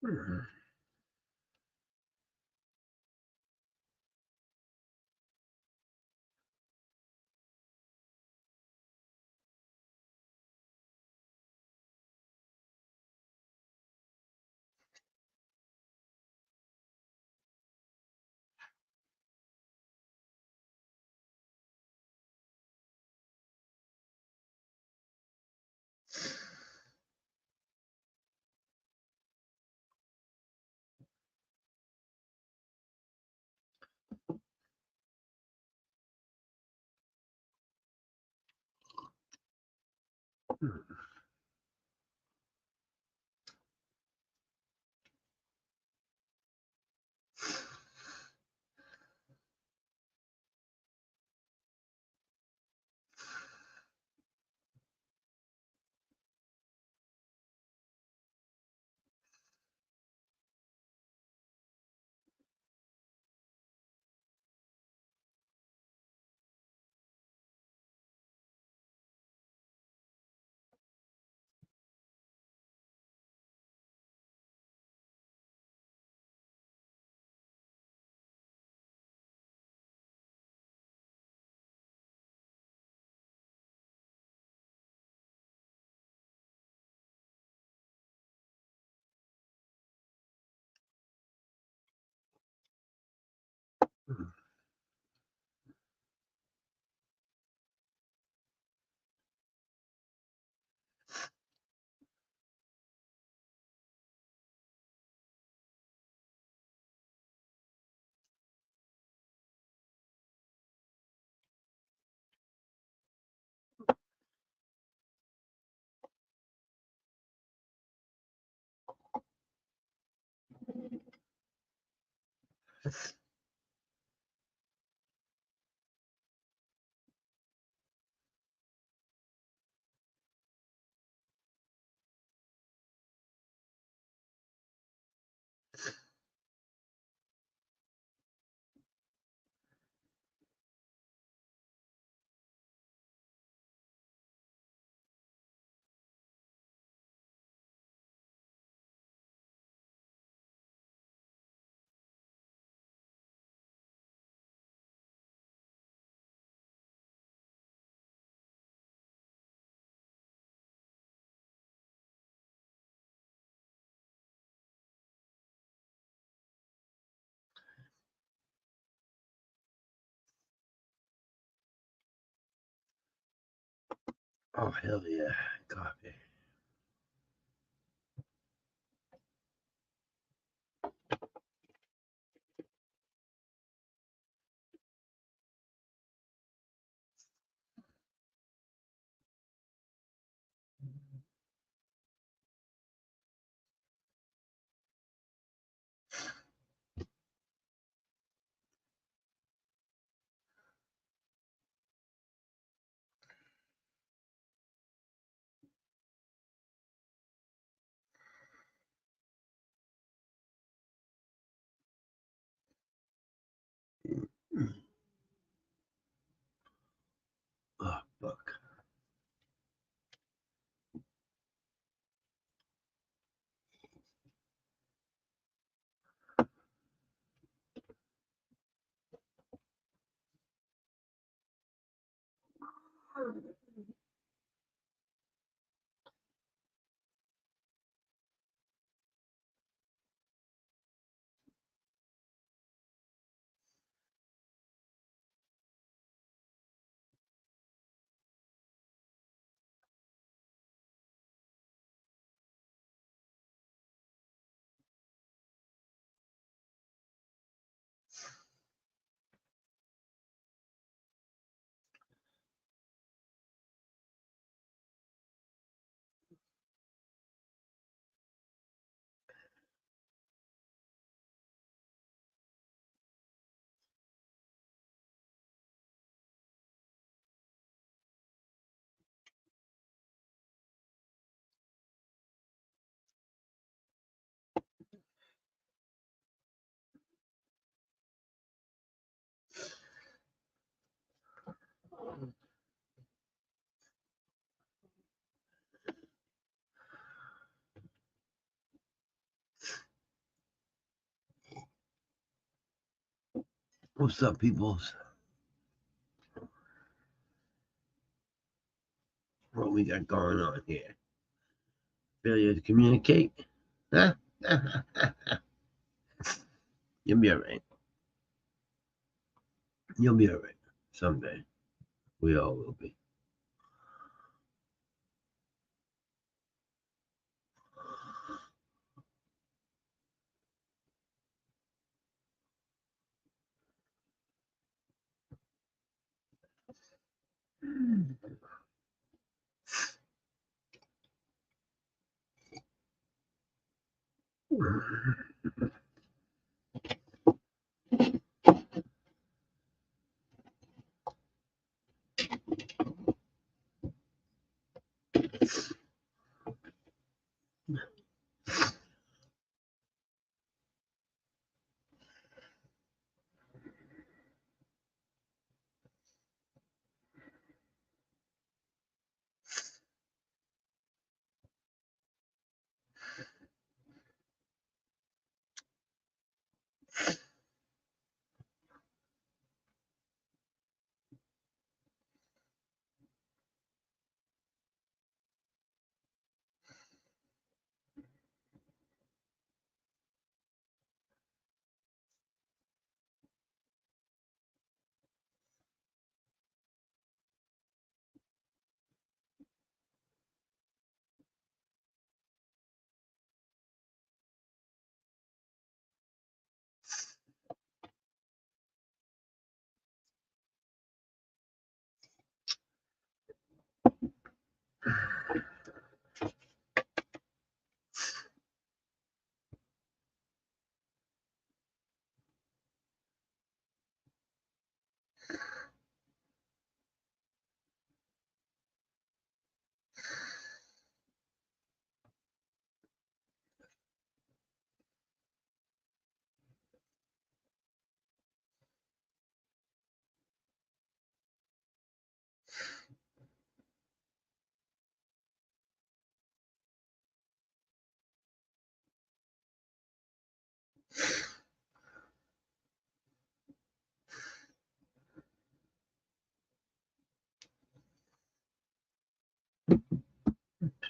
Mhm. Oh, hell yeah. Coffee. Oh, fuck. What's up, peoples? What we got going on here? Failure to communicate? Huh? You'll be alright. You'll be alright. Someday. We all will be.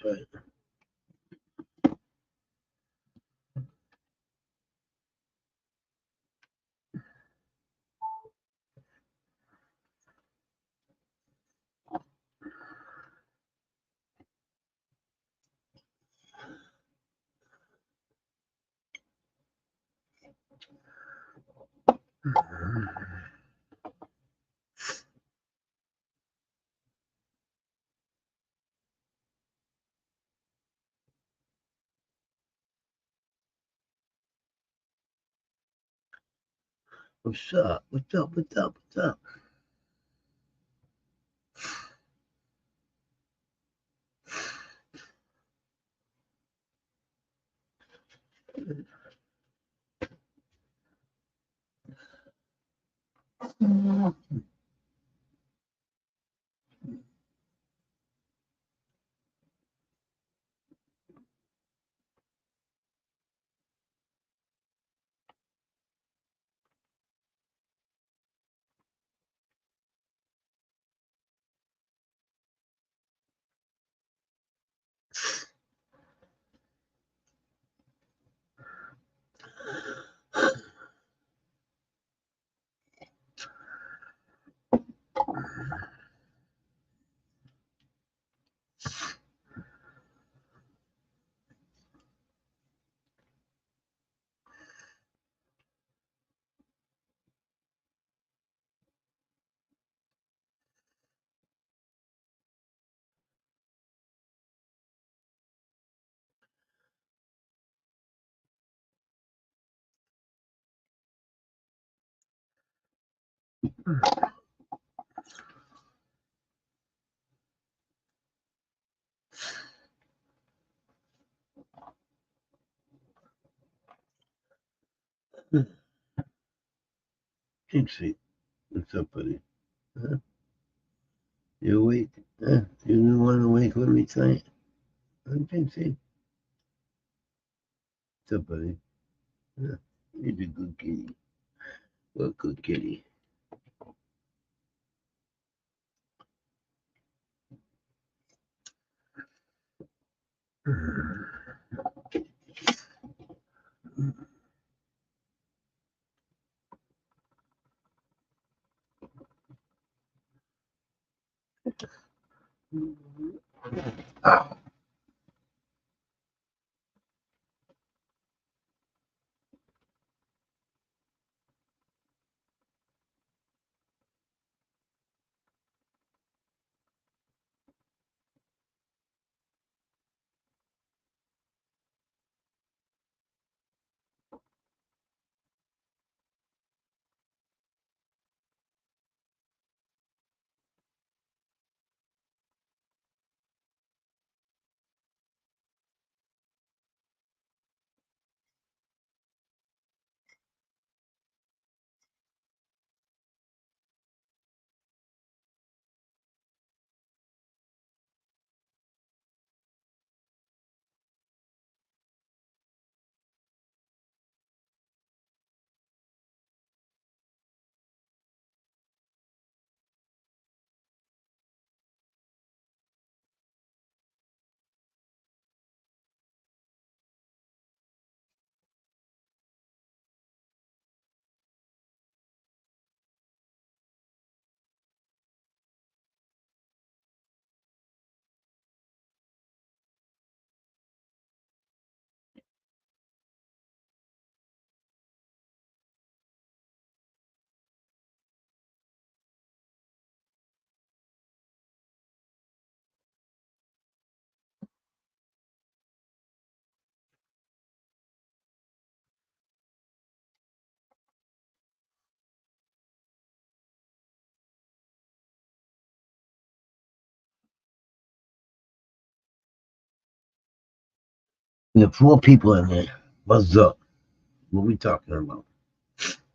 Right. What's up? What's up? What's up? What's up? Jinxie, what's up, buddy? Huh? You awake? Huh? You didn't want to wake with me tonight? Huh, Jinxie? What's up, buddy? Huh? You're a good kitty. Well, good kitty. Ah, there are 4 people in there. What's up? What we talking about?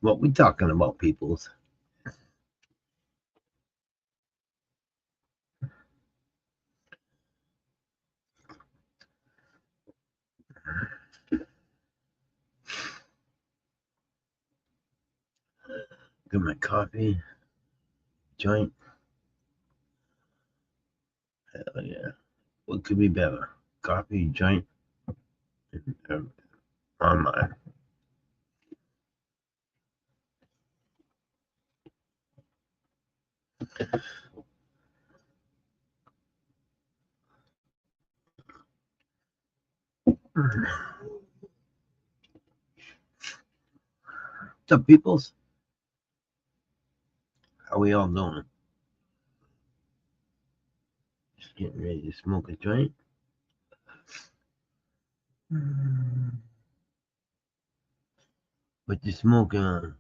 What we talking about, peoples? Get my coffee, joint. Hell yeah. What could be better? Coffee, joint, and online. What's up, peoples? How we all doing? Just getting ready to smoke a joint. What you smoking on?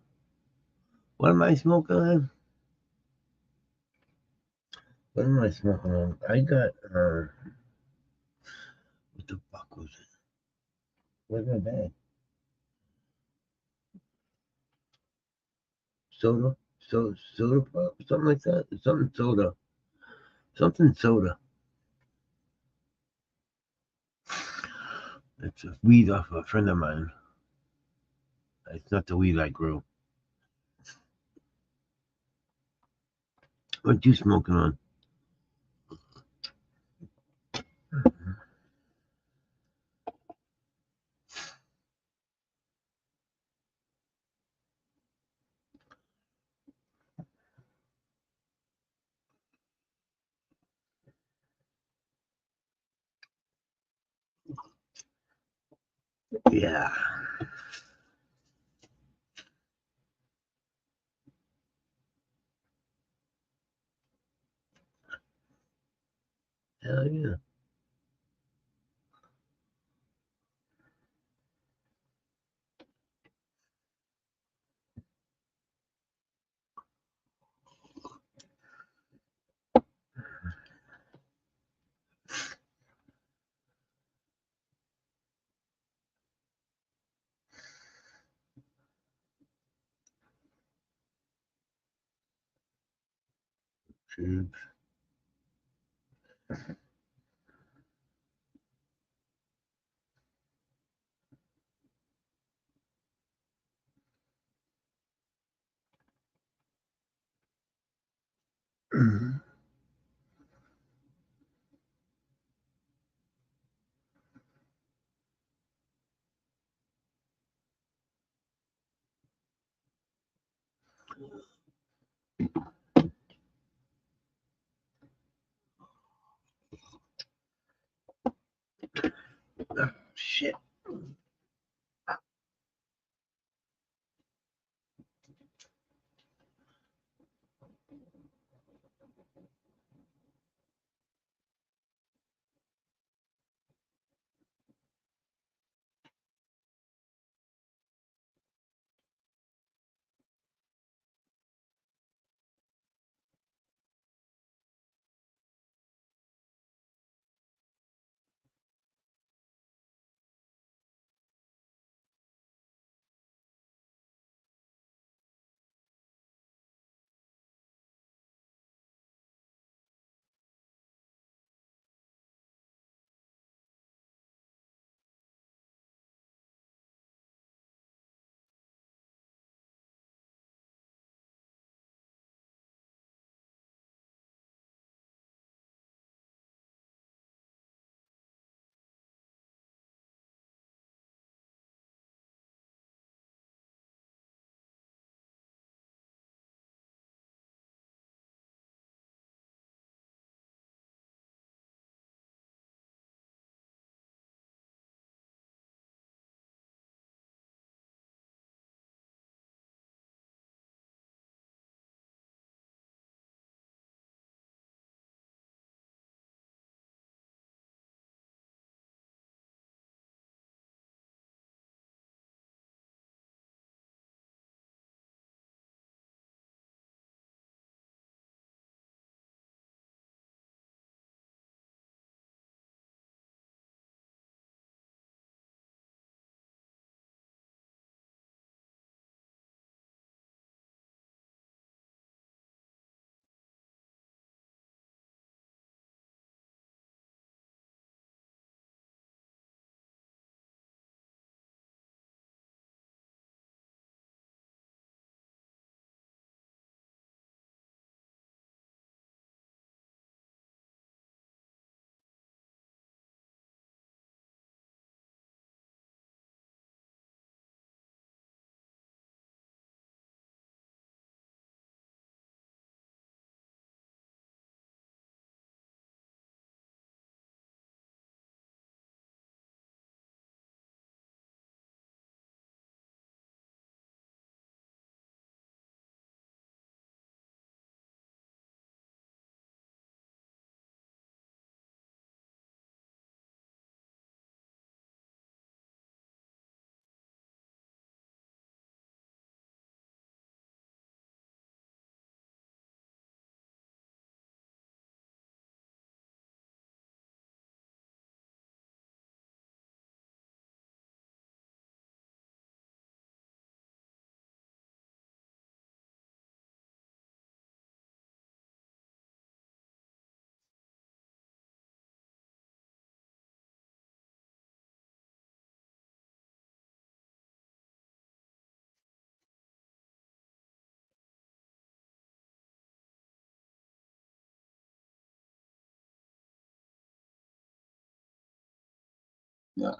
What am I smoking on? What am I smoking on? I got what the fuck was it? Where's my bag? Soda? Soda pop? Something like that? Something soda. Something soda. It's a weed off a friend of mine. It's not the weed I grew. What you smoking on? Yeah. Hell yeah. Chips. Shit. Yeah.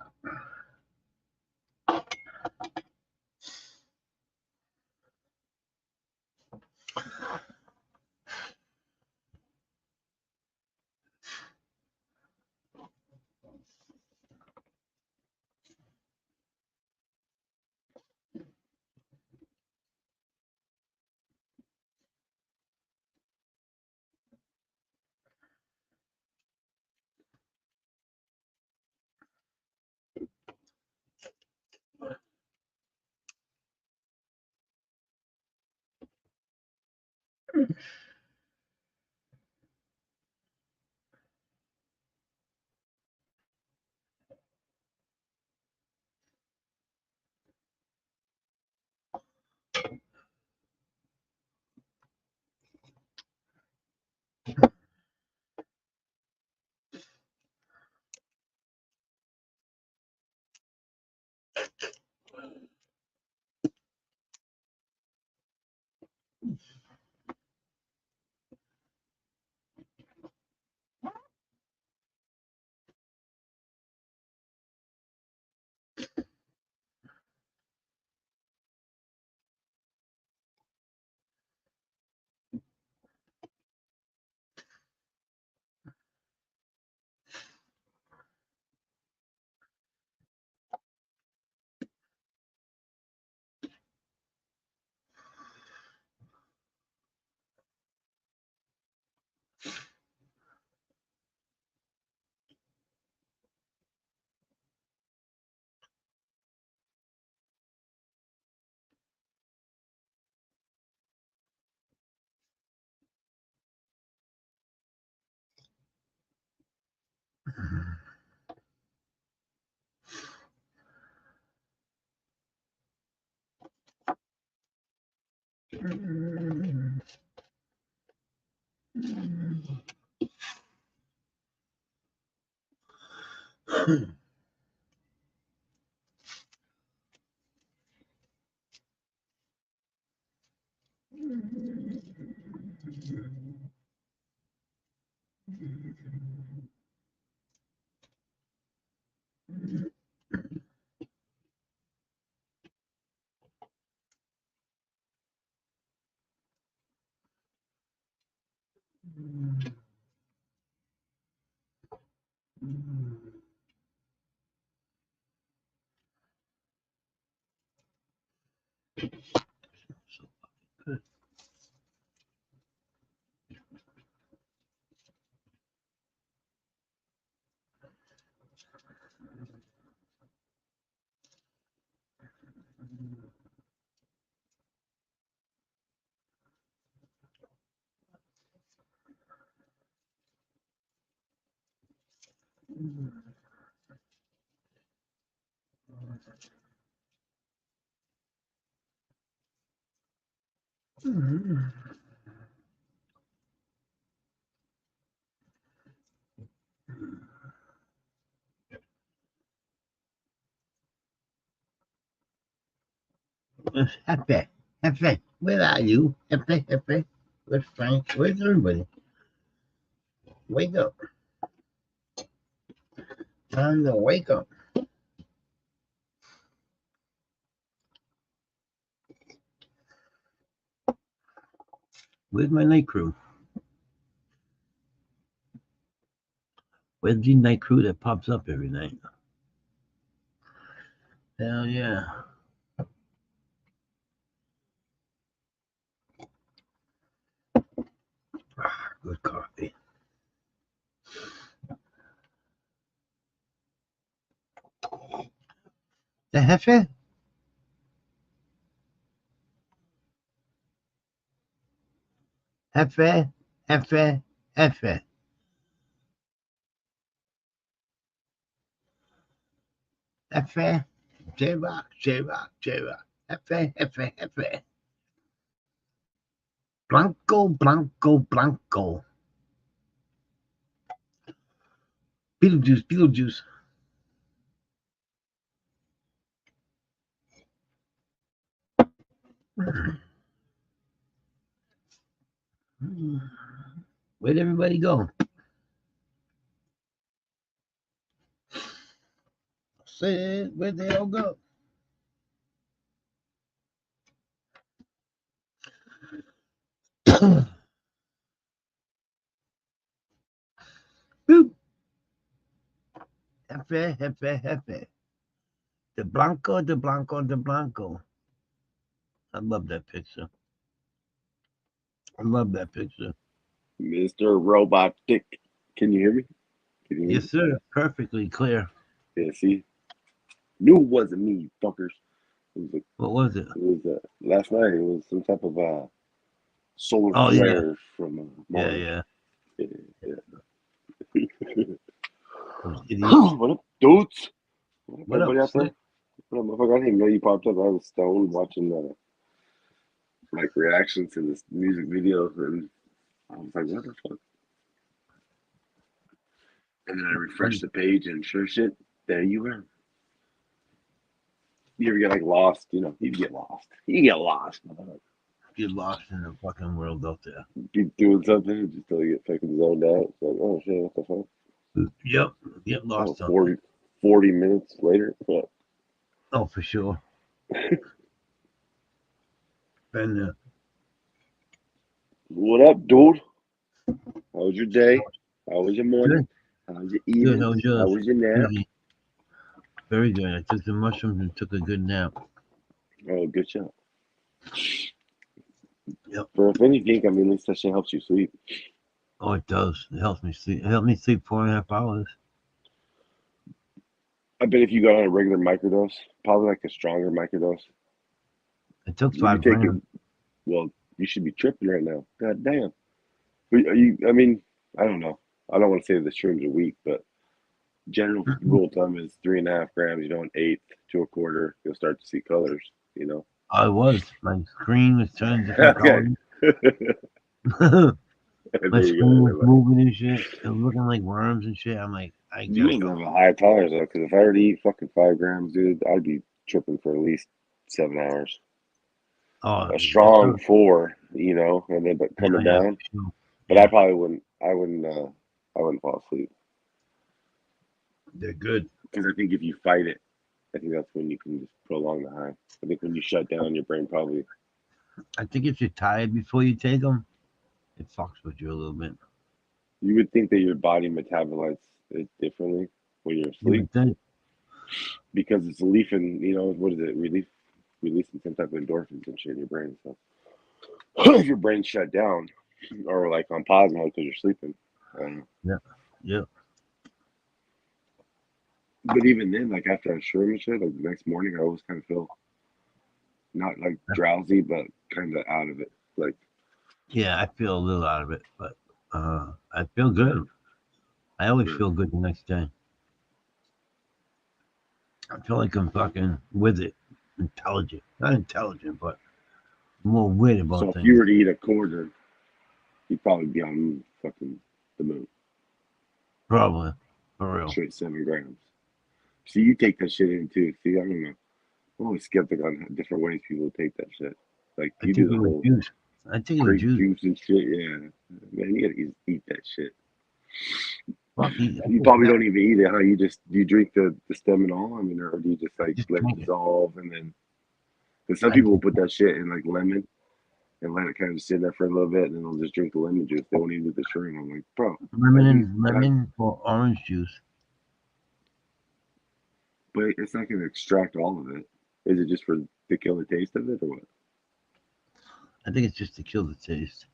Hefe, Hefe, where are you? Hefe, Hefe, where's Frank? Where's everybody? Wake up. Time to wake up. Where's my night crew? Where's the night crew that pops up every night? Hell yeah. Good coffee. The Hefe? Hefe, Hefe, Hefe. Hefe, J-Rock, J-Rock, J-Rock. Hefe, Hefe, Hefe. Blanco, Blanco, Blanco. Beetlejuice, Beetlejuice. Where'd everybody go? Said, where'd they all go? Boop. Hefe, Hefe, Hefe. The Blanco, the Blanco, the Blanco. I love that picture. I love that picture. Mr. Robotic. Can you hear me? Can you hear Yes, me? sir. Perfectly clear. Yeah, see? Knew it wasn't me, you fuckers. What was it? It was last night. It was some type of solar Oh, yeah. flare from Yeah, Mars. yeah. Yeah. Those idiots. What up, dudes? What up, What up, everybody out there? Slick? What up, motherfucker? I didn't even know you popped up. I was stoned watching like reactions to this music video, and I was like, what the fuck? And then I refreshed the page, and sure shit, there you were. You ever get like lost? You know, you get lost. You get lost, motherfucker. Get lost in the fucking world out there. Be doing something just till you get fucking zoned out. It's like, oh shit, what the fuck? Yep. Get Oh, lost out 40 minutes later. What? there. Oh, for sure. Been there. What up, dude? How was your day? How was your morning? Good. How was your Good. evening? How was How yours? was your nap? Easy. Very good. I took some mushrooms and took a good nap. Oh, good shot. Yep. For if anything, I mean, at least that shit helps you sleep. Oh, it does. It helps me sleep. It helped me sleep 4.5 hours. I bet if you got on a regular microdose, probably like a stronger microdose, I took you'd be 5 grams. taking, well, you should be tripping right now. God damn. But are you, I mean, I don't know. I don't want to say the shrooms are weak, but general rule of thumb is 3.5 grams. You know, an eighth to a quarter, you'll start to see colors. You know. I was. My screen was turning different Okay. colors. My There you screen was go. moving and shit. It was looking like worms and shit. I'm like, I You gotta must have go. a high tolerance though, because if I were to eat fucking 5 grams, dude, I'd be tripping for at least 7 hours. Oh, A that's strong so. four, and then but Yeah, coming yeah, down. sure. But I Yeah, probably wouldn't. I wouldn't fall asleep they're good. because I think if you fight it, I think that's when you can just prolong the high. I think when you shut down, your brain probably. I think if you're tired before you take them, it fucks with you a little bit. You would think that your body metabolites it differently when you're You asleep would think. because it's leafing. What is it? Releasing some type of endorphins and shit in your brain. So if your brain's shut down or like on pause mode because you're sleeping. Um, Yeah, yeah. but even then, like after I shroom and shit, like the next morning, I always kind of feel not like drowsy, but kind of out of it. Like, Yeah, I feel a little out of it, but I feel good. I always yeah. feel good the next day. I feel like I'm fucking with it, intelligent. Not intelligent, but more weird So about if you things. were to eat a quarter, you'd probably be on fucking the moon. Probably, for real. Straight 7 grams. See, you take that shit in too. See, I don't know. I'm always skeptic on different ways people take that shit. Like I you do think the it was whole juice. I think it was grape juice. juice and shit. Yeah, man, you gotta eat that shit. Fuck, You it's probably not. don't even eat it, huh? Do you drink the stem and all? I mean, or do you just I like just let it drink it. dissolve and then? Because some I people will just put that shit in like lemon and let it kind of sit there for a little bit, and then they'll just drink the lemon juice. They won't even do the shroom. I'm like, bro, lemon like you, and lemon or orange juice. but it's not going to extract all of it. Is it just for to kill the taste of it, or what? I think it's just to kill the taste.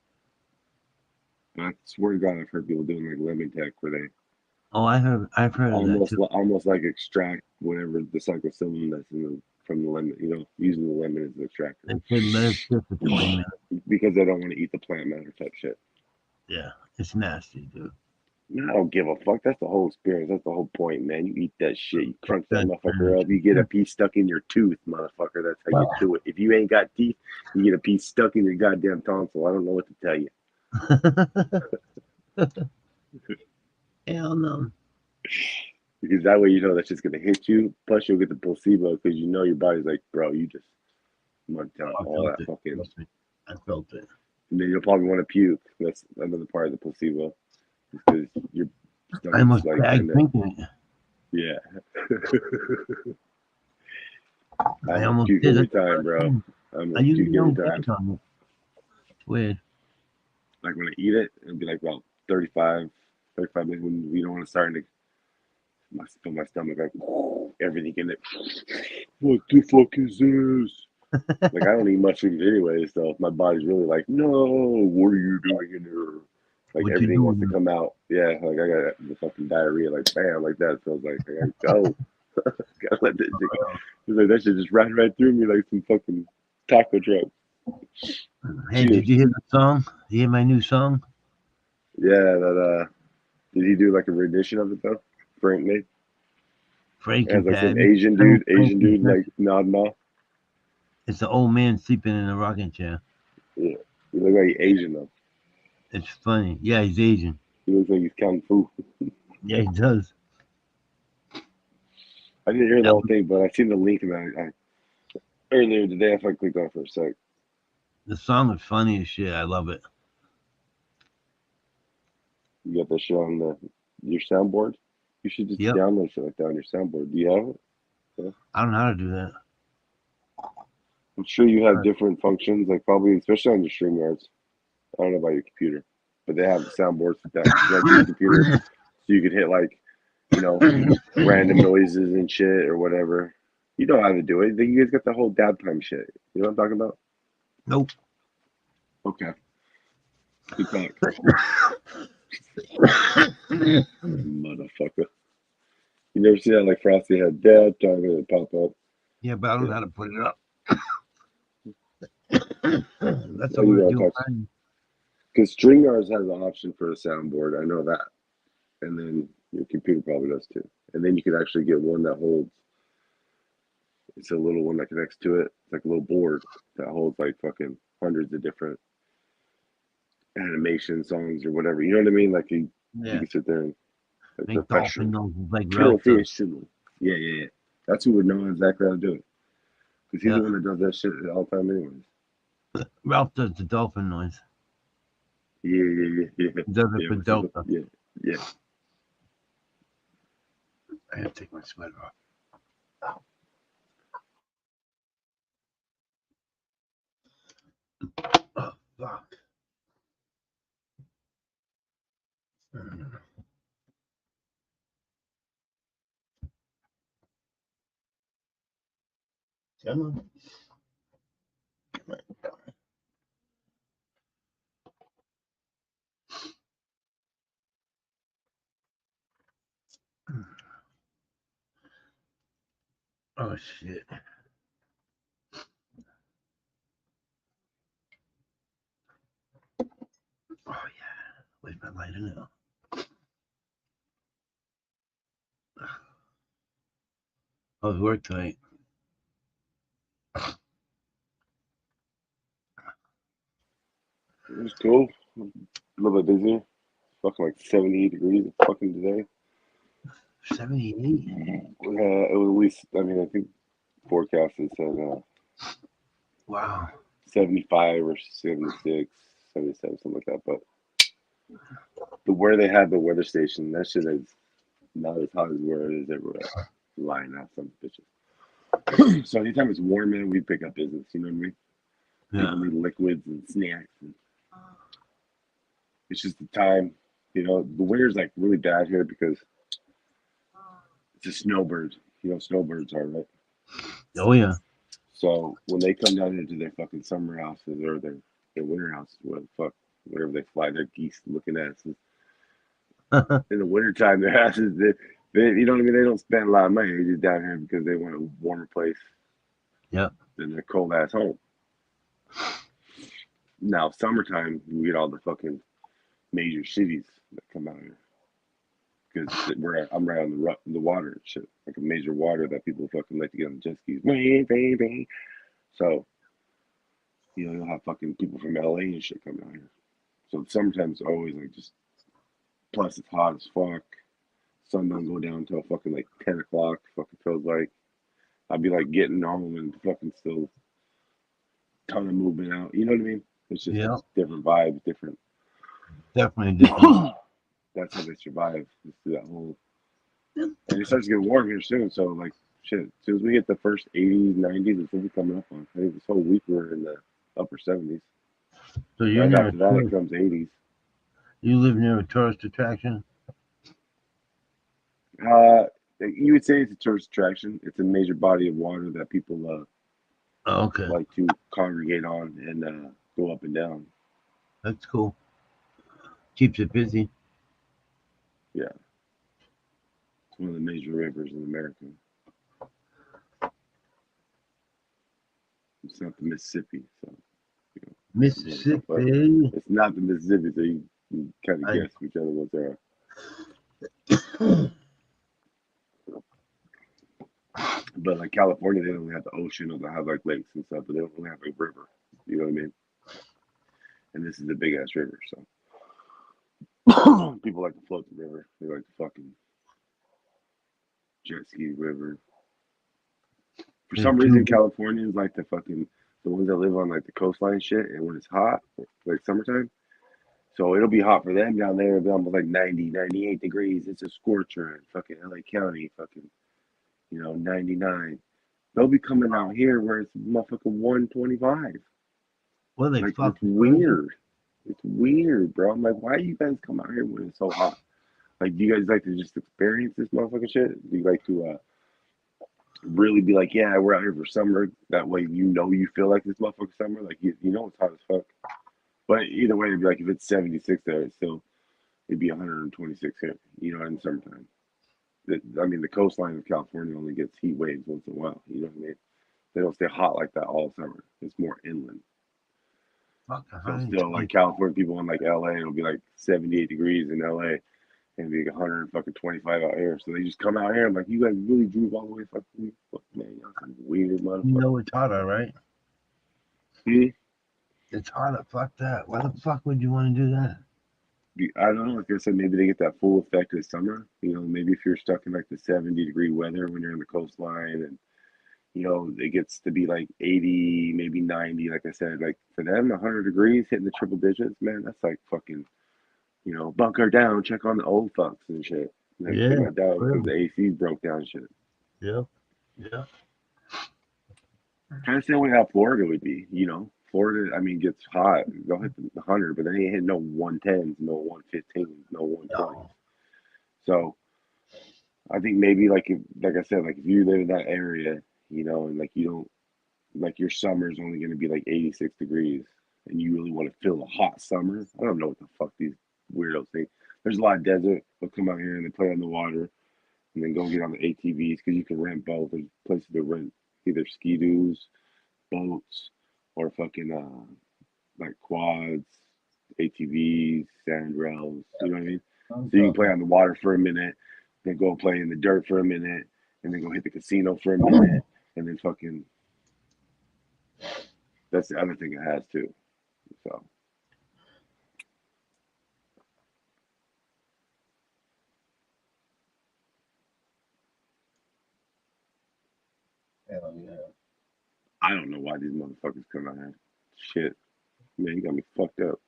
I swear to God, I've heard people doing like lemon tech where they Oh, I've heard of that too. almost like extract whatever the psychosilin that's from the lemon. Using the lemon as an extractor They say let it sit for 20 minutes. because they don't want to eat the plant matter type shit. Yeah, it's nasty, dude. Man, I don't give a fuck. That's the whole experience. That's the whole point, man. You eat that shit. You Fuck crunch that that motherfucker experience. up. You get a piece stuck in your tooth, motherfucker. That's how you Well, do it. If you ain't got teeth, you get a piece stuck in your goddamn tonsil. I don't know what to tell you. hell no. Because that way you know that's just gonna hit you. Plus you'll get the placebo because you know your body's like, bro, you just mugged out I all felt that it. fucking. Trust me. I felt it. And then you'll probably want to puke. That's another part of the placebo because your I stomach's almost like gagged kind of thinking it. yeah. I I almost almost puke did. every That's the time, first bro. time. I I almost usually puke every don't time. gag on it. It's weird. Like when I eat it, it'll be like about 35 minutes when you don't want to start to feel my stomach like everything in it. What the fuck is this? Like I don't eat mushrooms anyway, so if my body's really like, no, what are you doing in there? Like What you everything wants to doing? come out. Yeah, like I got the fucking diarrhea, like bam, like that. Feels like I gotta go. Gotta let that shit go. It's like that shit just ran right through me like some fucking taco truck. Hey, did Cheers. you hear the song? Did you hear my new song? Yeah, that did he do like a rendition of it though? Frank made? It Frankie has like some Patty. Frank, Asian Frankie dude like Patty. nodding off. It's an old man sleeping in a rocking chair. Yeah. He looks like he's Asian though. It's funny. Yeah, he's Asian. He looks like he's kung fu. Yeah, he does. I didn't hear the That whole was, thing, but I seen the link and I earlier today I clicked on it for a sec. the song is funny as shit. I love it. You got that shit on your soundboard? You should just Yep. download shit like that on your soundboard. Do you have it? Yeah. I don't know how to do that. I'm sure you have But different functions, like probably especially on your StreamYards. I don't know about your computer, but they have soundboards that connect to your computer, so you could hit like, you know, random noises and shit or whatever. You know how to do it. You guys got the whole dab time shit. You know what I'm talking about? nope. Okay, good talk, motherfucker. You never see that like Frosty had dab time and it pop up. Yeah, but I don't know Yeah, how to put it up. That's oh, what you we're gotta doing. touch because StreamYards has an option for a soundboard. I know that, and then your computer probably does too. And then you can actually get one that holds It's a little one that connects to it. It's like a little board that holds like fucking hundreds of different animation songs or whatever. You know what I mean? Like you Yeah. can sit there and like Make dolphin professional, noses like Ralph does. professional. Yeah, yeah, yeah. That's who would know exactly how to do it because he's Yeah. the one that does that shit all the time, anyways. Ralph does the dolphin noise. Yeah, yeah, yeah, yeah. He does it Yeah, for what's it? Delta. Yeah, yeah. I have to take my sweater off. Oh, fuck. Come on. Come on. Oh, shit. Oh, yeah. Where's my lighter now? How's work tonight? It was cool. A little bit busier. Fucking like 78 degrees fucking today. 78? It was at least, I mean, I think forecasted said Wow. 75 or 76, 77, something like that. But where they had the weather station, that shit is not as hot as where it is everywhere. Lying out some bitches. So anytime it's warm, man, we pick up business. You know what I mean? Yeah. People need liquids and snacks. And it's just the time. You know, the winter's like really bad here because it's a snowbird. You know, snowbirds are, right? Oh, yeah. So when they come down into their fucking summer houses or their winter houses, whatever the fuck, wherever they fly their geese looking asses, in the wintertime, their asses, you know what I mean? They don't spend a lot of money. They just down here because they want a warmer place Yeah. than their cold ass home. Now, summertime, we get all the fucking major cities that come out here because I'm right on the water and shit, like a major water that people fucking like to get on jet skis. So, you know, you'll have fucking people from LA and shit coming out here. So summertime's always like just, plus it's hot as fuck. Sun don't go down until fucking like 10 o'clock. Fucking feels like I'd be like getting home and fucking still ton of movement out. You know what I mean? It's just Yeah. different vibes, different. Definitely different. That's how they survive. It's through that whole. And it starts to get warm here soon. So like shit, as soon as we hit the first 80s, 90s, it's gonna be coming up on. I think this whole week we're in the upper 70s. So you're Right near a after that, it tourist. comes 80s. You live near a tourist attraction? Uh, you would say it's a tourist attraction. It's a major body of water that people Oh, okay. like to congregate on and go up and down. That's cool. Keeps it busy. Yeah, it's one of the major rivers in America. It's not the Mississippi, so you know, but Mississippi. it's not the Mississippi, so you kind of I, guess which other ones there are. But like California, they don't have the ocean or they have like lakes and stuff, but they don't really have a river. You know what I mean? And this is a big ass river, so people like to float the river. They like to fucking jet ski the river. For there's some reason, two. Californians like to fucking the ones that live on like the coastline shit, and when it's hot, like summertime, so it'll be hot for them down there. It'll be almost like 90, 98 degrees. It's a scorcher in fucking LA County, fucking, 99. They'll be coming out here where it's motherfucking 125. What are they Like, it's fucking crazy? weird. It's weird, bro. I'm like, why do you guys come out here when it's so hot? Like, do you guys like to just experience this motherfucking shit? Do you like to really be like, yeah, we're out here for summer? That way, you feel like this motherfucking summer. Like, you know it's hot as fuck. But either way, it'd be like if it's 76 there, it'd be 126 here. You know, in summertime. I mean, the coastline of California only gets heat waves once in a while. You know what I mean? They don't stay hot like that all summer. It's more inland. Fucking So still, like 120. California people in like LA, it'll be like 78 degrees in LA, and be 125 out here. So they just come out here. I'm like, you guys really drove all the way fucking man, y'all some weird You motherfucker. know it's hotter, right? It's hotter. Fuck that. Why the fuck would you want to do that? I don't know. Like I said, maybe they get that full effect of summer. You know, maybe if you're stuck in like the 70-degree weather when you're on the coastline, and you know it gets to be like 80, maybe 90. Like I said, like for them, 100 degrees hitting the triple digits, man, that's like fucking. You know, bunker down, check on the old fucks and shit. Like they Yeah. got down because Really. the AC broke down and shit. Yeah. Yeah. Kind of same way how Florida would be. You know, Florida, I mean, gets hot. They'll hit the 100, but they ain't hit no 110s, no 115s, no 120s. No. So I think maybe like if, like I said, like if you live in that area, you know, and like you don't like your summer is only going to be like 86 degrees, and you really want to feel a hot summer. I don't know what the fuck these weirdos think. There's a lot of desert. They'll come out here and they play on the water, and then go get on the ATVs because you can rent both. There's places to rent either ski-doos, boats, or fucking like quads, ATVs, sand rails. You know what I mean? So you can play on the water for a minute, then go play in the dirt for a minute, and then go hit the casino for a minute, and then fucking. That's the other thing it has too. So Hell yeah. I don't know why these motherfuckers come out here. Shit, man, you got me fucked up.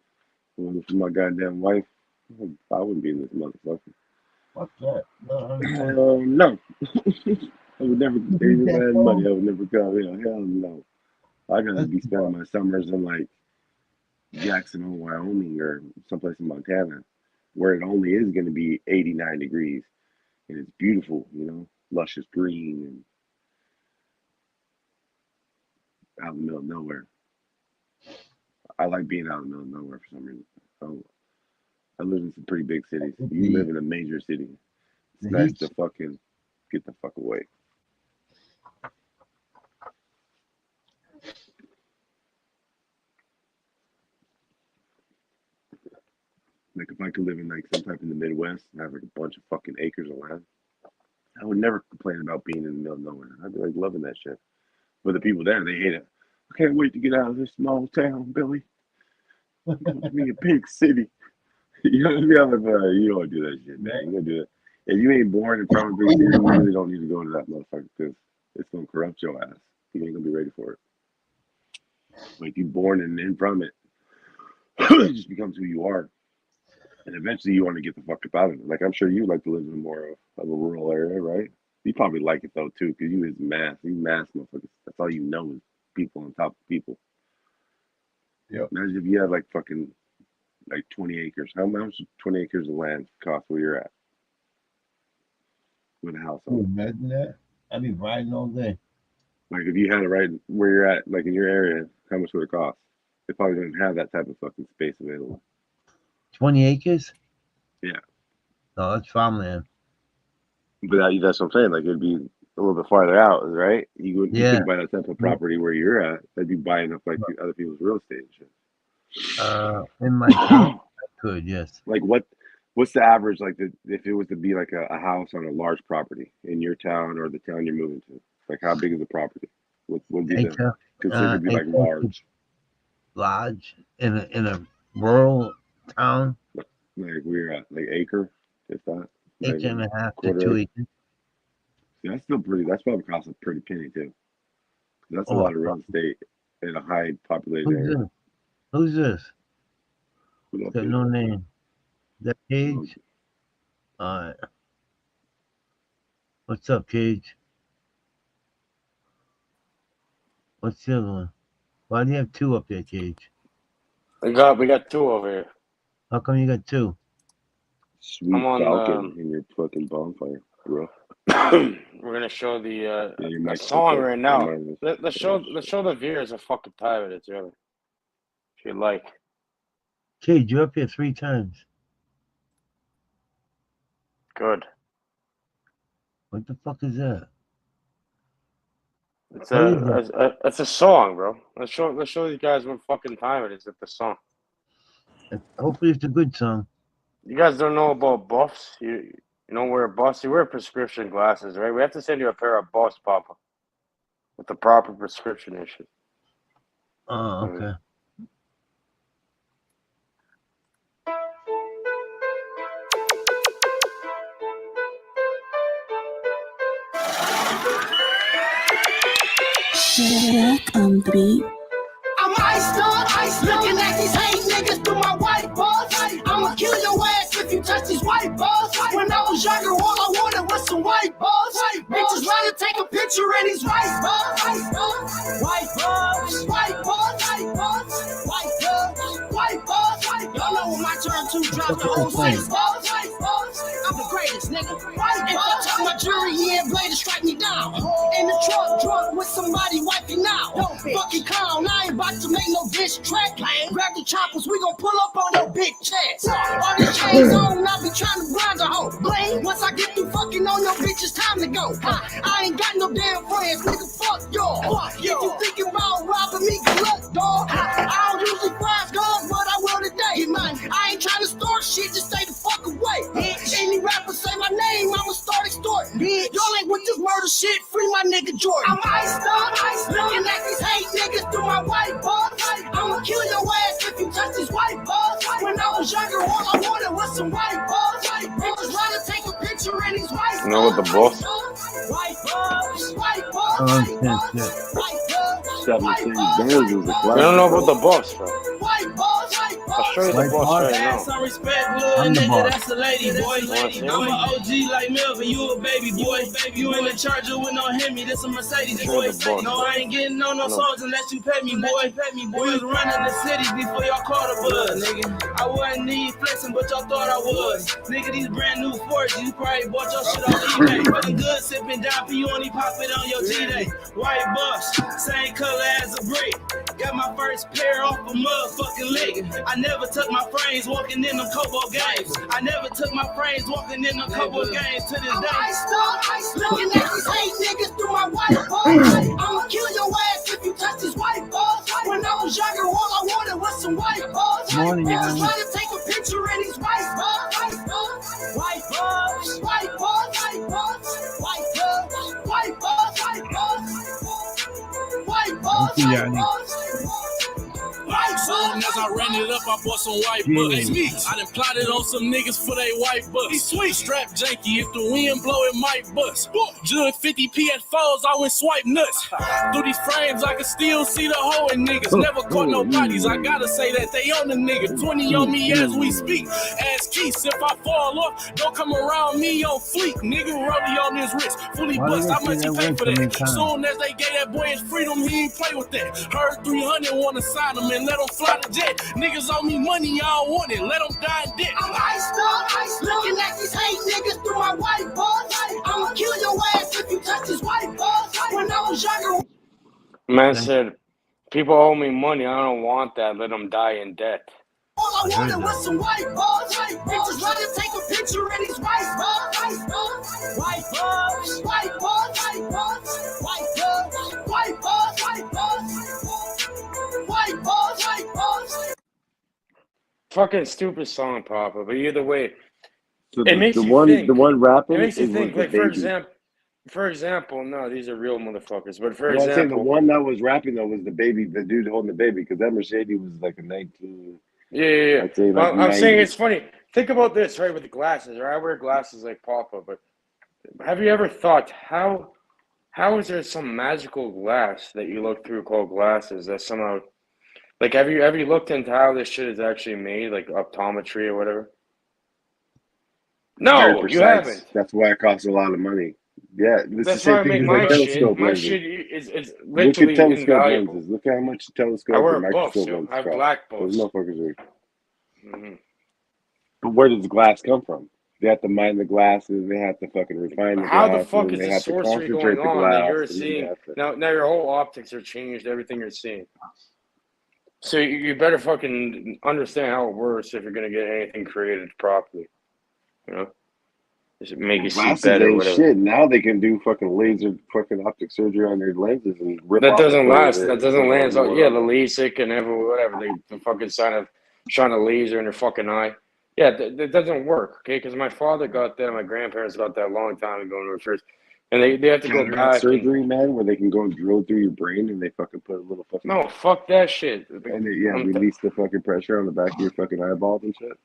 If it wasn't for my goddamn wife, I wouldn't be in this motherfucker. Fuck that. No, No. I would never, you even beat if I that had money, song? I would never come. Hell no. I'd rather That's be too spending hard. my summers in like Jackson, Wyoming, or someplace in Montana, where it only is going to be 89 degrees and it's beautiful, you know, luscious green and out in the middle of nowhere. I like being out in the middle of nowhere for some reason. I live in some pretty big cities. With You live in a major city. It's the nice heat. to fucking get the fuck away. Like if I could live in like some type in the Midwest and have like a bunch of fucking acres of land, I would never complain about being in the middle of nowhere. I'd be like loving that shit. But the people there, they hate it. I can't wait to get out of this small town, Billy. Go to me a big city. You know what I mean? I'm like, you don't do that shit, man. You don't do it. If you ain't born and from a big city, you really don't need to go to that motherfucker because it's gonna corrupt your ass. You ain't gonna be ready for it. But if you born and in from it, it just becomes who you are. And eventually you want to get the fuck up out of it. Like I'm sure you like to live in more of a rural area, right? You probably like it though too, because you is mass. You mass motherfuckers. That's all you know is people on top of people. Yep. Imagine if you had like fucking like 20 acres. How much 20 acres of land cost where you're at with a house on Ooh, it? imagine that. I'd be riding all day. Like if you had it right where you're at, like in your area, how much would it cost? They probably didn't have that type of fucking space available. 20 acres? Yeah, No, that's farmland. but that's what I'm saying. Like it'd be a little bit farther out, right? You Yeah. couldn't buy that type of property where you're at. They'd be buying up like other people's real estate and shit. In my town, I could, yes. Like what's the average like if it was to be like a house on a large property in your town or the town you're moving to? Like how big is the property? What would be the Acre, considered to be like acre to large? lodge in a rural town, Like we're at like acre, if that, not acre and even a half to quarter two acre. acres. See, that's still pretty. That's probably cost a pretty penny too. That's a Oh, lot of real estate in a high populated who's area. this? Who's this? What up, Got dude? no name. That Oh, Cage? Uh, what's up, Cage? What's the other one? Why do you have two up there, Cage? We got two over here. How come you got two? I'm sweet on. falcon in your fucking bonfire, bro. We're gonna show Yeah, your a mic's fucked song up. right Oh, now. mine is. Let's Oh, show the viewers a fucking time it is, really. If you like. Cage, you're up here three times. Good. What the fuck is that? It's What is that? it's a song, bro. Let's show you guys what fucking time it is at the song. Hopefully it's a good song. You guys don't know about buffs? You don't wear buffs? You wear prescription glasses, right? We have to send you a pair of buffs, Papa, with the proper prescription and shit. Oh, okay. Back on the beat. I'm iced up, looking at these hate niggas through my white balls. I'ma kill your ass if you touch these white balls. When I was younger, all I wanted was some white balls. Bitches trying to take a picture of these white balls. White balls, white balls, white balls, white balls, white balls. Y'all know when my turn to drop the whole six balls. I'm the greatest, nigga. White balls. If I my jury, yeah, blade to strike me down. In the truck, drunk with somebody wiping out. Fucking clown, I ain't about to make no diss track. Grab the choppers, we gon' pull up on your big chest. All these chains on, I be trying to grind a hoe. Once I get through fucking on your bitch, it's time to go. I ain't got no damn friends, nigga, fuck y'all. If you thinking about robbing me, good luck, dog. I don't usually flash guns, but I will today. I ain't trying to start shit, just stay the fuck away. Any rapper say my name, I'ma start extorting. Y'all ain't with this murder shit, free my nigga Jordan. I'm iced up, looking at these hate niggas through my white balls. I'ma kill your ass if you touch these white balls. When I was younger, all I wanted was some white balls. Bitches trying to take a picture in these white balls. You know what the buff? White balls, white balls, white balls, white balls. 17 bands was a I don't know about the buffs, bro. White balls, white balls. I'll show you the White buffs balls. right now. Some respect, little I'm the nigga, boss. that's a lady, boy. Wanna see I'm him? an OG like Melvin, you a baby boy. You in the Charger with no Hemi, this a Mercedes, boy. the boss. No, I ain't getting on no songs unless you pay me, boy. We was running the city before y'all caught a buzz, nigga. I wasn't need flexing, but y'all thought I was. Nigga, these brand new Fords, you probably bought your shit off eBay. Feeling good, sipping down, you only pop it on your G-Day. White buffs, same color as a brick. Got my first pair off a motherfucking lick. I never took my frames walking in them Kobo games. I never took my frames walking in them Kobo games to this day. Ice looking at these hate niggas through my white balls. I'ma kill your ass if you touch these white balls. When I was younger, all I wanted was some white balls. Morning, Bitches y'all. trying to take a picture of these white balls. White balls, white balls, white balls, white balls, white balls, white balls, white balls, white balls. Soon as I ran it up, I bought some white bucks. I done plotted on some niggas for they white bucks. Strap janky, if the wind blow, it might bust. Jug 50 PS4s, I went swipe nuts. Through these frames, I can still see the hoe in niggas. Never caught no bodies, I gotta say that they on the nigga. 20 on me as we speak. Ask Keith, if I fall off, don't come around me on fleek. Nigga, rollie on his wrist, fully Why bust. do How they much say he that pay went for so many that? times? Soon as they gave that boy his freedom, he ain't play with that. Heard 300 wanna sign him and let him fly the jet. Niggas owe me money, I don't want it. Let them die in debt. I'm iced up, looking at these hate niggas through my white balls. I'ma kill your ass if you touch these white balls. When I was younger, Man said, people owe me money. I don't want that. Let them die in debt. all I wanted was some white balls. Bitches trying to take a picture of these white balls. White balls, white balls, white balls, white balls, white balls, white balls, white balls, white balls. Fucking stupid song, Papa. But either way, So it makes the you one, think. the one rapping It makes you is think. was Like the baby. for example, no, these are real motherfuckers. But for No, I'm saying the example, one that was rapping though was the baby, the dude holding the baby, because that Mercedes was like a 19. yeah. I'd say like Well, I'm saying 90. it's funny. Think about this, right? With the glasses, right? I wear glasses like Papa, but have you ever thought how is there some magical glass that you look through called glasses that somehow like have you looked into how this shit is actually made, like optometry or whatever? Very No, you precise. haven't. That's why it costs a lot of money. Yeah, it's the That's why I same make thing as my like shit. telescope My lenses. shit is Look at literally telescope invaluable. lenses. Look how much I telescope wear and buffs, microscope yo. lenses I have cost. black Those buffs. motherfuckers are. Mhm. But where does glass come from? They have to mine the glasses. They have to fucking refine the How the glass, fuck and then is they the have to sorcery going concentrate the on that glass, you're and then they seeing? have to. Now your whole optics are changed, everything you're seeing. So you better fucking understand how it works if you're gonna get anything created properly. You know? Just make you see Glasses better, ain't whatever. shit. Now they can do fucking laser, fucking optic surgery on their lenses and rip That off a doesn't third of last. it That and doesn't put last. on Yeah, the whatever. LASIK and whatever. They fucking shine a laser in their fucking eye. Yeah, that doesn't work, okay? Because my father got that, my grandparents got that a long time ago when we were first, and they have to go Cataract back and surgery, man, where they can go and drill through your brain and they fucking put a little fucking no, fuck that shit. and they release the fucking pressure on the back of your fucking eyeballs and shit.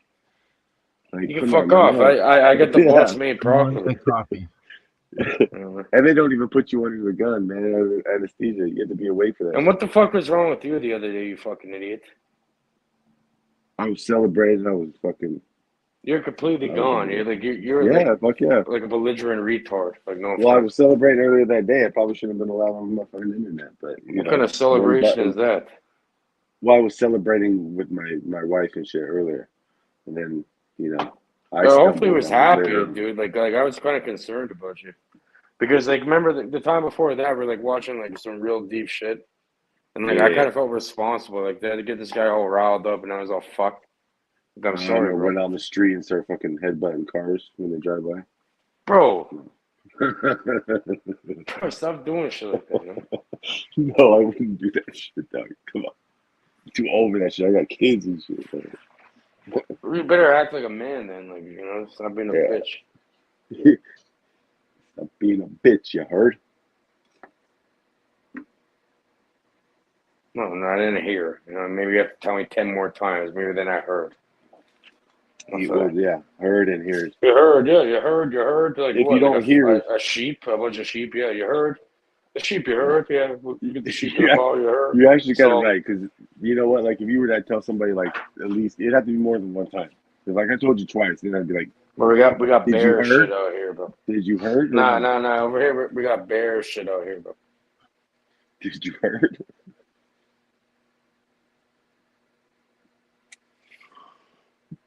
Like, You can come fuck on, off. man. I get the Yeah. bus made More properly. like coffee. And they don't even put you under the gun, man. Anesthesia. You have to be awake for that. And what the fuck was wrong with you the other day, you fucking idiot? I was celebrating. I was fucking. You're completely I was gone. You're yeah, like, fuck yeah. like a belligerent retard. Like no. Well, I was celebrating earlier that day. I probably shouldn't have been allowed on my fucking internet, but What kind of celebration is that? Well, I was celebrating with my wife and shit earlier, and then I Hopefully he was stumbled on happy, there. dude. Like I was kind of concerned about you. Because, like, remember the time before that, we're, like, watching, like, some real deep shit. And, like, I kind of felt responsible. Like, they had to get this guy all riled up, and I was all fucked. Like, I'm sorry, bro. Run down the street and start fucking headbutting cars when they drive by. Bro, stop doing shit like that, man. No, I wouldn't do that shit, dog. Come on. I'm too old for that shit. I got kids and shit. Bro. You better act like a man, then. Like, stop being a bitch. Stop being a bitch, you heard? No, I didn't hear. Maybe you have to tell me 10 more times. Maybe then I heard. Heard and hears. You heard, yeah, you heard. Like, if what, you don't like hear a sheep, a bunch of sheep, yeah, you heard. The sheep, you heard, yeah. You get the sheep in the ball, you heard. You actually got it right, because you know what? Like, if you were to tell somebody, like, at least it'd have to be more than one time. Because, like, I told you twice, then I'd be like, well, we got bear shit out here, bro. Did you heard? No. Over here, we got bear shit out here, bro. Did you heard?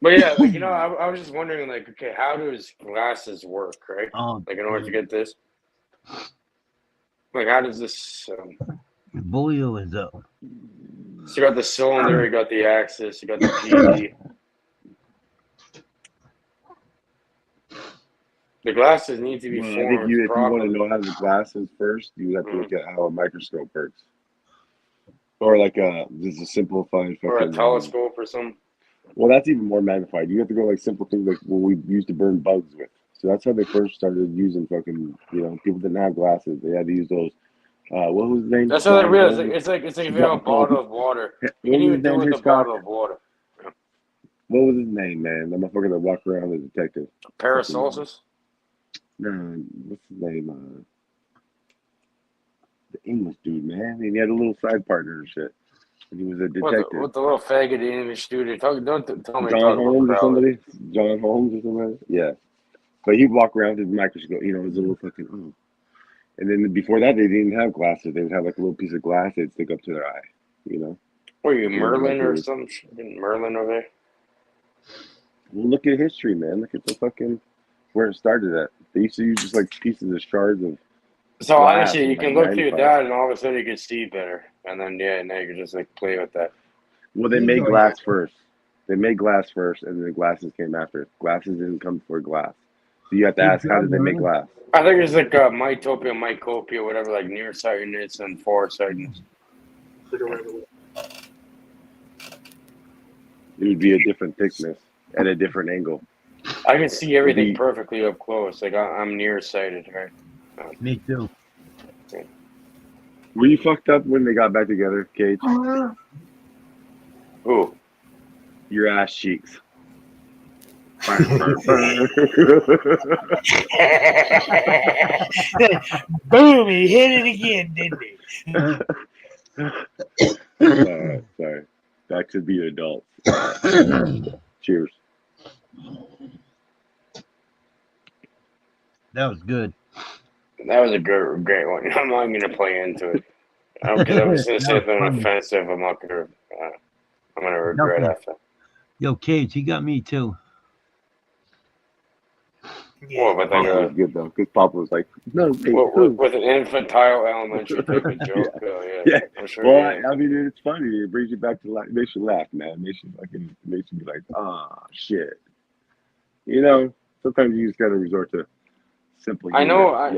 But yeah, like, I was just wondering, like, okay, how does glasses work, right? Like, in order to get this, like, how does this? Bulio is up. So you got the cylinder, you got the axis, you got the PD. The glasses need to be formed I think if you properly. want to know how the glasses first, you have to look at how a microscope works, or like just a simplified or a telescope or something. Well, that's even more magnified. You have to go like simple things like what we used to burn bugs with. So that's how they first started using fucking. People didn't have glasses; they had to use those. What was his name? That's how they realized it's like if you have a bottle of water. You can even do it with a bottle of water. Yeah. What was his name, man? That motherfucker that walked around as a detective. Paracelsus? No, what's his name? The English dude, man. And he had a little side partner and shit. And he was a detective. What the little faggot English dude? Don't tell me. John Holmes or somebody? John Holmes or somebody? Yeah. But he'd walk around with a microscope, his little fucking, And then before that, they didn't have glasses. They would have like a little piece of glass they'd stick up to their eye, Were you Merlin or some shit? Merlin over there? Well, look at history, man. Look at the fucking, where it started at. They used to use just like pieces of shards of. So honestly, you can look through that, and all of a sudden you can see better, and then now you can just like play with that. Well, they made glass first. They made glass first, and then the glasses came after. Glasses didn't come before glass. So you have to ask, how did they make glass? I think it's like mytopia, mycopia, whatever, like nearsightedness and farsightedness. It would be a different thickness at a different angle. I can see everything perfectly up close. Like I'm nearsighted, right? Me too. Were you fucked up when they got back together, Cage? Who? Your ass cheeks. Boom! He hit it again, didn't he? Sorry. Back to being adults. Cheers. That was good. That was a great one. I'm not going to play into it. Because I was going to say something offensive. I'm not going to. I'm going to regret after. Yo, Cage, he got me too. Yeah, but Papa was good though, because Papa was like, "No, with an infantile elementary type of joke." Yeah. I'm sure. Well, I mean, it's funny. It brings you back to life. It makes you laugh, man. It makes you be like, shit. Sometimes you just gotta resort to simple. I know. I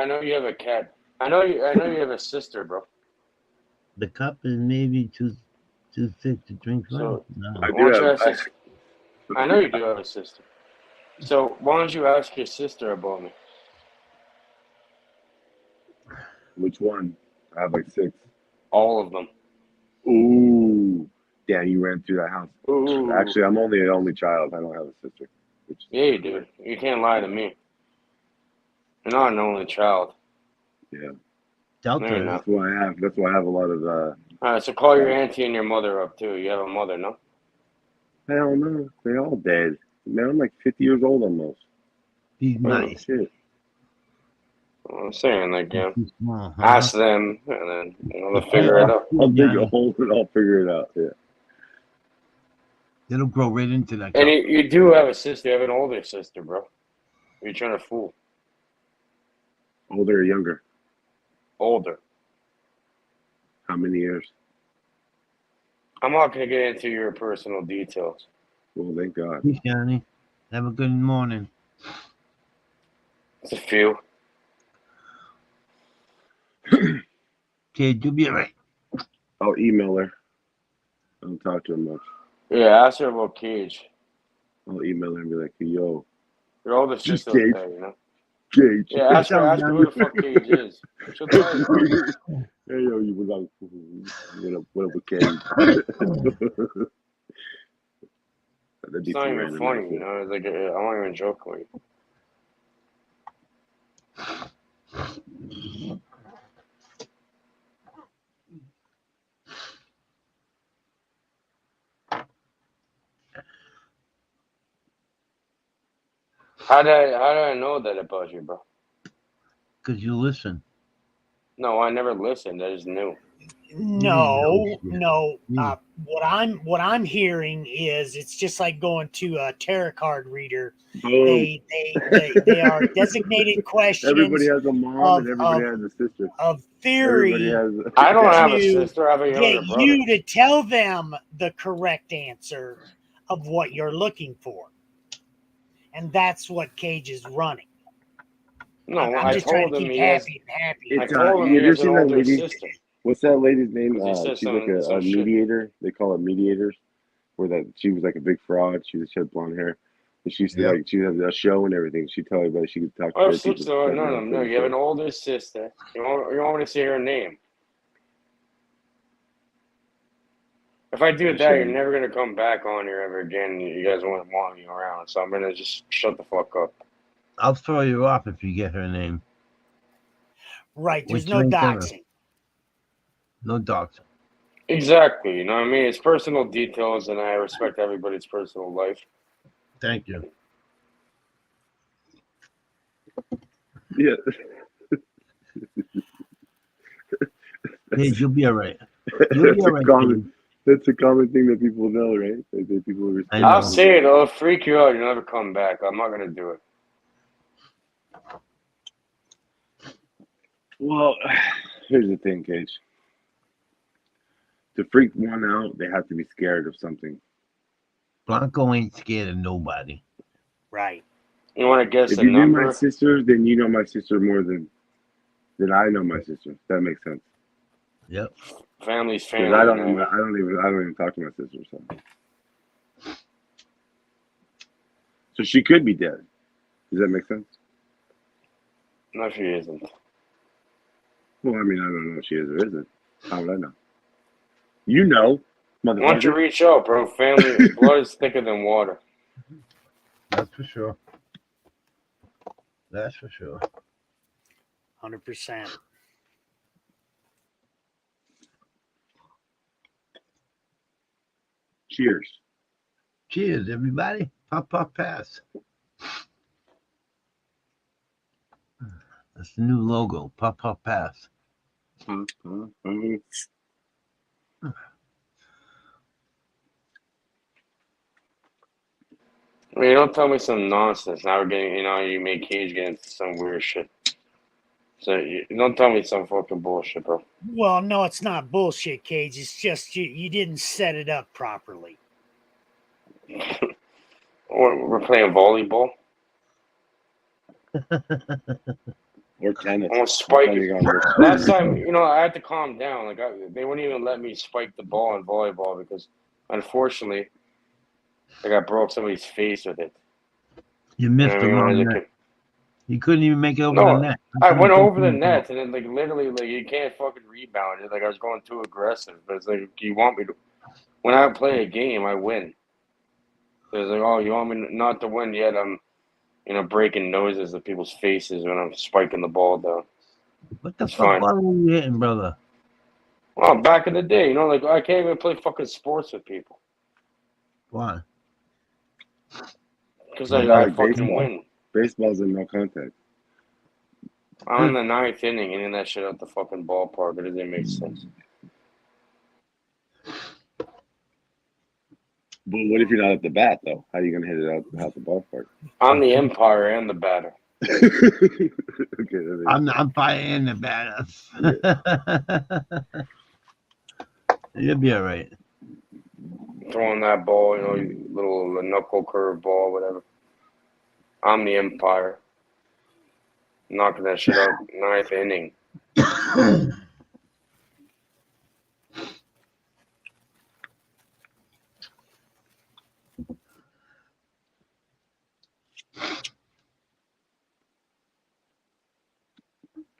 know you have a cat. I know you have a sister, bro. The cup is maybe too thick to drink. So, no. I do have. I know you do have a sister. So why don't you ask your sister about me? Which one? I have like 6. All of them. Ooh. Yeah, you ran through that house. Ooh. Actually, I'm only an only child. I don't have a sister. Yeah, you do. You can't lie to me. You're not an only child. Yeah. No, you're Delta. not. That's why I have a lot of All right, so call your auntie and your mother up too. You have a mother, no? hell no. They're all dead. Man, I'm like 50 years old almost. He's nice. Shit. I'm saying, like, you know, He's small, huh? ask them, and then they'll figure it out. I'll dig a hole and I'll figure it out. Yeah. It'll grow right into that. And you do have a sister. You have an older sister, bro. You're trying to fool. Older or younger? Older. How many years? I'm not going to get into your personal details. Well, thank God. Peace, Johnny. Have a good morning. It's a few. Kid, you'll be all right. I'll email her. I don't talk to her much. Yeah, ask her about Cage. I'll email her and be like, hey, yo, Your older Just sister will Cage. tell you, know? Cage. Yeah, ask her who the fuck Cage is. She'll tell you. Hey, yo, you what up with Cage? That'd be It's not some even random funny, shit. you know? It's like, I won't even joke with you. How did I know that about you, bro? Because you listen. No, I never listened. I just knew. No. Mm. What I'm hearing is it's just like going to a tarot card reader. Boom. They are designated questions. Everybody has a mom and everybody of- has a sister. Of theory. Everybody has I don't have a to sister. I have a younger get brother. you to tell them the correct answer of what you're looking for, and that's what Cage is running. No, I'm I just trying told to him keep he has. happy and happy. I It's, told him you he ever has an seen that older lady? sister. What's that lady's name? 'Cause he said She's like some a shit. mediator. They call it mediators. Where that she was like a big fraud. She had blonde hair. And she used to Yep. she had a show and everything. She'd tell everybody she could talk to Oh, dead switch people. the no. You have an older sister. You want me to say her name? If I do that, you're never gonna come back on here ever again. You guys won't want me around, so I'm gonna just shut the fuck up. I'll throw you off if you get her name. Right, there's Which no ain't gonna. doxing. No dogs. Exactly. You know what I mean? It's personal details, and I respect everybody's personal life. Thank you. Yeah. Kid, you'll be all right. You'll be all right, kid. That's a common thing that people know, right? That people respect. I know. I'll say it. It'll freak you out. You'll never come back. I'm not gonna do it. Well, here's the thing, Cage. To freak one out, they have to be scared of something. Blanco ain't scared of nobody. Right. You want to guess If the you knew number? my sister, then you know my sister more than I know my sister. That makes sense. Yep. Family's Because family. I don't you know? even talk to my sister. So she could be dead. Does that make sense? No, she isn't. Well, I mean, I don't know if she is or isn't. How would I know? You know, Why don't you motherfucker. reach out, bro? Family blood is thicker than water. That's for sure. That's for sure. 100%. Cheers. Cheers, everybody. Pop, pop, pass. That's the new logo. Pop, pop, pass. I mean, don't tell me some nonsense. Now we're getting, you make Cage get into some weird shit. So don't tell me some fucking bullshit, bro. Well, no, it's not bullshit, Cage. It's just you didn't set it up properly. We're playing volleyball. Or tennis. I'm gonna spike it. Last time, I had to calm down. Like they wouldn't even let me spike the ball in volleyball because, unfortunately, Like I broke somebody's face with it. You You know missed what I the mean? When I was wrong a net. kid. You couldn't even make it over the No, net. I went over the net and then like literally like you can't fucking rebound it. Like I was going too aggressive. But it's like you want me to. When I play a game, I win. So it's like, oh, you want me not to win yet? I'm, breaking noses of people's faces when I'm spiking the ball down. What the It's fuck fine. ball were you hitting, brother? Well, back in the day, like I can't even play fucking sports with people Why? because Not I like fucking baseball. win. Baseball's in no contact. I'm in the 9th inning hitting that shit out the fucking ballpark. It doesn't make sense. But what if you're not at the bat though? How are you gonna hit it out the ballpark? I'm the umpire and the batter. Okay, I'm probably in the batter. You'll be all right. Throwing that ball, little knuckle curve ball, whatever. I'm the umpire. Knocking that shit out 9th inning.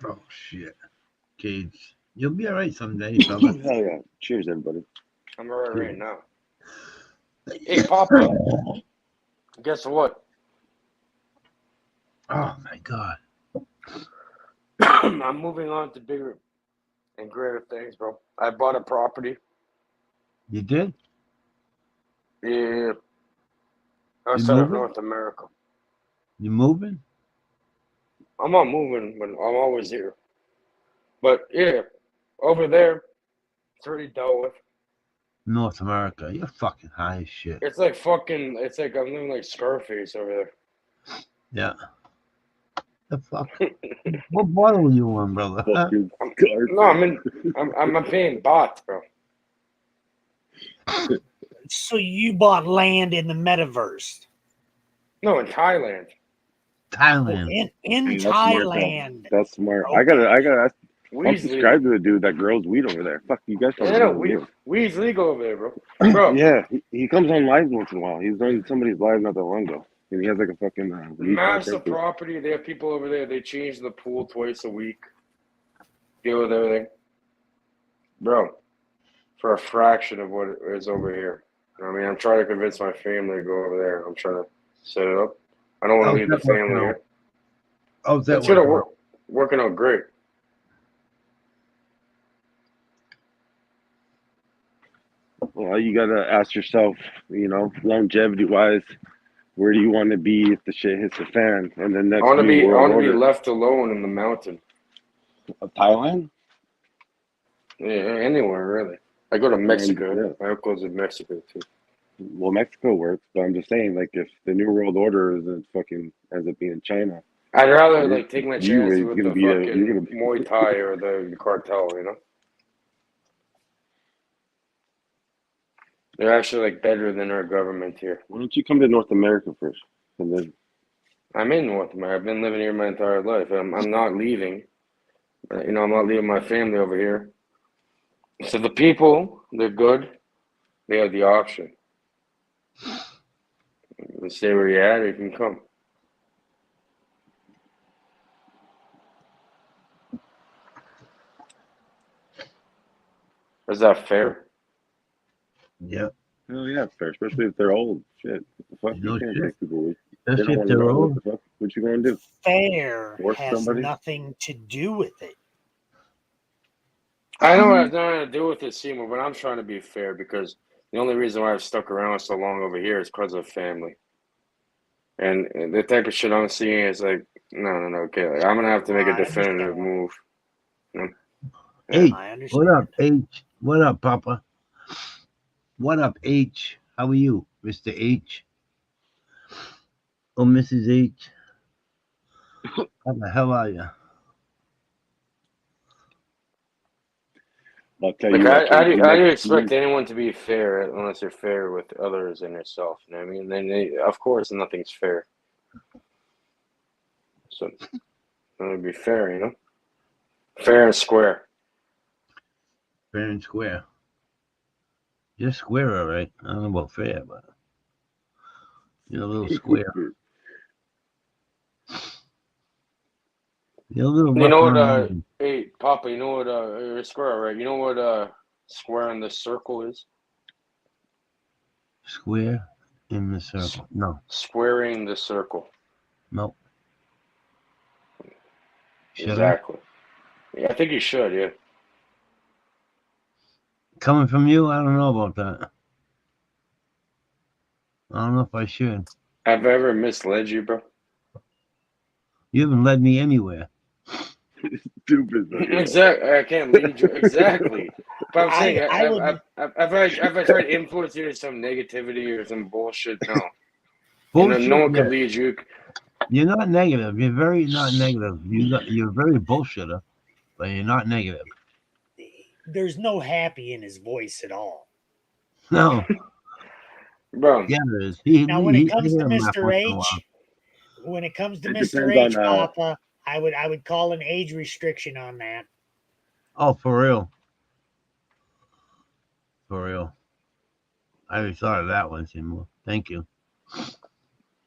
Oh shit, Cage. You'll be all right someday, brother. Hell yeah! Cheers, everybody. I'm all right now. Hey, Papa. Guess what? Oh my god. I'm moving on to bigger and greater things, bro. I bought a property. You did? Yeah. You Outside of moving? North America. You moving? I'm not moving, but I'm always here. But yeah, over there, it's already dealt with. North America. You're fucking high as shit. It's like I'm living like Scarface over there. Yeah. The fuck? What bottle were you on, brother? Fucking No, I'm paying baht, bro. So you bought land in the metaverse. No, in Thailand. Thailand. In Hey, that's smart, though. Thailand. That's smart. Okay. I gotta ask. I'm Weed's subscribed legal. to the dude that grows weed over there. Fuck, you guys probably Yeah, know no, who he is. weed's legal over there, bro. Bro, Yeah, he comes on live once in a while. He's on somebody's live not that long ago, and he has like a fucking weed massive podcast. property. They have people over there. They change the pool twice a week. Deal with everything, bro. For a fraction of what it is over here. I mean, I'm trying to convince my family to go over there. I'm trying to set it up. I don't want to How's leave the that working family out? here. How's that It's gonna working? working out great. Well, you gotta ask yourself, longevity wise, where do you want to be if the shit hits the fan? And the I next want to new be world be order left alone in the mountain. of Thailand. Yeah, anywhere really. I go to Mexico. Yeah. My uncle's in Mexico too. Well, Mexico works, but I'm just saying, like, if the new world order isn't fucking ends up being China, I'd rather you're- take my you chances is with gonna the be you're fucking gonna be. Muay Thai or the cartel. They're actually better than our government here. Why don't you come to North America first, and then I'm in North America. I've been living here my entire life. I'm not leaving. I'm not leaving my family over here. So the people, they're good. They have the option. You stay where you're at, or you can come. Is that fair? Yeah. hell yeah, it's fair, especially if they're old. Shit, what the fuck? No You can't shit. take people with. They Especially don't if want to they're know what old. the fuck. What you gonna do? Fair Force has somebody? nothing to do with it. I know it has nothing to do with it, Seymour, but I'm trying to be fair because the only reason why I've stuck around so long over here is because of family. And the type of shit I'm seeing is like, no, okay. I'm going to have to make a I definitive understand. move. Yeah. H, I understand. what up, H? What up, Papa? What up, H? How are you, Mr. H? Oh, Mrs. H? How the hell are you? I'll tell Like, you what. how do you next expect anyone to be fair unless they're fair with others and yourself? You know what I mean? Then, of course, nothing's fair. So, let me be fair, Fair and square. Fair and square. You're square, all right. I don't know about fair, but You're a little square. You're a little You rough know around what? the edges. Hey, Papa. You know what? You're a square, right? You know what? Square in the circle is Square in the circle. No, squaring the circle. no. Should Exactly. Yeah, I think you should. Yeah. I? Coming from you, I don't know about that. I don't know if I should. Have I ever misled you, bro? You haven't led me anywhere. Stupid. Exactly. I can't lead you. Exactly. But I'm saying, I would. have I tried to influence you to some negativity or some bullshit? No. Bullshit. No one yeah. could lead you. You're not negative. You're very not negative. You're very bullshitter, but you're not negative. There's no happy in his voice at all. No. Bro. Yeah, there is. Now, when it comes to I hear him laugh Mr. once in a while. H, when it comes to It Mr. depends H, on, Papa, I would call an age restriction on that. Oh, for real. For real. I already thought of that one, Seymour. Thank you.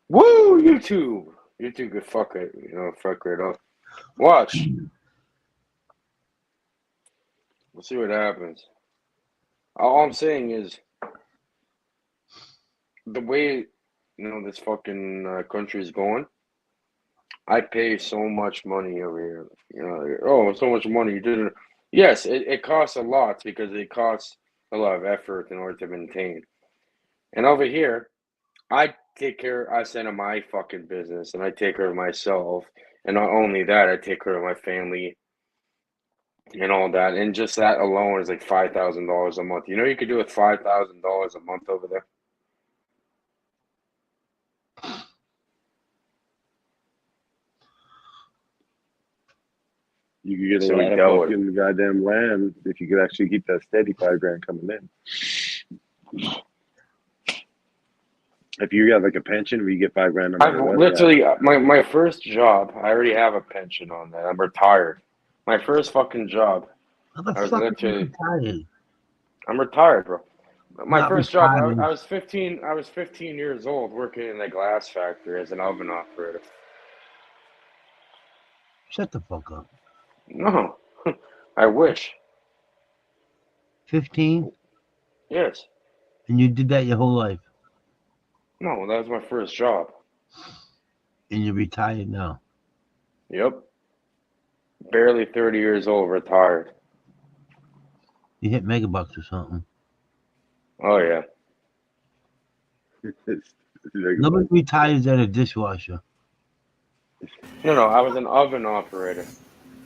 Woo! YouTube. YouTube could fuck it. Fuck it up. Watch. We'll see what happens. All I'm saying is the way this fucking country is going. I pay so much money over here. So much money. You didn't. Yes, it costs a lot because it costs a lot of effort in order to maintain. And over here, I send of my fucking business and I take care of myself. And not only that, I take care of my family and all that. And just that alone is like $5,000 a month. You know, you could do with $5,000 a month over there. You could get a So we lot of dealt with fucking goddamn land if you could actually keep that steady $5,000 coming in. If you got like a pension where you get $5,000 no matter what, literally my first job, I already have a pension on that. I'm retired. My first fucking job. How the I was fuck literally- are you retired? I'm retired, bro. My Not first job, retired. I was 15. I was 15 years old, working in the glass factory as an oven operator. Shut the fuck up. No, I wish. 15? Yes. And you did that your whole life? No, that was my first job. And you're retired now? Yep. Barely 30 years old, retired. You hit megabucks or something. Oh yeah. Nobody retires at a dishwasher. No, I was an oven operator.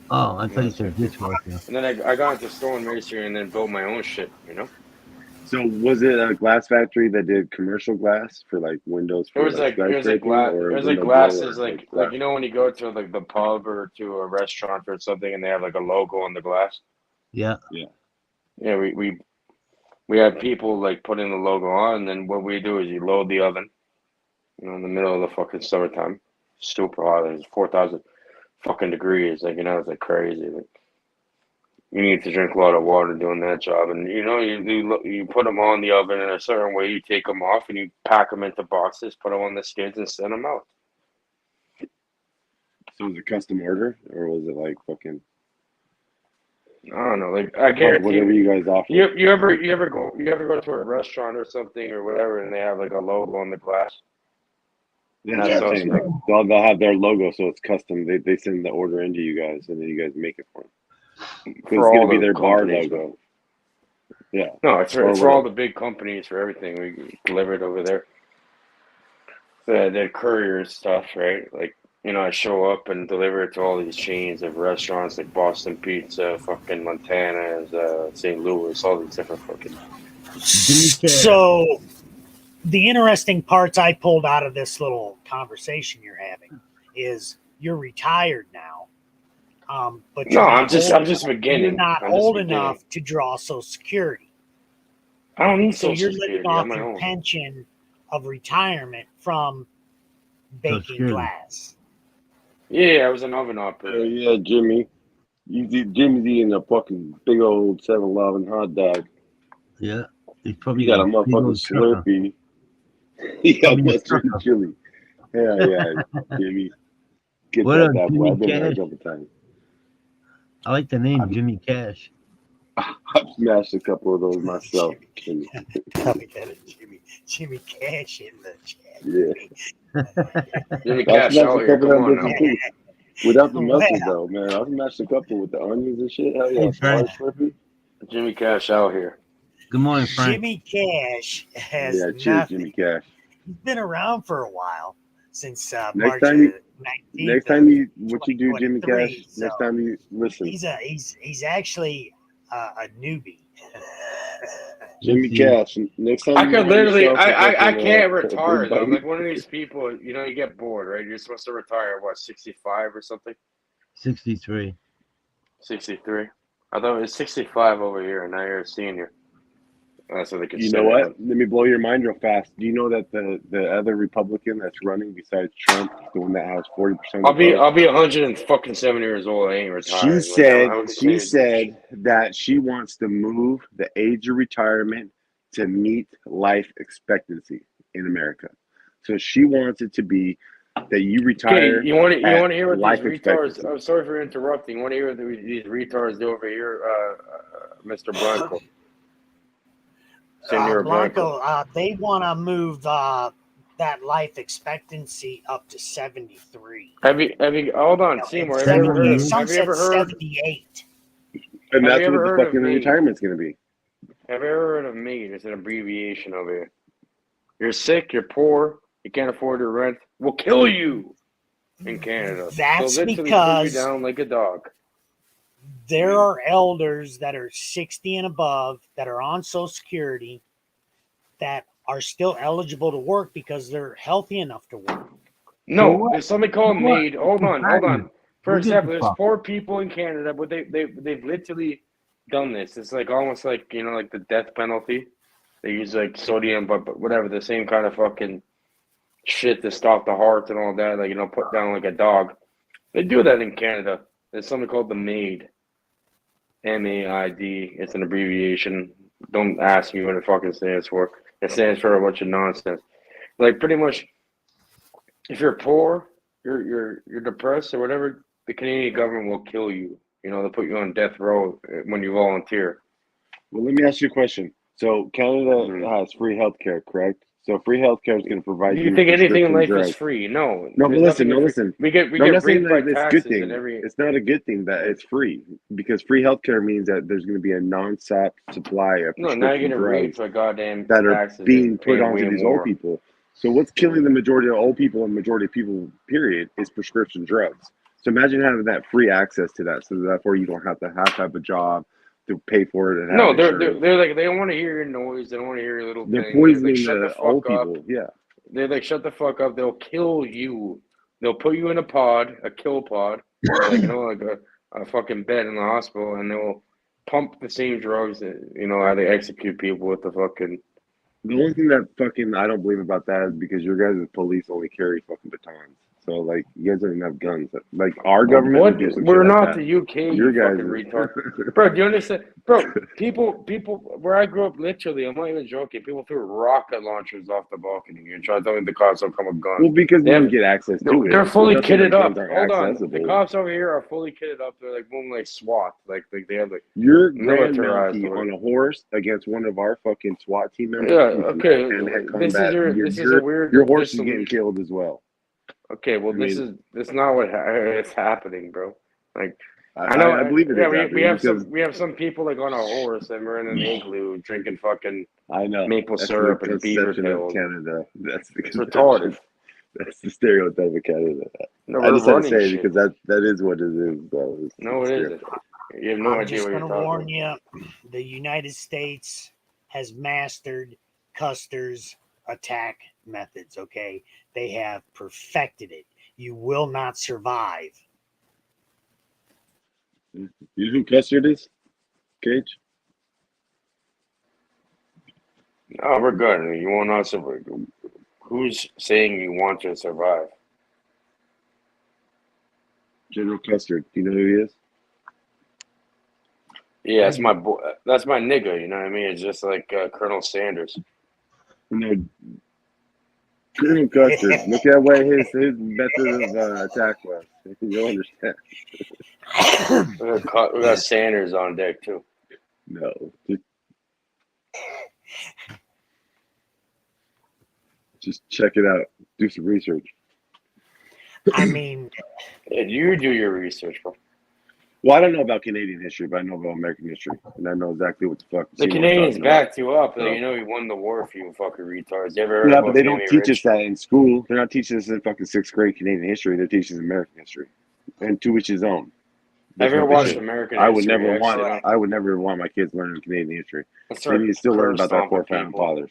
Oh, I thought you said dishwasher. And then I got into stonemasonry and then built my own shit, So was it a glass factory that did commercial glass for like windows for It was like skyscraping, or it was like window glasses, blower, like glass? when you go to like the pub or to a restaurant or something, and they have like a logo on the glass. Yeah. Yeah, we had people like putting the logo on, and then what we do is you load the oven, in the middle of the fucking summertime, super hot. It's 4,000 fucking degrees, it's like crazy. Like, you need to drink a lot of water doing that job, and you put them on the oven in a certain way. You take them off and you pack them into boxes, put them on the skids, and send them out. So was it custom order, or was it like fucking? I don't know. Like I guarantee whatever you guys offer. You ever go to a restaurant or something or whatever, and they have like a logo on the glass. Yeah, That's that's awesome. saying, like, they'll have their logo, so it's custom. They send the order into you guys, and then you guys make it for them. It's gonna be their bar logo. Yeah. No, it's Or for all whatever. the big companies, for everything. We deliver it over there. The courier stuff, right? Like, I show up and deliver it to all these chains of restaurants like Boston Pizza, fucking Montana's, St. Louis, all these different fucking. So, the interesting parts I pulled out of this little conversation you're having is you're retired now. But No, you're I'm just beginning. You're not old enough to draw Social Security. I don't need So Social you're Security. living off I'm my your own. pension of retirement from baking glass. Yeah, I was an oven operator. Oh yeah, Jimmy. Jimmy's eating a fucking big old 7-Eleven hot dog. Yeah. He's probably You got a big old motherfucking trucker. Slurpee. Yeah, From your mustard and sucker. chili. Yeah, Jimmy. Get What that up, bad boy. Jimmy I've been there a Cash? couple times. I like the name Jimmy Cash. I've smashed a couple of those myself. Jimmy. Probably got a Jimmy Cash in the chat. Yeah. Jimmy I've Cash smashed out a here. couple Come of on them now. bitches too. Without the Well, mustard though, man. I've smashed a couple with the onions and shit. Hell yeah. Hey, Frank. Slurpee. Jimmy Cash out here. Good morning, Frank. Jimmy Cash has Yeah, cheers, nothing. Jimmy Cash. He's been around for a while since Next March time you 19th. next time you what you do, Jimmy 2023, Cash, next time you listen. He's actually a newbie. Jimmy Let's see. Cash. Next time I you could want literally, yourself a I fucking, can't a retire big though. I'm bite. like one of these people, you know, you get bored, right? You're supposed to retire, what, 65 or something? 63. 63. I thought it was 65 over here, and now you're a senior. That's what they You consider. know what? But Let me blow your mind real fast. Do you know that the other Republican that's running besides Trump, the one that has 40% of the vote, I'll be 107 years old. I ain't retiring. she said that she wants to move the age of retirement to meet life expectancy in America. So she wants it to be that you retire. You want to at hear what life these retards? expectancy. I'm sorry for interrupting. You want to hear what these retards do over here, Mr. Blanco? Senor Blanco. Blanco, they want to move that life expectancy up to 73. Have you? Hold on, Seymour. Have you ever heard? 78. And Have that's you what ever the heard of fucking me? retirement's going to be. Have you ever heard of MAID? It's an abbreviation of it. You're sick. You're poor. You can't afford your rent. We'll kill you in Canada. That's so literally because put you down like a dog. there are elders that are 60 and above that are on Social Security that are still eligible to work because they're healthy enough to work. No, there's something called So what? MAID. Hold on. For Who gives example, a there's fuck? poor people in Canada, but they've literally done this. It's like almost like, you know, like the death penalty. They use like sodium, but whatever, the same kind of fucking shit to stop the heart and all that. Like, you know, put down like a dog. They do that in Canada. There's something called the MAID. MAID. It's an abbreviation. Don't ask me what it fucking stands for. It stands for a bunch of nonsense. Like pretty much, if you're poor, you're depressed or whatever, the Canadian government will kill you. You know, they'll put you on death row when you volunteer. Well, let me ask you a question. So Canada has free healthcare, correct? So free healthcare is going to provide Do you you think anything in prescription life drugs. is free? No. No, but there's listen, nothing no, free. listen. We get No, I'm not saying raped by that it's a good taxes thing. and every. It's not a good thing that it's free because free healthcare means that there's going to be a non-stop supply of No, now you're prescription getting drugs raped by goddamn that are taxes being and put paying onto way these old more. people. So what's killing the majority of old people and majority of people, period, is prescription drugs. So imagine having that free access to that, so therefore you don't have to have a job to pay for it and have No, insurance. they're like, they don't want to hear your noise. They don't want to hear your little They're thing. They're like, poisoning shut the the fuck old up. people. Yeah. They're like, shut the fuck up. They'll kill you. They'll put you in a pod, a kill pod, like, you know, like a fucking bed in the hospital, and they will pump the same drugs that, you know, how they execute people with the fucking. The only thing that fucking I don't believe about that is because your guys' police only carry fucking batons. So like you guys don't even have guns. Like our government would do some We're shit not like that. the UK, Your you guys fucking is- retard. Bro, do you understand? Bro, people, where I grew up, literally, I'm not even joking. People threw rocket launchers off the balcony and try to tell me the cops don't come with guns. Well, because They we have- don't get access to it. They're fully Nothing kitted like up. guns aren't Hold on, accessible. the cops over here are fully kitted up. They're like boom, like SWAT, like they have like. Your militarized grandmountie or- on a horse against one of our fucking SWAT team members. Yeah, okay. hand-to-hand This is combat, this is a weird. your horse is getting disillusion. killed as well. Okay, well, I this is not what it's happening, bro. Like. I know. I believe it is happening we have because we have some people like on a horse and we're in an igloo drinking fucking I know maple that's syrup the and beaver conception of tails. Canada. That's the It's conception. retarded. That's the stereotype of Canada. No, I we're just had to running say it shit. because that is what it is, though. No, it isn't. You have no I'm idea just what you're going to talking warn about. you, the United States has mastered Custer's attack methods, okay? They have perfected it. You will not survive. You know who Custard is? Cage? No, we're good. You will not survive. Who's saying you want to survive? General Custard. Do you know who he is? Yeah, that's my boy. That's my nigga. You know what I mean? It's just like Colonel Sanders. No, Colonel Custer. Look at what his method of attack was. You'll understand. We got Sanders on deck too. No. Just check it out. Do some research. I mean, Yeah, you do your research, bro. Well, I don't know about Canadian history, but I know about American history, and I know exactly what the fuck. The Seymour's Canadians talking about. backed you up. So- You know he won the war for you fucking retards. You ever heard Yeah, about but they don't Family teach Rich? us that in school. They're not teaching us in fucking 6th grade Canadian history. They're teaching us American history, and to each his own. Have you ever what they watched should. American I would history? never want. Actually, I would never want my kids learning Canadian history. let's They start need to still learn curb about our four stomping founding people. fathers.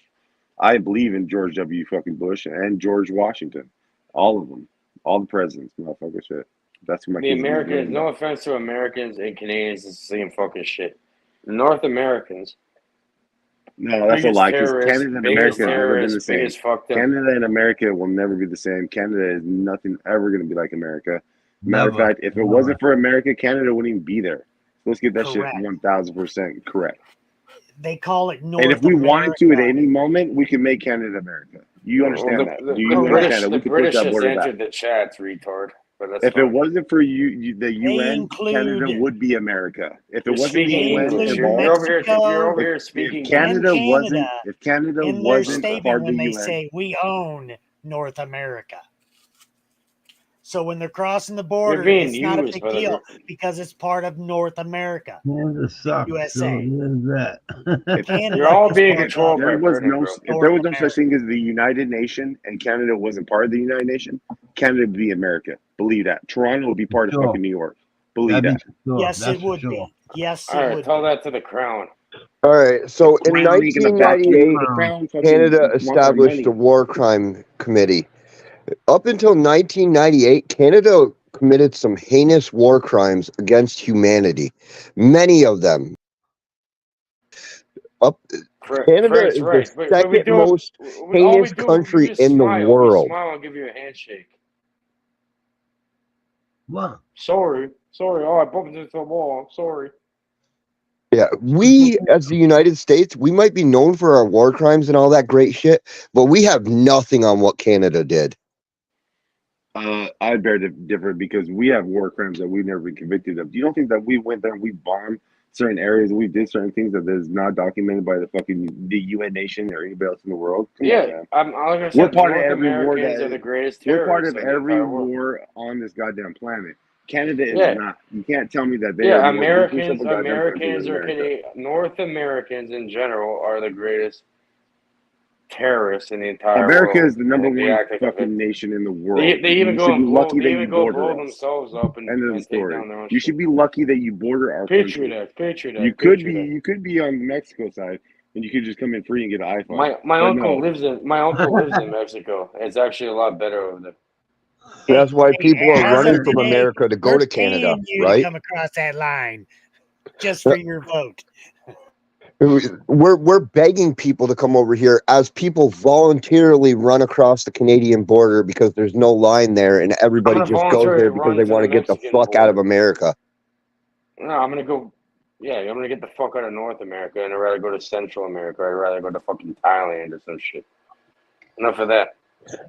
I believe in George W. fucking Bush and George Washington, all of them, all the presidents, motherfucker shit. That's what my The kids need to learn Americans, no about. offense to Americans and Canadians, it's the same fucking shit. North Americans, No, that's a biggest lie. Because terrorists, Canada and biggest America have never been the terrorists, same. biggest fucked up. Canada and America will never be the same. Canada is nothing ever going to be like America. Matter of Never. fact, if it wasn't for America, Canada wouldn't even be there. Let's get that Correct. shit 1,000% correct. they call it North And if we America. wanted to at any moment, we can make Canada America. You understand that? Do you understand that? We The can push British that has border back. entered the chats, retard. But that's If it fine. wasn't for the UN, include- Canada would be America. If it You're wasn't speaking They UN English. include involved, Mexico You're over here speaking if Canada and wasn't, Canada in their wasn't statement part of when the they UN, say we own North America. So when they're crossing the border, being it's not a used big by the deal because it's part of North America. Canada sucks. USA. So there's that. Canada You're all is being part controlled of by there was Britain, no, bro. if there was no such thing as the United Nation and Canada wasn't part of the United Nation, Canada would be America. Believe that. Toronto would be part of Sure. fucking New York. Believe That'd that. be sure. Yes, That's it for would sure. be. Yes, All it right, would tell be. that to the crown. All right. So in Crown ain't gonna back you. 1998, The Crown fucking Canada wants our established money. the War Crime Committee. Up until 1998, Canada committed some heinous war crimes against humanity. Many of them. Canada Fred's is right. the But we second do most all heinous we do, country you just in the smile. world. We smile and give you a handshake. What? Sorry. Oh, I bumped into the wall. I'm sorry. Yeah, we as the United States, we might be known for our war crimes and all that great shit, but we have nothing on what Canada did. I bear to differ because we have war crimes that we've never been convicted of. You don't think that we went there and we bombed certain areas, we did certain things that is not documented by the UN nation or anybody else in the world? Come on, man. Like I said, We're part of North every war Americans that are the greatest we're part terrorists of the every entire world. war on this goddamn planet. Canada is Yeah. not. You can't tell me that they are more Americans, of a goddamn country than Americans or America. North Americans in general are the greatest terrorists in the entire America world. is the number And they one act like a fucking nation in the world. They even You go should be and blow, lucky they that even you go border blow us. themselves up and End of the take story. down their own You shit. should be lucky that you border our country. Patriot Act. You could be on the Mexico side, and you could just come in free and get an iPhone. My But uncle no. lives in Mexico. It's actually a lot better over there. That's why people are As running of from today, America to go we're to Canada, paying you right? to come across that line just for your vote. We're begging people to come over here as people voluntarily run across the Canadian border because there's no line there and everybody I'm gonna just goes voluntarily there because run they to want to the get the Mexican fuck out of border. America. No, I'm gonna go. Yeah, I'm gonna get the fuck out of North America, and I'd rather go to Central America. I'd rather go to fucking Thailand or some shit. Enough of that.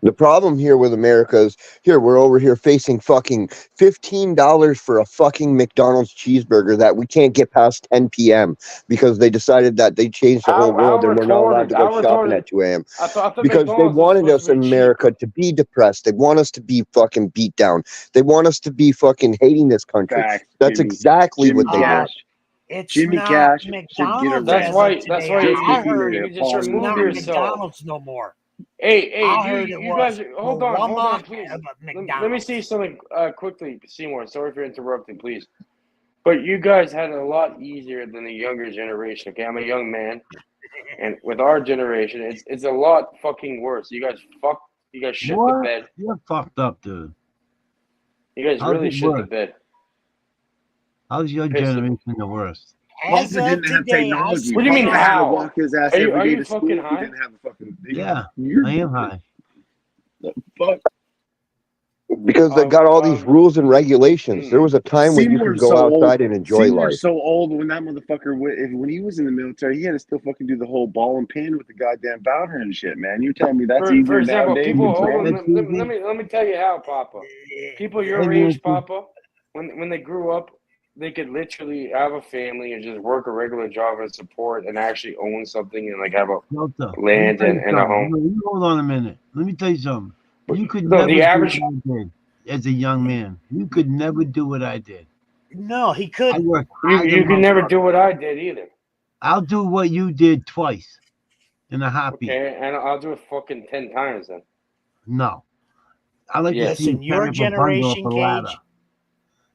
The problem here with America is here we're over here facing fucking $15 for a fucking McDonald's cheeseburger that we can't get past 10 p.m. because they decided that they changed the whole world and we're not allowed to go shopping at 2 a.m. I thought because they McDonald's was wanted supposed us to in be America to be depressed. They want us to be fucking beat down. They want us to be fucking hating this country. Facts, That's Jimmy. exactly Jimmy what they want. Cash. It's Jimmy not Cash should get McDonald's arrested. as of That's today. why Just I because he heard made you a just false remove not statement. yourself. McDonald's no more. Hey, I heard it you was guys, hold on, please. McDonald's. Let me say something quickly, Seymour. Sorry for interrupting, please. But you guys had it a lot easier than the younger generation. Okay, I'm a young man, and with our generation, it's a lot fucking worse. You guys shit the What? bed. You're fucked up, dude. You guys How's really it shit the worse? bed. How's your Pissed. generation the worst? As Papa of didn't have today, I technology. What do you mean, Papa had to how? walk his ass Are you- every are day you to school. fucking He high? didn't have a fucking. Yeah, You're I am high. fuck. Because they got all these rules and regulations. There was a time when you could Seymour's go so old. outside and enjoy Seymour's life. so old when that motherfucker when he was in the military, he had to still fucking do the whole ball and pin with the goddamn powder and shit, man. You telling me that's For easier example, nowadays? people. With Hold on. trans? Let me tell you how, Papa. People your age, Papa, when they grew up, they could literally have a family and just work a regular job and support and actually own something and like have a land and a home. You hold on a minute. Let me tell you something. You could No, never the do average. what I did as a young man. You could never do what I did. No, he I couldn't. worked You hard. could never do what I did either. I'll do what you did twice in a heartbeat. Okay, and I'll do it fucking 10 times then. No. I like Yes. to see Listen, you your climb up a bungalow generation, up a ladder. Cage,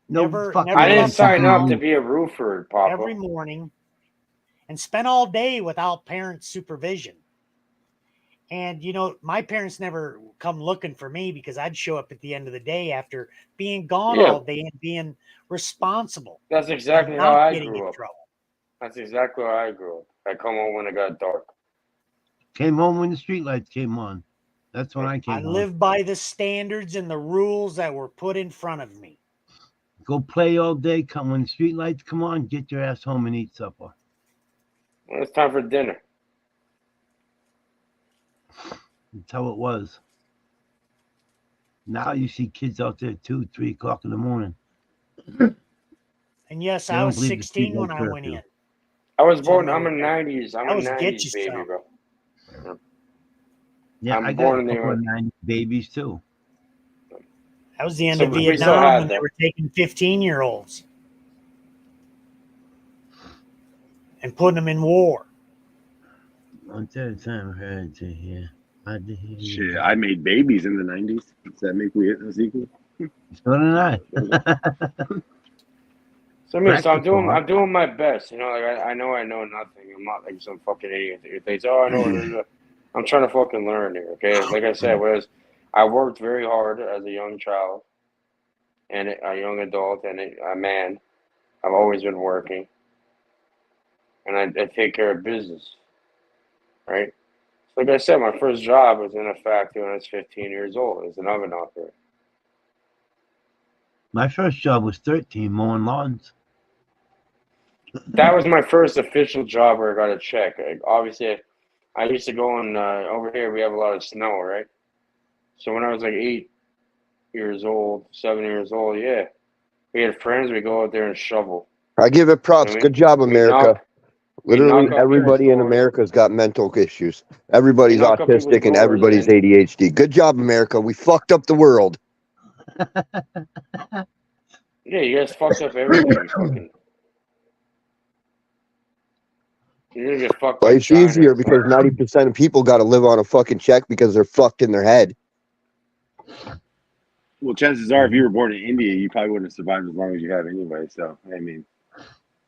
No never fucking I didn't left the sign up to house be a roofer, Papa. every morning and spent all day without parent supervision. And, you know, my parents never come looking for me because I'd show up at the end of the day after being gone Yeah. all day and being responsible That's and exactly how not I getting grew in up. trouble. That's exactly how I grew up. I come home when it got dark. Came home when the streetlights came on. That's when I came I home. lived by the standards and the rules that were put in front of me. Go play all day. Come when the streetlights come on, get your ass home and eat supper. Well, it's time for dinner. That's how it was. Now you see kids out there 2, 3 o'clock in the morning. And yes, They I don't was believe the 16 when streetlight I went curfew. in. I was So born. no, I'm a that- 90s. I'm that a was get 90s you baby, some. bro. Yeah, I'm I born got in a the couple of 90 babies too. That was the end So of we still Vietnam had when they them. were taking 15-year-olds and putting them in war. One third time I heard to hear. I did hear you. Shit, I made babies in the 90s. Does that make us equal? So did I. So I mean, so I'm Practical. doing my best. You know, like I know nothing. I'm not like some fucking idiot who thinks, oh, I know. I'm trying to fucking learn here. Okay, like I said, I worked very hard as a young child and a young adult and a man. I've always been working, and I take care of business. Right. So like I said, my first job was in a factory when I was 15 years old as an oven operator. My first job was 13, mowing lawns. That was my first official job where I got a check. Like, obviously, I used to go on over here. We have a lot of snow, right? So when I was like 8 years old, 7 years old, yeah, we had friends. We go out there and shovel. I give it props. Good job, America. Literally, knock on everybody people's in doors. America's got mental issues. Everybody's knock on people's autistic and doors everybody's and- ADHD. Good job, America. We fucked up the world. Yeah, you guys fucked up everything. You fucking. You're gonna get fucked by Life's China. easier because 90% of people got to live on a fucking check because they're fucked in their head. Well, chances are, if you were born in India, you probably wouldn't have survived as long as you have anyway. So, I mean,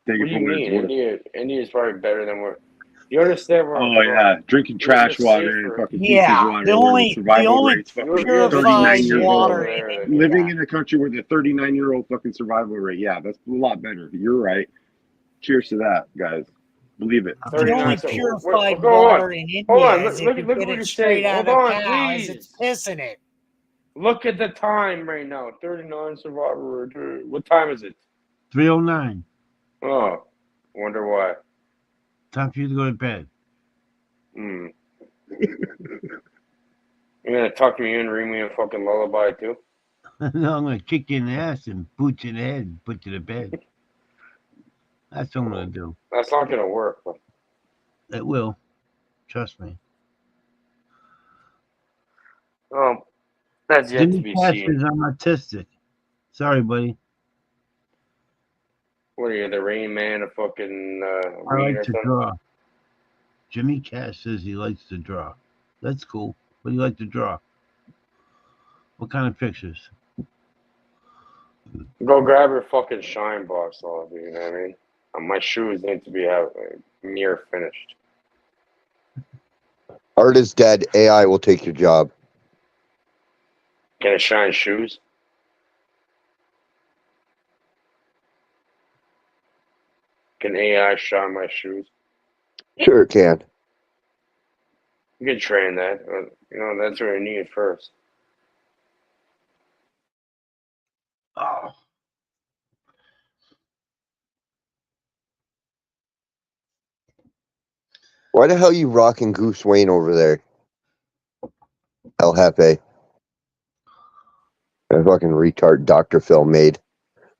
take What it do for you what it's mean? worth. India is probably better than what. You understand where I'm Oh from? yeah, drinking trash water and fucking Peaches water, the where the only survival rate's fucking You're 39 purified years water old. in there. India. Living in a country with a 39-year-old fucking survival rate, yeah, that's a lot better. You're right. Cheers to that, guys. Believe it. The only 39. So, purified go on. water in India Hold on. is Look if at you what get it you're straight saying. out Hold of the on, cows, please. it's pissing it. Look at the time right now. 39 survivor. What time is it? 3:09. Oh, wonder why. Time for you to go to bed. Hmm. You're gonna tuck me in, read me a fucking lullaby too? No, I'm gonna kick you in the ass and boot you in the head and put you to bed. That's what I'm gonna do. That's not gonna work. But It will. Trust me. that's yet to Jimmy be Cash seen. says I'm autistic. Sorry, buddy. What are you, the Rain Man of fucking I weed like or to something? draw. Jimmy Cash says he likes to draw. That's cool. What do you like to draw? What kind of pictures? Go grab your fucking shine box, all of you. You know what I mean? My shoes need to be near finished. Art is dead. AI will take your job. Can I shine shoes? Can AI shine my shoes? Sure it can. You can train that. You know, that's what I need first. Why the hell you rocking Goose Wayne over there? El Jefe. That fucking retard Dr. Phil made.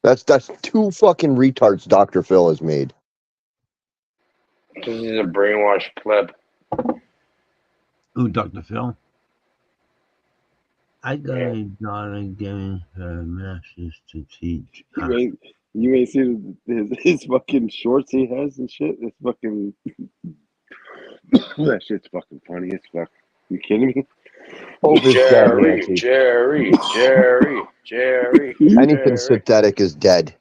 That's two fucking retards Dr. Phil has made. Because he's a brainwashed pleb. Ooh, Dr. Phil. I got a daughter giving her masters to teach. You ain't seen his fucking shorts he has and shit. It's fucking that shit's fucking funny as fuck. You kidding me? Hope is dead, Nancy. Jerry. Anything synthetic is dead,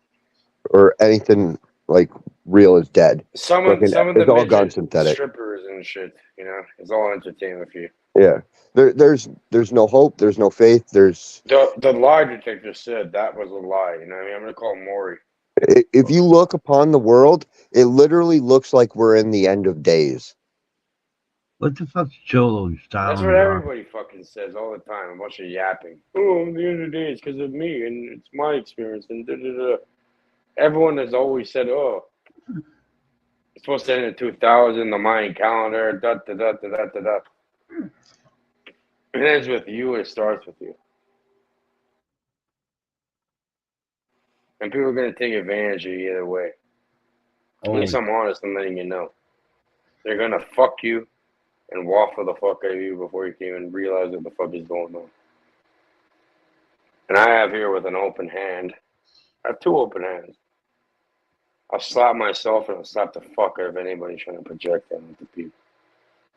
or anything like real is dead. Some of Fucking- the it's all gone midget synthetic. strippers and shit, you know, it's all entertainment for you. Yeah, there's no hope. There's no faith. There's The lie detector said that was a lie. You know what I mean? I'm gonna call Maury. if you look upon the world, it literally looks like we're in the end of days. What the fuck's Cholo style? That's what everybody fucking says all the time. A bunch of yapping. Oh, the end of the day is because of me and it's my experience and da da da. Everyone has always said, "Oh, it's supposed to end in 2000, the Mayan calendar, da da da da da da da." It ends with you. It starts with you. And people are going to take advantage of you either way. At least I'm honest, I'm letting you know. They're going to fuck you and waffle the fuck out of you before you can even realize what the fuck is going on. And I have here with an open hand. I have two open hands. I'll slap myself and I'll slap the fuck out of anybody trying to project that onto people.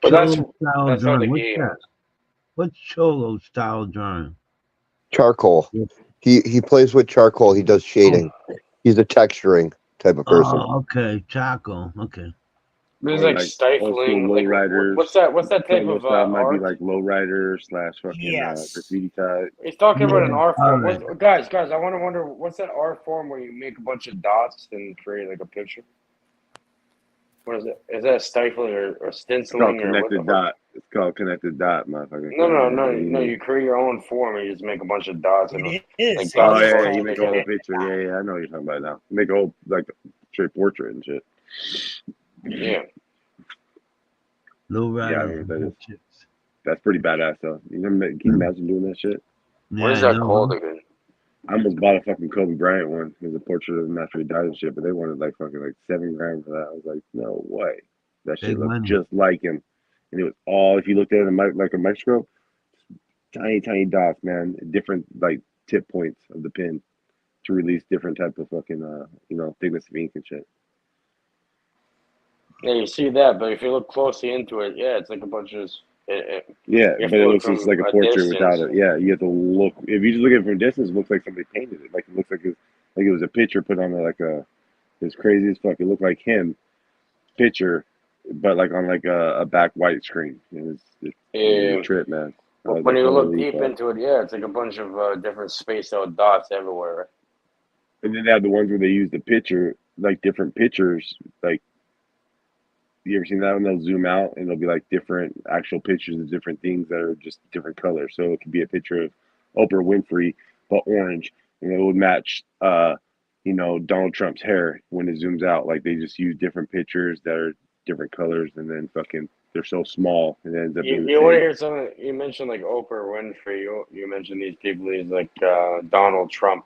But that's how the game is. What's Cholo style drawing? Charcoal. He plays with charcoal. He does shading. He's a texturing type of person. Oh, okay, charcoal. Okay. There's like stifling. Like, what's that type of might art? be like lowrider / fucking graffiti type. He's talking about an art form. Guys, I want to wonder what's that art form where you make a bunch of dots and create like a picture? What is it? Is that stifling or stenciling? Connected dot. It's called connected dot, motherfucker. No. You create your own form and you just make a bunch of dots. And It is. Like, you make a whole picture. Yeah, I know what you're talking about now. You make a whole like straight portrait and shit. Yeah. Low rider. Yeah, I mean, that's pretty badass though. Can you imagine doing that shit? What is that called again? I almost bought a fucking Kobe Bryant one. It was a portrait of him after he died and shit, but they wanted like fucking like $7 grand for that. I was like, no way. That shit looked just like him. And it was all, if you looked at it like a microscope, tiny dots, man. Different like tip points of the pen to release different type of fucking thickness of ink and shit. Yeah, you see that, but if you look closely into it, yeah, it's like a bunch of. But it looks just like a portrait without it. Yeah, you have to look. If you just look at it from a distance, it looks like somebody painted it. Like it looks like it was a picture put on it's crazy as fuck. It looked like him picture, but like on like a back white screen. It's a trip, man. When you look deep into it, yeah, it's like a bunch of different spaced out dots everywhere. And then they have the ones where they use the picture, like different pictures, like. You ever seen that one? They'll zoom out and it'll be like different actual pictures of different things that are just different colors. So it could be a picture of Oprah Winfrey, but orange, and it would match, Donald Trump's hair when it zooms out. Like they just use different pictures that are different colors, and then fucking they're so small, and it ends up being. You want to hear something? You mentioned like Oprah Winfrey. You mentioned these people. He's like Donald Trump.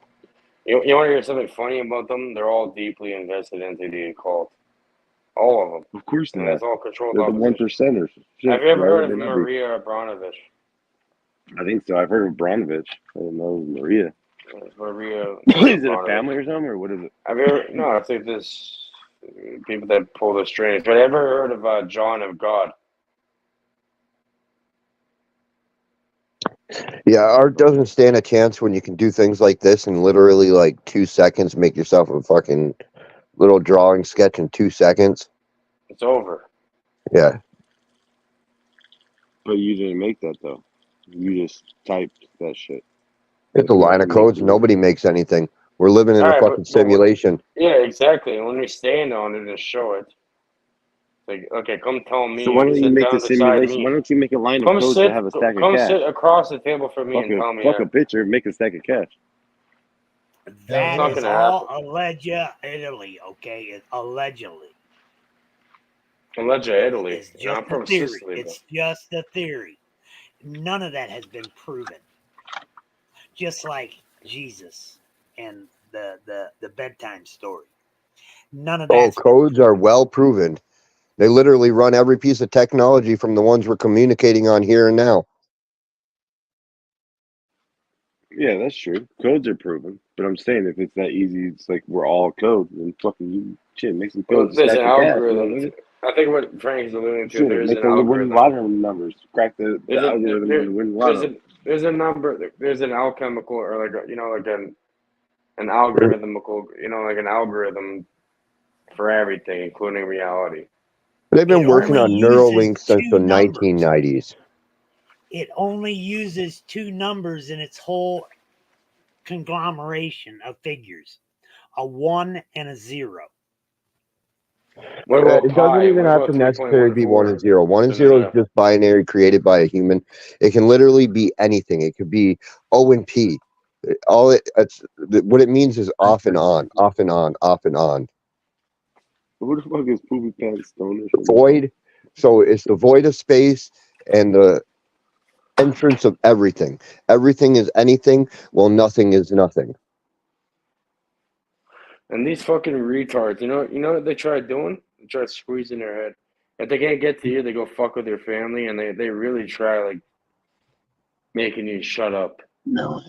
You want to hear something funny about them? They're all deeply invested into the occult. All of them. Of course not. That's all controlled. They're the 1%ers. Have you ever heard of Maria Abramovich? I think so. I've heard of Abramovich. I don't know Maria. Maria. Is it a family or something, or what is it? Have you ever? No, I think this people that pull the strings. But ever heard of John of God? Yeah, art doesn't stand a chance when you can do things like this in literally like 2 seconds. Make yourself a fucking little drawing sketch in 2 seconds. It's over. Yeah. But you didn't make that though. You just typed that shit. It's a line of codes. Nobody makes anything. We're living in a fucking simulation. Yeah, exactly. And when we stand on it and show it, like, okay, come tell me. So why don't you make the simulation? Why don't you make a line of codes to have a stack of cash? Come sit across the table from me and tell me. Fuck a picture, make a stack of cash. That is all allegedly, okay? Allegedly. Allegedly. It's You know, just I'm a from theory. Sicily, but It's just a theory. None of that has been proven. Just like Jesus and the bedtime story. None of Oh, that's been codes are proven. well proven. They literally run every piece of technology from the ones we're communicating on here and now. Yeah, that's true. Codes are proven, but I'm saying if it's that easy, it's like we're all code. Then fucking shit, make some well, codes, there's stack an the cash, algorithm. motherfucker. I think what Frank's alluding to, Shit, there's make an a winning algorithm. lotto numbers. Crack the There's a algorithm on the winning there's lotto. a number. There's an alchemical or like a, you know, like an algorithmical, you know, like an algorithm for everything, including reality. They've been It working only on uses Neuralink since the two numbers. 1990s. It only uses two numbers in its whole conglomeration of figures, a 1 and a 0. What about It doesn't pi? even What have about to necessarily be 1 and 3.14? 0. 1 and 0 is just binary created by a human. It can literally be anything. It could be O and P. What it means is off and on, off and on, off and on. Who the fuck is Poopy Pants Stoners? The void. So it's the void of space and the entrance of everything. Everything is anything, while nothing is nothing. And these fucking retards, you know what they try doing? They try squeezing their head. If they can't get to you, they go fuck with their family, and they really try like making you shut up. No.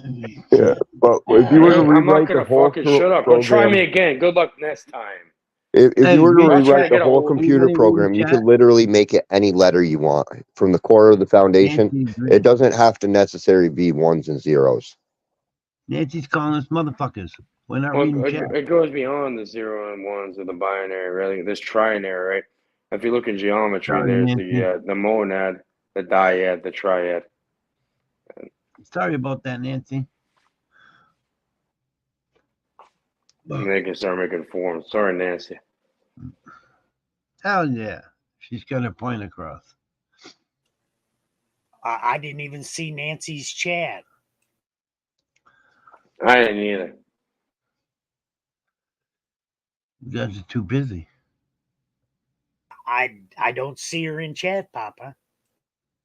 Yeah, but if you were to I'm not rewrite the gonna whole fucking shut up. Go try program, me again. Good luck next time. if Hey, you were to read, I'm not trying rewrite to the get a whole hold. computer anybody read program, you chat? could literally make it any letter you want from the core of the foundation. Nancy's, It doesn't have to necessarily be 1s and 0s. Nancy's calling us motherfuckers. We're not Well, reading chat. it goes beyond the 0 and 1s or the binary. Really, there's trinary, right? If you look in geometry, Sorry, there's Nancy. the monad, the dyad, the triad. Sorry about that, Nancy. And they can start making forms. Sorry, Nancy. Hell yeah. She's got her point across. I didn't even see Nancy's chat. I didn't either. You guys are too busy. I don't see her in chat, Papa.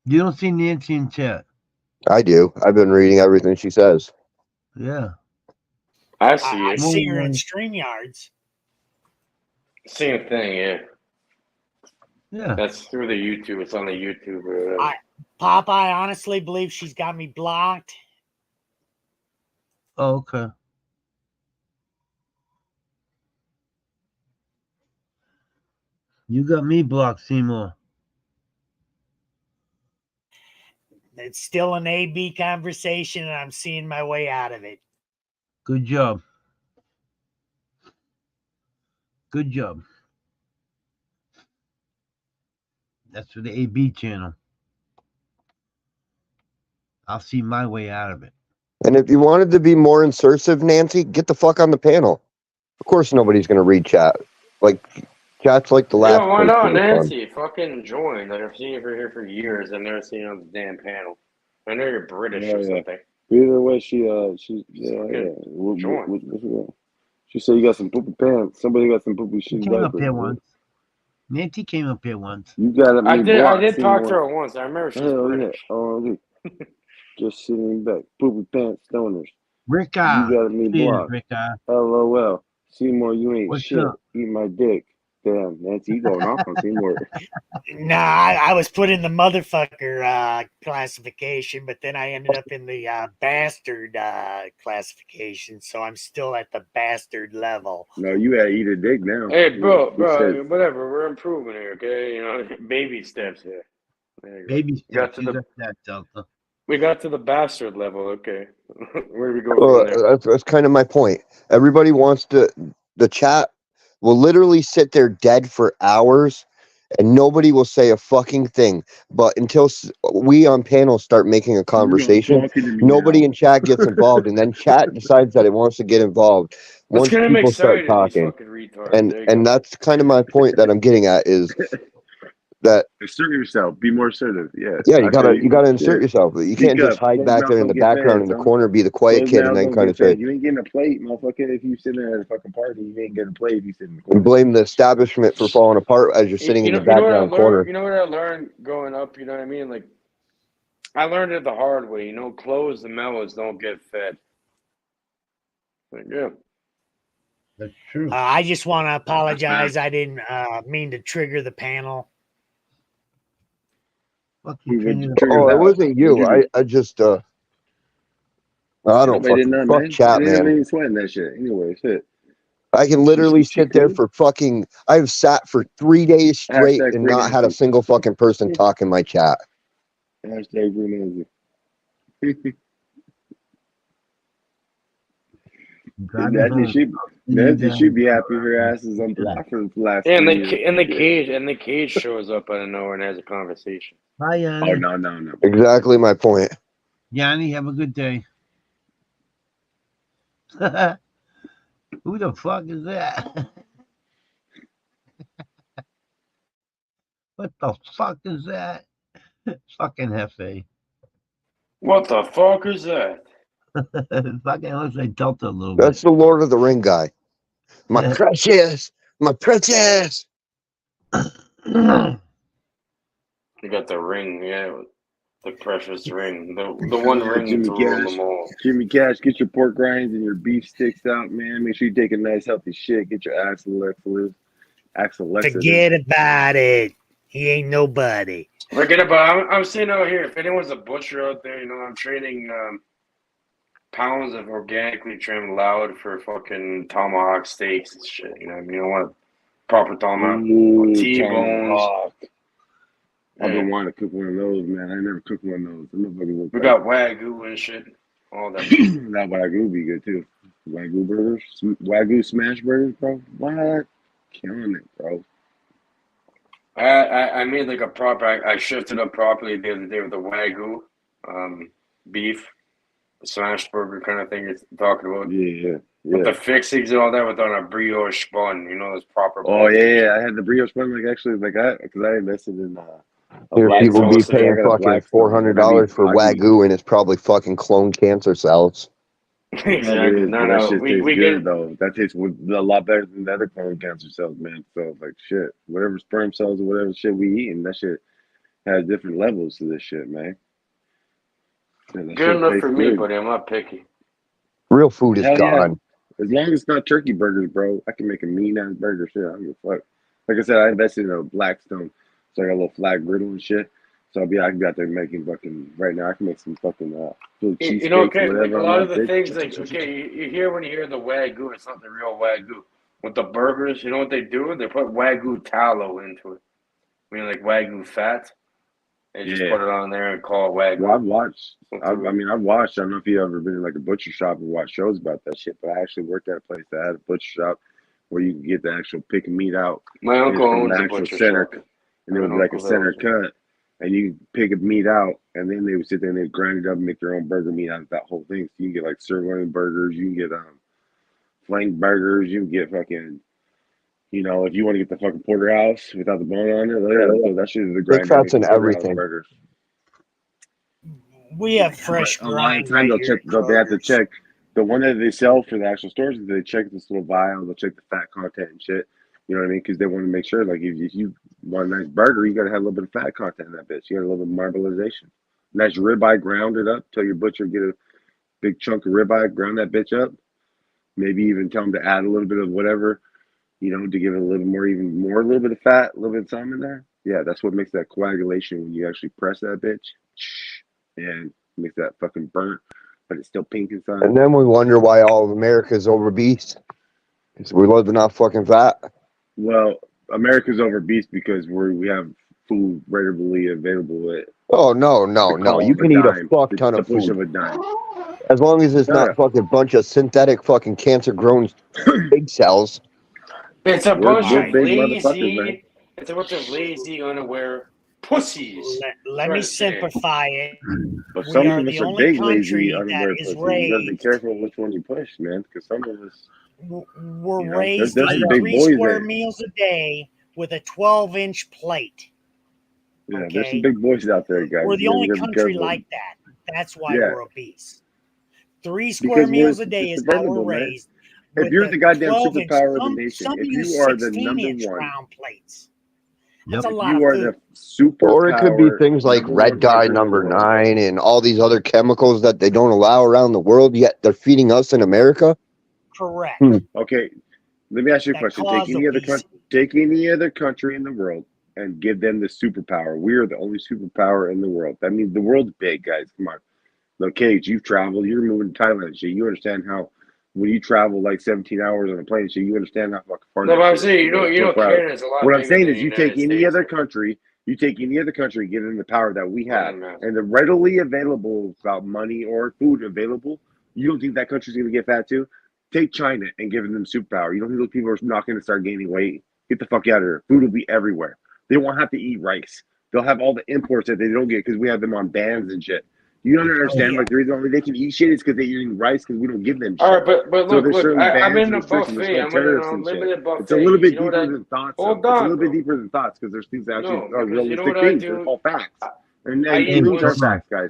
You don't see Nancy in chat. I do. I've been reading everything she says. Yeah. I see I it. see her in StreamYards. Same thing, yeah. Yeah. That's through the YouTube. It's on the YouTube or whatever. Papa, I honestly believe she's got me blocked. Oh, okay. You got me blocked, Seymour. It's still an A-B conversation, and I'm seeing my way out of it. Good job. Good job. That's for the AB channel. I'll see my way out of it. And if you wanted to be more insertive, Nancy, get the fuck on the panel. Of course nobody's going to read chat. Like, chat's like the last Yeah, why place not, for the fun. Nancy? Fucking join. Like, I've seen you here for years. I've never seen you on the damn panel. I know you're British or something. Either way, she Join. She said you got some poopy pants. Somebody got some poopy She shit came up diapers. here once. Nancy came up here once. You got me I blocked. did talk to her once. I remember she's Hell British. yeah. Oh, okay. Just sitting back. Poopy pants stoners. Ricka. You got me Cheers, blocked. Ricka. LOL. Seymour, you ain't What's shit. up? Eat my dick. Damn, Nancy, you going off on Seymour. Nah, I was put in the motherfucker classification, but then I ended up in the bastard classification, so I'm still at the bastard level. No, you had to eat a dick now. Hey, bro, said, whatever. We're improving here, okay? You know, baby steps here. There you go. Baby steps. to You the- got that, Delta. We got to the bastard level, okay. Where do we go from there? That's kind of my point. Everybody wants to. The chat will literally sit there dead for hours, and nobody will say a fucking thing. But until we on panel start making a conversation, nobody in chat gets involved, and then chat decides that it wants to get involved once Let's get him people start excited, talking. these fucking retards. There you And go. that's kind of my point that I'm getting at is that Assert yourself. Be more assertive. Yeah. yeah, I feel you gotta insert Yeah. yourself. You Speak can't just up. hide Closed back mouth there in don't the get background fed, in the son. corner, be the quiet Closed kid, and mouths then don't kind get of say fed. You ain't getting a plate, motherfucker. If you sit there at a fucking party, you ain't getting a plate if you sit in the and corner. blame the establishment for falling apart as you're sitting in the You know what I background corner. learned? You know what I learned growing up? You know what I mean? Like, I learned it the hard way. You know, closed mouths don't get fed. Like, yeah. That's true. I just want to apologize. I didn't mean to trigger the panel. Fucking Who would trigger. trigger Oh, it that? wasn't you. I just I don't Nobody did fucking nothing, fuck man. chat, I didn't man. even sweating that shit. Anyway, shit. I can literally She sit there cool. for fucking. I've sat for 3 days straight Hashtag and free not had a Nancy. single fucking person talk in my chat. Hashtag free Nancy. Driving Nancy home. should be happy her ass is unblocked for the last Yeah, 3 years. and the cage shows up out of nowhere and has a conversation. Hi, Yanni. Oh no. Exactly my point. Yanni, have a good day. Who the fuck is that? What the fuck is that? Fucking Hefe. What the fuck is that? Fucking looks like Delta a little That's bit. the Lord of the Ring guy. My precious, my precious. You got the ring, yeah, the precious ring, the one ring Jimmy to rule Cash. them all. Jimmy Cash, get your pork rinds and your beef sticks out, man. Make sure you take a nice healthy shit. Get your ass laxative. Forget about it. He ain't nobody. Forget about. I'm saying out here, if anyone's a butcher out there, you know, I'm trading pounds of organically trimmed loud for fucking tomahawk steaks and shit. You know what I mean? I want a proper tomahawk, Ooh, T-bones. tomahawk. I've Yeah. been wanting to cook one of those, man. I never cooked one of those. We got Wagyu and shit. All that. That Wagyu would be good too. Wagyu burgers, Wagyu smash burgers, bro. What? Killing it, bro. I made like a proper. I shifted up properly the other day with the Wagyu beef, smash burger kind of thing you're talking about. Yeah. With the fixings and all that, with on a brioche bun, you know, those proper. Oh yeah. I had the brioche bun because I invested in Here Yeah, people be toasted. paying fucking $400 for Wagyu and it's probably fucking clone cancer cells. Exactly. But that shit tastes we good get. though. That tastes a lot better than the other colon cancer cells, man. So like shit, whatever sperm cells or whatever shit we eating, that shit has different levels to this shit, man. And that Good shit enough tastes for me, good. buddy. I'm not picky. Real food is Hell yeah. gone. As long as it's not turkey burgers, bro, I can make a mean ass burger. Shit, I don't give a fuck. Like I said, I invested in a Blackstone, so I got a little flat griddle and shit. So I can be out there making fucking right now. I can make some fucking Philly cheesesteaks You know, okay, or like whatever. a lot on of that the bitch. things, like okay, you hear when you hear the Wagyu, it's not the real Wagyu. With the burgers, you know what they do? They put Wagyu tallow into it. I mean, like Wagyu fat. They just put it on there and call it Wagyu. Well, I've watched. I don't know if you ever been in like a butcher shop and watched shows about that shit, but I actually worked at a place that had a butcher shop where you could get the actual pick meat out. My uncle from owns the a actual butcher center, shop. and it would be like a center cut, and you pick a meat out, and then they would sit there and they'd grind it up and make their own burger meat out of that whole thing. So you can get like sirloin burgers, you can get flank burgers, you can get fucking. You know, if you want to get the fucking porterhouse without the bone on it, so that shit is the Big grinder fats and everything. burgers. We have fresh A lot of grind time right here. they have to check the one that they sell for the actual stores. They check this little vial, they'll check the fat content and shit. You know what I mean? Because they want to make sure, like, if you want a nice burger, you got to have a little bit of fat content in that bitch. You got a little bit of marbleization. Nice ribeye grounded up. Tell your butcher get a big chunk of ribeye, ground that bitch up. Maybe even tell them to add a little bit of whatever, you know, to give it a little bit of fat, a little bit of time in there. Yeah, that's what makes that coagulation when you actually press that bitch. And makes that fucking burnt, but it's still pink inside. And then we wonder why all of America is obese. Because we love to not fucking fat. Well, America's obese because we have food readily available at No. You can eat a fuck ton of push food. of a dime. As long as it's not fucking bunch of synthetic fucking cancer grown pig cells. It's a bunch We're of big motherfuckers, man. lazy. It's a bunch of lazy, unaware pussies. Let me simplify it. But We some are of us the are only big, country lazy, unaware that is pussies. You gotta be raised. careful which one you push, man, because some of us. We're You know, raised there's to some eat big 3 boys square that- meals a day with a 12-inch plate. Yeah, there's Okay, some big voices out there, guys. we're the You only gotta be country careful. like that. That's why Yeah. we're obese. 3 square Because meals a day it's is how we're preventable, man. raised. If With you're the goddamn 12-inch, superpower of the nation, some if use you are the number 16-inch one, round plates. Yep. That's a if lot you of are food. the Or it could be superpower things like number red one dye country in the number world, 9 and all these other chemicals that they don't allow around the world, yet they're feeding us in America. Correct. okay, let me ask you a That question. cause obesity. Take any other country in the world and give them the superpower. We are the only superpower in the world. That means the world's big, guys. Come on. Look, Cage, you've traveled. You're moving to Thailand and shit. You understand how when you travel like 17 hours on a plane and shit, you understand how fucking far No, that but I'm shit is. saying, Canada's a lot What I'm bigger saying than is the you take United any States. other country, give them the power that we have, man. and the readily available about money or food available, you don't think that country's going to get fat too? Take China and give them superpower. You don't think those people are not going to start gaining weight? Get the fuck out of here. Food will be everywhere. They won't have to eat rice. They'll have all the imports that they don't get because we have them on bans and shit. You don't understand? yeah. Like the reason only they can eat shit is because they're eating rice because we don't give them shit. All right, but So look, there's certain I'm bans in and a restrictions. There's buffet. called I'm in an tariffs and shit. unlimited buffet. It's a little bit You know what deeper than thoughts, though. Hold It's a on, little bit bro. deeper than thoughts because there's things that actually No, are because you know realistic what I things. They're do? called facts. And I eat feelings are once. facts, guys.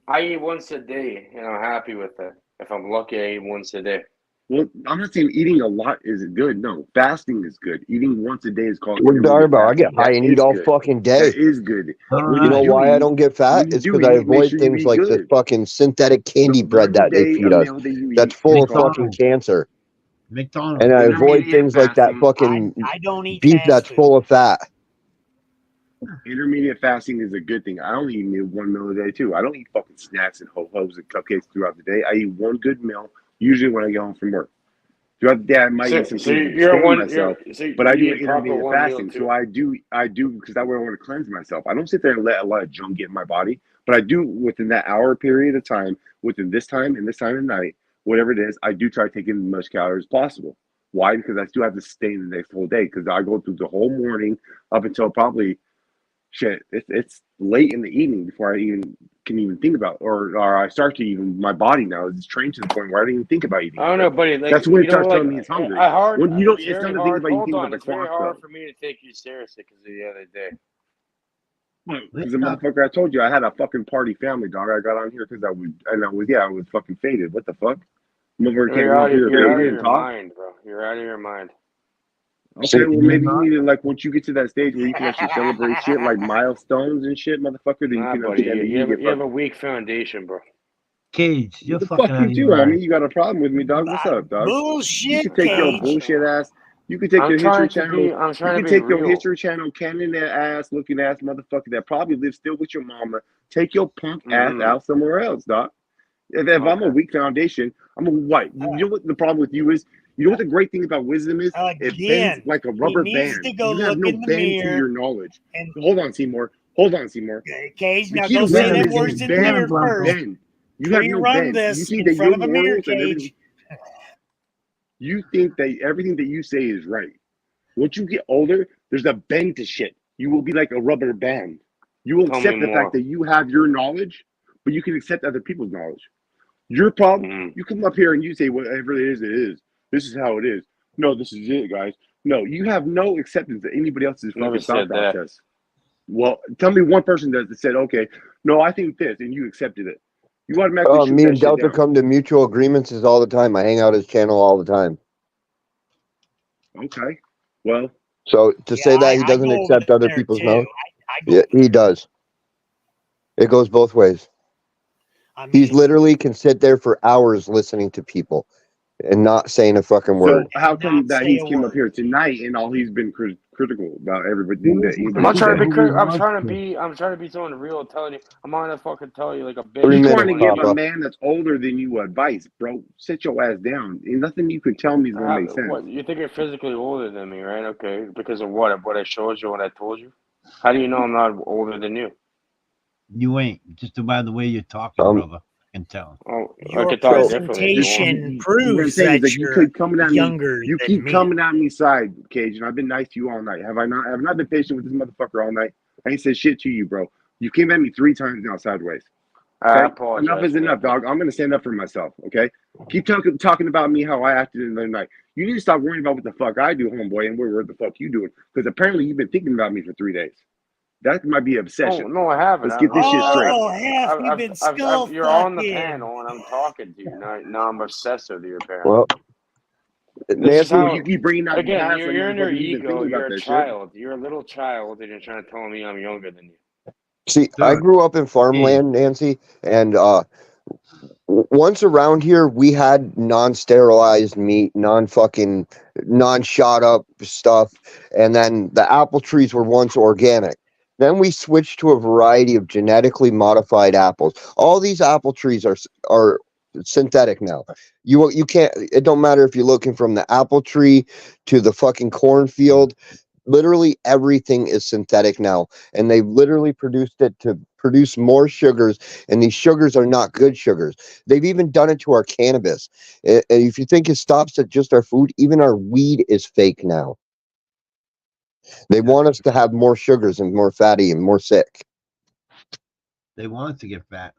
I eat once a day, and I'm happy with that. If I'm lucky, I eat once a day. Well, I'm not saying eating a lot is good. No, fasting is good. Eating once a day is called What are you talking intermittent about? I fasting. get high That and eat is all good. fucking That day. is good. When You know you do why I eat, don't get fat? when you It's do because I eat, make avoid sure you things eat like this good. fucking synthetic candy So bread that they a feed us. meal that you That's eat full is of called fucking cancer. McDonald's. And I avoid intermediate things like that fasting. fucking I don't eat beef fast that's food. full of fat. Intermediate fasting is a good thing. I only eat one meal a day too. I don't eat fucking snacks and ho-hos and cupcakes throughout the day. I eat one good meal usually when I get home from work. Throughout the day, I might eat some So things to you're sustain one. myself, So but I do you eat proper intermediate one meal fasting. too. So I do because that way I want to cleanse myself. I don't sit there and let a lot of junk get in my body, but I do within that hour period of time, within this time and this time of night, whatever it is, I do try to take in as much calories as possible. Why? Because I still have to sustain the next whole day because I go through the whole morning up until probably shit. It's late in the evening before I even can even think about or I start to even my body now is trained to the point where I don't even think about eating I don't again. know, buddy. Like That's when it you know, starts like telling me it's hungry. I hard. When you don't, It's it's not very the thing hard. about you Hold think on, about the it's very clock hard though. for me to take you seriously because the other day. Because the motherfucker I told you I had a fucking party family dog. I got on here because I was fucking faded. What the fuck? Motherfucker can't come up here You're out of and your talk. mind, bro. You're out of your mind. Okay, well maybe you need to like once you get to that stage where you can actually celebrate shit like milestones and shit, motherfucker, then you Nah, can buddy. understand that you get You have a fucked. weak foundation, bro. Cage, you're What the fucking fuck out you of do, your homie? mind. You got a problem with me, dog? What's up, dog? You Bullshit, could take your Cage. bullshit ass. You could take I'm your History trying to Channel. be. I'm You trying to could be take your real. History Channel canon ass looking ass motherfucker that probably lives still with your mama. Take your punk ass out somewhere else, dog. If I'm a Okay. weak foundation, I'm a white. You know what the problem with you is? You know what the great thing about wisdom is? It bends Again, like a he rubber needs to band. go You have look no in the bend to mirror your knowledge. and Hold on, Seymour. Hold on, Seymour. Cage. The Now key go to say wisdom them is you words in the mirror first. bend. You Before have you no run bend. You this think in that front your of a mirror, morals and everything. Cage. You think that everything that you say is right. Once you get older, there's a bend to shit. You will be like a rubber band. You will Tell me accept the fact more. that you have your knowledge, but you can accept other people's knowledge. Your problem, you come up here and you say, whatever it is, it is. This is how it is. No, this is it, guys. No, you have no acceptance of anybody else's Never fucking thought said that. process. Well, tell me one person that said, okay, no, I think this, and you accepted it. You automatically shoot Me that and shit Delta down. come to mutual agreements is all the time. I hang out his channel all the time. Okay. Well, So to say that he I doesn't go over accept other there people's too. knowledge, I go yeah, over he there. does. It goes both ways. I mean, He's literally can sit there for hours listening to people and not saying a fucking so word. how not come that say he's a came up word. here tonight and all he's been critical about everything that Listen I'm to anybody not trying to said? be. people who I'm want trying to to. be. I'm trying to be someone real. Telling you, I'm not gonna fucking tell you like a bitch. 3 He's for trying minutes, to 20 give a Papa. years. man that's older than you advice, bro. Sit your ass down. Ain't nothing you can tell me is gonna make sense. What you think you're physically older than me, right? Okay, because of what? What I showed you, what I told you. How do you know I'm not older than you? You ain't. Just by the way you're talking, brother. I can tell. Oh, I Your could talk So differently if you want. presentation What I'm proves saying is that like you you're keep coming at me. younger You than keep me. coming at me side, Cage, and I've been nice to you all night. Have I not? Have I not been patient with this motherfucker all night? I ain't said shit to you, bro. You came at me 3 times now sideways. I Okay, apologize. enough is for that, enough, dog. I'm gonna stand up for myself. Okay, keep talking about me how I acted in the night. You need to stop worrying about what the fuck I do, homeboy, and what the fuck you doing. Because apparently you've been thinking about me for 3 days. That might be Oh obsession. no, I haven't. Let's get this shit straight. Oh, half you've been skull You're on the fucking. panel, and I'm talking to you. Now I'm obsessed with you, apparently. Well, This is Nancy, how. You keep bringing out the Again, past, like you're in your motherfucker, you've been ego. thinking You're about a that shit. child. You're a little child, and you're trying to tell me I'm younger than you. see, I Sir. grew up in farmland, Nancy, and once around here, we had non-sterilized meat, non-fucking, non-shot up stuff, and then the apple trees were once organic. Then we switched to a variety of genetically modified apples. All these apple trees are synthetic now. You can't. It don't matter if you're looking from the apple tree to the fucking cornfield. Literally everything is synthetic now, and they've literally produced it to produce more sugars, and these sugars are not good sugars. They've even done it to our cannabis. If you think it stops at just our food, even our weed is fake now. They want us to have more sugars and more fatty and more sick. They want us to get fat.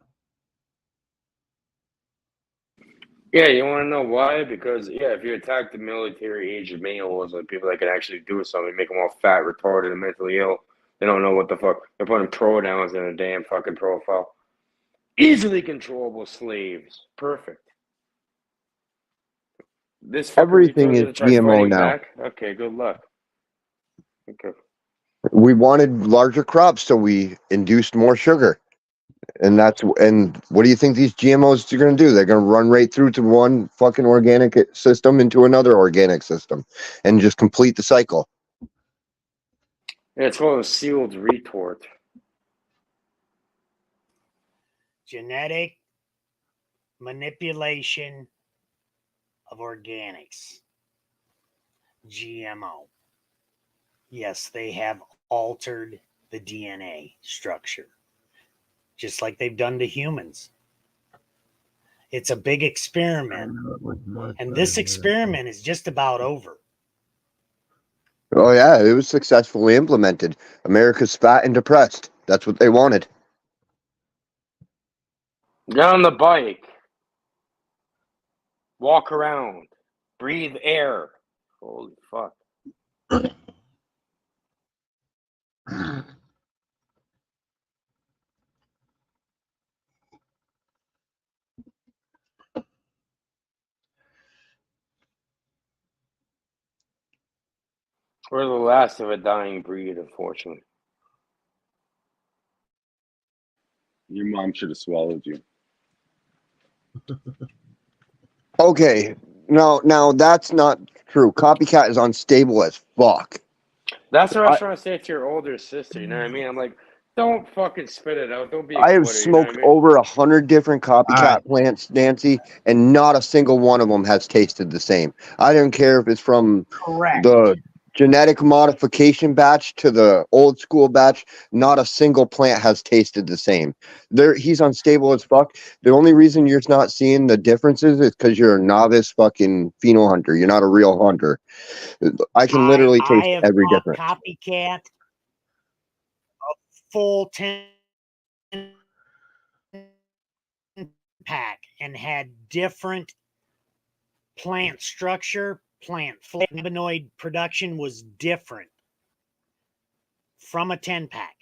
Yeah, you want to know why? Because if you attack the military-aged males, like people that can actually do something, make them all fat, retarded, and mentally ill, they don't know what the fuck. They're putting pronouns in a damn fucking profile. Easily controllable slaves. Perfect. This fucking Everything retard's is gonna try GMO fighting now. back. Okay, good luck. Okay. We wanted larger crops, so we induced more sugar. And what do you think these GMOs are going to do? They're going to run right through to one fucking organic system into another organic system and just complete the cycle. Yeah, it's called a sealed retort. Genetic manipulation of organics. GMO. Yes, they have altered the DNA structure, just like they've done to humans. It's a big experiment, and this experiment is just about over. Oh yeah, it was successfully implemented. America's fat and depressed. That's what they wanted. Get on the bike. Walk around. Breathe air. Holy fuck. We're the last of a dying breed, unfortunately. Your mom should have swallowed you. Okay, now that's not true. Copycat is unstable as fuck. That's what I was trying to say to your older sister. You know what I mean? I'm like, don't fucking spit it out. Don't be a I have quitter, you know what smoked I mean? over 100 different copycat Alright. plants, Nancy, and not a single one of them has tasted the same. I don't care if it's from Correct. the genetic modification batch to the old school batch. Not a single plant has tasted the same. He's unstable as fuck. The only reason you're not seeing the differences is because you're a novice fucking pheno hunter. You're not a real hunter. I can literally I taste have every bought difference. copycat a full 10 pack and had different plant structure, plant flavonoid production was different from a 10 pack.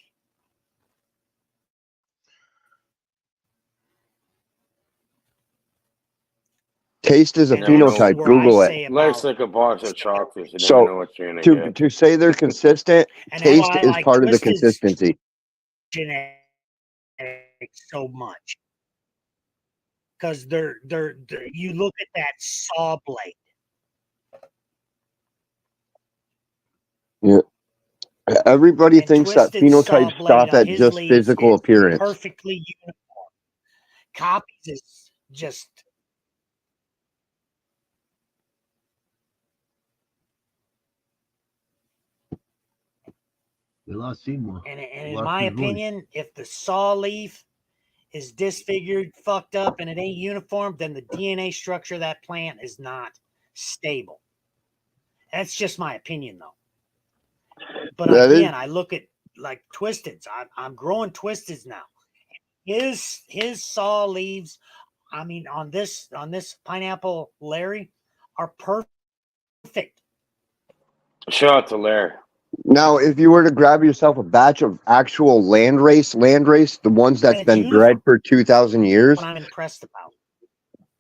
Taste is a Never know. phenotype. Where I Google it. say Life's about, like a box of chocolates. You never So know what you're going to get. to say they're consistent, and that's taste why I is like part of the Twisted's consistency. genetics so much. Because they're you look at that saw blade. Yeah. Everybody And thinks that Twisted's saw phenotypes blade stop on at his just leaves physical is appearance. perfectly uniform. Copies is just We lost Seymour. and We in lost my his voice. opinion, if the saw leaf is disfigured, fucked up, and it ain't uniform, then the DNA structure of that plant is not stable. That's just my opinion, though. But That is- again, I look at like Twisteds. I'm growing Twisteds now. His saw leaves, I mean, on this pineapple Larry, are perfect. Shout out to Larry. Now, if you were to grab yourself a batch of actual landrace, the ones that's It's been uniform. bred for 2,000 years, What I'm impressed about.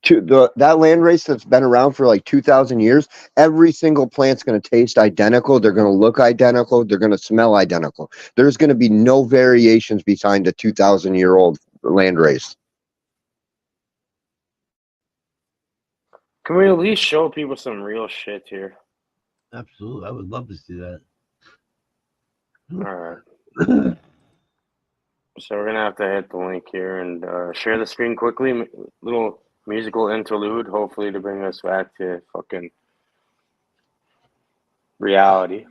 that landrace that's been around for like 2,000 years, every single plant's going to taste identical. They're going to look identical. They're going to smell identical. There's going to be no variations behind a 2,000-year-old landrace. Can we at least show people some real shit here? Absolutely. I would love to see that. All right. So we're gonna have to hit the link here and share the screen quickly. Little musical interlude, hopefully to bring us back to fucking reality.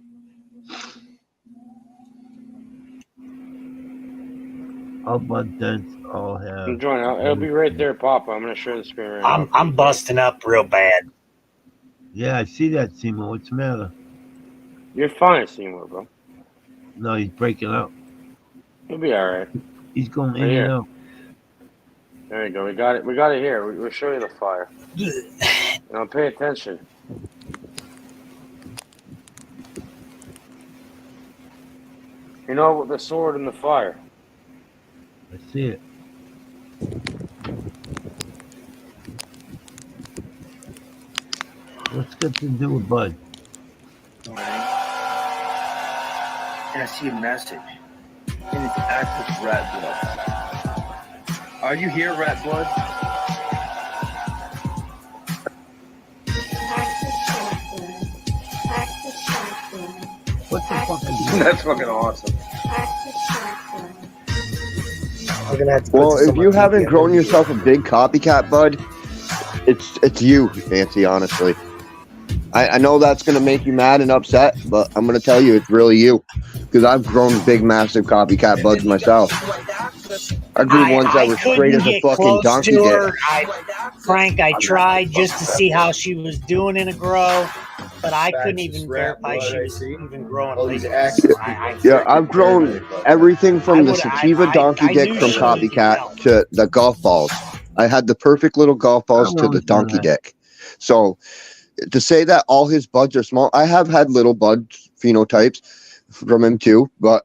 All bud dents all have. I'm joining. It'll be right there, Papa. I'm gonna share the screen right now. I'm busting up real bad. Yeah, I see that, Seymour. What's the matter? You're fine, Seymour, bro. No, he's breaking up. You'll be all right. He's going Right in here. and out. There you go. We got it. We got it here. We'll show you the fire. Now pay attention. You know, the sword and the fire. I see it. What's got to do with Bud? And I see a message. And it's active rat blood. Are you here, rat blood? What the fuck is That's fucking awesome. We're gonna have to Well, if you haven't grown yourself a big copycat, Bud, it's you, Nancy, honestly. I know that's going to make you mad and upset, but I'm going to tell you it's really you. Because I've grown big, massive copycat buds myself. I grew ones that were straight as a fucking donkey dick. Frank, I tried just to see how she was doing in a grow, but I couldn't even verify she was even growing legally. Yeah, I've grown everything from the sativa donkey dick from copycat to the golf balls. I had the perfect little golf balls to the donkey dick. So to say that all his buds are small, I have had little bud phenotypes from him too, but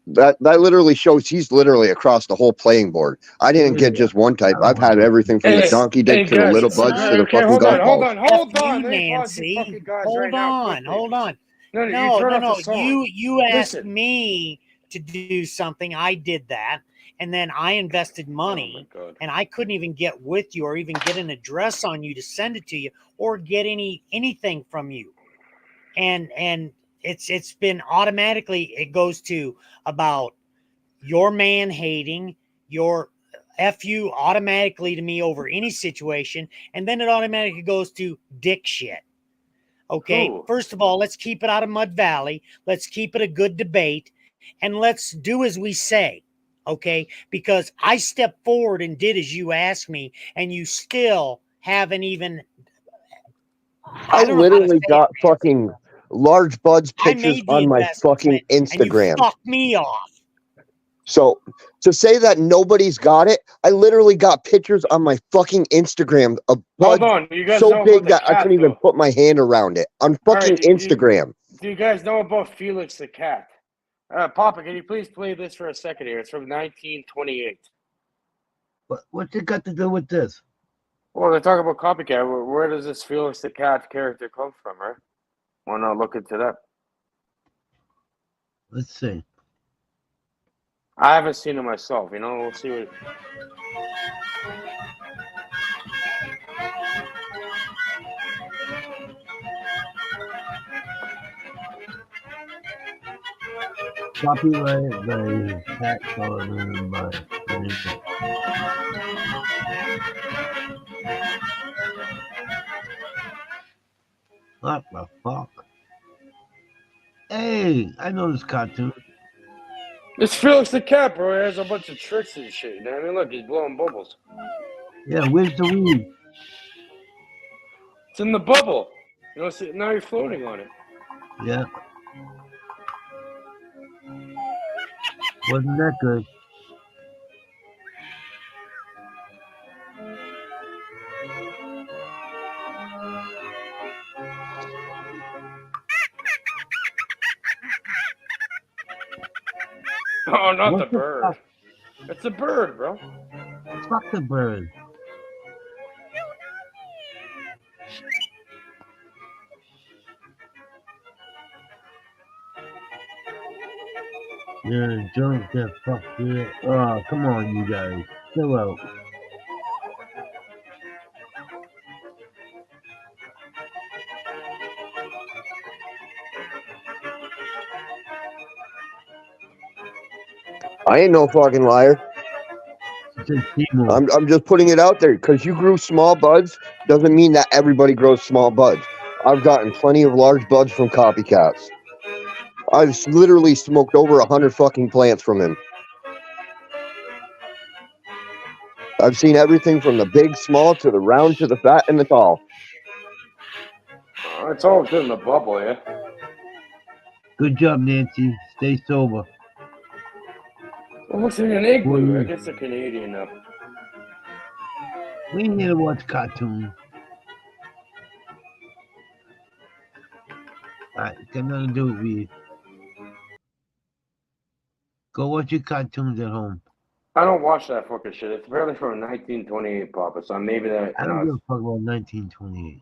that literally shows he's literally across the whole playing board. I didn't get just one type. I've had everything from the donkey dick to the little buds to the fucking golf balls. Hold on, Nancy. Hold on. No, You asked Listen. me to do something. I did that, and then I invested money, and I couldn't even get with you or even get an address on you to send it to you or get anything from you, and it's been automatically, it goes to about your man hating, your F you automatically to me over any situation, and then it automatically goes to dick shit. Okay, Cool. First of all, let's keep it out of Mud Valley. Let's keep it a good debate, and let's do as we say. Okay, because I stepped forward and did as you asked me, and you still haven't even. I literally got fucking large buds pictures on my fucking Instagram. And you fucked me off. So to say that nobody's got it, I literally got pictures on my fucking Instagram of buds so big that I couldn't even put my hand around it on fucking Instagram. Do you guys know about Felix the cat? Papa, can you please play this for a second here? It's from 1928. What's it got to do with this? Well, they talk about copycat. Where does this Felix the cat character come from, right? Why not look into that? Let's see. I haven't seen it myself. We'll see what. Copyright by Pat Sullivan by. What the fuck? Hey, I know this cartoon. It's Felix the cat, bro. He has a bunch of tricks and shit. You know what I mean? Look, he's blowing bubbles. Yeah, where's the weed? It's in the bubble. See, now you're floating on it. Yeah. Wasn't that good? Oh, not What the the bird. fuck? It's a bird, bro. Fuck the bird. Yeah, drunk that fuck yeah. Oh, come on, you guys. Chill out. I ain't no fucking liar. She said Seymour. I'm just putting it out there because you grew small buds doesn't mean that everybody grows small buds. I've gotten plenty of large buds from copycats. I've literally smoked over 100 fucking plants from him. I've seen everything from the big, small to the round to the fat and the tall. It's all good in the bubble, yeah. Good job, Nancy. Stay sober. It looks like an igloo. I guess they're Canadian now. We ain't here to watch cartoons. Alright, got nothing to do with weed. Go watch your cartoons at home. I don't watch that fucking shit. It's barely from 1928, Papa. So maybe that. I don't give a fuck about 1928.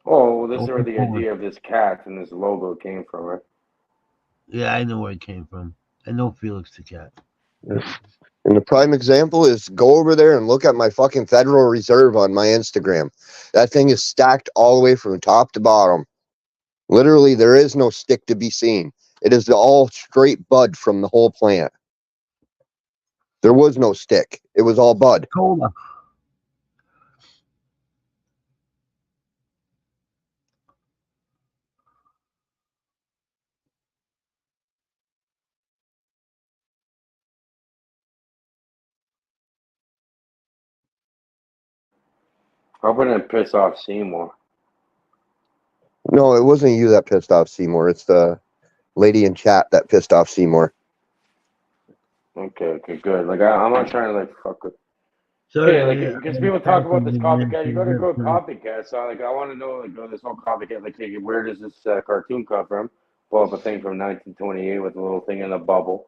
Oh, well, this is where Open the phone. idea of this cat and this logo came from, right? Yeah, I know where it came from. I know Felix the cat. And the prime example is go over there and look at my fucking Federal Reserve on my Instagram. That thing is stacked all the way from top to bottom. Literally, there is no stick to be seen. It is all straight bud from the whole plant. There was no stick. It was all bud. Cola. Hoping it piss off Seymour. No, it wasn't you that pissed off Seymour. It's the lady in chat that pissed off Seymour. Okay, good. Like I'm not trying to like fuck with. Sorry, Okay, like because people talk about this copycat, you gotta go Nancy. copycat. So like I want to know like this whole copycat. Like hey, where does this cartoon come from? Pull up a thing from 1928 with a little thing in a bubble.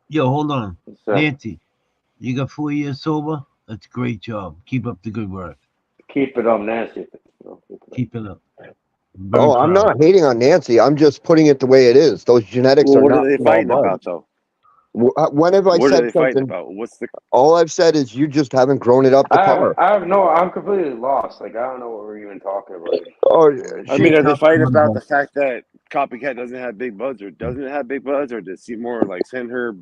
Yo, hold on. So Nancy, you got 4 years sober? That's a great job. Keep up the good work. keep it up, Nancy. Keep it up. Very Oh, I'm proud. not hating on Nancy. I'm just putting it the way it is. Those genetics Well, are what not are they small fighting buds. about, though? When have I What are said they fighting something? about? What's the? All I've said is you just haven't grown it up to par. I'm completely lost. Like I don't know what we're even talking about here. Oh, I mean, shit. are they fighting Talk about about the fact that Copycat doesn't have big buds, or doesn't it have big buds, or did Seymour like send her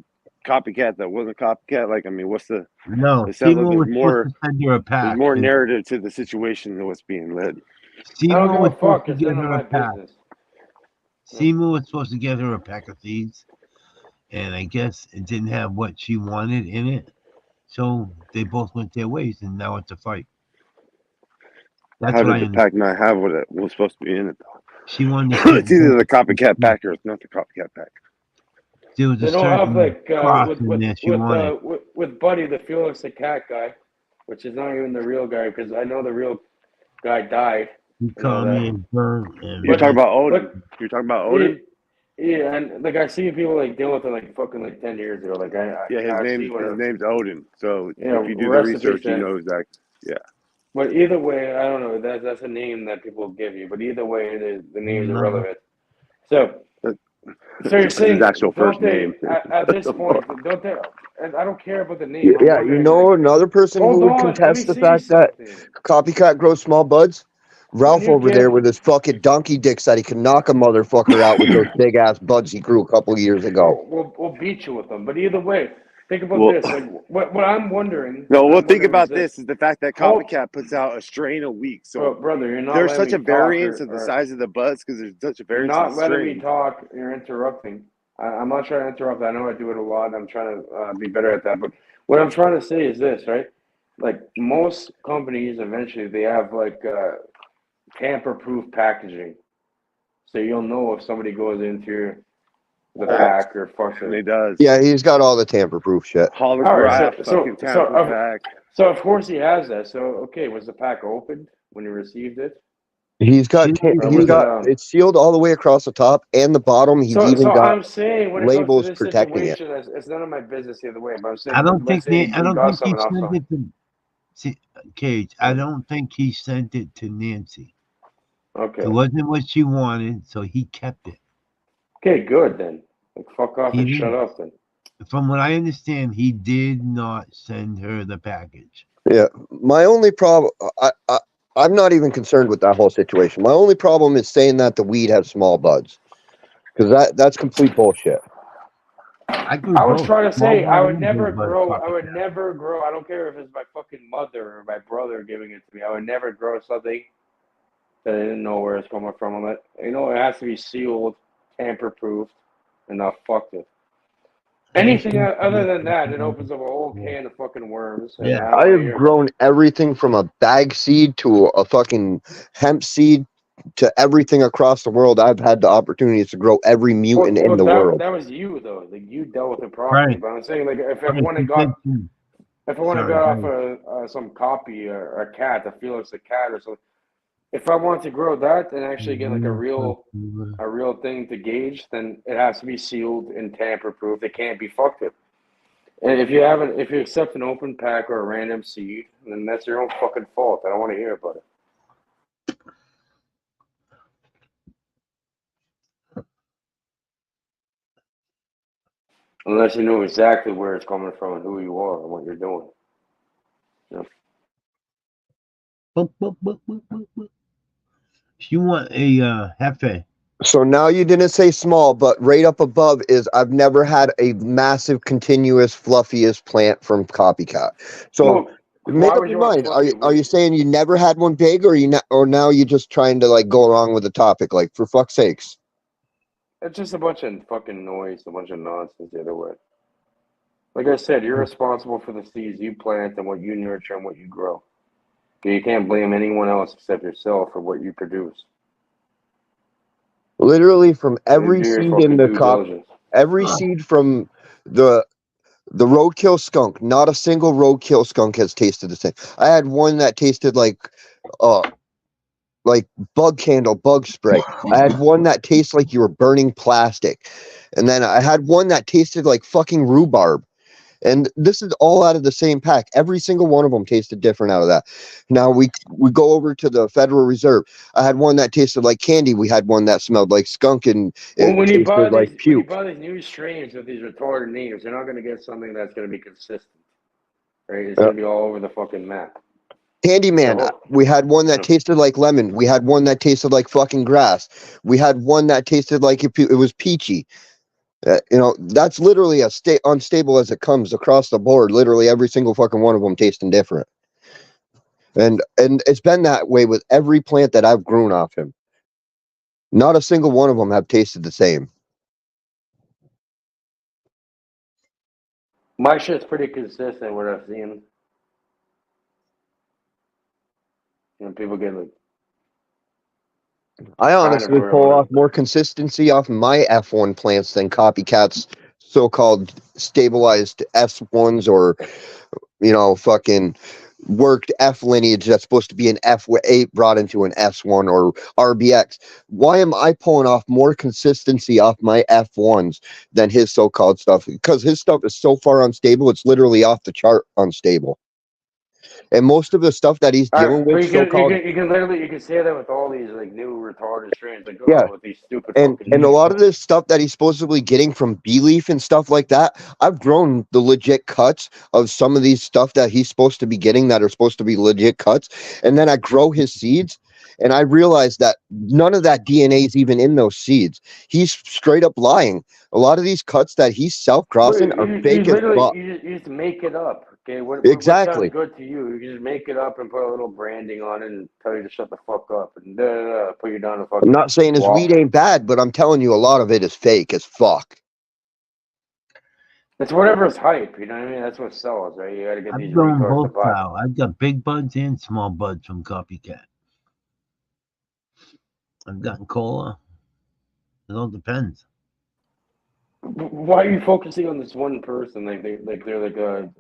Copycat that wasn't Copycat? Like, I mean, what's the? No, It sounds like Seymour was supposed to send her a pack. there's more and narrative to the situation than what's being led. I don't Seymour give was a supposed fuck. to It's get none of her my a pack. business. Seymour was supposed to get her a pack of seeds, and I guess it didn't have what she wanted in it. So they both went their ways, and now it's a fight. That's How what did I the pack not have what it was supposed to be in it, though? She wanted to keep. It's either the Copycat pack or it's not the Copycat pack. There was a They don't have certain like cross in there she wanted. with Buddy the Felix the cat guy, which is not even the real guy because I know the real guy died. He called me and Bert and You're talking about Odin. but- You're talking about Odin. Yeah, and like I see people like deal with it like fucking like 10 years ago. Like Yeah, his I see name's Odin. So Yeah, if you do the rest in research, peace, you man. know exactly. Yeah. But either way, I don't know. That's a name that people give you. But either way, the name's irrelevant. So you're saying his actual first don't they, name. at this point, don't they? And I don't care about the name. I'm Yeah, you wondering, know like, another person who hold would on, let me contest the see fact that something. Copycat grows small buds? Ralph you over give- there with his fucking donkey dick said he can knock a motherfucker out with those big ass buds he grew a couple of years ago. We'll beat you with them. But either way, think about Well- this. Like what I'm wondering. No, what well, I'm think wondering about is this: is the fact that Hold- Copycat puts out a strain a week. So Well, brother, you're not there's letting such a me talk variance or- of the or- size of the buds because there's such a You're variance of not the letting me strain. talk. You're interrupting. I'm not trying to interrupt. I know I do it a lot. I'm trying to be better at that. But what I'm trying to say is this, right? Like most companies, eventually they have like tamper-proof packaging, so you'll know if somebody goes into the pack or fucks And he it. does. Yeah, he's got all the tamper-proof shit. Holograph, so- fucking so- tamper pack. So of course he has that. So okay, was the pack opened when you received it? He's got it's sealed all the way across the top and the bottom. He's even got I'm saying when it comes to labels this protecting it. situation, it's none of my business either way. But I'm saying, I don't think he he got something off sent something. it to see, Cage. I don't think he sent it to Nancy. Okay. It wasn't what she wanted, so he kept it. Okay, good then. Like fuck off He and did. shut up then. From what I understand, he did not send her the package. Yeah, my only problem, I'm not even concerned with that whole situation. My only problem is saying that the weed has small buds, because that's complete bullshit. I was trying to say I would never grow. I would never grow. I don't care if it's my fucking mother or my brother giving it to me. I would never grow something that I didn't know where it's coming from. It has to be sealed, tamper-proof, and not fucked with. Anything other than that, it opens up a whole can of fucking worms. Yeah, I have grown everything from a bag seed to a fucking hemp seed to everything across the world. I've had the opportunities to grow every mutant in the world. That was you though. Like you dealt with it properly. Right. But I'm saying, like, if I want to got off some copy or a cat, a Felix a cat or something. If I want to grow that and actually get like a real thing to gauge, then it has to be sealed and tamper-proof. It can't be fucked with. And if you accept an open pack or a random seed, then that's your own fucking fault. I don't want to hear about it. Unless you know exactly where it's coming from and who you are and what you're doing. You want a Hefe. So now you didn't say small, but right up above is I've never had a massive, continuous, fluffiest plant from Copycat. So make up your mind. Are you saying you never had one big, or now you're just trying to like go along with the topic? Like, for fuck's sakes. It's just a bunch of fucking noise, a bunch of nonsense the other way. Like I said, you're responsible for the seeds you plant and what you nurture and what you grow. You can't blame anyone else except yourself for what you produce. Literally from every seed in the every seed from the roadkill skunk, not a single roadkill skunk has tasted the same. I had one that tasted like bug candle, bug spray. I had one that tastes like you were burning plastic. And then I had one that tasted like fucking rhubarb. And this is all out of the same pack. Every single one of them tasted different out of that. Now we go over to the Federal Reserve. I had one that tasted like candy. We had one that smelled like skunk and when you buy like puke. When you buy these new strains with these retarded names, you're not going to get something that's going to be consistent. Right? It's going to be all over the fucking map. Candyman, we had one that tasted like lemon. We had one that tasted like fucking grass. We had one that tasted like it was peachy. That's literally unstable as it comes across the board. Literally every single fucking one of them tasting different. And it's been that way with every plant that I've grown off him. Not a single one of them have tasted the same. My shit's pretty consistent what I've seen. People get like. I honestly pull off more consistency off my F1 plants than Copycat's so-called stabilized S1s or, fucking worked F lineage that's supposed to be an F8 brought into an S1 or RBX. Why am I pulling off more consistency off my F1s than his so-called stuff? Because his stuff is so far unstable, it's literally off the chart unstable. And most of the stuff that he's dealing with, you can say that with all these like new retarded strains that go on with these stupid and a lot of this stuff that he's supposedly getting from bee leaf and stuff like that. I've grown the legit cuts of some of these stuff that he's supposed to be getting that are supposed to be legit cuts, and then I grow his seeds, and I realize that none of that DNA is even in those seeds. He's straight up lying. A lot of these cuts that he's self-crossing are fake as fuck. You just make it up. Okay, exactly. What sounds good to you? You just make it up and put a little branding on it and tell you to shut the fuck up and put you down the fucking. I'm not saying his weed ain't bad, but I'm telling you, a lot of it is fake as fuck. It's whatever's hype, you know what I mean? That's what sells, right? You gotta get these retards to buy. I've got big buds and small buds from Copycat. I've gotten cola. It all depends. Why are you focusing on this one person? They're like a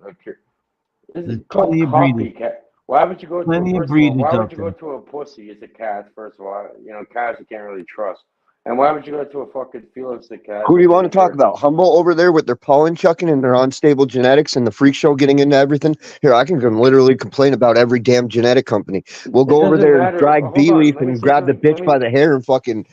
called Copycat. Why would you go to Plenty of first of all, breeders why would out you there. go to a pussy? It's a cat, first of all. You know, cats you can't really trust. And why would you go to a fucking felistic cat? Who do you That's want to talk about? Humble over there with their pollen chucking and their unstable genetics and the freak show getting into everything? Here, I can literally complain about every damn genetic company. We'll go over doesn't there and matter. drag Hold on, B-Leaf let me and say grab the something. bitch by the hair and fucking,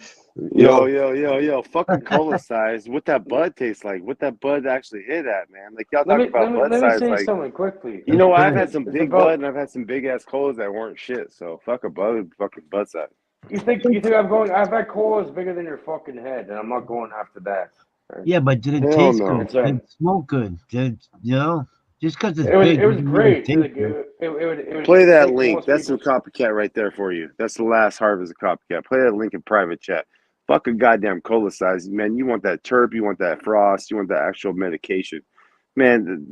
you know. Yo, fucking cola size. What that bud tastes like? What that bud actually hit at, man? Like y'all talking about bud let me size, say like something quickly. you know, I've It's had some It's big about bud and I've had some big ass colas that weren't shit. So fuck a bud, fucking bud size. you think I've had colas bigger than your fucking head, and I'm not going after that. Right? Yeah, but did it Hell taste no. good? It's Did it smoke good? You know, just because it's it was big it was doesn't mean it great. tastes Like, good. it would Play that take link. most That's some people's. copycat right there for you. That's the last harvest of copycat. Play that link in private chat. Fuck a goddamn cola size, man. You want that terp, you want that frost, you want that actual medication, man.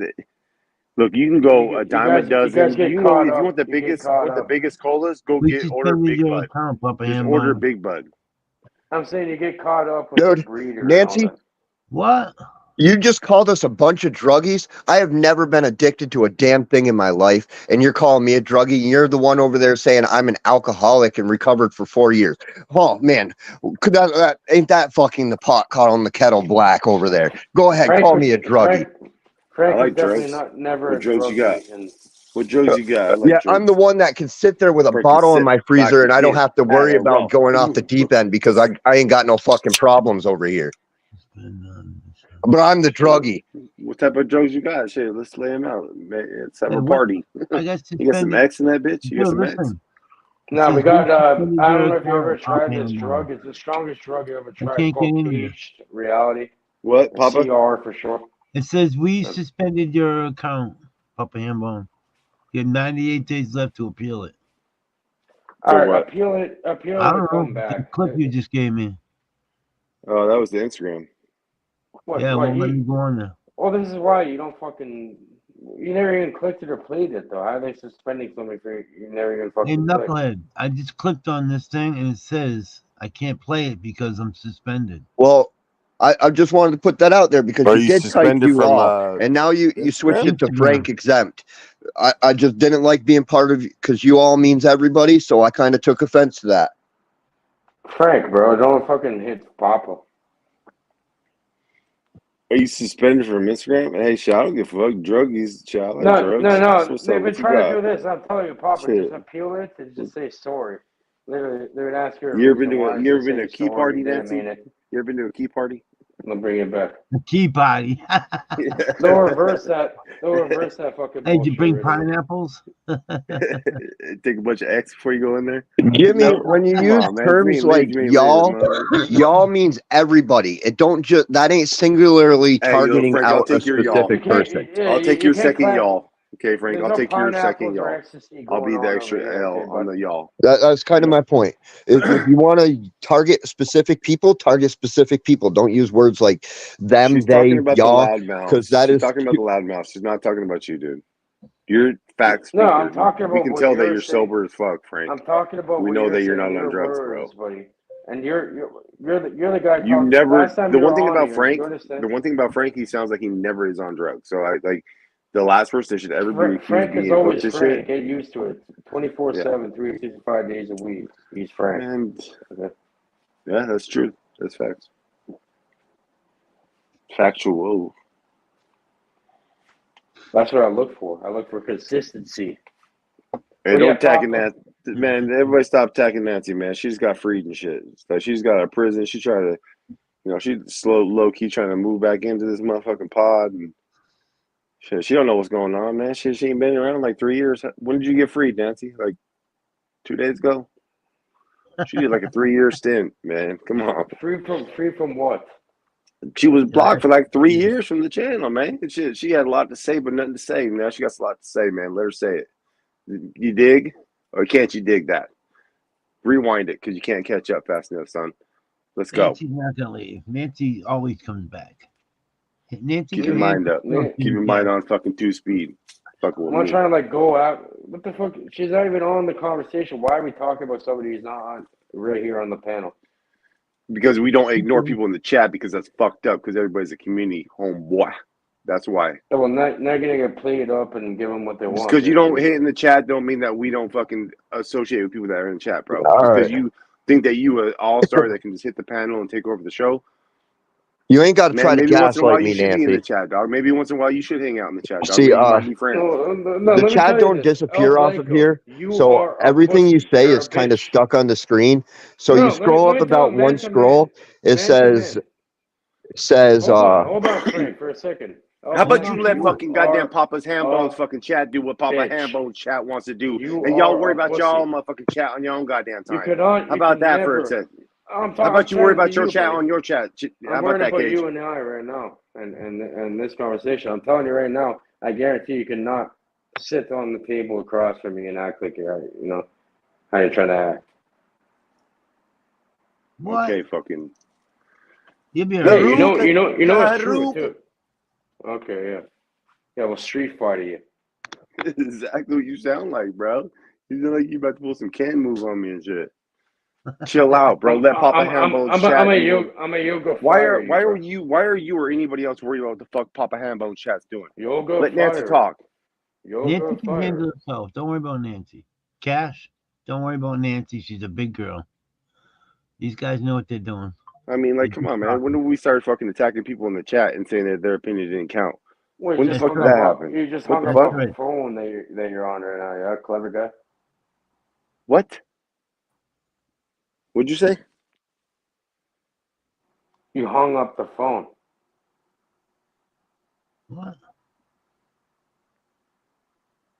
Look, you can go a dime a You guys dozen. get You can go caught if you up. want the You get biggest, caught up. colas. Go We order suspended Big your Bud. account, Papa Just Ham order Bun. Big Bud. I'm saying you get caught up with the Dude, breeder and all Nancy, that. What? you just called us a bunch of druggies. I have never been addicted to a damn thing in my life, and you're calling me a druggie. And you're the one over there saying I'm an alcoholic and recovered for 4 years. Oh man, ain't that fucking the pot calling the kettle black over there? Go ahead, call me a druggie. I Frank was like definitely drugs. never What a drugs you got? druggie. And What drugs you got? I like Yeah, I'm drugs. the one that can sit there with a Frank can bottle in sit my back freezer, and I don't again have to at worry a about row. going off the deep end because I ain't got no fucking problems over here. But I'm the druggie. What type of drugs you got? Shit, let's lay them out. Man, let's have Hey, a what? party. I got You got some suspended. X in that bitch? You got Dude, some X? listen. It no, we says got. suspended I your don't know if you ever account, Papa tried this Ham Bun. drug. It's the strongest drug you ever I tried. It's can't get called in there. Caged Reality. What, Papa? CR for short. It says we suspended your account, Papa Ham Bun. You have 98 days left to appeal it. All For right, what? appeal it I and don't come know. The back. clip you just gave me. Oh, that was the Instagram. Yeah, won't let me go on there. Well, this is why you don't fucking. You never even clicked it or played it though. How are they suspending something for you never even Hey, fucking clicked? knucklehead, I just clicked on this thing and it says I can't play it because I'm suspended. Well, I just wanted to put that out there because Are you you did type suspended you from all, and now you switched Instagram? it to Instagram. Frank exempt. I just didn't like being part of because you all means everybody, so I kind of took offense to that. Frank, bro, don't fucking hit Papa. Are you suspended from Instagram? Hey, shit, I don't give a fuck. Druggies, shit, I like drugs. No. What's They've up? been What you trying to got? do this. I'm telling you, Papa, Shit. just appeal it and just say sorry. Literally, they would ask you a You ever been reason to why. you ever been to a Say key sorry. party, You didn't Nancy? mean it. You ever been to a key party? They'll bring it back. The tea party. They'll reverse that. They'll reverse that fucking Hey, did you bullshit bring right away. pineapples? Take a bunch of X before you go in there. Jimmy, No, when you come use on, man. terms like You ain't y'all, motherfucker. y'all means everybody. It don't just that ain't singularly Hey, yo, targeting Frank, I'll out a take your y'all. specific person. I'll take You your can't second claim. y'all. Okay, Frank, There's I'll no take your second pineapples or y'all. ecstasy I'll going be the on extra over here. L Okay, on bud. the y'all. That's kind of my point. If you want to target specific people, target specific people. Don't use words like them, She's talking they, about the y'all, loudmouths. because that She's is talking about the loudmouths. She's not talking about you, dude. You're fact No, speaker. I'm talking We about can what tell that you're you're saying. sober as fuck, Frank. I'm talking about We what know you're that you're saying. not on Your drugs, bro. words, buddy. And you're the guy You talking. never. Last time The you one were thing on about here, Frank. you understand? The one thing about Frank, he sounds like he never is on drugs. So like the last person that should ever be accused Frank of is being hooked always to Frank. shit. Get used to it. 24/7, Yeah, 365 days a week. He's Frank. and Okay. yeah, that's true. That's facts. Factual. That's what I look for. I look for consistency. Hey, Oh yeah, don't tackle Papa. that, man. Everybody stop attacking Nancy, man. She's got freed and shit. So she's got a prison. She tried to, she's low key trying to move back into this motherfucking pod and shit. She don't know what's going on, man. She ain't been around like 3 years. When did you get freed, Nancy? Like 2 days ago? She did like a 3-year stint, man. Come on. Free from what? She was blocked for like 3 years from the channel, man. She had a lot to say, but nothing to say. Now she got a lot to say, man. Let her say it. You dig? Or can't you dig that? Rewind it because you can't catch up fast enough, son. Let's go. Nancy's not gonna leave. Nancy always comes back. Nancy Keep can your mind handle up. it. Keep your mind on fucking 2-speed. Fucking I'm with not me. trying to like go out. What the fuck? She's not even on the conversation. Why are we talking about somebody who's not on right here on the panel? Because we don't ignore people in the chat because that's fucked up because everybody's a community homeboy. That's why. Well, now you're gonna get played up and give them what they Just want. because you don't hit in the chat don't mean that we don't fucking associate with people that are in the chat, bro. All Just because right. you think that you an all-star that can just hit the panel and take over the show. You ain't got to try Man, to maybe once in a while gaslight me, you should be in the Nancy. chat, dog. Maybe once in a while you should hang out in the chat, dog. See, Maybe you might be friends. No, the let me chat tell you don't this. disappear El off of Blanco, here, you so are a everything you pussy. say You're is a kind of bitch. stuck on the screen. So No, you scroll let up me tell about him, man one to scroll, man. it Man to man. says Hold on, Frank, for a second. El How about Blanco, you let you fucking are goddamn Papa's Hambones a fucking chat do what Papa bitch. Hambones chat wants to do, You and y'all are worry a about pussy. y'all motherfucking chat on your own goddamn You time. cannot. How You about can that never. for a second? I'm How about you worry chatting about to your you, chat buddy. on your chat? How I'm about worried that, about Cage? you and I right now, and this conversation. I'm telling you right now. I guarantee you cannot sit on the table across from me and act like you're, how you're trying to act. What? Okay, fucking. You be Hey, you know Haruka, it's true Haruka. too. Okay, yeah. Yeah, well, street fighter you. Exactly what you sound like, bro. You sound like you about to pull some can move on me and shit. Chill out, bro. Let Papa Hambones chat. I'm a yoga Why fire are you, you or anybody else worried about what the fuck Papa Hambones chat's doing? yoga Let Nancy fire. talk. Nancy Yoga can fire. handle herself. Don't worry about Nancy. Cash, don't worry about Nancy. She's a big girl. These guys know what they're doing. I mean, like, come on, man. When did we start fucking attacking people in the chat and saying that their opinion didn't count? Wait, When the fuck did that happen? You just What hung the up fuck? the phone that you're on right now, yeah, clever guy. What? What'd you say? You hung up the phone. What?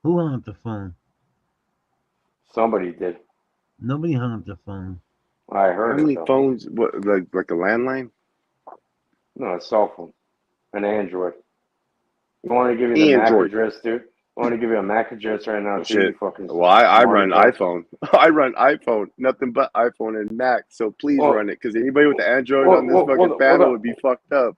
Who hung up the phone? Somebody did. Nobody hung up the phone. I heard How many it though. phones? What, like a landline? No, a cell phone, an Android. You want to give you the MAC Android. address, dude? I want to give you a MAC address right now, Oh, too. You shit. fucking. Well, I run smarty pants. iPhone. I run iPhone. Nothing but iPhone and Mac. So please Well, run it, because anybody with the Android on this fucking panel would be fucked up.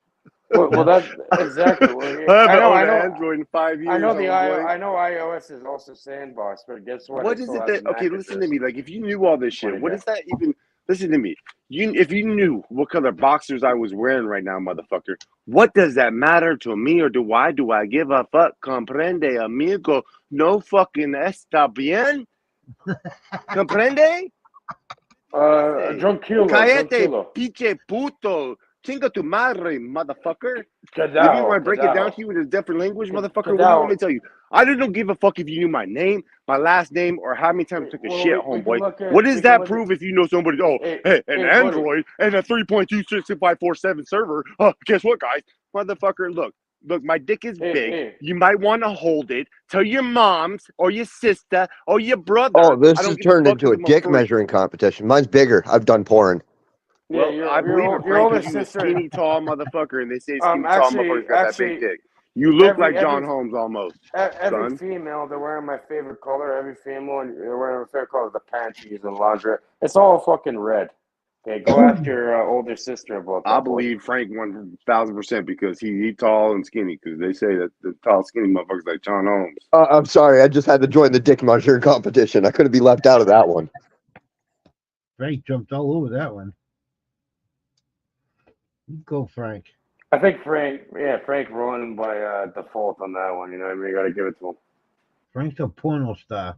Well, that's exactly. Well, I haven't I owned know. an Android in 5 years. I know the homeboy. I know iOS is also sandbox, but guess what? What It is still it has that? a MAC Okay, listen to address. me. Like, if you knew all this shit, Funny what guy. is that even? Listen to me. If you knew what color boxers I was wearing right now, motherfucker, what does that matter to me, or do I give a fuck? Comprende, amigo? No fucking está bien. Comprende? Tranquilo, Cállate, tranquilo. pinche puto. Chinga tu madre, motherfucker. If you want to break it down to you in a different language, motherfucker, what do you want me to tell you? I don't give a fuck if you knew my name, my last name, or how many times I took a shit, homeboy. What does that prove if you know somebody? Oh, hey, an Android and a 3.26547 server. Guess what, guys? Motherfucker, look, my dick is big. You might want to hold it. Tell your moms or your sister or your brother. Oh, this I don't has give a turned fuck into a if I'm dick free. measuring competition. Mine's bigger. I've done porn. Well, I believe it, Frank, older because you're a sister. skinny, tall motherfucker, and they say skinny, tall Actually, motherfuckers got that big dick. You look like John Holmes almost, every son. female, they're wearing my favorite color. Every female, and they're wearing my favorite color, the panties and lingerie. It's all fucking red. Okay, go ask your older sister about that. I believe Frank 1,000% because he tall and skinny, because they say that the tall, skinny motherfuckers like John Holmes. I'm sorry. I just had to join the dick measuring competition. I couldn't be left out of that one. Frank jumped all over that one. Go, Frank. I think Frank rolling by default on that one. You know what I mean? You got to give it to him. Frank's a porno star.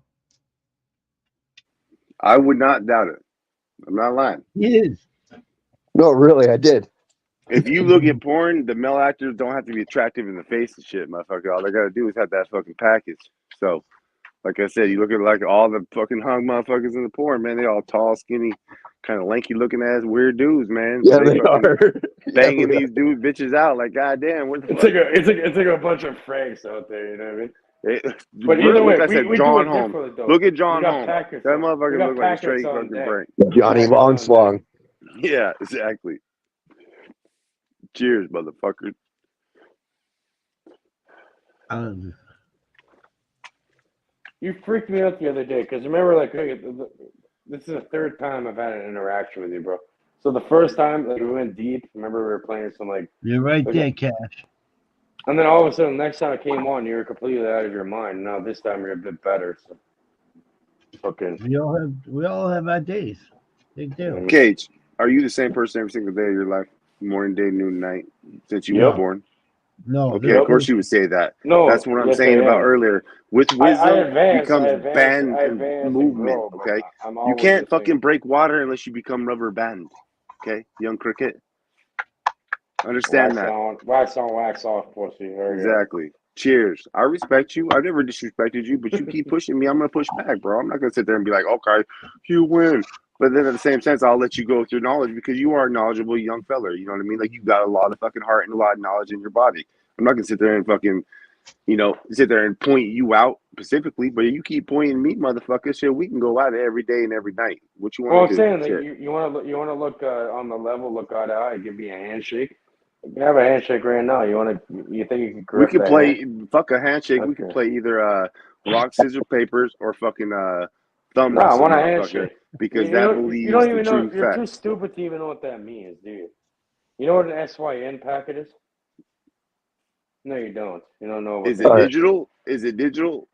I would not doubt it. I'm not lying. He is. No, really, I did. If you look at porn, the male actors don't have to be attractive in the face and shit, motherfucker. All they gotta do is have that fucking package. So, like I said, you look at like all the fucking hung motherfuckers in the porn, man. They all tall, skinny, kind of lanky looking ass weird dudes, man. Yeah, they they are. banging these dudes bitches out like goddamn. What the fuck? It's like a bunch of Franks out there. You know what I mean? But either way, like I said, we John do it Holmes. differently, though. Look at John We got Holmes. packets That on- we motherfucker got look like a packets straight on fucking deck. Frank. Johnny Longslong. Yeah, exactly. Cheers, motherfucker. You freaked me out the other day because remember, like, this is the third time I've had an interaction with you, bro. So the first time, like, we went deep. Remember, we were playing some like. You're right Okay. there, Cash. And then all of a sudden, next time I came on, you were completely out of your mind. Now this time you're a bit better. So. Fucking. We all have our days. Big deal. Cage, are you the same person every single day of your life? Morning, day, noon, night, since you were born? No, Okay, there of course is. you would say that. No, That's what I'm yes, I saying about am. earlier. With I wisdom advance, becomes band I and advance and movement. grow, but Okay, I'm you always can't the same. fucking break water unless you become rubber band. Okay, young cricket. Understand that. Wax on, wax off, pussy. There you go. Exactly. Cheers. I respect you. I've never disrespected you, but you keep pushing me. I'm gonna push back, bro. I'm not gonna sit there and be like, okay, you win. But then at the same sense, I'll let you go through knowledge because you are a knowledgeable young fella. You know what I mean? Like you got a lot of fucking heart and a lot of knowledge in your body. I'm not gonna sit there and fucking, sit there and point you out specifically, but you keep pointing me, motherfucker. Shit, we can go at it every day and every night. What you Well, want I'm to do? saying that Shit. you want to look on the level, look eye to eye, give me a handshake. You can have a handshake right now. You think you can We grip could that play hand? fuck a handshake. We could Okay. play either rock, scissors, papers, or fucking thumb No, I wrestle, want a motherfucker. handshake. Because that You believes don't the even know. true You're too facts. stupid to even know what that means, do you? You know what an SYN packet is? No, you don't. You don't know what Is they it All right. mean. digital? Is it digital?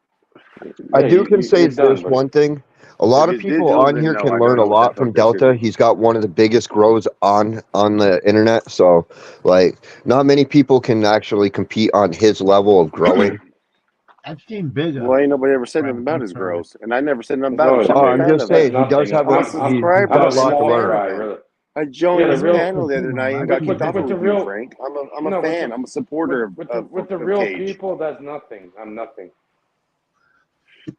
I Yeah, do can say you're done, this buddy. one thing. A If lot of it's people digital, on then here no, can I learn don't a know what the lot fuck from that shit Delta. means. He's got one of the biggest grows on the internet. So like not many people can actually compete on his level of growing. I've seen bigger. Well, ain't nobody ever said nothing Frank, about I'm his sorry. gross, and I never said nothing There's about him. always So I'm a I'm bigger. fan just of That's him. saying he does nothing. have I'm a he's I'm subscriber a got a of lot his to small learn. channel, fry, man. really. I joined Yeah, the his real channel the other night and got Mikey, kicked off with it the with you, real Frank. I'm a no fan. I'm a supporter with the of real Cage. people. That's nothing. I'm nothing.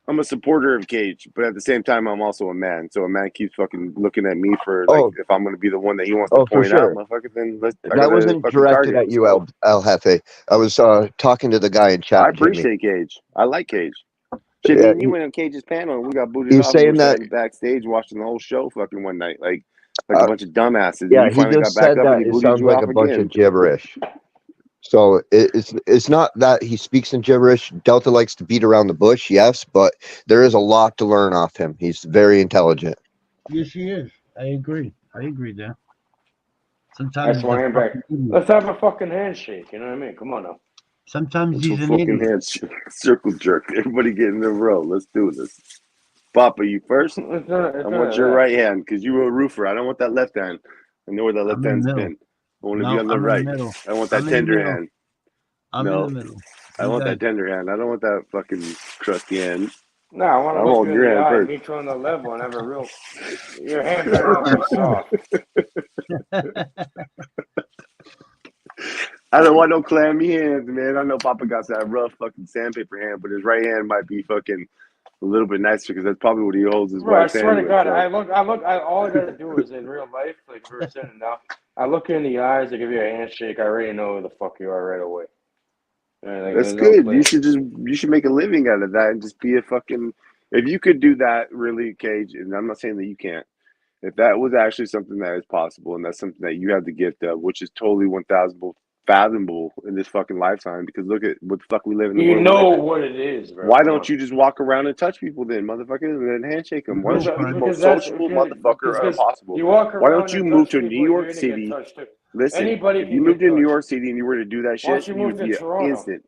I'm a supporter of Cage, but at the same time, I'm also a man. So a man keeps fucking looking at me for like, Oh, if I'm gonna be the one that he wants to for point out, sure. motherfucker, then I That gotta wasn't fucking directed target him. at you, So El Jefe. I was talking to the guy in I chat, Jimmy. appreciate Cage. I like Cage. Shit, me Yeah, and you went on Cage's panel and we got booted he's off. We were saying that. sitting backstage watching the whole show fucking one night, like a Uh, bunch of dumbasses. And yeah, you he finally got just back said up and that he it booted sounds you like a off bunch of again. gibberish. So it's not that he speaks in gibberish. Delta likes to beat around the bush, yes, but there is a lot to learn off him. He's very intelligent. yes, he is. I agree. I agree there. Sometimes That's he's a why I'm back. fucking idiot. Let's have a fucking handshake. You know what I mean? Come on now. Sometimes It's a he's an fucking idiot. handshake. Circle jerk. Everybody get in a row. Let's do this. Papa, you first? It's I none want of your that. right hand because you were a roofer. I don't want that left hand. I know where that left I'm in the hand's middle. been. I want to be No, on the I'm in the right. middle. I want I'm that in the tender middle. hand. I'm in the No, middle. I You want guys, that tender hand. I don't want that fucking crusty hand. No, I want to I'm look you holding in your the hand eye, first. meet you on the level, and have a real. Your hand better not be soft. I don't want no clammy hands, man. I know Papa got that rough fucking sandpaper hand, but his right hand might be fucking a little bit nicer because that's probably what he holds his Bro, I wife's swear hand to with. God, So all I gotta do is in real life, like we were sitting down, I look you in the eyes, I give you a handshake, I already know who the fuck you are right away. Like, that's there's no good. play. You should make a living out of that and just be a fucking. If you could do that, really, Cage, and I'm not saying that you can't. If that was actually something that is possible and that's something that you have the gift of, which is totally 1,000 fathomable in this fucking lifetime, because look at what the fuck we live in the You world we know live in. what it is, bro. Why Come don't on. you just walk around and touch people then, motherfucker, and then handshake them? Why don't you be the most sociable motherfucker possible? you walk Why don't around you and move touch to New people, you're York gonna get City? touched too. Listen, Anybody if you can moved get to New touched. York City and you were to do that Why don't shit, you you move would to be an Toronto? instant.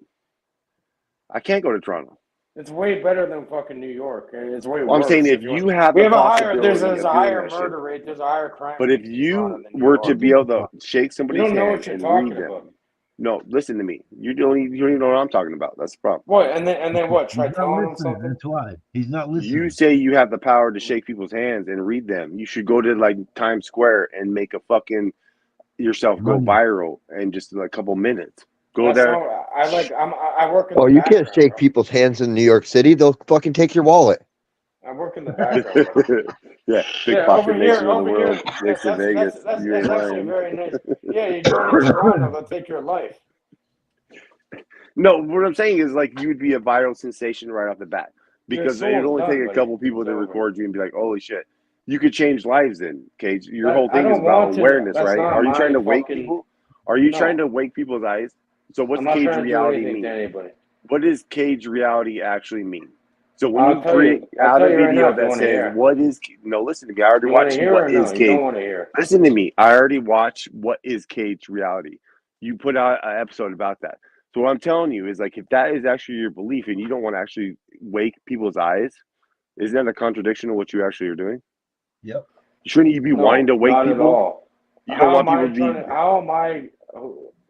I can't go to Toronto. It's way better than fucking New York, and it's way Well, I'm saying worse. if If you want, you have we the have a higher. possibility There's of a doing higher that shit, murder rate. There's a higher crime but if rate in Toronto you than New were to York. be able to shake You somebody's don't know hand what you're and read talking them, about. no, listen to me. You don't even know what I'm talking about. That's the problem. What? And then what? Try he's not telling them listening. something? That's why he's not You listening. say you have the power to shake people's hands and read them. You should go to like Times Square and make a fucking yourself go Money. viral in just a couple minutes. Go That's there. not. I work in the Oh, you can't background, shake bro. people's hands in New York City. They'll fucking take your wallet. I work in the background, bro. Yeah, Yeah, pickpocket nation of the world Yes, next to Vegas. You that's ain't actually lying. very nice. Yeah, you join in Toronto, they'll take your life. No, what I'm saying is like you would be a viral sensation right off the bat Your because it'd soul's only take done, a buddy. couple people It's to over. record you and be like, "Holy shit!" You could change lives then, Cage. Your whole I thing is don't about want to. awareness, That's right? not Are you trying my to wake fucking. people? Are you trying No, to wake people's eyes? So what's I'm not Cage trying to do reality anything to mean? anybody. What does Cage reality actually mean? So when you create I'll out tell a you right now video if you that want to says, hear. "What is?" No, listen to me. I already You want to watched hear What or no? Is You Cage. don't want to hear. Listen to me. I already watched What Is Cage reality. You put out an episode about that. So what I'm telling you is like if that is actually your belief and you don't want to actually wake people's eyes, isn't that a contradiction of what you actually are doing? Yep. Shouldn't you be wanting No, to wake not at people? all. You don't How want am I people to trying be to? How am I?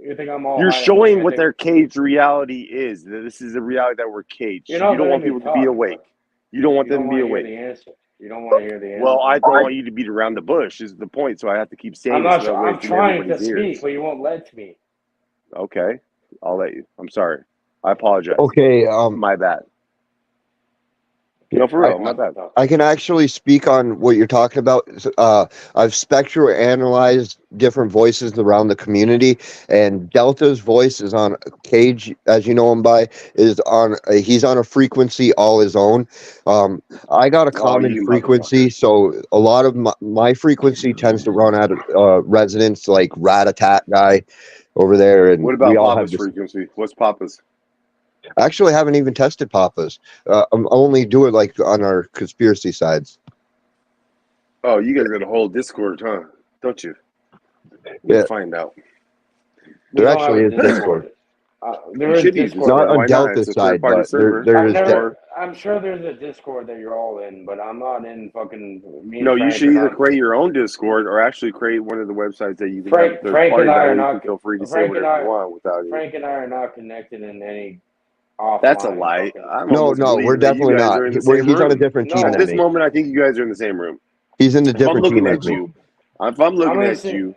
You think I'm all You're high and showing mighty? what their caged reality is. That this is the reality that we're caged. You're You not don't want letting me people to be talk, awake. bro. You don't want You them don't to be want to hear awake. the answer. You don't want to hear the answer. Well, I don't want you to beat around the bush. Is the point? So I have to keep saying I'm it not. so that way I'm it's in trying to everybody's speak, ears. but you won't let me. Okay, I'll let you. I'm sorry. I apologize. Okay, My bad. No, for real. My bad. I can actually speak on what you're talking about. I've spectral analyzed different voices around the community, and Delta's voice is on Cage, as you know him by, is on. He's on a frequency all his own. I got a common you frequency, so a lot of my frequency tends to run out of resonance, like Rat Attack guy over there, and What we about all have Papa's this. frequency? What's Papa's? I actually haven't even tested Papa's. I'm only do it like on our conspiracy sides. Oh, you guys got a whole Discord, huh? Don't you? Yeah. Let's find out. There We don't have actually a is Discord. There You is should use Discord. Not Discord. on Why not? Delta's It's a side, third-party but server. there is. I'm sure there's a Discord that you're all in, but I'm not in fucking. Me and No, you Frank should are either not. create your own Discord or actually create one of the websites that you can have a third Frank party. and I That are way you not. can feel free to say Frank and whatever you I. want without you. Frank and I are not connected in any offline. That's a lie. fucking- I'm No, almost no, we're believing that you definitely guys not. are in the same He's on a room. different team No. At than this me. moment, I think you guys are in the same room. He's in a If I'm different team looking as at me. you, if I'm looking I'm in the at same- you,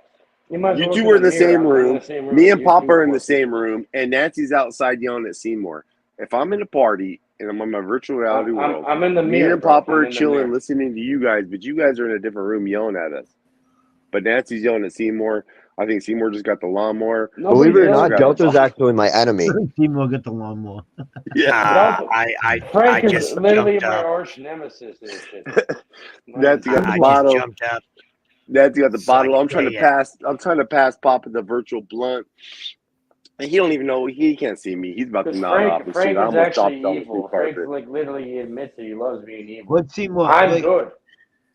You might as you well two look are in the the mirror. same I'm in room. the same room Me as and you Papa two, are in the pussy. same room, and Nancy's outside yelling at Seymour. If I'm in a party and I'm on my virtual reality world, I'm in the me mirror. and bro. Papa I'm are in the chilling, mirror. listening to you guys, but you guys are in a different room yelling at us. But Nancy's yelling at Seymour. I think Seymour just got the lawnmower. Believe it or not, Got Delta's the- actually my enemy. Seymour get the lawnmower. Yeah. Frank I is just literally jumped my up. arch nemesis and shit. Nancy got the I bottle. just jumped up. Nancy got the So I bottle. can I'm trying tell to ya. pass. I'm trying to pass Papa the virtual blunt. And he don't even know. He can't see me. He's about to Because nod off and Frank shit. I is almost actually dropped on the evil. carpet. Frank, like, literally, he admits that he loves being evil. What Seymour? I'm Wait, good.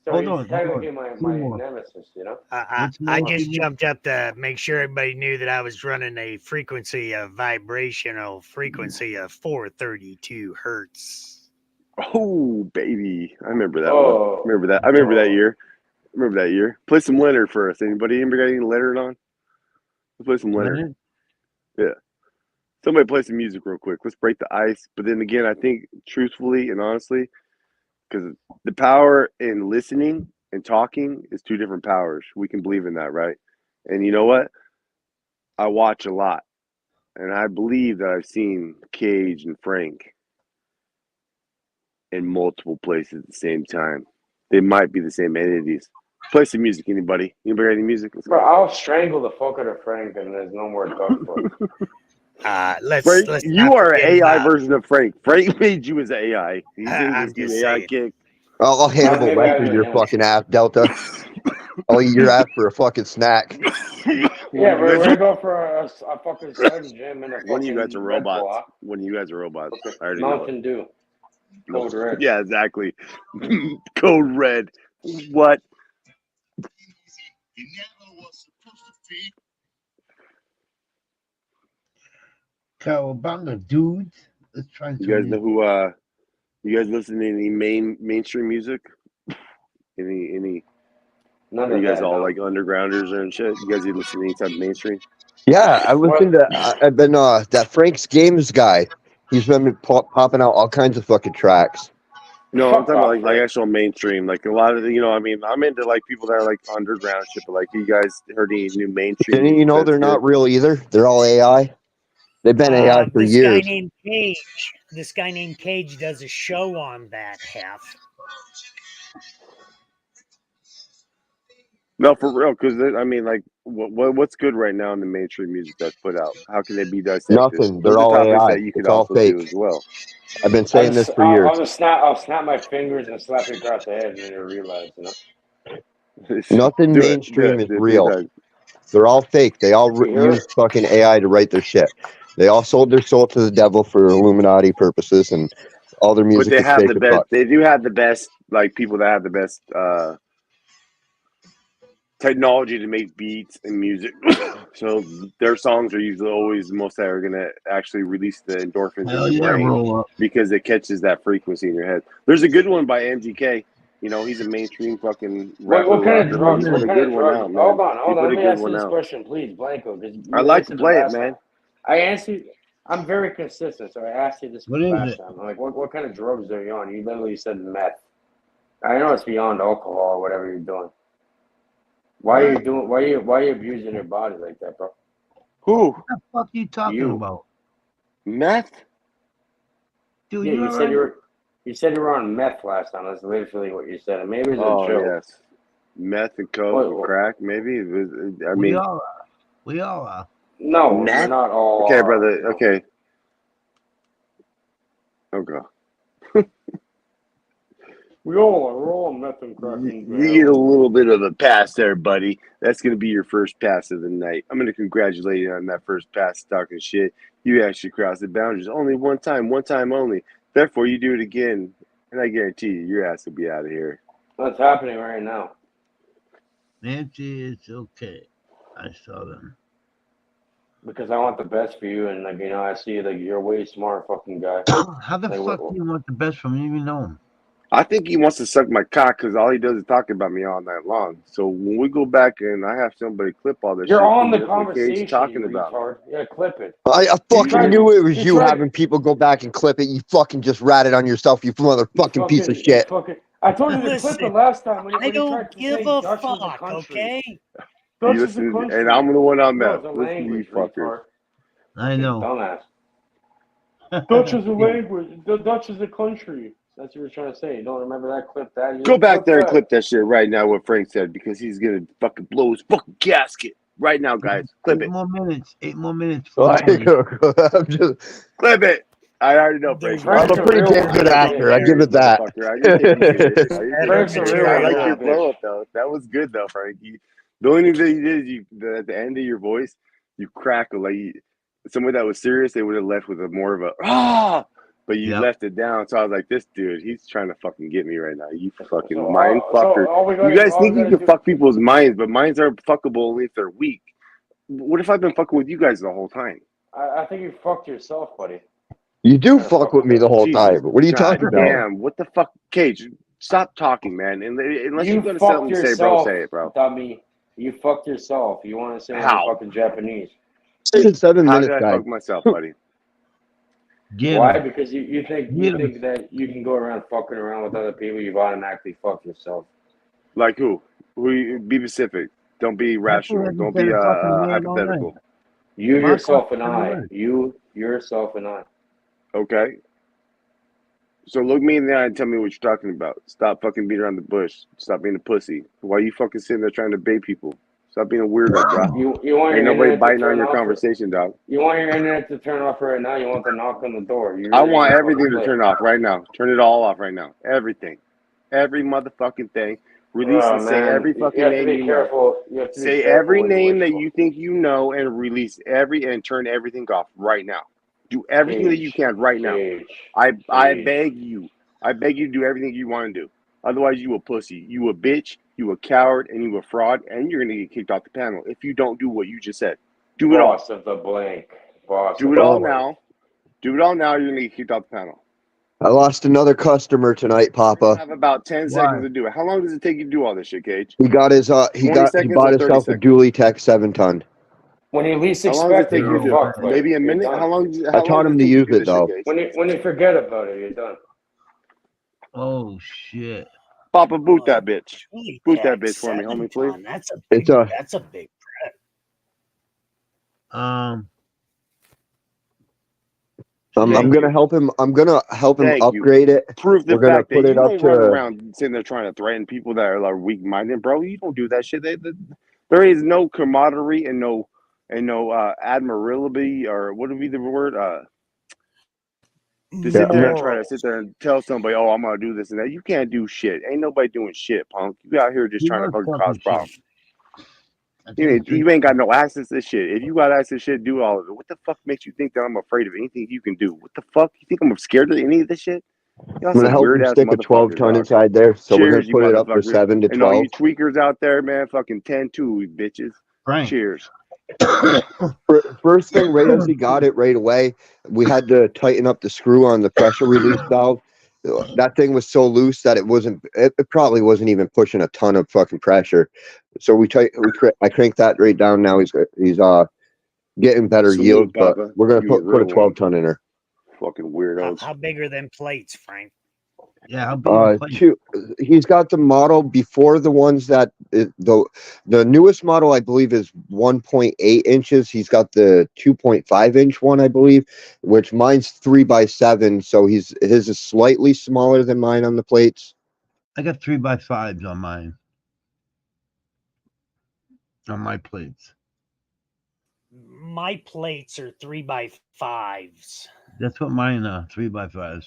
So hold he's on, technically hold on. my Seymour. nemesis, you know? What's I more just Seymour? jumped up to make sure everybody knew that I was running a vibrational frequency of 432 hertz. Oh baby, I remember that Oh. one. Remember that? I remember that year. Remember that year. Play some Leonard for us. Anybody got any Leonard on? Let's play some Leonard. Leonard? Yeah. Somebody play some music real quick. Let's break the ice. But then again, I think truthfully and honestly, because the power in listening and talking is two different powers. We can believe in that, right? And you know what? I watch a lot. And I believe that I've seen Cage and Frank in multiple places at the same time. They might be the same entities. Play some music, anybody? Anybody got any music? Let's Bro, go. I'll strangle the fuck out of Frank and there's no more talk for it. Frank, Let's you not are an forget AI about- version of Frank. Frank made you as an AI. He's in I'm this new just AI saying. kick. I'll Hannibal Maybe I Lecter would your know. fucking ass, Delta. I'll eat your ass for a fucking snack. Yeah, we're gonna go for a fucking Slim Jim and a fucking One of you guys are Red Bull, robots. huh? One of you guys are robots. I already know Mountain it. Dew. Code Red. Yeah, exactly. Code Red. What? Cowabunga, dudes. Let's try You guys know some. who? You guys listen to any mainstream music? Any? None Are of you guys that, all no. like undergrounders and shit? You guys even listen to any type of mainstream? Yeah, I listened to. I've been that Frank's Games guy. He's been popping out all kinds of fucking tracks. No, I'm Fuck talking about off, like Frank. actual mainstream. Like a lot of the, I mean, I'm into like people that are like underground shit. But like, you guys heard any new mainstream? Didn't you music know that's they're good? not real either? They're all AI. They've been AI for this guy years. named Cage. This guy named Cage does a show on that half. No, for real. Because I mean, like, what's good right now in the mainstream music that's put out? How can they be dissected? Nothing. Those They're are all topics AI. that you could It's all also do fake. as well. I've been saying this for years. I'll snap my fingers and slap you across the head and then you'll realize, you know? Nothing Do mainstream it. is real. They're all fake. They all You hear use fucking AI to write their shit. They all sold their soul to the devil for Illuminati purposes, and all their But music they is have fake the as best. fuck. They do have the best, like people that have the best technology to make beats and music. So their songs are usually always the most that are gonna actually release the endorphins in Hell your yeah, brain roll up. because it catches that frequency in your head. There's a good one by MGK. You know, he's a mainstream fucking What rapper. kind of rocker, but drugs? he What put a kind of good one drugs? out, man. Hold on, He hold on. put Let a me good ask you one this out. question, please, Blanco, because I you like to answered play it, last man. time. I asked you. I'm very consistent, so I asked you this What is last it? time. I'm like, what kind of drugs are you on? You literally said meth. I know it's beyond alcohol or whatever you're doing. Why are you doing? Why are you abusing your body like that, bro? Who? What the fuck are you talking You. about? Meth? Dude, Yeah, you you said alright? you said you were on meth last time. That's literally what you said. And maybe it's a Oh, joke. yes. Meth and coke What, or crack, maybe. It was, I We mean, all are. We all are. no, meth? you're not all. Okay, brother. No. Okay. Okay. We're all on meth and crack. You get a little bit of a pass there, buddy. That's going to be your first pass of the night. I'm going to congratulate you on that first pass talking shit. You actually crossed the boundaries only one time only. Therefore, you do it again, and I guarantee you, your ass will be out of here. What's happening right now? Nancy, it's okay. I saw them. Because I want the best for you, and I see you're a way smart fucking guy. How the fuck do you want the best from me? You even know him. I think he wants to suck my cock because all he does is talk about me all night long. So when we go back and I have somebody clip all this You're shit, on the that's what Cage conversation, talking you about. retard. Yeah, clip it. I fucking tried- knew it was you you tried- having people go back and clip it. You fucking just ratted on yourself, you motherfucking piece of shit. I told you to clip Listen, it last time when I you tried don't to give say a Dutch was a fuck, country. okay? Dutch You is a listen, country. and I'm the one on No, that. it's a Listen to you language, fuckers. retard. I know. Dumbass. Dutch is a language. The Dutch is a country. That's what you're trying to say. You don't remember that? Clip that. You Go back there and that. clip that shit right now, what Frank said, because he's going to fucking blow his fucking gasket. Right now, guys. Clip it. 8 more minutes. Like, 4:20. I'm just, Clip it. I already know, Frank. I'm a pretty damn good actor. I give it that. You're taking serious. Frank's a real I one, like yeah. your blow up, though. That was good, though, Frank. The only thing that you did is at the end of your voice, you crackle. Like someone that was serious, they would have left with a more of a, ah! But you left it down. So I was like, this dude, he's trying to fucking get me right now. You fucking mind fucker. You guys think you can fuck people's minds, but minds are fuckable only if they're weak. What if I've been fucking with you guys the whole time? I think you fucked yourself, buddy. You do fuck with me the whole time. What are you talking about? Damn, what the fuck? Cage, stop talking, man. Unless You you've got fucked something to say, yourself, bro, say it, bro. dummy. You fucked yourself. You want to say it in How? fucking Japanese. 7 How minutes, did I guy. fuck myself, buddy? Why? Because you think that you can go around fucking around with other people, you've automatically fucked yourself. Like who? Be specific. Don't be rational. Don't be hypothetical. You, yourself, and I. You, yourself, and I. Okay. So look me in the eye and tell me what you're talking about. Stop fucking beating around the bush. Stop being a pussy. Why are you fucking sitting there trying to bait people? Stop being a weirdo, bro. You want Ain't your nobody internet biting to on turn your off conversation, dog. You want your internet to turn off right now? You want the knock on the door? I want everything to turn off right now. Turn it all off right now. Everything. Every motherfucking thing. Release and say every fucking name you know. Say every name that you think you know and release and turn everything off right now. Do everything that you can right now. I beg you. I beg you to do everything you want to do. Otherwise, you a pussy. You a bitch. You a coward. And you a fraud. And you're going to get kicked off the panel if you don't do what you just said. Do it all. Boss of the blank. Boss. Do it all now. Do it all now. You're going to get kicked off the panel. I lost another customer tonight, Papa. I have about 10 seconds to do it. How long does it take you to do all this shit, Cage? He got his he bought himself a dually tech 7-ton. When you least How long does it expect it, take you to you're do fucked. it? Maybe a minute? How long I taught him to use it, though. When you forget about it, you're done. Oh, shit. Papa, boot that bitch. Boot that bitch for me, homie, please. That's a big Um, I'm gonna help him. I'm gonna help him upgrade it. Prove the We're gonna fact put that it you up don't run to. around sitting there trying to threaten people that are like weak-minded, bro. You don't do that shit. There is no camaraderie and no admirability, or what would be the word? To sit there and try to sit there and tell somebody, "Oh, I'm gonna do this and that." You can't do shit. Ain't nobody doing shit, punk. You out here just trying to fucking cause problems. You ain't got no access to shit. If you got access to shit, do all of it. What the fuck makes you think that I'm afraid of anything you can do? What the fuck? You think I'm scared of any of this shit? I'm gonna help him stick a 12-ton inside there, so we're gonna put it up to 7 to 12. And all you tweakers out there, man, fucking 10-2, bitches. Frank. Cheers. First thing, right as he got it right away, we had to tighten up the screw on the pressure release valve. that thing was so loose that it probably wasn't even pushing a ton of fucking pressure. So I cranked that right down. Now he's getting better yield, Salute, but Papa. we're gonna You a put a real 12 one. ton in her. Fucking How, weirdos. how big are them plates, Frank? Yeah, how big are the plates? He's got the model before the ones that the newest model I believe is 1.8 inches. He's got the 2.5 inch one, I believe, which mine's 3x7, so his is slightly smaller than mine on the plates. I got 3x5s on mine. On my plates. My plates are 3x5s. That's what mine are, 3x5s.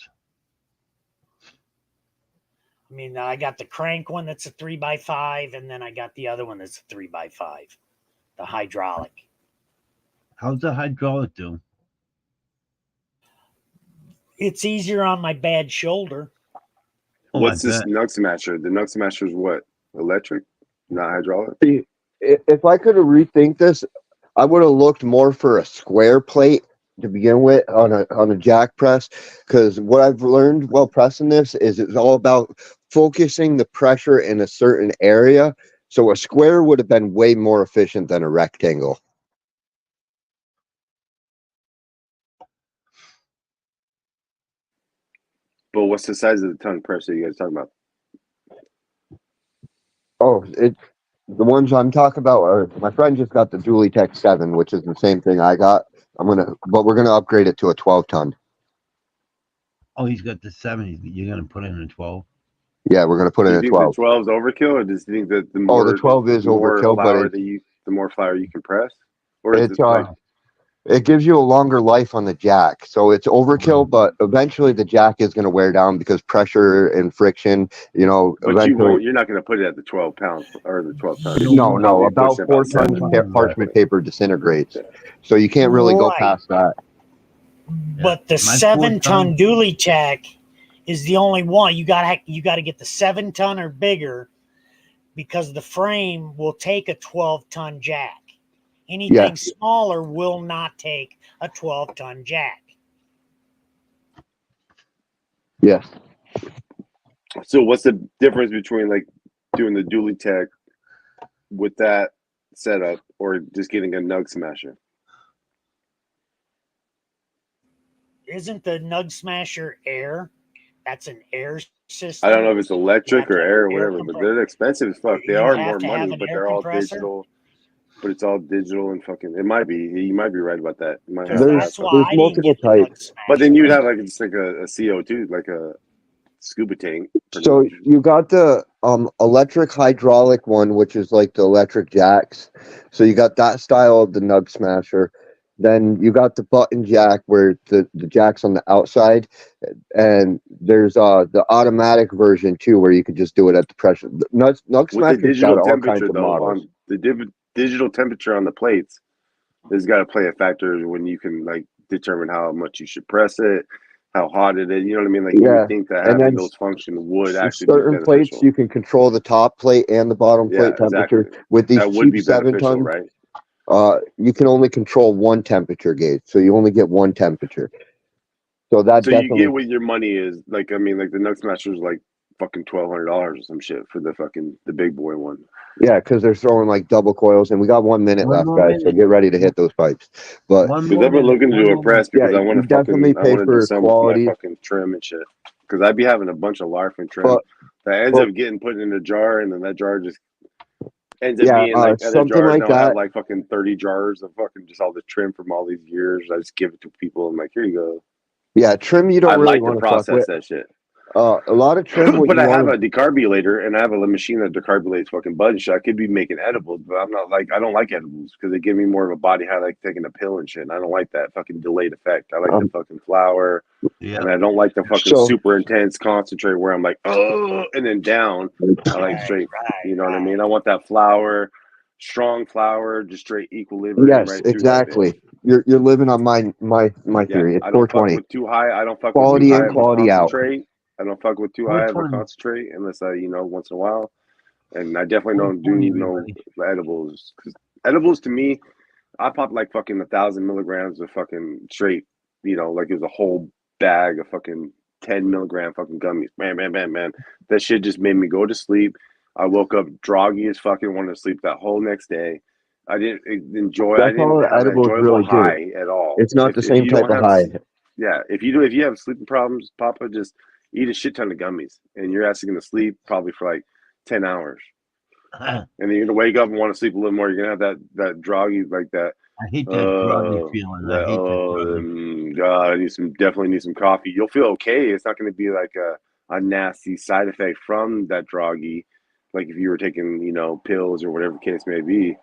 I mean, I got the crank one that's a 3x5, and then I got the other one that's a 3x5, the hydraulic. How's the hydraulic do? It's easier on my bad shoulder. Oh, What's I this bet. Nug Smasher? The Nug Smasher is what? Electric, not hydraulic. If I could have rethink this, I would have looked more for a square plate to begin with on a jack press, because what I've learned while pressing this is it's all about focusing the pressure in a certain area. So a square would have been way more efficient than a rectangle. But what's the size of the tongue press that you guys talking about? Oh, the ones I'm talking about are my friend just got the Dually Tech 7, which is the same thing I got. But we're gonna upgrade it to a 12 ton. Oh, he's got the 70s, but you're gonna put in a 12. Yeah, we're gonna put Do in you a think 12. the 12 is overkill, or do you think that the Oh, the 12 is more overkill, but flour the more flour you can press, or is it's it like it gives you a longer life on the jack. So it's overkill, but eventually the jack is going to wear down because pressure and friction, But eventually. you're not going to put it at the 12 pounds or the 12 tons. No, You're No, probably about pushing 4 about tons 7. parchment paper disintegrates. So you can't really go Right. past that. But the My 7-ton dually tech is the only one. You gotta get the 7-ton or bigger, because the frame will take a 12-ton jack. Anything Yeah. smaller will not take a 12-ton jack. Yes. So what's the difference between like doing the dually tech with that setup or just getting a Nug Smasher? Isn't the Nug Smasher air? That's an air system. I don't know if it's electric or to have air or an air whatever, but compre- they're expensive as fuck. They You are have more to have money, an but air they're all compressor. digital. But it's all digital and fucking. It might be. You might be right about that. You might have Because to have that's fucking. why There's I didn't multiple get the Nug types. But then you'd Smasher. have like just like a CO2, like a scuba tank, pretty So much. you got the electric hydraulic one, which is like the electric jacks. So you got that style of the Nug Smasher. Then you got the button jack where the jack's on the outside, and there's the automatic version too where you could just do it at the pressure. The Nug With the Smasher's got digital all kinds temperature, of though, models. on the digital temperature on the plates, there's got to play a factor when you can like determine how much you should press it, how hot it is. You know what I mean? Like you Yeah, would think that and having then those functions would actually be certain plates beneficial. you can control the top plate and the bottom Yeah, plate temperature. exactly. With these That would cheap be 7 beneficial, tons, right? you can only control one temperature gauge, so you only get one temperature. So that So you definitely, get what your money is. Like I mean, like the Nug Smasher is like fucking $1,200 or some shit for the big boy one. yeah, because they're throwing like double coils, and we got 1 minute One left, more guys. So minute. get ready to hit those pipes. But One Because more I've been minute. looking to One do a more press minute. because yeah, I want you to definitely I pay want to do for some with my quality. fucking trim and shit. Because I'd be having a bunch of larfing trim But that ends but up getting put in a jar, and then that jar just ends up yeah, being like other something jars. like Now I have that. like fucking 30 jars of fucking just all the trim from all these years. I just give it to people. I'm like, here you go. Yeah, trim you don't I'd really like to want to fuck with. process that shit. A lot of trim, what But you I have want a decarbulator and I have a machine that decarbulates fucking butt and shit. I could be making edibles, but I'm not like I don't like edibles because they give me more of a body high, like taking a pill and shit. And I don't like that fucking delayed effect. I like the to. fucking flour, Yeah. and I don't like the fucking So super intense concentrate where I'm like oh and then down. I like straight. You know what I mean? I want that flour, strong flour, just straight equilibrium yes, right through that bitch. exactly. You're living on my Yeah, theory. It's I don't fuck 420. with too high. I don't fuck with too Quality high in, of a quality out. concentrate. I don't fuck with too high of a 420. concentrate unless I, once in a while. And I definitely don't do 420, need no everybody. edibles because edibles to me, I pop like fucking 1,000 milligrams of fucking straight, like it was a whole bag of fucking 10 milligram fucking gummies. Man. That shit just made me go to sleep. I woke up groggy as fucking, wanted to sleep that whole next day. I didn't enjoy. I That's all didn't have an edibles enjoyable really do. high at all. It's not the If same you type don't of have, high. yeah, if you have sleeping problems, Papa, just eat a shit ton of gummies, and you're actually gonna sleep probably for like 10 hours, and then you're gonna wake up and want to sleep a little more. You're gonna have that groggy, like that. I hate that groggy feeling. I hate that groggy. God, I definitely need some coffee. You'll feel okay. It's not going to be like a nasty side effect from that groggy, like if you were taking, pills or whatever the case may be.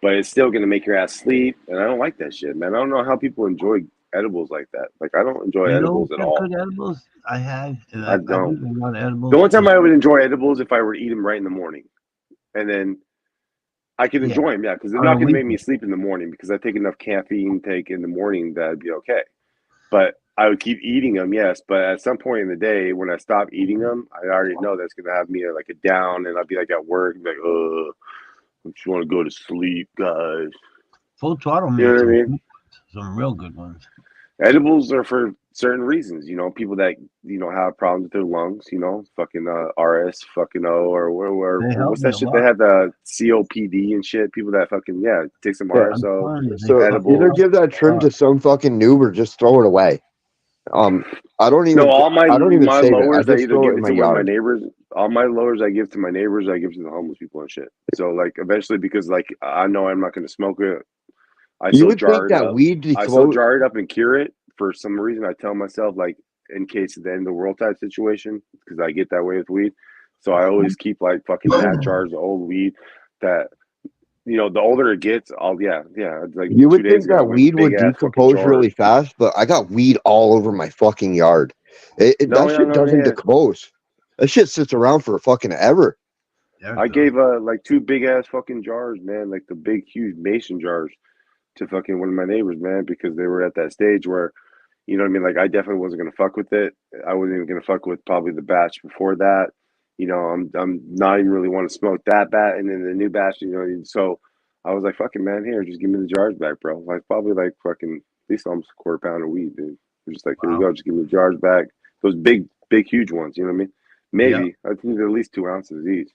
But it's still going to make your ass sleep, and I don't like that shit, man. I don't know how people enjoy edibles like that. Like, I don't enjoy You know edibles at what all. good edibles I had? And I I don't. eat a lot of edibles. The only time I would enjoy edibles if I were to eat them right in the morning, and then I can enjoy them, yeah, because they're On not a going to make me weekend. sleep in the morning because I take enough caffeine take in the morning that I'd be okay. But I would keep eating them, yes. But at some point in the day, when I stop eating them, I already know that's going to have me like a down, and I'll be like at work, like, I just want to go to sleep, guys. Full Throttle You know made what I mean? some real good ones. Edibles are for certain reasons, people that have problems with their lungs, fucking RS, fucking O, or They help what's me that a shit? They lot. had the COPD and shit. People that fucking take some Yeah. I'm RSO, telling you, they So fucking either edibles. give that trim to some fucking noob or just throw it away. I don't No, even all my save it. I lowers, I just either throw it give in it my to one of my yard. neighbors. All my lowers I give to my neighbors. I give to the homeless people and shit. So like eventually, because like I know I'm not going to smoke it, I You still would think jar it that up. weed I still defloat. jar it up and cure it. For some reason, I tell myself like in case of the end of the world type situation, because I get that way with weed. So I always keep like fucking mad jars of old weed that the older it gets, It's like You 2 would days think ago, I that went weed big would ass fucking decompose jar. really fast, but I got weed all over my fucking yard. That shit doesn't decompose. That shit sits around for fucking ever. I gave like 2 big ass fucking jars, man, like the big huge mason jars to fucking one of my neighbors, man, because they were at that stage where, you know what I mean? Like I definitely wasn't gonna fuck with it. I wasn't even gonna fuck with probably the batch before that. I'm not even really want to smoke that bat, and then the new batch, so I was like, fucking man, here, just give me the jars back, bro. Like probably like fucking at least almost a quarter pound of weed, dude. I'm just like, here you go, just give me the jars back. Those big, huge ones, you know what I mean? Maybe I think they're at least 2 ounces each.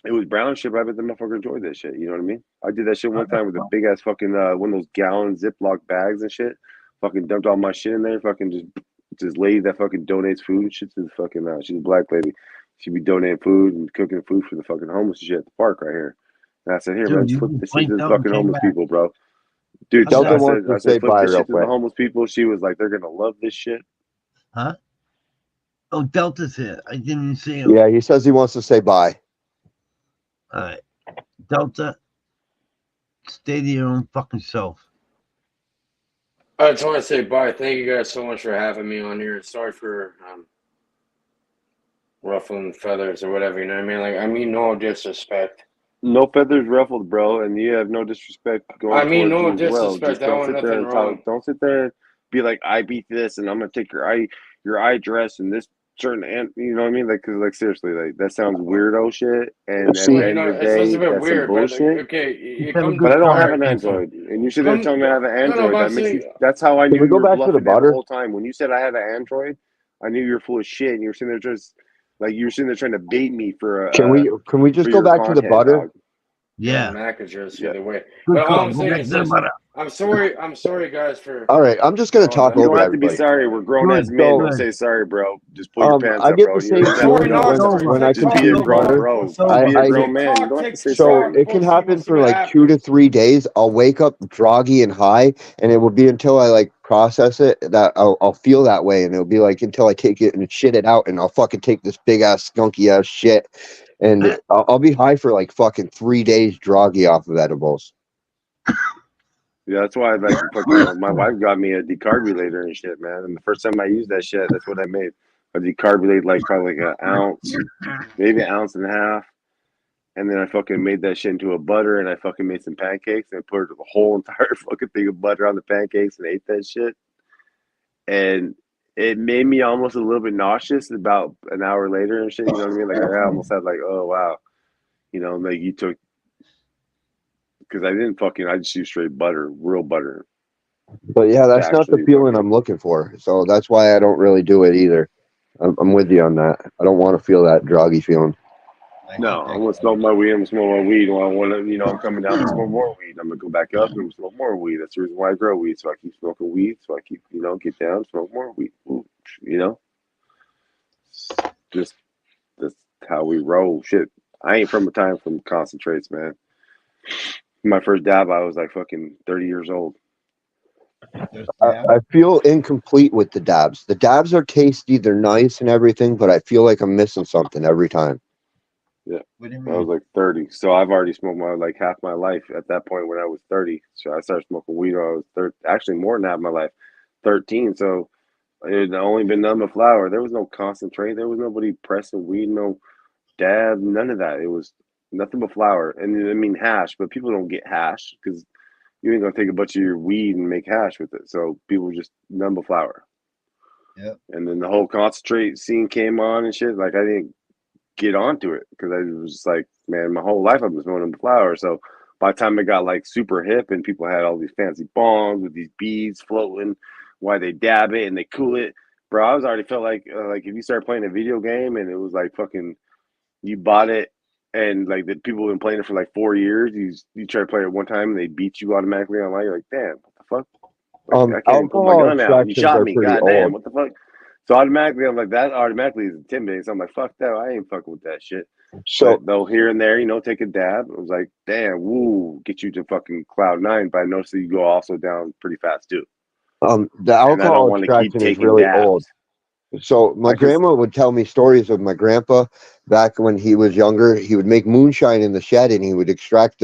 It was brown shit, but I bet the motherfucker enjoyed that shit. You know what I mean? I did that shit one time with a big ass fucking one of those gallon Ziploc bags and shit. Fucking dumped all my shit in there. Fucking just lady that fucking donates food and shit to the fucking. She's a black lady. She'd be donating food and cooking food for the fucking homeless and shit at the park right here. And I said, here, man, Dude, just you flip just this shit to blinked the out and fucking came homeless back. people, bro. Dude, Delta wants to I say said, flip bye this real shit to the quick. homeless people. She was like, they're gonna love this shit. Huh? Oh, Delta's here. I didn't even see him. Yeah, he says he wants to say bye. All right. Delta, stay to your own fucking self. I just want to say bye. Thank you guys so much for having me on here. Sorry for ruffling feathers or whatever. You know what I mean? Like, I mean no disrespect. No feathers ruffled, bro, and you have no disrespect going I mean towards no you as well. disrespect. Just I want nothing wrong. don't sit there and be like, I beat this, and I'm gonna take your eye dress and this certain, and you know what I mean? Like, cause like seriously, like that sounds weirdo shit. And at See, the Well, end of the it sounds day, a bit that's some weird, but bullshit. okay, you Just have a come. good But I don't All have right, an time. Android, and you sit there telling me I have an No, Android. but I'm That makes me. saying, That's how I can knew we you go were back to the bluffing that the butter? whole time. When you said I had an Android, I knew you were full of shit, and you were sitting there just like you were sitting there trying to bait me for Can we just for go your back to the content, butter? dog. Yeah. Mac is yours Yeah. either way. Good But all call. I'm Go saying back is to the this: butter. I'm sorry, guys, for All right, I'm just gonna talk going You on. don't over have to be everybody. sorry. We're grown Good. ass men. So Don't say sorry, bro. Just pull your pants I up, get bro. the And you don't same even have to Sorry, be feeling not grown. sorry. when Take I Just talk, be a consume grown butter. bro. talk, Just be a I grown take man. You talk, don't have to take say So talk. sorry. it can We'll see happen what's for gonna like 2 to happen. 3 days. I'll wake up groggy and high, and it will be until I like process it that I'll feel that way, and it'll be like until I take it and shit it out, and I'll fucking take this big ass skunky ass shit, and I'll be high for like fucking 3 days, groggy off of edibles. Yeah, that's why I like fucking. My wife got me a decarbonator and shit, man. And the first time I used that shit, that's what I made. I decarbonate like probably like an ounce, maybe an ounce and a half. And then I fucking made that shit into a butter, and I fucking made some pancakes and put the whole entire fucking thing of butter on the pancakes and ate that shit. And it made me almost a little bit nauseous about an hour later and shit. You know what I mean? Like I almost had like, oh wow, like you took because I didn't fucking I just used straight butter, real butter. But yeah, that's not the actually feeling fucking. I'm looking for. So that's why I don't really do it either. I'm with you on that. I don't want to feel that druggy feeling. I No, hate I'm that gonna guy. smoke my weed. I'm gonna smoke my weed. When I want to, I'm coming down to smoke more weed. I'm gonna go back up and smoke more weed. That's the reason why I grow weed. So I keep smoking weed. So I keep, get down, smoke more weed. Ooh, you know, just that's how we roll. Shit, I ain't from a time from concentrates, man. My first dab, I was like fucking 30 years old. Just dab? I feel incomplete with the dabs. The dabs are tasty, they're nice and everything, but I feel like I'm missing something every time. Yeah, What do you I was mean? like 30. So I've already smoked my like half my life at that point when I was 30. So I started smoking weed when I was 30. Actually, more than half my life, 13. So it had only been nothing but flour. There was no concentrate. There was nobody pressing weed, no dab, none of that. It was nothing but flour. And I mean hash, but people don't get hash because you ain't gonna take a bunch of your weed and make hash with it. So people just nothing but flour. Yep. And then the whole concentrate scene came on and shit. Like I didn't get onto it because I was just like, man, my whole life I've been smoking flour. So by the time it got like super hip and people had all these fancy bongs with these beads floating, why they dab it and they cool it, bro. I was already felt like if you start playing a video game and it was like fucking, you bought it and like the people have been playing it for like 4 years. You try to play it one time and they beat you automatically online. You're like, damn, what the fuck? Like I can't even pull my Alcohol gun out. And you extractions shot are me. pretty God damn, old. what the fuck? So automatically, I'm like, that automatically is intimidating. So I'm like, fuck that. I ain't fucking with that shit. So But though here and there, take a dab. It was like, damn, woo, get you to fucking cloud nine. But I noticed that you go also down pretty fast too. the And I don't alcohol want to keep extraction is taking really old. dabs. So my I can, grandma would tell me stories of my grandpa back when he was younger. He would make moonshine in the shed, and he would extract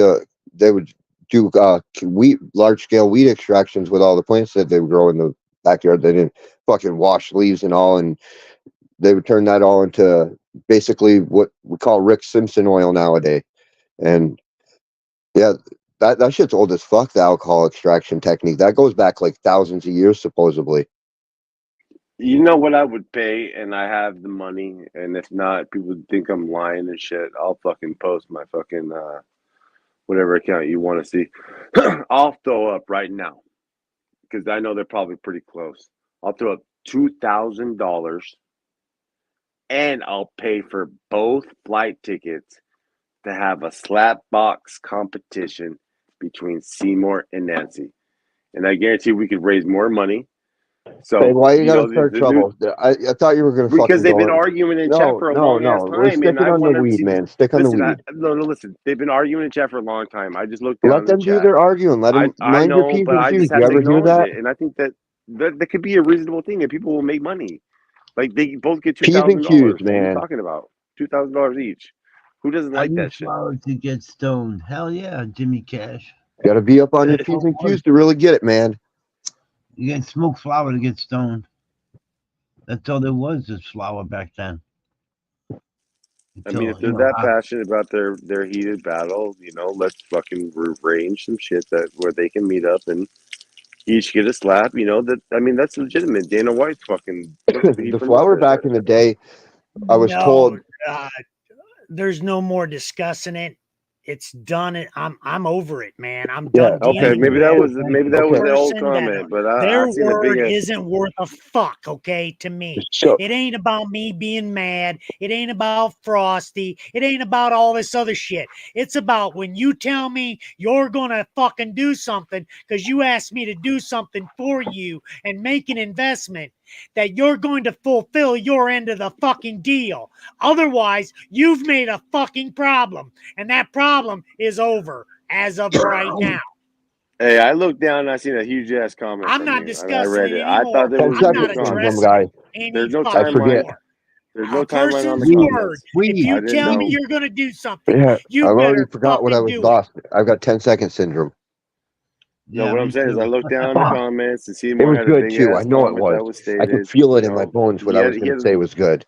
They would do large scale weed extractions with all the plants that they would grow in the backyard. They didn't fucking wash leaves and all, and they would turn that all into basically what we call Rick Simpson oil nowadays. And yeah, that shit's old as fuck. The alcohol extraction technique that goes back like thousands of years, supposedly. you know what I would pay, and I have the money. And if not, people think I'm lying and shit. I'll fucking post my fucking whatever account you want to see. I'll throw up right now because I know they're probably pretty close. I'll throw up $2,000 and I'll pay for both flight tickets to have a slap box competition between Seymour and Nancy. And I guarantee we could raise more money. Hey, So, why you gotta start the new, trouble? I thought you were gonna because fucking they've been go. arguing in chat No, for a no, long ass no. We're time. And sticking I on the want to weed, see this. man. Stick on the Listen, weed. listen. They've been arguing in chat for a long time. I just looked down Let in the them do chat. their arguing. Let them I mind your know, P's but and I Q's. just You have to ever hear acknowledge that? it. And I think that could be a reasonable thing and people will make money. Like they both get P's and Q's, $2,000. What are you man. talking about? $2,000 each. Who doesn't I like use that shit? flour to get stoned. Hell yeah, Jimmy Cash. Got to be up on your That's P's all it and was. Q's to really get it, man. You can smoke flour to get stoned. That's all there was flour back then. I mean, if Until, they're that passionate about their heated battle, let's fucking arrange some shit that where they can meet up and each get a slap. That's legitimate. Dana White's fucking he The promotes flour that back shit. in the day, I was No, told. there's no more discussing it. It's done. I'm over it, man. I'm Yeah. done Okay, dealing thank you. maybe with that every was Okay. the old person that comment, but I their seen a big word ass. isn't worth a fuck, okay, to me. So It ain't about me being mad. It ain't about Frosty. It ain't about all this other shit. It's about when you tell me you're gonna fucking do something because you asked me to do something for you and make an investment, that you're going to fulfill your end of the fucking deal. Otherwise, you've made a fucking problem, and that problem is over as of right now. Hey, I looked down and I seen a huge ass comment I'm from not you, and I discussing read it it. I thought anymore. it 10 was a I'm good not seconds comment. syndrome, addressing guy. it any There's no I fucking forget. timeline. more. There's A no timeline on the person's Weed. word. comments. If Weed. I you didn't tell know. me Weed. you're going to do something, Yeah. you I've already better forgot what I fucking was do it. lost. I've got 10-second syndrome. No, Yeah, what I'm me saying is I too. looked down in the Fuck. comments and It Seymour was had a good big too. I ass know it comment that was. was I could stated. feel it in my bones. What I was He going to had. say was good.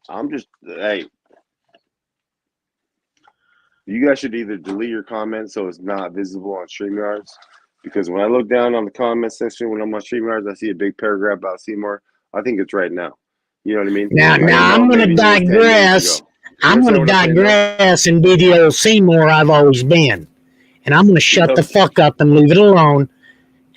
I'm just hey. You guys should either delete your comments so it's not visible on StreamYards. Because when I look down on the comment section when I'm on StreamYards, I see a big paragraph about Seymour. I think it's right now. You know what I mean? Now, I didn't now know I'm going to maybe it was 10 minutes digress. ago. You I'm understand going to what I'm saying, though? digress and be the old Seymour I've always been. And I'm going to shut No, the fuck up and leave it alone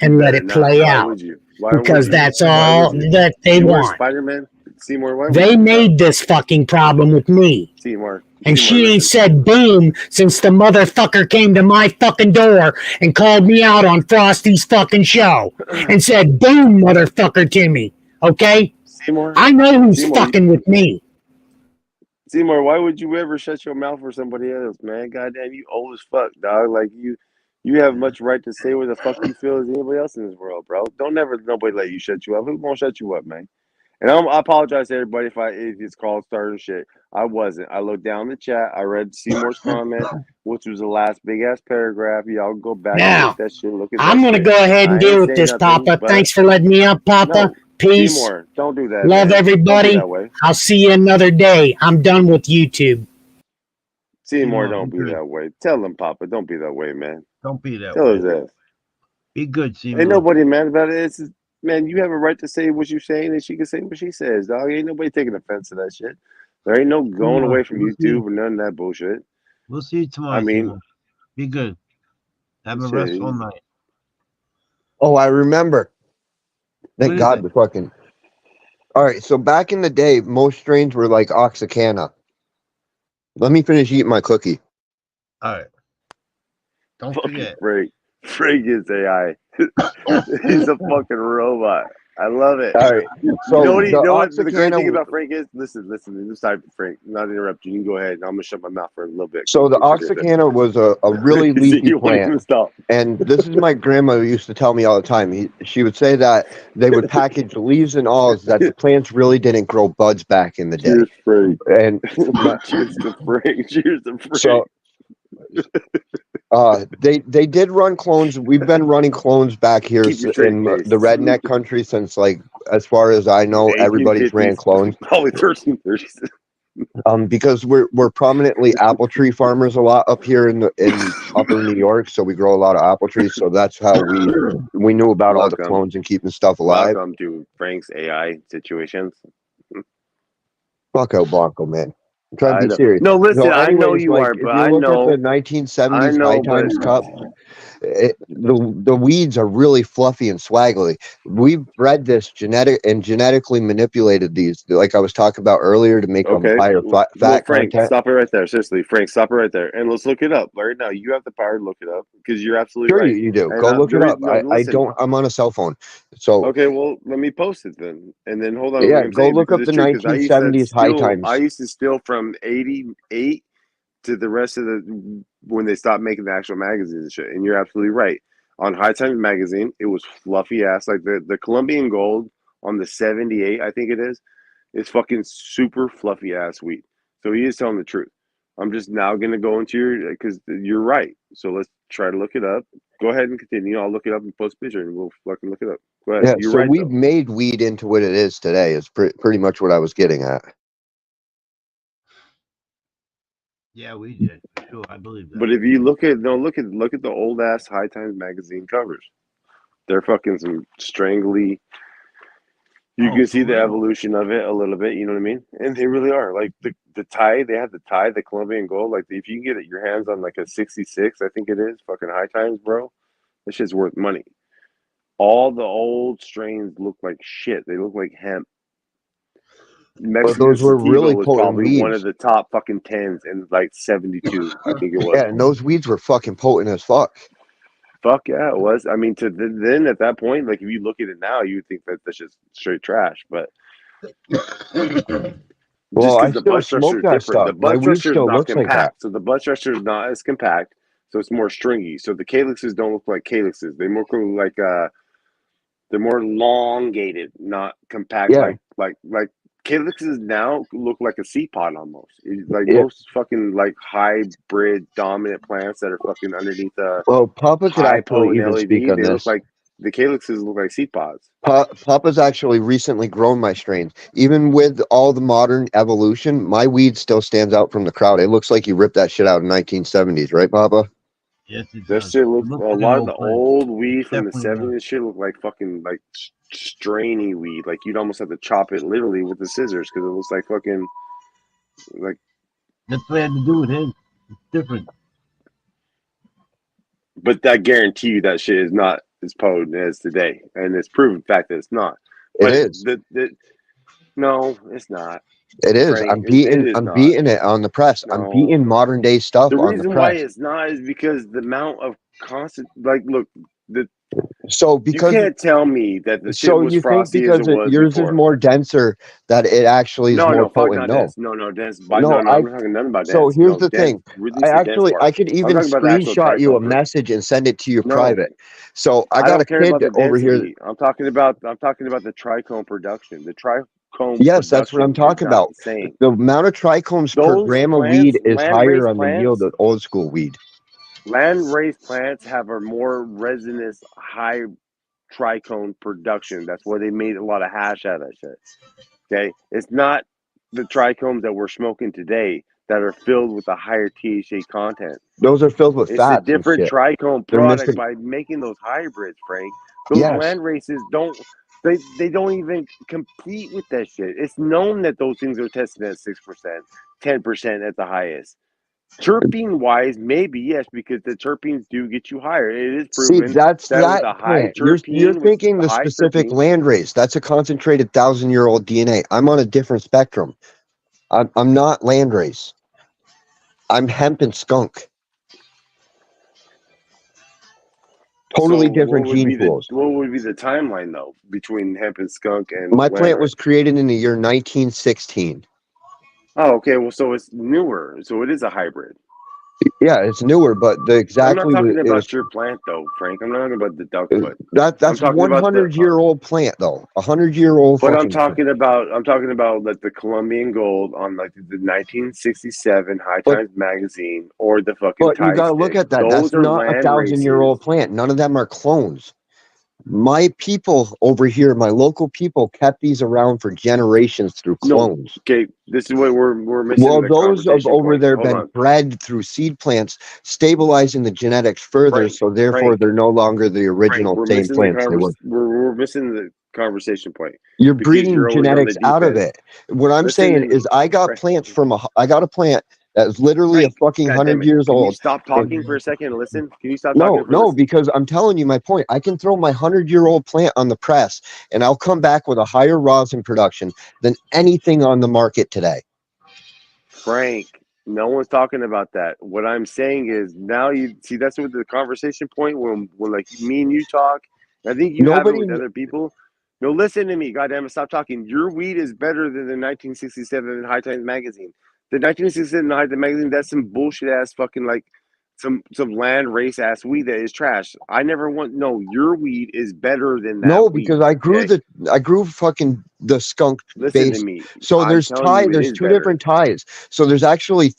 and let better it not. play Why out would you? Why would because you? that's Why all would you? that they Seymour want. Spider-Man? Seymour, why would They you do that? made this fucking problem with me. Seymour, And Seymour, she ain't listen. said boom since the motherfucker came to my fucking door and called me out on Frosty's fucking show and said boom, motherfucker, to me. Okay? Seymour, I know who's Seymour, fucking with me. Seymour, why would you ever shut your mouth for somebody else, man? Goddamn, you old as fuck, dog. Like you have much right to say what the fuck you feel as anybody else in this world, bro. Don't ever nobody let you shut you up. Who gonna shut you up, man? And I apologize to everybody if it's called starting shit. I wasn't. I looked down the chat. I read Seymour's comment, which was the last big ass paragraph. Y'all go back and Now, read that shit. Look at I'm that going to shit. go ahead and I deal ain't with saying this, nothing, Papa. but Thanks for letting me up, Papa. no, Peace. Seymour, don't do that, Love man. Don't be everybody. that way. I'll see you another day. I'm done with YouTube. Seymour, Seymour, don't be be good. that way. Tell him, Papa, don't be that way, man. Don't be that Tell way. his ass. Be good, Seymour. Ain't nobody mad about it. It's man, you have a right to say what you're saying, and she can say what she says, dog. Ain't nobody taking offense to that shit. There ain't no going Seymour, away from we'll see. YouTube or none of that bullshit. We'll see you tomorrow, I mean, Seymour. Be good. Have a shit, restful night. Oh, I remember. What Thank is God it? the fucking. All right, so back in the day, most strains were like Oxycana. Let me finish eating my cookie. All right. Don't fucking forget. Frank. Frank is AI. He's a fucking robot. I love it. All right, so You know what the great thing Oxycana. about Frank is? Listen. Sorry, Frank. Not to interrupt you. You can go ahead. I'm gonna shut my mouth for a little bit. So the Oxycana was a really See, leafy you won't even plant. stop. And this is my grandma who used to tell me all the time. She would say that they would package leaves and all that the plants really didn't grow buds back in the day. Cheers, Frank. And Cheers to Frank. Cheers to Frank. so they did run clones. We've been running clones back here Keep your straight in face. the redneck country since, like, as far as I know, everybody's ran 1850s, clones. probably 1330s. Because we're prominently apple tree farmers a lot up here in upper New York, so we grow a lot of apple trees. So that's how we knew about all the Welcome. clones and keeping stuff alive. Welcome to Frank's AI situations. Fuck out Blanco, man. I'm trying I to be know. serious. No, listen, So I know anyways, you like, are, if but you I look at know. the 1970s I know, High but Times Cup, the weeds are really fluffy and swaggly. We've bred this genetically manipulated these, like I was talking about earlier, to make them okay. higher Well, fat Frank, content. stop it right there. Seriously, Frank, stop it right there, and let's look it up right now. You have the power to look it up because you're absolutely Sure, right. you do. And Go look it up. no, I listen. don't. I'm on a cell phone, so Okay, well, let me post it then, and then hold on. yeah. I'm Go saying look because up it's the true. Because 1970s High Times. I used to steal from '88 to the rest of the when they stopped making the actual magazines and shit. And you're absolutely right. On High Times magazine, it was fluffy ass like the Colombian Gold on the '78, I think it is fucking super fluffy ass wheat. So he is telling the truth. I'm just now gonna go into your because you're right. So let's try to look it up. Go ahead and continue. I'll look it up and post a picture, and we'll fucking look it up. Go ahead. Yeah. You're So right we've though. made weed into what it is today. Is pretty much what I was getting at. Yeah, we did. For sure. I believe that. But if you look at the old ass High Times magazine covers. They're fucking some strangly. You can see the evolution of it a little bit, you know what I mean? And they really are. Like the tie, they had the tie, the Colombian Gold. Like if you can get your hands on like a 66, I think it is, fucking High Times, bro. That shit's worth money. All the old strains look like shit. They look like hemp. But Mexican those were sativa really was potent probably one of weeds. the top fucking 10s in like 72, I think it was. Yeah, and those weeds were fucking potent as fuck. Fuck yeah, it was. I mean, then at that point, like if you look at it now, you would think that that's just straight trash. But Well, just I because the still bud structure smoke is that different, the stuff. My bud weed structure is still not looks like that. compact. So the bud structure is not as compact, so it's more stringy. So the calyxes don't look like calyxes. They more look like they're more elongated, not compact. Yeah. Like calyxes now look like a seed pod almost. Like Yeah. most fucking like hybrid dominant plants that are fucking underneath a Well, Papa could high actually potent even LED. speak on They look this. like the calyxes look like seed pods. Papa's actually recently grown my strains. Even with all the modern evolution, my weed still stands out from the crowd. It looks like you ripped that shit out in 1970s, right, Papa? Yes, it That does. shit looks Look a at an lot of the plant. old weed from the Definitely does. 70s. Shit look like fucking like strainy weed. Like you'd almost have to chop it literally with the scissors because it looks like fucking like. That's what I had to do with him. It's different. But I guarantee you that shit is not as potent as today, and it's proven fact that it's not. It But is. no, it's not. It is. Frank, it is I'm not. beating it on the press. I'm No. beating modern day stuff The on the reason why press. it's not is because the amount of constant, like, look, So you because can't tell me that the shit so was you think frosty as because it was yours is before. more denser that it actually is No, more no, fuck, potent? not No, dense. No, dense. But no. no, I'm not talking nothing about So dense. here's No, the dense. thing. Release the dense part. I could I'm even talking about the actual screenshot you a trichome part. message and send it to you No, private. So I I got a don't care kid about the over here. density. I'm talking about the trichome production. The trichome Yes, that's what I'm production is talking not about. the same. The amount of trichomes per Those gram of plants, weed is higher on the yield of old school weed. land-raised plants have a more resinous, high trichome production. That's why they made a lot of hash out of that shit. Okay, it's not the trichomes that we're smoking today that are filled with a higher THC content. Those are filled with It's a fats and different shit. trichome They're product missing. by making those hybrids, Frank. Those Yes. land races don't. They don't even compete with that shit. It's known that those things are tested at 6%, 10% at the highest. Terpene wise, maybe yes, because the terpenes do get you higher. It is See, proven that's that with that a high plant. You're terpene, with thinking the high specific terpene, land race. That's a concentrated 1,000-year-old DNA. I'm on a different spectrum. I'm not land race. I'm hemp and skunk. Totally so different gene pools. what would be the timeline though between hemp and skunk and My land plant was race? created in the year 1916. Oh, okay. Well, so it's newer. So it is a hybrid. Yeah, it's newer, but I'm not talking about your plant though, Frank. I'm not talking about the duck foot. that's I'm talking about 100-year-old plant though. 100-year-old But fucking plant. I'm talking about like the Colombian Gold on like the 1967 High But- Times magazine or the fucking But you Thai gotta look stick. at that. Those That's are not a land 1,000-year-old races. plant. None of them are clones. My people over here, my local people, kept these around for generations through clones. Okay, this is what we're missing. Well, The those of conversation over point. there Hold been on, bred through seed plants, stabilizing the genetics further, Frank, so therefore Frank, they're no longer the original we're same missing plants they were. we're missing the conversation point. You're because breeding you're always on genetics the out of defense. it. What I'm Listen to saying me, is I got Frank. plants from I got a plant that's literally Frank, a fucking God 100 damn it. years Can you old. stop talking for a second and listen? Can you stop No, talking for no, listen? because I'm telling you my point. I can throw my 100-year-old plant on the press and I'll come back with a higher rosin production than anything on the market today. Frank, no one's talking about that. What I'm saying is now you see that's what the conversation point when like me and you talk. I think you have it Nobody with other people. No, listen to me. Goddamn it, stop talking. Your weed is better than the 1967 High Times magazine. The 1967 High Times magazine, that's some bullshit ass fucking like some land race ass weed that is trash. I never want no. Your weed is better than that. No, weed, because I grew okay? I grew fucking the skunk Listen to base. me. So I'm there's telling you, it there's is two better. different ties. So there's actually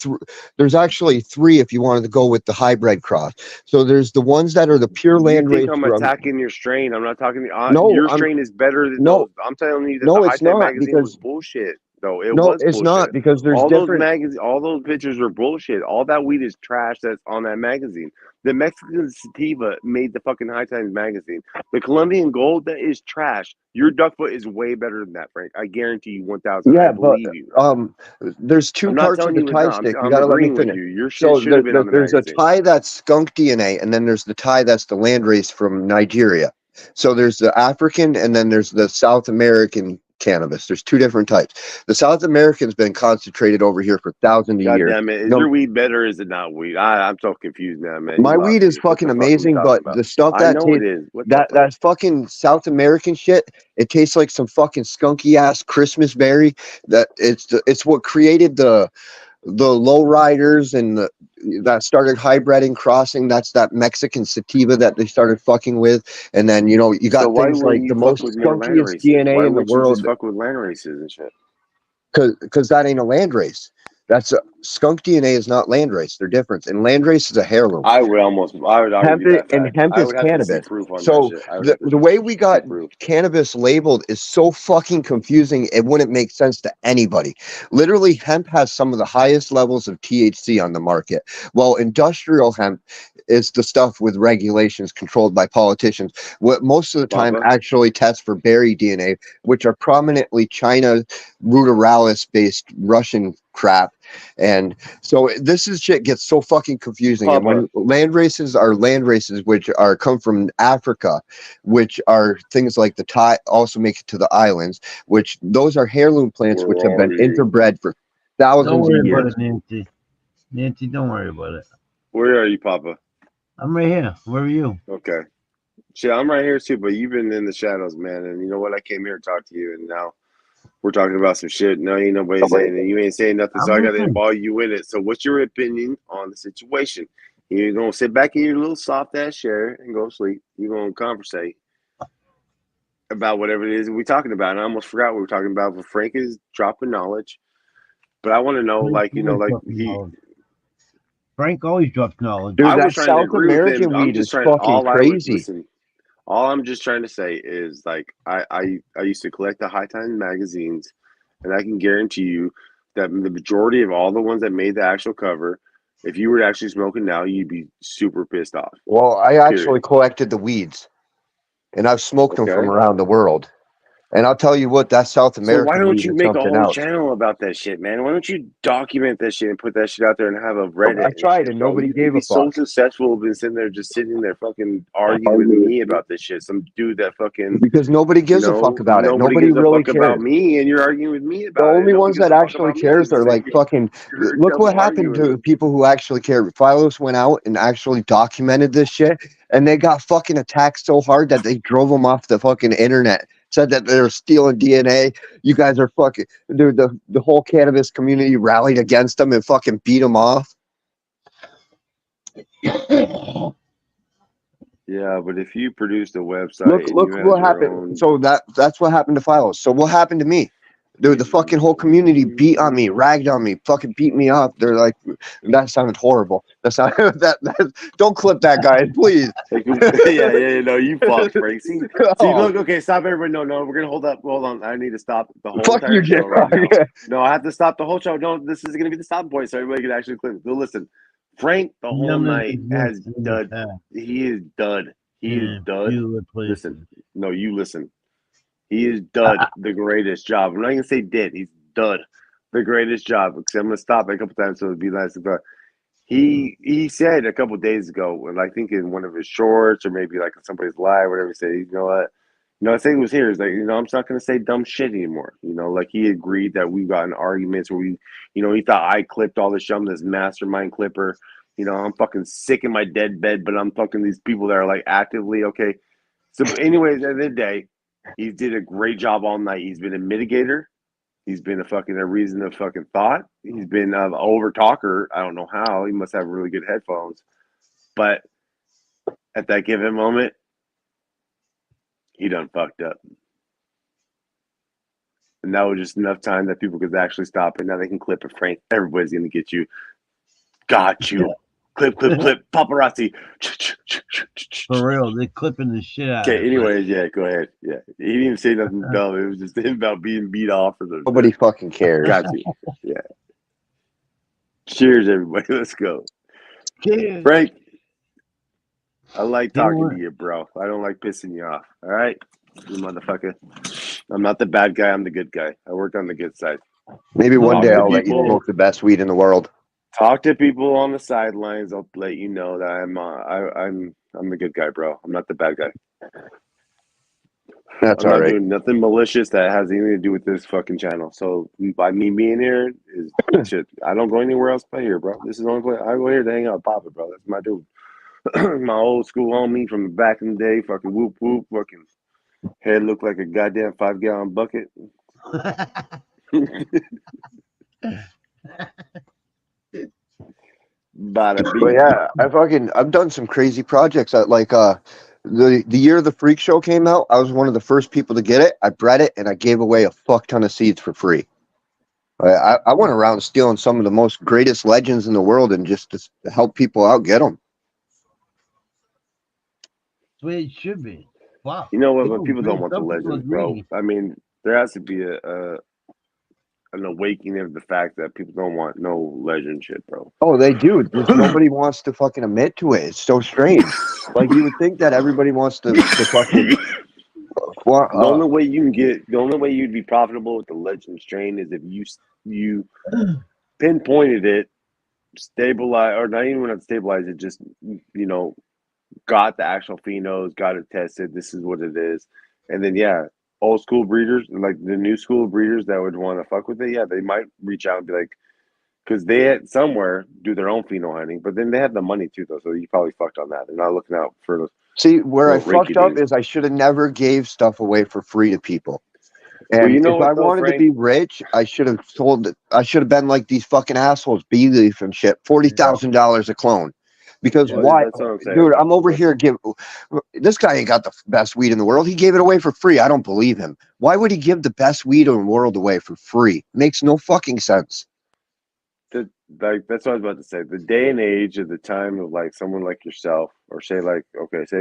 three if you wanted to go with the hybrid cross. So there's the ones that are the pure You land think race. I'm attacking your strain? I'm not talking. No, Your strain is better than no, those. I'm telling you that no, the High it's Tech not magazine was because bullshit. Though it no, was it's bullshit. not because there's all different. all those pictures are bullshit. All that weed is trash that's on that magazine. The Mexican sativa made the fucking High Times magazine. The Colombian Gold, that is trash. Your Duckfoot is way better than that, Frank. I guarantee you 1,000. Yeah, I believe you. There's two I'm not parts of telling the you it's tie not. stick. You I'm gotta let me agreeing with finish. you. Your shit So should have been on the there's a magazine. tie that's skunk DNA, and then there's the tie that's the land race from Nigeria. So there's the African, and then there's the South American cannabis. There's two different types. The South American's been concentrated over here for thousands of God years. damn it. Is No, your weed better or is it not weed? I'm so confused now, man. my You lost weed is me. What fucking the fuck are we amazing, talking but about? the stuff I that know it tastes is. What the fuck? that fucking South American shit, it tastes like some fucking skunky ass Christmas berry. That it's what created the low riders and that started hybriding crossing. That's that Mexican sativa that they started fucking with. And then you got So why things wouldn't like you the fuck most with more land skunkiest races? DNA Why in the wouldn't you just world, fuck with land races and shit? because that ain't a land race. That's skunk DNA is not land race. They're different. And land race is a heirloom. I would argue that fact. Hemp I is would have to see cannabis. proof on that So shit. I would have to the way we got see proof. cannabis labeled is so fucking confusing. It wouldn't make sense to anybody. Literally, hemp has some of the highest levels of THC on the market, while industrial hemp is the stuff with regulations controlled by politicians. What most of the time Papa? actually tests for berry DNA, which are prominently China ruderalis based Russian crap. And so this is shit gets so fucking confusing. And Papa. when land races are land races, which are come from Africa, which are things like the Thai also make it to the islands, which those are heirloom plants which have Where been are you? interbred for Don't thousands worry of about years. it, Nancy. Nancy, don't worry about it. Where are you, Papa? I'm right here. Where are you? Okay. Shit, I'm right here too, but you've been in the shadows, man. And you know what? I came here to talk to you, and now we're talking about some shit. No, ain't nobody saying it. You ain't saying nothing, so I'm I got to listening. involve you in it. So, what's your opinion on the situation? You're gonna sit back in your little soft ass chair and go to sleep. You're gonna conversate about whatever it is we're talking about. And I almost forgot what we were talking about. But Frank is dropping knowledge, but I want to know, like, you know, like Frank always drops knowledge. Dude, I was that trying to South agree with him. American I'm weed just is trying. fucking crazy. Listen. All I'm just trying to say is, like, I used to collect the High Times magazines, and I can guarantee you that the majority of all the ones that made the actual cover, if you were to actually smoking now, you'd be super pissed off. Well, I actually collected the weeds, and I've smoked them from Okay. around the world. And I'll tell you what, that South So why American don't weed you is make a something whole else. channel about that shit, man? Why don't you document that shit and put that shit out there and have a Reddit? I tried, shit, and bro? nobody You'd gave be a so fuck. successful been sitting there fucking arguing with me about this shit. Some dude that fucking, Because nobody you gives a know, fuck about it. nobody Nobody gives a really fuck about cares. me, and you're arguing with me The about it. only Nobody ones gives that a fuck actually about me. cares are like fucking. You're Look what double happened to the arguing. people who actually care. Philos went out and actually documented this shit, and they got fucking attacked so hard that they drove them off the fucking internet. Said that they're stealing DNA. You guys are fucking. Dude, the whole cannabis community rallied against them and fucking beat them off. Yeah, but if you produced a website and Look you had what your happened. own, So that's what happened to Philos. So what happened to me? Dude, the fucking whole community beat on me, ragged on me, fucking beat me up. They're like, that sounded horrible. That's not that. Don't clip that, guys, please. yeah, no, you fucked, Frank. See, Oh. look, okay, stop, everybody. No, we're gonna hold on. I need to stop the whole Fuck entire you, show right now. J-Rock. No, I have to stop the whole show. No, this is gonna be the stopping point, so everybody can actually clip. So listen, Frank, the whole night has dud. He is dud. He is dud. Listen, no, you listen. He is dud. The greatest job. I'm not gonna say did. He's dud. The greatest job. Because I'm gonna stop a couple times so it'd be nice. But he said a couple days ago, and I think in one of his shorts or maybe like somebody's live, whatever, he said, you know what? I think it was here. He's like, I'm just not gonna say dumb shit anymore. Like he agreed that we got in arguments where he thought I clipped all the shit. I'm this mastermind clipper. I'm fucking sick in my dead bed, but I'm fucking these people that are like actively okay. So, anyways, at the end of the day, he did a great job all night. He's been a mitigator. He's been a reason of fucking thought. He's been an over talker. I don't know how. He must have really good headphones. But at that given moment, he done fucked up. And that was just enough time that people could actually stop it. Now they can clip it, Frank. Everybody's going to get you. Got you. Clip, paparazzi. For real, they're clipping the shit out. Okay, anyways, yeah, go ahead. Yeah, he didn't even say nothing dumb. It was just him about being beat off for the. Nobody fucking cares. Got you. Yeah. Cheers, everybody. Let's go. Cheers. Frank, I like talking to you, bro. I don't like pissing you off. All right, you motherfucker. I'm not the bad guy. I'm the good guy. I work on the good side. Maybe one Talk day to I'll let you people. smoke the best weed in the world. Talk to people on the sidelines. I'll let you know that I'm the good guy, bro. I'm not the bad guy. That's I'm all not right. doing nothing malicious that has anything to do with this fucking channel. So by me being here is shit. I don't go anywhere else but here, bro. This is the only place I go here to hang out with Papa, bro. That's my dude. My old school homie from the back in the day. Fucking whoop whoop. Fucking head looked like a goddamn 5-gallon bucket. Bada But beat. yeah, I've done some crazy projects. The year the Freak Show came out, I was one of the first people to get it. I bred it and I gave away a fuck ton of seeds for free. I went around stealing some of the most greatest legends in the world and just to help people out get them. That's the way it should be. Wow. You know what? But people don't want the legends, bro. agree. I mean, there has to be an awakening of the fact that people don't want no legend shit, bro. Oh, they do. Just nobody wants to fucking admit to it. It's so strange. Like you would think that everybody wants to fucking. The only way you'd be profitable with the legend strain is if you pinpointed it, stabilized, or not even not stabilized it, just got the actual phenos, got it tested. This is what it is, and then old school breeders, like the new school breeders that would want to fuck with it, they might reach out and be like, because they had somewhere do their own pheno hunting, but then they have the money too, though. So you probably fucked on that. They're not looking out for those. See, where I fucked up dudes. is I should have never gave stuff away for free to people. And Well, you know if what, I though, wanted Frank? to be rich, I should have been like these fucking assholes, B-Leaf and shit, $40,000 a clone. Because Well, why, that's what I'm saying. dude? I'm over here this guy ain't got the best weed in the world. He gave it away for free. I don't believe him. Why would he give the best weed in the world away for free? Makes no fucking sense. Like that's what I was about to say. The day and age of the time of like someone like yourself, or say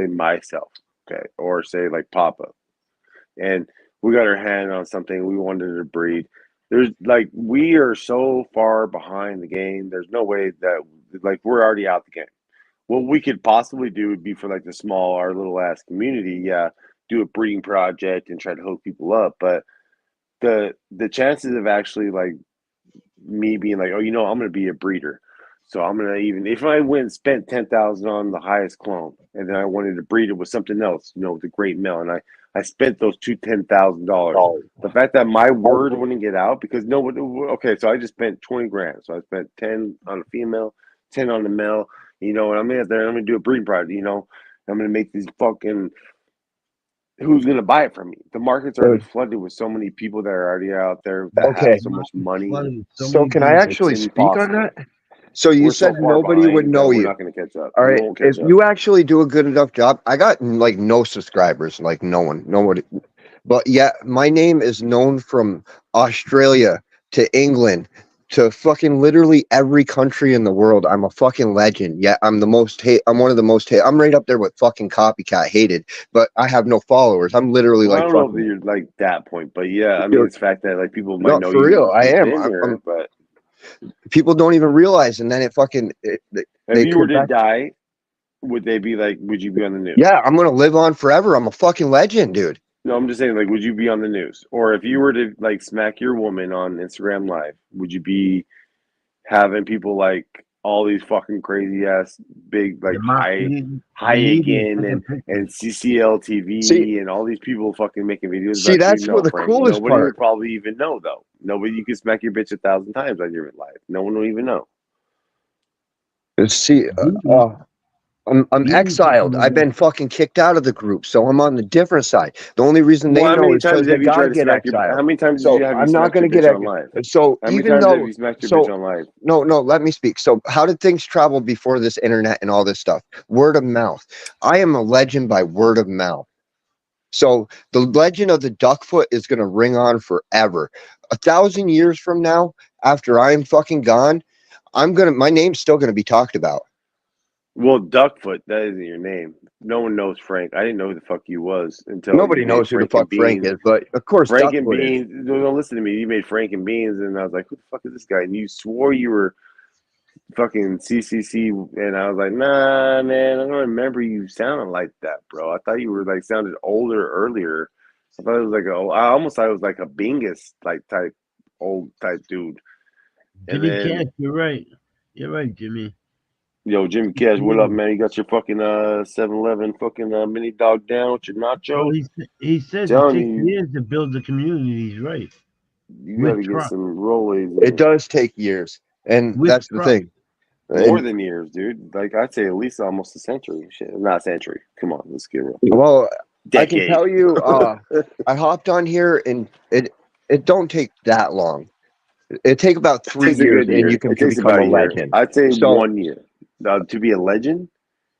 myself, okay, or say like Papa, and we got our hand on something we wanted to breed. There's like we are so far behind the game. There's no way that like we're already out the game. What we could possibly do would be for like our little ass community, do a breeding project and try to hook people up. But the chances of actually like me being like, I'm going to be a breeder. So I'm going to, even if I went and spent 10,000 on the highest clone, and then I wanted to breed it with something else, with a great male, and I spent those $10,000. The fact that my word wouldn't get out because so I just spent 20 grand. So I spent 10 on a female, 10 on the male, and I'm going to do a breeding project, I'm going to make these fucking, who's going to buy it from me? The market's already flooded with so many people that are already out there that have so much money. So can I actually speak on that? So you said nobody would know you. We're not going to catch up. All right. If you actually do a good enough job, I got like no subscribers, like nobody. But yet my name is known from Australia to England to fucking literally every country in the world. I'm a fucking legend. Yet I'm I'm one of the most hated. I'm right up there with fucking Copycat hated, but I have no followers. I'm literally I don't know fucking, if you're like that point, but I mean, it's the fact that like people might know for you. real. I am. But people don't even realize, and then it fucking. If you were to die, would they be like? Would you be on the news? Yeah, I'm gonna live on forever. I'm a fucking legend, dude. No, I'm just saying, like, would you be on the news? Or if you were to like smack your woman on Instagram Live, would you be having people like all these fucking crazy ass big like Hayek and CCL TV and all these people fucking making videos? See, that's where the coolest Nobody part. would probably even know though. Nobody, you can smack your bitch 1,000 times on your live. No one will even know. See, I'm exiled. I've been fucking kicked out of the group, so I'm on the different side. The only reason they know is because they gotta get exiled. How many times So did you have I'm not going to get on live? So How many even times though have you smacked your bitch on live? no, let me speak. So how did things travel before this internet and all this stuff? Word of mouth. I am a legend by word of mouth. So the legend of the Duckfoot is going to ring on forever. 1,000 years from now, after I am fucking gone, my name's still going to be talked about. Well, Duckfoot, that isn't your name. No one knows Frank. I didn't know who the fuck you was until nobody knows who the fuck Frank is, but of course Frank and Duckfoot Beans. Don't listen to me. You made Frank and Beans, and I was like, "Who the fuck is this guy?" And you swore you were fucking CCC, and I was like, "Nah, man, I don't remember you sounding like that, bro. I thought you were like sounded older earlier. I thought it was like I almost thought it was like a Bingus like type old type dude." Jimmy Cash, you're right. You're right, Jimmy. Yo, Jimmy Cash, what up, man? You got your fucking 7-Eleven fucking mini dog down with your nacho? Well, he says it takes years to build the community. He's right. You got to get some rollies. It does take years, and that's the thing. More than years, dude. Like I'd say at least almost a century. Shit, not a century. Come on, let's get real. Well, decade. I can tell you, I hopped on here, and it don't take that long. It take about 3 years, and you can become a legend. I'd say 1 year. To be a legend?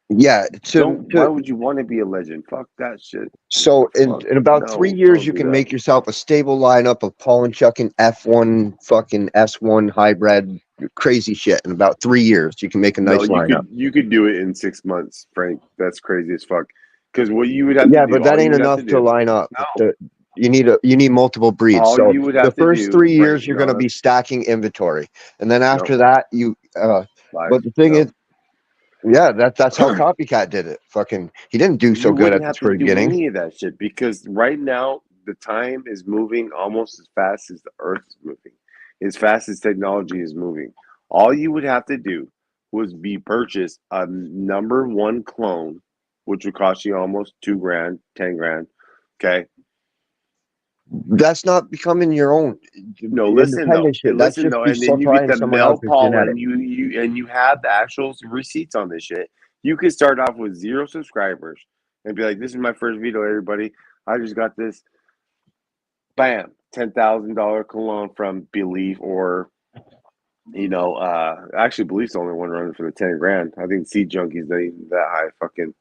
Yeah. Why would you want to be a legend? Fuck that shit. So in about 3 years, you can make yourself a stable lineup of Paul and Chuck and F1 fucking S1 hybrid crazy shit. In about 3 years, you can make a nice lineup. You could do it in 6 months, Frank. That's crazy as fuck. Because what you would have to do. Yeah, but that ain't enough to line up. No. You need multiple breeds. So the first 3 years, you're going to be stacking inventory, and then after that, you. But the thing is. Yeah, that's how Copycat did it. Fucking, he didn't do so good at the beginning. Any of that shit because right now the time is moving almost as fast as the Earth is moving, as fast as technology is moving. All you would have to do was be purchase a number one clone, which would cost you almost $2,000, $10,000. Okay. That's not becoming your own No, listen though. independent shit. That's Listen just though, you and then you get supplying the someone male else's pollen. genetics. You have the actual receipts on this shit. You could start off with 0 subscribers and be like, "This is my first video, everybody. I just got this." Bam, $10,000 cologne from Belief, or actually Belief's the only one running for the $10,000. I think Seed Junkies they that high fucking.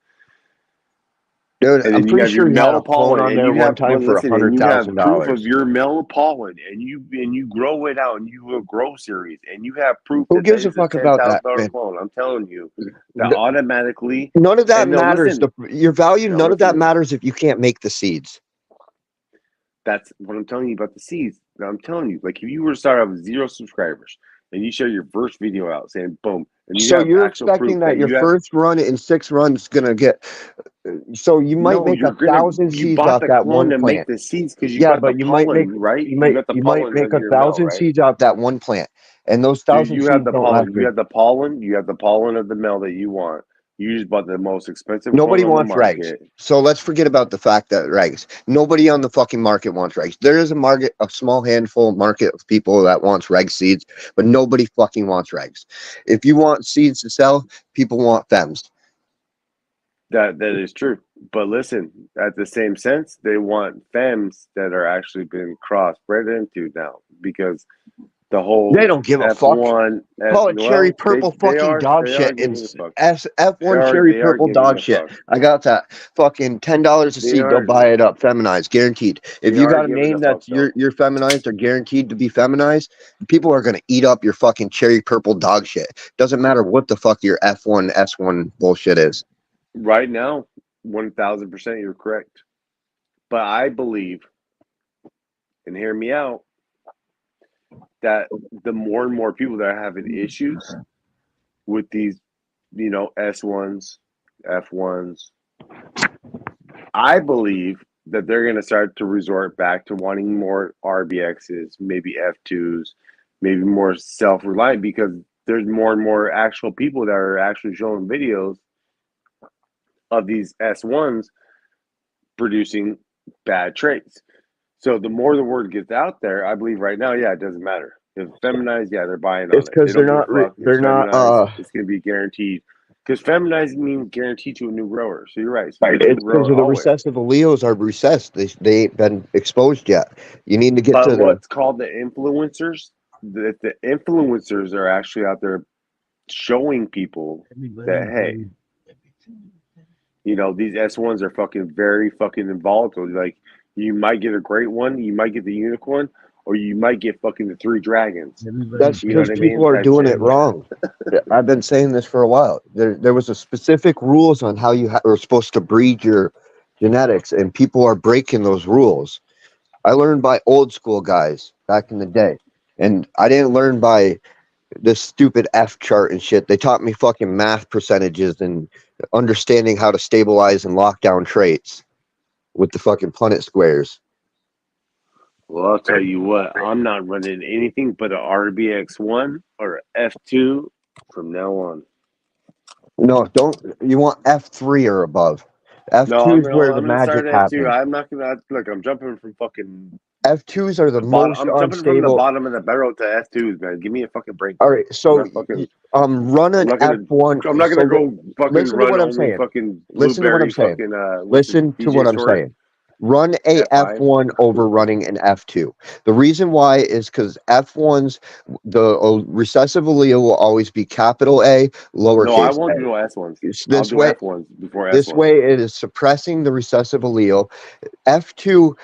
Dude, And I'm then you pretty have your sure you had male a clone pollen, on and there you one have time for and you have proof of $100,000. your male pollen, and you grow it out, and you do a grow series, and you have proof Who that that gives a is a fuck about that, $10,000 man? clone. I'm telling you, that automatically. None of that And no, matters. listen, Your value, no, none of that listen. matters if you can't make the seeds. That's what I'm telling you about the seeds. I'm telling you, like if you were to start out with 0 subscribers, and you share your first video out saying boom, and you So have you're actual expecting proof that that your you have. first run in 6 runs is gonna get. So you might No, make you're gonna. 1,000 You seeds bought off the that clone one to make plant. the seeds because you Yeah, got the but you might make pollen, right? you You might got the you might pollen make of your male, 1,000 right? seeds off that one plant, and those Dude, 1,000 you have seeds the don't last. pollen. You have the pollen. You have the pollen of the male that you want. You just bought the most expensive Nobody clone on the wants regs. market. So let's forget about the fact that regs. Nobody on the fucking market wants regs. There is a small handful market of people that wants reg seeds, but nobody fucking wants regs. If you want seeds to sell, people want fems. That is true. But listen, at the same sense, they want femmes that are actually been crossbred into now because the whole They don't give a fuck. F1, Call it cherry purple they fucking are dog they are shit. giving It's a fuck. F1 cherry They are purple giving dog a shit. fuck. I got that fucking $10 a They seed. They'll are buy it up, feminized, guaranteed. If they you are got a giving a name fuck that's though. you're feminized or guaranteed to be feminized, people are gonna eat up your fucking cherry purple dog shit. Doesn't matter what the fuck your F1 S1 bullshit is. Right now, 1,000% you're correct. But I believe, and hear me out, that the more and more people that are having issues with these, S1s, F1s, I believe that they're going to start to resort back to wanting more RBXs, maybe F2s, maybe more self-reliant because there's more and more actual people that are actually showing videos of these S1s producing bad traits. So the more the word gets out there, I believe right now, yeah, it doesn't matter. If it's feminized, yeah, they're buying on It's it. They because don't give a fuck. If they're it's not feminized, it's going to be guaranteed. Because feminized means guaranteed to a new grower. So you're right. So It's because of the recessive alleles are recessed. They ain't been exposed yet. You need to get But to the what's called the influencers, the influencers are actually out there showing people that, hey, these S1s are fucking very fucking volatile. Like, you might get a great one, you might get the unicorn, or you might get fucking the 3 dragons. That's You know because what I people mean? are Type doing shit. it wrong. I've been saying this for a while. There was a specific rules on how you were supposed to breed your genetics, and people are breaking those rules. I learned by old school guys back in the day, and I didn't learn by this stupid F chart and shit. They taught me fucking math percentages and understanding how to stabilize and lock down traits with the fucking Punnett squares. Well, I'll tell you what, I'm not running anything but a RBX1 or F2 from now on. No, don't. You want F3 or above. F2 is where the I'm gonna magic start at F2. happens. I'm not gonna look. I'm jumping from fucking F2s are the bottom. most I'm jumping from the unstable. bottom of the barrel to F2s, man. Give me a fucking break. All right, so run an F1. I'm not gonna go fucking listen to run what I'm only saying. fucking Listen to what I'm blueberry saying. fucking Listen to what I'm saying. Run a F5. F1 over running an F2. The reason why is because F1s, the recessive allele will always be capital A, lowercase No, I won't a. do S1s. This I'll do way, F1s before S1s. this way it is suppressing the recessive allele. F2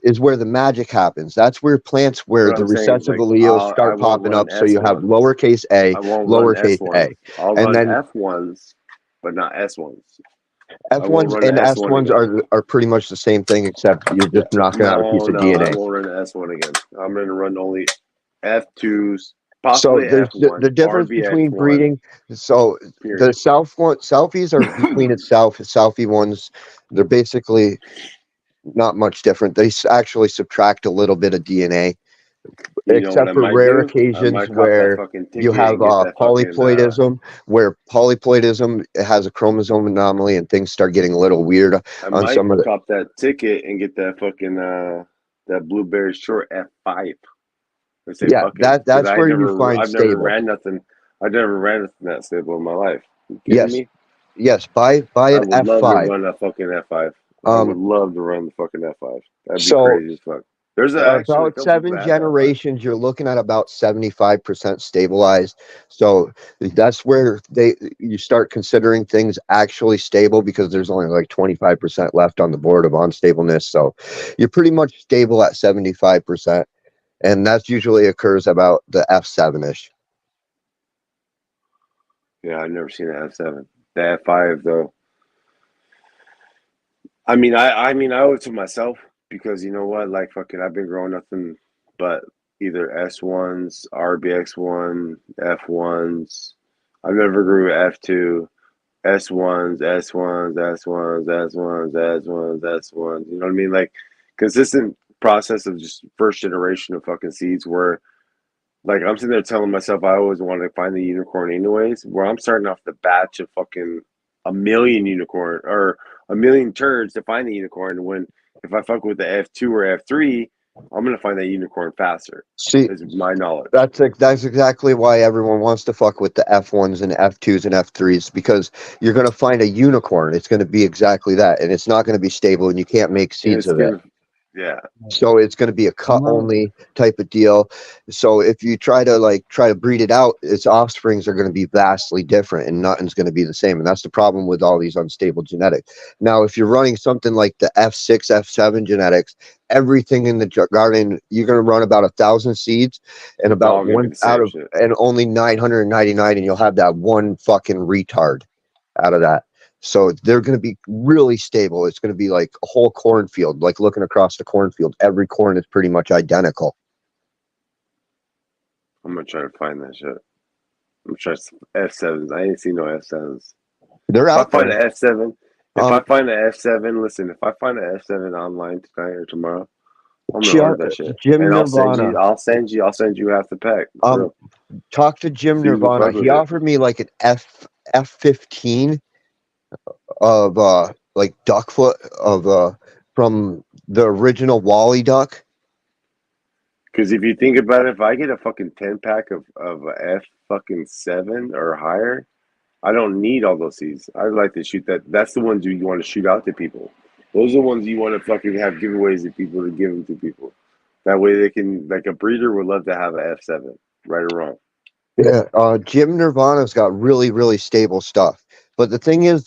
is where the magic happens. That's where plants where the recessive alleles I start won't popping run up. So you have S1s. lowercase a, I won't run lowercase S1s. a. I'll And run then F1s, but not S1s. F1s and S1s are pretty much the same thing, except you're just knocking out a piece of I DNA. won't run S1 again. I'm going to run only F2s, So possibly there's F1, the difference between RBX1, breeding. So period. the selfies are between itself. Selfie ones, they're basically not much different. They actually subtract a little bit of DNA. You know what except I for might rare do? I occasions might cop that where fucking you ticket have and get that fucking. polyploidism, where polyploidism has a chromosome anomaly and things start getting a little weird I on might some of the. cop that ticket and get that fucking that blueberry short F5. And say Yeah, fuck it, because that's where you find I've never stable. ran nothing. I've never ran nothing that stable in my life. You kidding Yes, me? yes. Buy I an would love to F5. run that fucking F5. I would Um, love to run the fucking F5. That'd be so crazy as fuck. There's actually a about couple people seven that have the F5. generations, you're looking at about 75% stabilized. So that's where you start considering things actually stable, because there's only like 25% left on the board of unstableness. So you're pretty much stable at 75%, and that's usually occurs about the F7ish. Yeah, I've never seen an F7. The F5 though. I owe it to myself, because you know what? Like fucking, I've been growing nothing but either S1s, RBX1, F1s. I've never grew F2, S1s, S1s, S1s, S1s, S1s, S1s. You know what I mean? Like consistent process of just first generation of fucking seeds where like I'm sitting there telling myself I always wanted to find the unicorn anyways, where I'm starting off the batch of fucking a million unicorn or a million turds to find the unicorn, when if I fuck with the F2 or F3, I'm gonna find that unicorn faster. See, Is my knowledge. that's exactly why everyone wants to fuck with the F1s and F2s and F3s, because you're going to find a unicorn. It's going to be exactly that, and it's not going to be stable, and you can't make And seeds it's of it. gonna yeah. So it's going to be a cut Well, only type of deal. So if you try to breed it out, its offsprings are going to be vastly different, and nothing's going to be the same. And that's the problem with all these unstable genetics. Now, if you're running something like the F6, F7 genetics, everything in the garden, you're going to run about 1,000 seeds, and It's about all gonna be one the out same of, shit. and only 999, and you'll have that one fucking retard out of that. So they're going to be really stable. It's going to be like a whole cornfield, like looking across the cornfield. Every corn is pretty much identical. I'm gonna try to find that shit. I'm trying F7s. I ain't seen no F7s. They're If I out find there. an F7, if I Um, find an F7, listen, if I find an F7 online tonight or tomorrow, I'm gonna Jim order that shit. And Nirvana. I'll send you half the pack. For Um, real. talk to Jim See who can Nirvana. fuck He with it. offered me like an F15 of like duck foot of from the original Wally duck. Because if you think about it, if I get a fucking 10 pack of a F fucking 7 or higher, I don't need all those seeds. I'd like to shoot that. That's the ones you want to shoot out to people. Those are the ones you want to fucking have giveaways to people to give them to people. That way they can, like a breeder would love to have a F7, right or wrong. Yeah, Jim Nirvana's got really, really stable stuff. But the thing is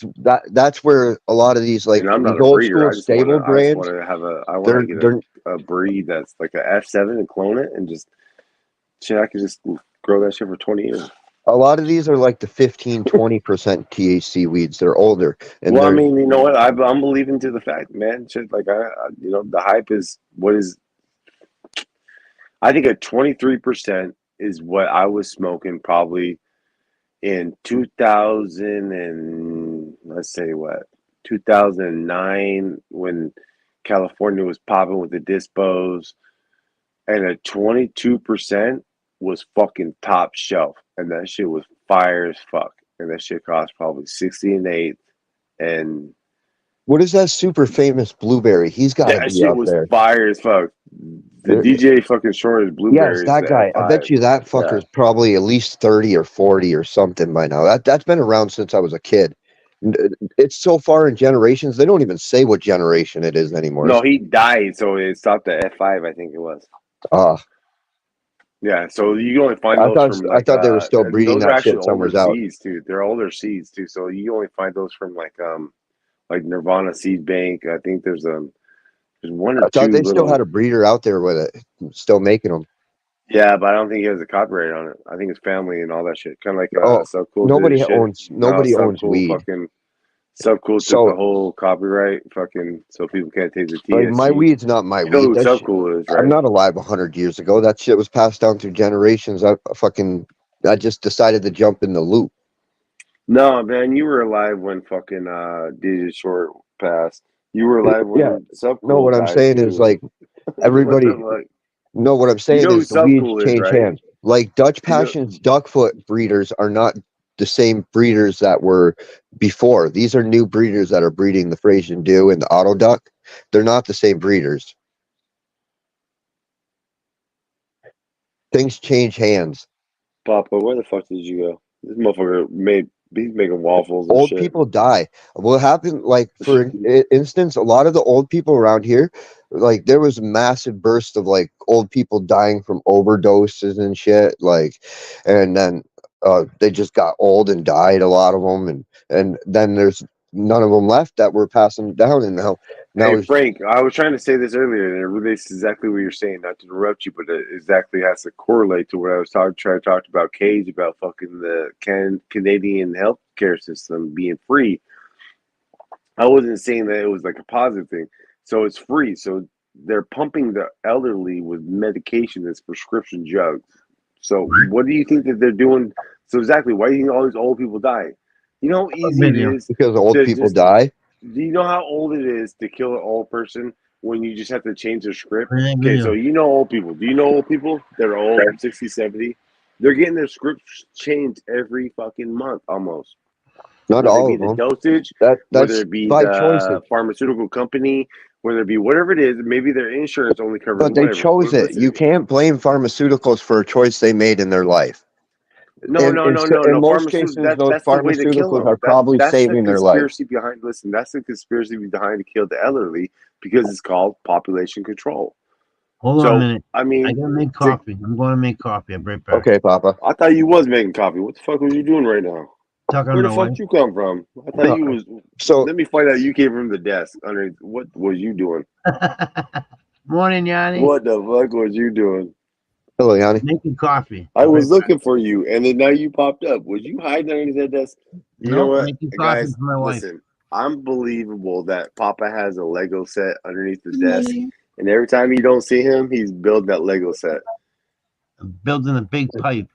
that's where a lot of these And I'm not these a old breeder. school stable I just brands, want to have I want to they're get they're a breed that's like a F7 and clone it and just shit. I could just grow that shit for 20 years. a lot of these are like the 15-20% THC weeds. They're older, and Well, I they're mean, you know what? I'm believing to the fact, man. Shit, like you know, the hype is what is. I think a 23% is what I was smoking probably in 2000 and let's say what 2009 when California was popping with the dispos, and a 22% was fucking top shelf, and that shit was fire as fuck, and that shit cost probably 60 and 8, and what is that super famous blueberry? He's got to that be shit up was there. fire as fuck. The There- DJ fucking shortest Yes, blueberries, that the guy. I F5. bet you that Yeah. fucker's probably at least 30 or 40 or something by now. That's been around since I was a kid. It's so far in generations, they don't even say what generation it is anymore. No, he died, so it stopped at F5, I think it was. Uh, Yeah, so you can only find those from I like thought they were still and breeding those are that actually shit older somewheres out. seeds too. They're older seeds too, so you only find those from like Nirvana Seed Bank. I think there's one or I thought two they still little. had a breeder out there with it, still making them. Yeah, but I don't think he has a copyright on it. I think his family and all that shit. Kind of like Oh, Sub Cool did his shit. nobody Sub owns Cool weed. fucking Sub Cool took the So whole copyright fucking so people can't take the like my THC. weed's not my You know weed. who That Sub shit, Cool is, I'm right? not alive 100 years ago. That shit was passed down through generations. I just decided to jump in the loop. No, man, you were alive when fucking DJ Short passed. You were alive Yeah, when Sub no, Cool what I'm died saying is too. like What the everybody fuck? No, what I'm You saying know who is the weeds Subcool is, change right? hands. Like Dutch You know, Passion's duckfoot breeders are not the same breeders that were before. These are new breeders that are breeding the Frisian Dew and the Auto Duck. They're not the same breeders. Things change hands. Papa, where the fuck did you go? This motherfucker he's making waffles and Old shit. people die. What happened, like, for instance, a lot of the old people around here, like, there was a massive burst of, like, old people dying from overdoses and shit, like, and then they just got old and died, a lot of them, and then there's none of them left that were passing down, and now Hey it's Frank, I was trying to say this earlier, and it relates to exactly what you're saying. Not to interrupt you, but it exactly has to correlate to what I was trying to talk about. Cage about fucking the Canadian healthcare system being free. I wasn't saying that it was like a positive thing. So it's free. So they're pumping the elderly with medication that's prescription drugs. So what do you think that they're doing? So exactly, why do you think all these old people die? You know how easy it Video. is because old to people just. die. Do you know how old it is to kill an old person when you just have to change their script? Video. Okay, so you know old people. Do you know old people that are old, 60, 70? They're getting their scripts changed every fucking month almost. Not Whether it all be of the them. dosage, whether That's it be by choices. the pharmaceutical company, whether it be whatever it is, maybe their insurance only covers But they whatever. chose But it. listen, You can't blame pharmaceuticals for a choice they made in their life. no, no, no, no, In no. most Pharmaceutical. cases, those That's the way to kill pharmaceuticals are them. probably That's the saving their life. conspiracy behind. Listen, that's the conspiracy behind to kill the elderly because it's called population control. Hold on a So minute. I I mean, gotta make coffee. I'm going to make coffee. I'll be right back. Okay, Papa. I thought you was making coffee. What the fuck was you doing right now? Talking Where to the my fuck wife. you come from? I thought No, you was. so Let me find out. You came from the desk. Underneath. What was you doing? Morning, Yanni. What the fuck was you doing? hello, Yanni. Making coffee. I I'll be was right back. looking for you, and then now you popped up. Was you hiding underneath that desk? You know No, what, making coffee guys? for my wife. Listen, unbelievable that Papa has a Lego set underneath the desk, and every time you don't see him, he's building that Lego set. I'm building a big pipe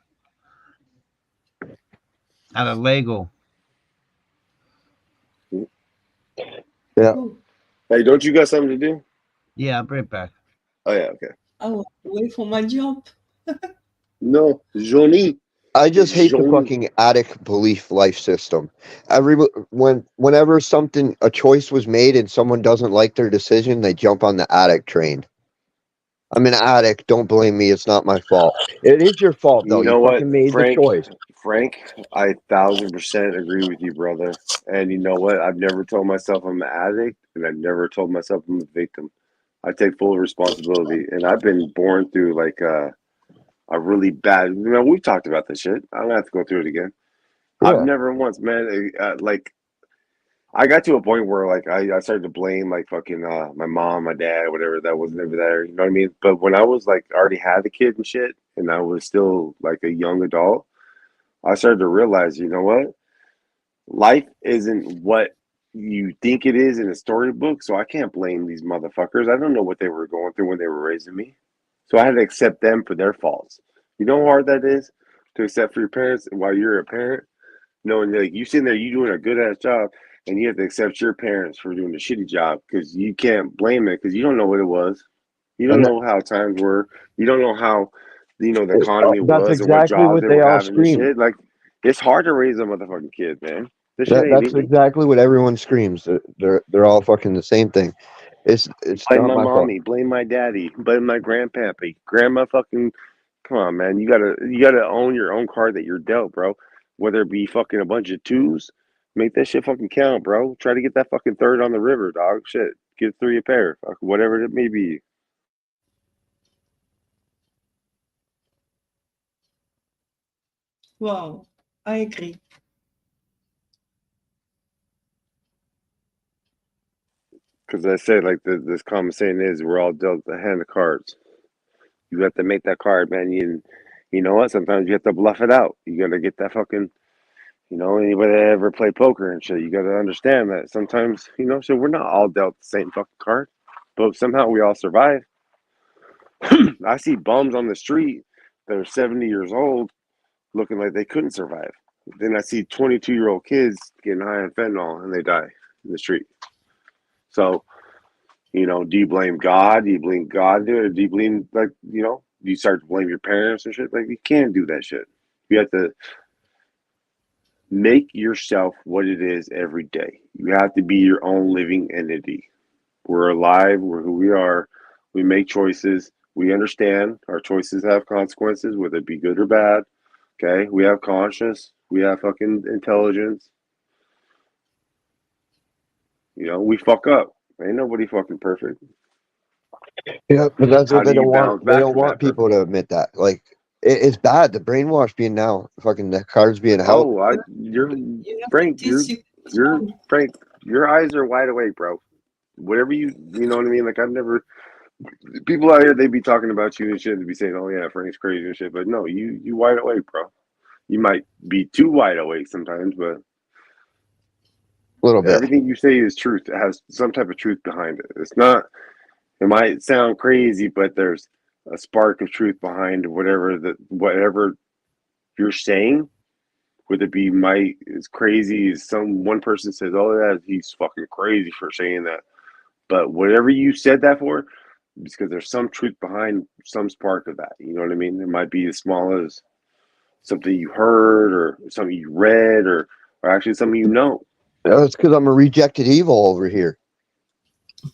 out of Lego. Yeah. Hey, don't you got something to do? Yeah, I'll be right back. Oh yeah, okay. Oh, wait for my job. No, Johnny. I just hate the Johnny. fucking addict belief life system. Whenever a choice was made and someone doesn't like their decision, they jump on the addict train. I'm an addict. Don't blame me. It's not my fault. It is your fault though. You You know what, fucking made the Frank? choice. Frank, I 1000% agree with you, brother. And you know what? I've never told myself I'm an addict, and I've never told myself I'm a victim. I take full responsibility, and I've been born through like a really bad. We've talked about this shit. I don't have to go through it again. I've Yeah. never once, man. Like I got to a point where like I started to blame like fucking my mom, my dad, whatever that wasn't ever there. You know what I mean? But when I was like already had a kid and shit, and I was still like a young adult, I started to realize, you know what? Life isn't what you think it is in a storybook, so I can't blame these motherfuckers. I don't know what they were going through when they were raising me. So I had to accept them for their faults. You know how hard that is to accept for your parents while you're a parent? Knowing like you sitting there, you doing a good ass job, and you have to accept your parents for doing a shitty job because you can't blame it because you don't know what it was. You don't And know how times were. You don't know how the economy that's was and what exactly jobs what they they were all having and scream. shit. Like it's hard to raise a motherfucking kid, man. This shit ain't That's easy. exactly what everyone screams. They're all fucking the same thing. It's Blame not my my fault. mommy, blame my daddy, blame my grandpappy, grandma fucking come on, man. You gotta own your own card that you're dealt, bro. Whether it be fucking a bunch of twos, make that shit fucking count, bro. Try to get that fucking third on the river, dog. Shit. Get three a pair. Fuck, whatever it may be. Wow, I agree. Because I said, like, this common saying is, we're all dealt a hand of cards. You have to make that card, man. You know what? Sometimes you have to bluff it out. You got to get that fucking, anybody that ever play poker and shit, you got to understand that sometimes, so we're not all dealt the same fucking card, but somehow we all survive. I see bums on the street that are 70 years old looking like they couldn't survive. Then I see 22-year-old kids getting high on fentanyl and they die in the street. So You know, do you blame God? Do you blame God? Or do you blame, like, you know, do you start to blame your parents and shit? Like, you can't do that shit. You have to make yourself what it is every day. You have to be your own living entity. We're alive. We're who we are. We make choices. We understand our choices have consequences, whether it be good or bad. Okay? We have conscience. We have fucking intelligence. You know, we fuck up. Ain't nobody fucking perfect. Yeah, but that's How what do they you don't want. bounce They back don't from want that people perfect? to admit that. Like it's bad. The brainwash being now, fucking the cards being held. Oh, you're You have to Frank. teach you You're strong. Frank. Your eyes are wide awake, bro. Whatever you know what I mean. Like I've never people out here they be talking about you and shit. They be saying, "Oh yeah, Frank's crazy and shit." But no, you wide awake, bro. You might be too wide awake sometimes, but A little bit. everything you say is truth. It has some type of truth behind it. It's not. It might sound crazy, but there's a spark of truth behind whatever you're saying. Would it be might as crazy as some one person says, "Oh, yeah, he's fucking crazy for saying that." But whatever you said that for, because there's some truth behind some spark of that. You know what I mean? It might be as small as something you heard or something you read or actually something you know. That's because I'm a rejected evil over here.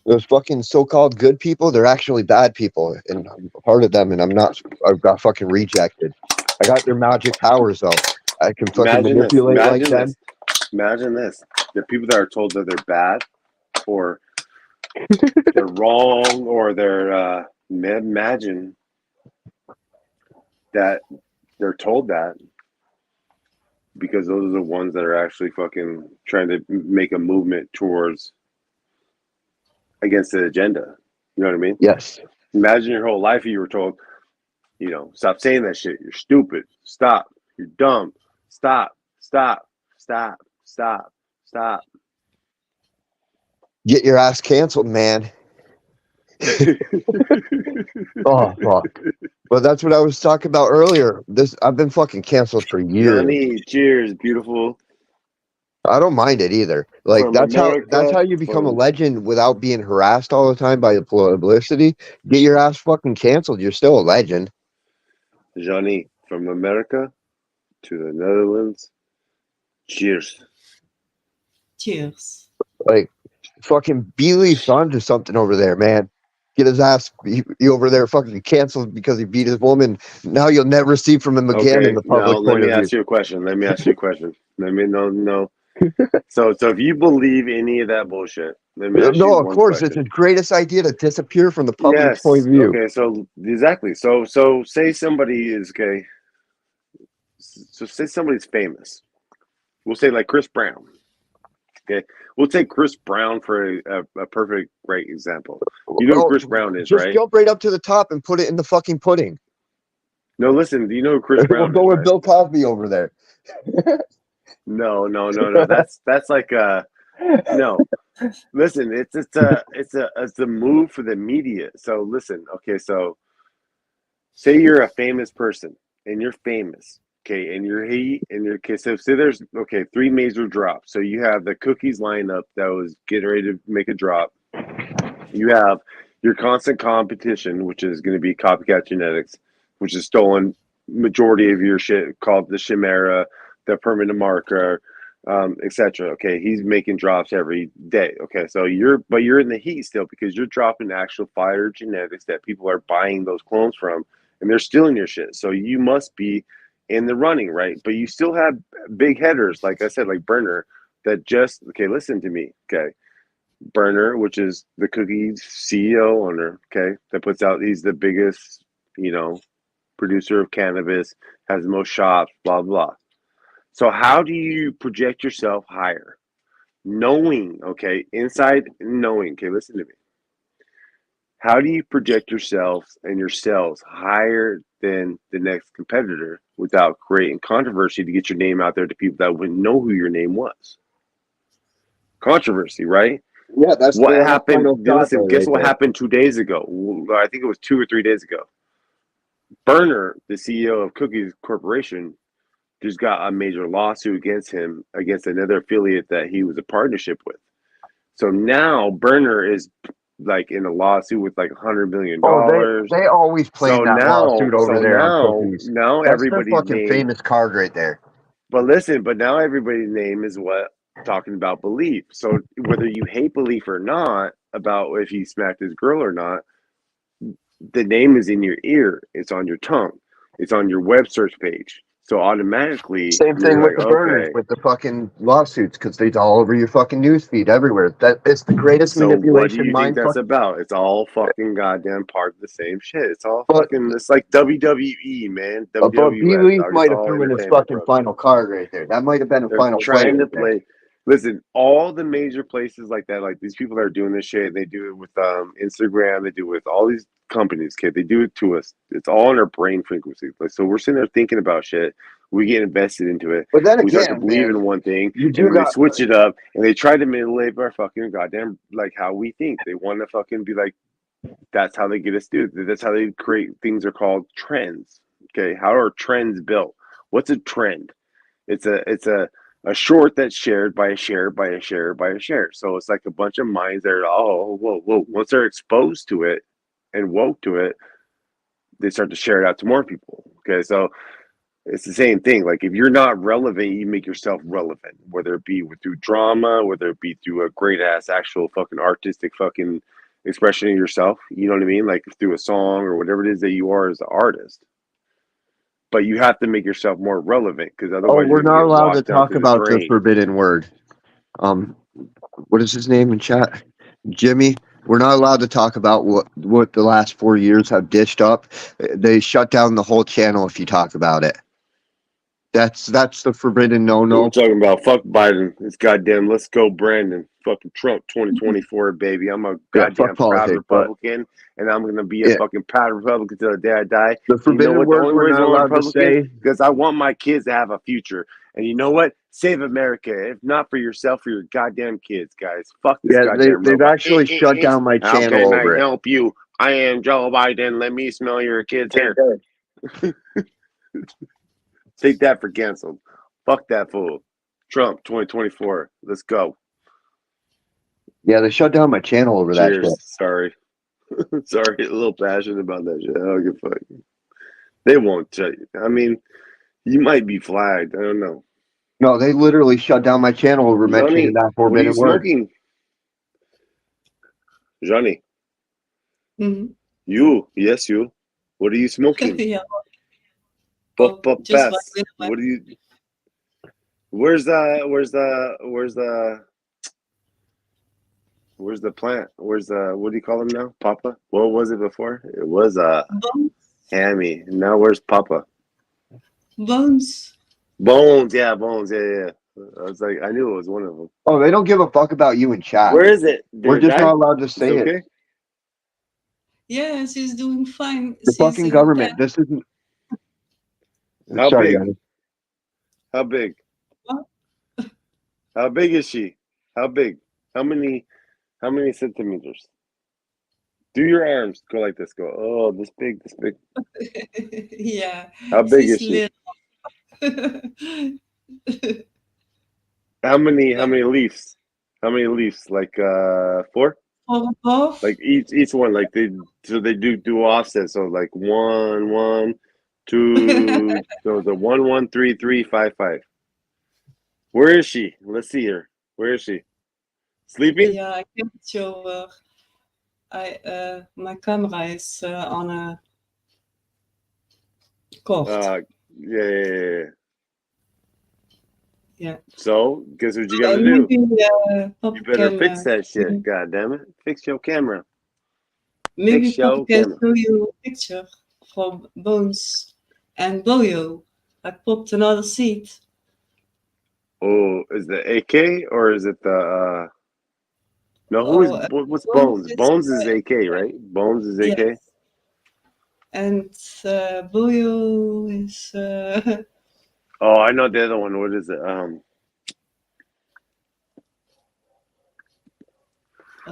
Those fucking so-called good people, they're actually bad people, and I'm a part of them. And I'm not. I've got fucking rejected. I got their magic powers though. I can fucking Imagine this. manipulate like them. Imagine this. The people that are told that they're bad or they're wrong or they're imagine that they're told that because those are the ones that are actually fucking trying to make a movement towards against the agenda. You know what I mean? Yes. Imagine your whole life you were told, you know, stop saying that shit. You're stupid. Stop. You're dumb. Stop. Stop. Stop. Stop. Stop. Get your ass canceled, man. Oh fuck. But that's what I was talking about earlier. This I've been fucking canceled for years. Johnny, cheers, beautiful. I don't mind it either. Like From that's how America, you become a from legend without being harassed all the time by the publicity. Get your ass fucking canceled. You're still a legend. Johnny, from America to the Netherlands. Cheers. Cheers. Like fucking Beeley's onto something over there, man. Get his ass he over there fucking canceled because he beat his woman. Now you'll never see from him again in Okay, the now public let point me of view. ask you a question. Let me no. So if you believe any of that bullshit, let me ask you No, of one course, it's question. his greatest idea to disappear from the public's point Yes. of view. Okay. So exactly. So say somebody is okay. So say somebody's famous. We'll say like Chris Brown. Okay. We'll take Chris Brown for a perfect great example. You know who Oh, Chris Brown is, just right? jump right up to the top and put it in the fucking pudding. No, listen. Do you know who Chris We'll Brown go is, with right? Bill Cosby over there. No. That's like no. Listen, it's a move for the media. So listen, okay, so say you're a famous person and you're famous, okay, and you're okay. So say there's okay, three major drops. So you have the cookies lineup that was getting ready to make a drop. You have your constant competition, which is going to be copycat genetics, which is stolen majority of your shit called the Chimera, the permanent marker, etc. Okay, he's making drops every day. Okay, so you're in the heat still because you're dropping actual fire genetics that people are buying those clones from, and they're stealing your shit. So you must be in the running, right? But you still have big headers, like I said, like Burner, that just okay. Listen to me, okay. Burner, which is the cookies CEO owner, okay, that puts out, he's the biggest, you know, producer of cannabis, has the most shops, blah, blah. So, how do you project yourself higher? Knowing, okay, inside knowing, okay, listen to me. How do you project yourself and your sales higher than the next competitor without creating controversy to get your name out there to people that wouldn't know who your name was? Controversy, right? Yeah, that's What the happened? final shot there, Listen, guess right what there. happened 2 days ago? I think it was 2 or 3 days ago. Burner, the CEO of Cookies Corporation, just got a major lawsuit against him against another affiliate that he was a partnership with. So now Burner is like in a lawsuit with like $100 million. Oh, they always played that lawsuit over there on cookies. Now That's their everybody's fucking name. famous card right there. But listen, but now everybody's name is what talking about Belief. So whether you hate Belief or not, about if he smacked his girl or not, the name is in your ear. It's on your tongue. It's on your web search page. So automatically, Same you're thing with like, the burners, okay. with the fucking lawsuits, because they're all over your fucking newsfeed everywhere. That it's the greatest So what do manipulation you think mind that's fuck. about? It's all fucking goddamn part of the same shit. It's all But fucking. It's like WWE, man. but WWF, Belief dog. It's might have all threw in his entertainment, fucking bro. final card right there. That might have been a They're final play trying to right there. play. Listen, all the major places like that, like these people that are doing this shit, they do it with Instagram, they do it with all these companies, kid. They do it to us. It's all in our brain frequency. Like, so we're sitting there thinking about shit. We get invested into it. But then We start to again, believe man, in one thing, you and do then they got switch it up, and they try to manipulate our fucking goddamn like how we think. They want to fucking be like, that's how they get us to. That's how they create things are called trends. Okay, how are trends built? What's a trend? It's a short that's shared by a share by a share by a share. So it's like a bunch of minds that are whoa. Once they're exposed to it and woke to it, they start to share it out to more people. Okay, so it's the same thing. Like if you're not relevant, you make yourself relevant, whether it be through drama, whether it be through a great ass actual fucking artistic fucking expression of yourself. You know what I mean? Like through a song or whatever it is that you are as an artist. But you have to make yourself more relevant because otherwise we're you're gonna not get allowed to washed down talk through the about the drain. forbidden word. What is his name in chat? Jimmy. We're not allowed to talk about what the last 4 years have dished up. They shut down the whole channel if you talk about it. That's the forbidden We're no. talking about fuck Biden. It's goddamn let's go Brandon. Fucking Trump 2024, baby. I'm a Yeah, fuck goddamn proud politics, but Republican and I'm gonna be a yeah, fucking proud Republican till the day I die. the And you know forbidden what? The words only we're reason not I'm a allowed to Republican say. because I want my kids to have a future. And you know what? Save America. If not for yourself, for your goddamn kids, guys. Fuck this Yeah, goddamn they've robot. actually shut down my How channel can I over it. help you? I am Joe Biden. Let me smell your kids' hair. Take that for canceled. Fuck that fool. Trump 2024. Let's go. Yeah, they shut down my channel over that shit. Cheers. Sorry. Sorry. A little passionate about that shit. I don't give a fuck. They won't tell you. I mean, you might be flagged. I don't know. No, they literally shut down my channel over mentioning Johnny, that what are you forbidden word. smoking? Johnny, Mhm. you. Yes, you. What are you smoking? Yeah. Oh, just Papaz. like What are you? Where's the plant? Where's the what do you call him now? Papa? What was it before? It was bones. Hammy. Now where's Papa? Bones. Bones, yeah, Bones, yeah. I was like, I knew it was one of them. Oh, they don't give a fuck about you in chat. Where is it? We're just not allowed to It's say okay? it. Yeah, she's doing fine. The She's fucking in government. This isn't. How Sorry, big? Yanni. How big? What? How big is she? How big? How many centimeters? Do your arms. Go like this. Go. Oh, this big, this big. Yeah, How big she's is she? little. How many leaves? How many leaves? Like 4? For above. Like each one, like they do offset. So like 1, 2. So the 1, 3, 3, 5, 5. Where is she? Let's see her. Where is she? Sleeping? Yeah, I can't show her. My camera is on a cord. Yeah. Yeah. So guess what you gotta do? Maybe You better fix that shit. God damn it! Fix your camera. maybe Fix your Papa can camera. show you a picture from Bones and Boyo. I popped another seat. Oh, is the AK or is it the? No, who is what's Bones? Bones is AK, right? Bones is AK. Yes. And Boyo is Oh, I know the other one. What is it? I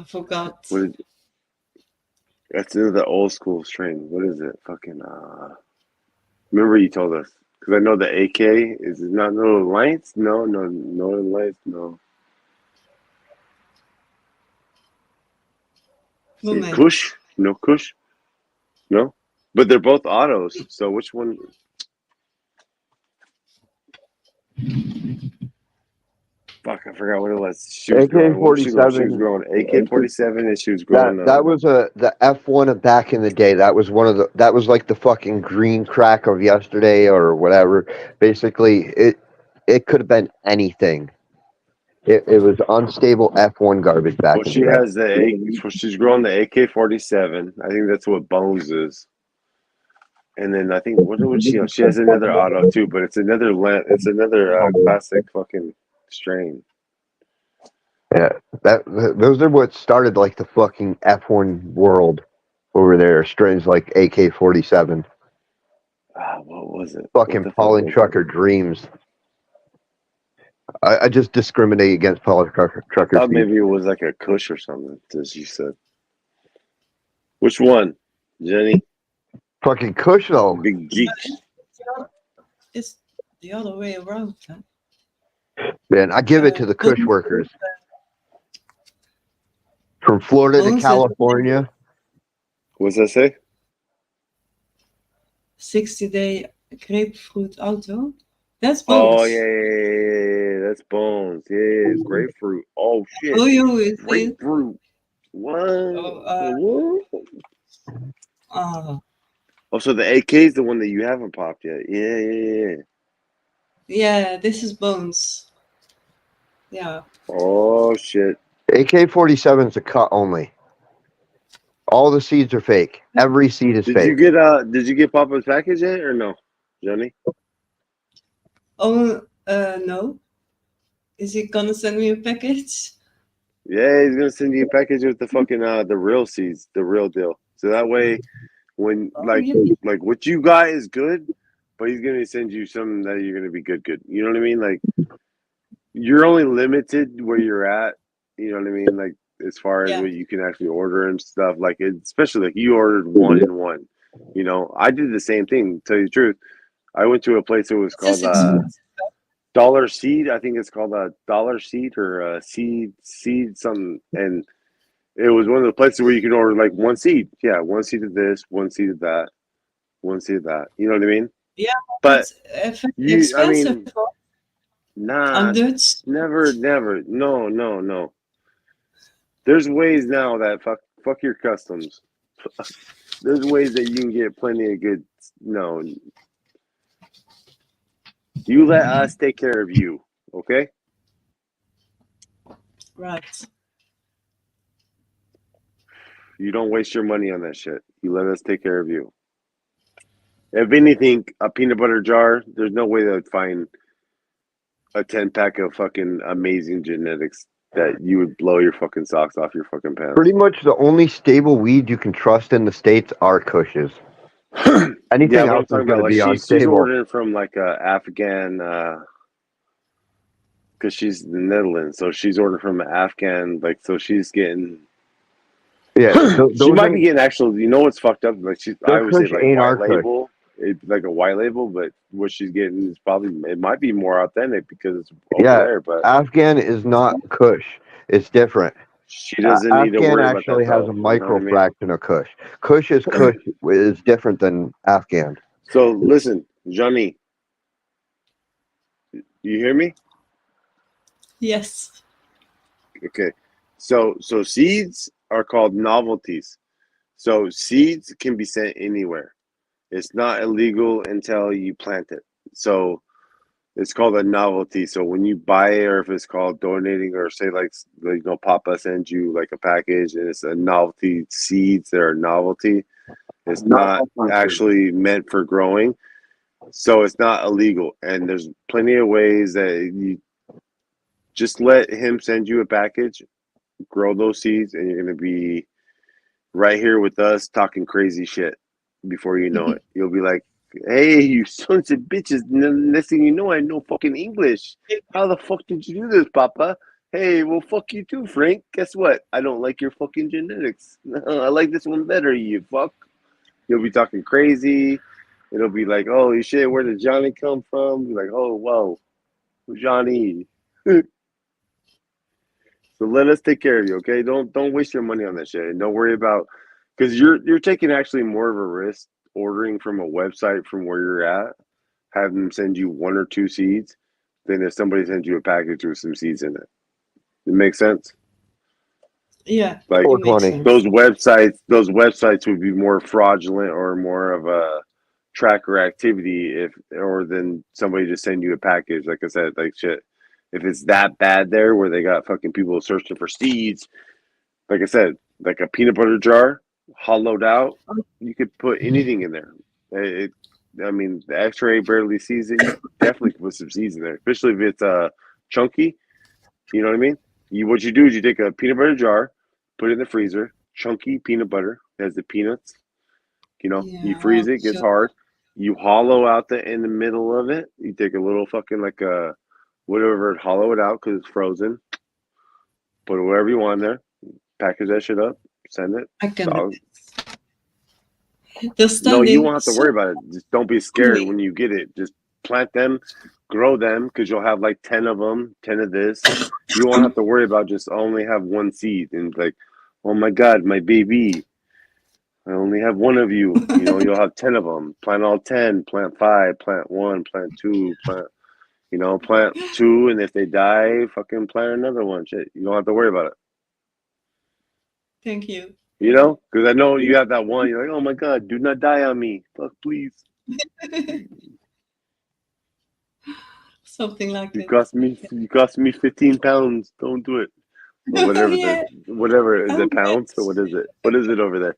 forgot. What is? That's the old school strain. What is it? Fucking Remember you told us because I know the AK is it not Northern Lights. No, Northern Lights. No. Moment. Kush? No Kush? No? But they're both autos. So which one? Fuck, I forgot what it was. She was growing. What was she growing? She was AK-47. growing AK-47, and she was growing. That was the F1 of back in the day. That was that was like the fucking green crack of yesterday or whatever. Basically, it could have been anything. It was unstable F1 garbage back Well, in she the day. has she's growing the AK-47. I think that's what Bones is. And then I think what she have? She has another auto too, but it's another classic fucking strain. Yeah, those are what started like the fucking F1 world over there. Strains like AK-47, What was it? What fucking the fuck Paulin was it? Trucker dreams. I just discriminate against Paulin Trucker Thought seeds. maybe it was like a Kush or something, as you said. Which one, Jenny? Fucking Kush though. Big geek. It's the other way around. Huh? Man, I give it to the Kush workers from Florida to Bones is California. What's that say? 60-day grapefruit auto. That's Bones. Oh yeah. That's Bones. Yeah, grapefruit. Oh shit. Boyo is it? Grapefruit. What? What? Oh, so the AK is the one that you haven't popped yet. Yeah. Yeah, this is Bones. Yeah. Oh shit. AK-47 is a cut only. All the seeds are fake. Every seed is Did fake. you get Papa's package yet or no, Johnny? Oh, no. Is he gonna send me a package? Yeah, he's gonna send you a package with the fucking the real seeds, the real deal. So that way, when like what you got is good, but he's gonna send you something that you're gonna be good. You know what I mean? Like you're only limited where you're at. You know what I mean? Like as far as what you can actually order and stuff. Like especially like you ordered 1 in 1. You know, I did the same thing. To tell you the truth, I went to a place that was called Dollar Seed. I think it's called a Dollar Seed or Seed something, and it was one of the places where you can order like one seed. Yeah, one seed of this, one seed of that, one seed of that. You know what I mean? Yeah, but it's expensive. I mean, nah, I'm Dutch. never. No. There's ways now that fuck your customs. There's ways that you can get plenty of good. No, you let us take care of you, okay? Right. You don't waste your money on that shit. You let us take care of you. If anything, a peanut butter jar, there's no way they would find a 10-pack of fucking amazing genetics that you would blow your fucking socks off your fucking pants. Pretty much the only stable weed you can trust in the States are Kushes. Anything else is going to be unstable. She's ordering from like Afghan, because she's in the Netherlands, so she's ordering from an Afghan, like, so she's getting. Yeah, she might be getting actual. You know what's fucked up? Like I would say like white label, like a white label, but what she's getting is probably it might be more authentic because it's over there. But Afghan is not Kush; it's different. She doesn't need to worry about that. Afghan actually has a micro fraction of Kush. Kush is different than Afghan. So listen, Johnny, you hear me? Yes. Okay, so seeds are called novelties. So seeds can be sent anywhere. It's not illegal until you plant it. So it's called a novelty. So when you buy it, or if it's called donating, or say like Papa sends you like a package and it's a novelty seeds that are novelty, it's not actually meant for growing. So it's not illegal. And there's plenty of ways that you just let him send you a package, grow those seeds, and you're going to be right here with us talking crazy shit before you know it. You'll be like, hey, you sons of bitches. Next thing you know, I know fucking English. How the fuck did you do this, Papa? Hey, well, fuck you too, Frank. Guess what? I don't like your fucking genetics. I like this one better, you fuck. You'll be talking crazy. It'll be like, oh, shit, where did Johnny come from? Be like, oh, whoa, Johnny. So So let us take care of you, okay? Don't waste your money on that shit. And don't worry about because you're taking actually more of a risk ordering from a website from where you're at, have them send you 1 or 2 seeds, than if somebody sends you a package with some seeds in it. It makes sense. Yeah, Like it makes 420. sense. those websites would be more fraudulent or more of a tracker activity if or than somebody just send you a package. Like I said, like shit. If it's that bad there where they got fucking people searching for seeds, like I said, like a peanut butter jar, hollowed out, you could put anything in there. I mean, the X-ray barely sees it. You definitely can put some seeds in there, especially if it's chunky. You know what I mean? What you do is you take a peanut butter jar, put it in the freezer, chunky peanut butter has the peanuts. You Yeah, freeze it, gets so hard. You hollow out in the middle of it. You take a little fucking like a whatever, hollow it out because it's frozen. Put whatever you want in there. Package that shit up. Send it. I can do Dog. it. They're No, you won't standing have to so worry about it. Just don't be scared quickly. when you get it. Just plant them, grow them, because you'll have like 10 of them, 10 of this. You won't have to worry about just only have one seed and like, oh my God, my baby, I only have one of you. You'll have 10 of them. Plant all 10, plant 5, plant 1, plant 2, plant 2, and if they die, fucking plant another one. Shit, you don't have to worry about it. Thank you. Because I know you have that one. You're like, oh my God, do not die on me. Fuck, please. Something like You it. cost me 15 pounds. Don't do it. Or whatever Yeah, is I'm it pounds or what is it? What is it over there?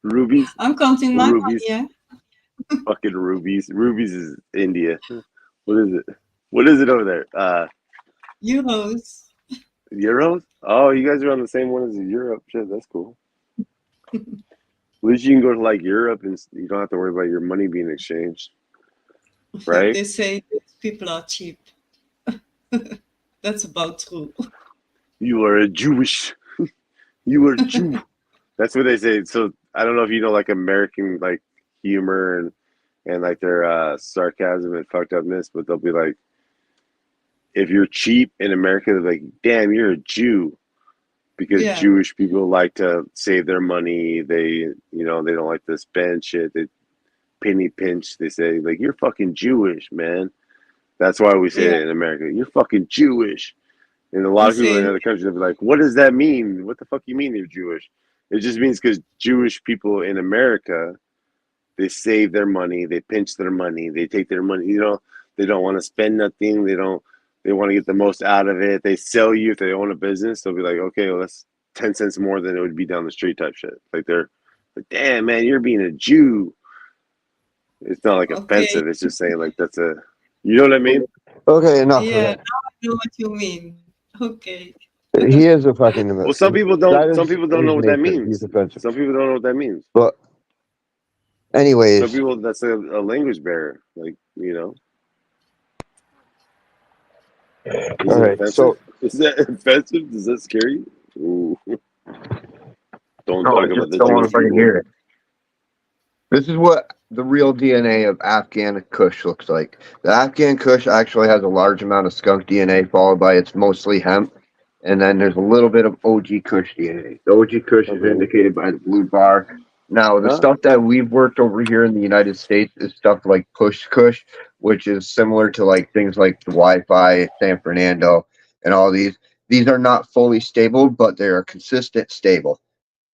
Rubies? counting my money, Rubies. yeah. Fucking rubies. Rubies is India. What is it? What is it over there? Euros. Euros? Oh, you guys are on the same one as Europe. Shit, that's cool. At least you can go to like Europe and you don't have to worry about your money being exchanged. Right? They say people are cheap. That's about true. You are a Jewish. You are a Jew. That's what they say. So I don't know if you know like American like humor and like their sarcasm and fucked upness, but they'll be like, if you're cheap in America, they're like, damn, you're a Jew. Because Yeah. Jewish people like to save their money. They they don't like to spend shit. They penny pinch. They say like, you're fucking Jewish, man. That's why we say Yeah. it in America. You're fucking Jewish. And a lot We of people in say other countries will be like, what does that mean? What the fuck you mean you're Jewish? It just means because Jewish people in America, they save their money, they pinch their money, they take their money, they don't want to spend nothing, they want to get the most out of it. They sell you if they own a business, they'll be like, okay, well, that's 10 cents more than it would be down the street type shit. Like they're like, damn man, you're being a Jew. It's not like okay. offensive, it's just saying like you know what I mean? Okay, enough of Yeah, that. now I know what you mean. Okay. He is a fucking. Well, some people that don't is know his what that nature. means. He's offensive. Some people don't know what that means. But Some anyways, people, that's a language barrier. Like, is all it right. offensive? So Is that offensive? Does that scare you? Ooh. Don't no, I talk about just the don't want Jewish to fucking people. hear it. This is what the real DNA of Afghan Kush looks like. The Afghan Kush actually has a large amount of skunk DNA, followed by it's mostly hemp, and then there's a little bit of OG Kush DNA. The OG Kush is Okay. indicated by the blue bar. Now, the Huh? stuff that we've worked over here in the United States is stuff like Push Kush, which is similar to like things like the Wi-Fi, San Fernando, and all these. These are not fully stable, but they are consistent stable.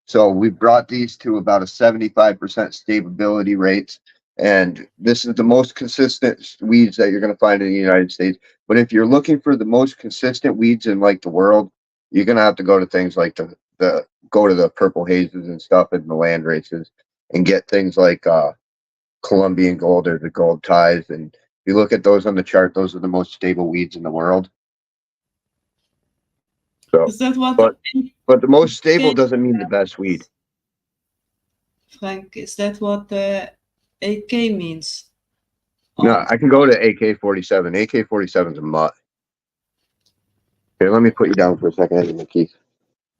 So we brought these to about a 75% stability rates. And this is the most consistent weeds that you're going to find in the United States. But if you're looking for the most consistent weeds in like the world, you're going to have to go to things like go to the purple hazes and stuff in the land races and get things like Colombian gold or the gold ties. And if you look at those on the chart, those are the most stable weeds in the world. So, Is that what but the most stable doesn't mean the best weed. Frank, is that what AK means? No, I can go to AK-47. AK-47 is a mutt. Okay, let me put you down for a second, Mickey.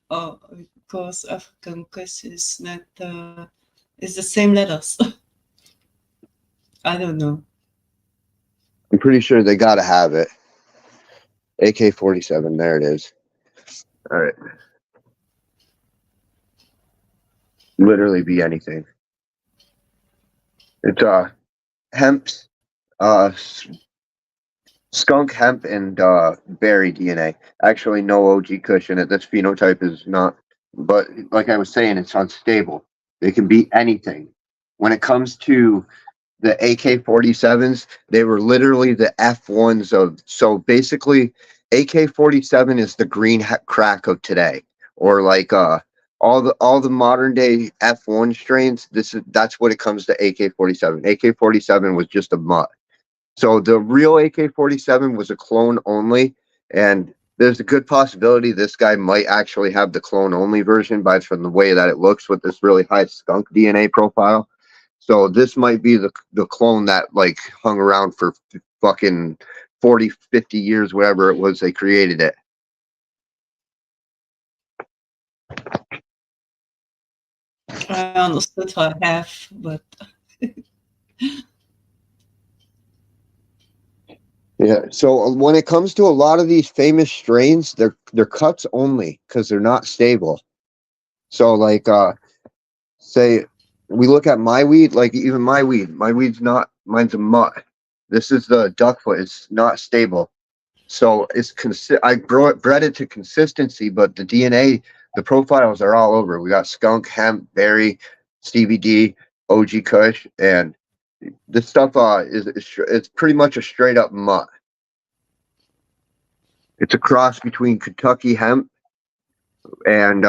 Oh, because African Kush is not it's the same letters. I don't know. I'm pretty sure they gotta have it. AK-47, there it is. All right. Literally be anything. It's hemp, skunk, hemp, and berry DNA. Actually, no OG Kush in it. This phenotype is not. But like I was saying, it's unstable. It can be anything. When it comes to the AK-47s, they were literally the F1s of. So basically, AK-47 is the green crack of today, or like all the modern day F1 strains. That's what it comes to AK-47. AK-47 was just a mutt. So the real AK-47 was a clone only, and there's a good possibility this guy might actually have the clone only version by from the way that it looks with this really high skunk DNA profile. So this might be the clone that like hung around for fucking 40, 50 years, whatever it was they created it. I understood for half, but Yeah. So when it comes to a lot of these famous strains, they're cuts only because they're not stable. So like say we look at my weed, like even my weed's not, mine's a mutt. This is the duckfoot. It's not stable. So I bred it to consistency, but the DNA, the profiles are all over. We got skunk, hemp, berry, CBD, OG Kush, and this stuff it's pretty much a straight up mutt. It's a cross between Kentucky hemp and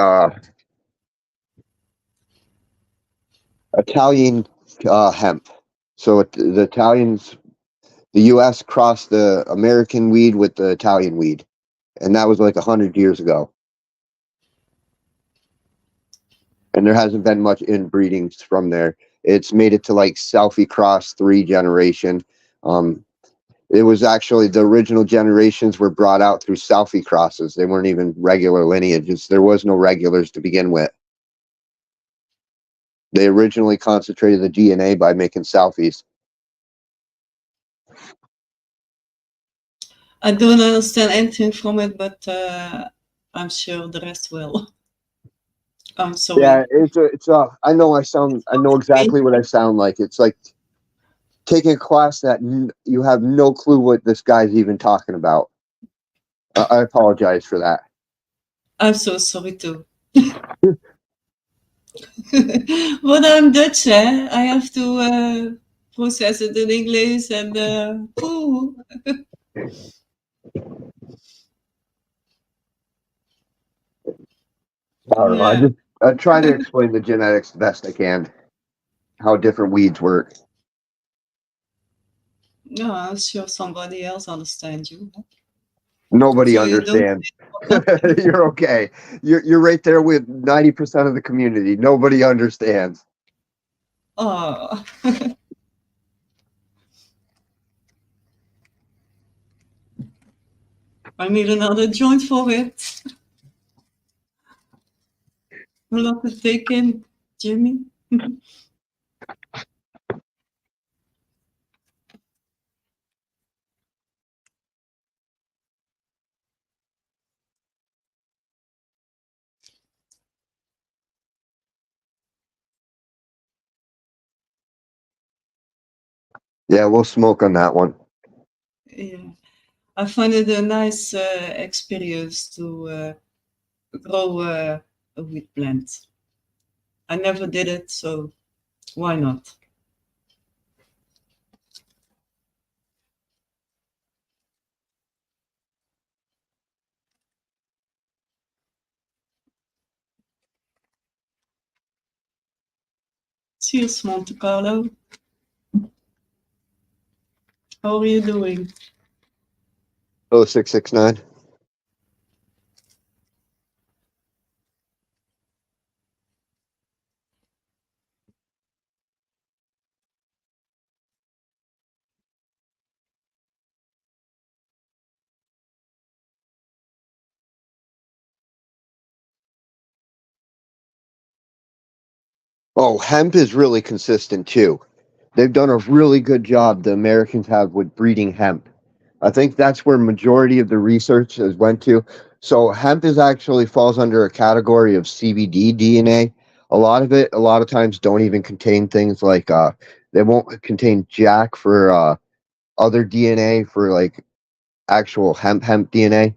Italian hemp. So the Italians, the U.S. crossed the American weed with the Italian weed, and that was like 100 years ago. And there hasn't been much inbreedings from there. It's made it to like selfie cross 3 generation. It was actually the original generations were brought out through selfie crosses. They weren't even regular lineages. There was no regulars to begin with. They originally concentrated the DNA by making selfies. I don't understand anything from it, but I'm sure the rest will. I'm sorry. Yeah, I know exactly what I sound like. It's like taking a class that you have no clue what this guy's even talking about. I apologize for that. I'm so sorry too. But I'm Dutch, eh? I have to process it in English and ooh. I don't know. I try to explain the genetics the best I can, how different weeds work. No, I'm sure somebody else understands you. Nobody So you don't. understands. You're okay. You're right there with 90% of the community. Nobody understands. Oh. I need another joint for it. A lot to take in, Jimmy. Yeah, we'll smoke on that one. Yeah, I find it a nice experience to grow a wheat plant. I never did it, so why not? Cheers, Monte Carlo. How are you doing? 0669. Oh, hemp is really consistent too. They've done a really good job, the Americans have, with breeding hemp. I think that's where majority of the research has went to. So hemp is actually falls under a category of CBD DNA. A lot of it, a lot of times, don't even contain things like they won't contain jack for other DNA for like actual hemp DNA.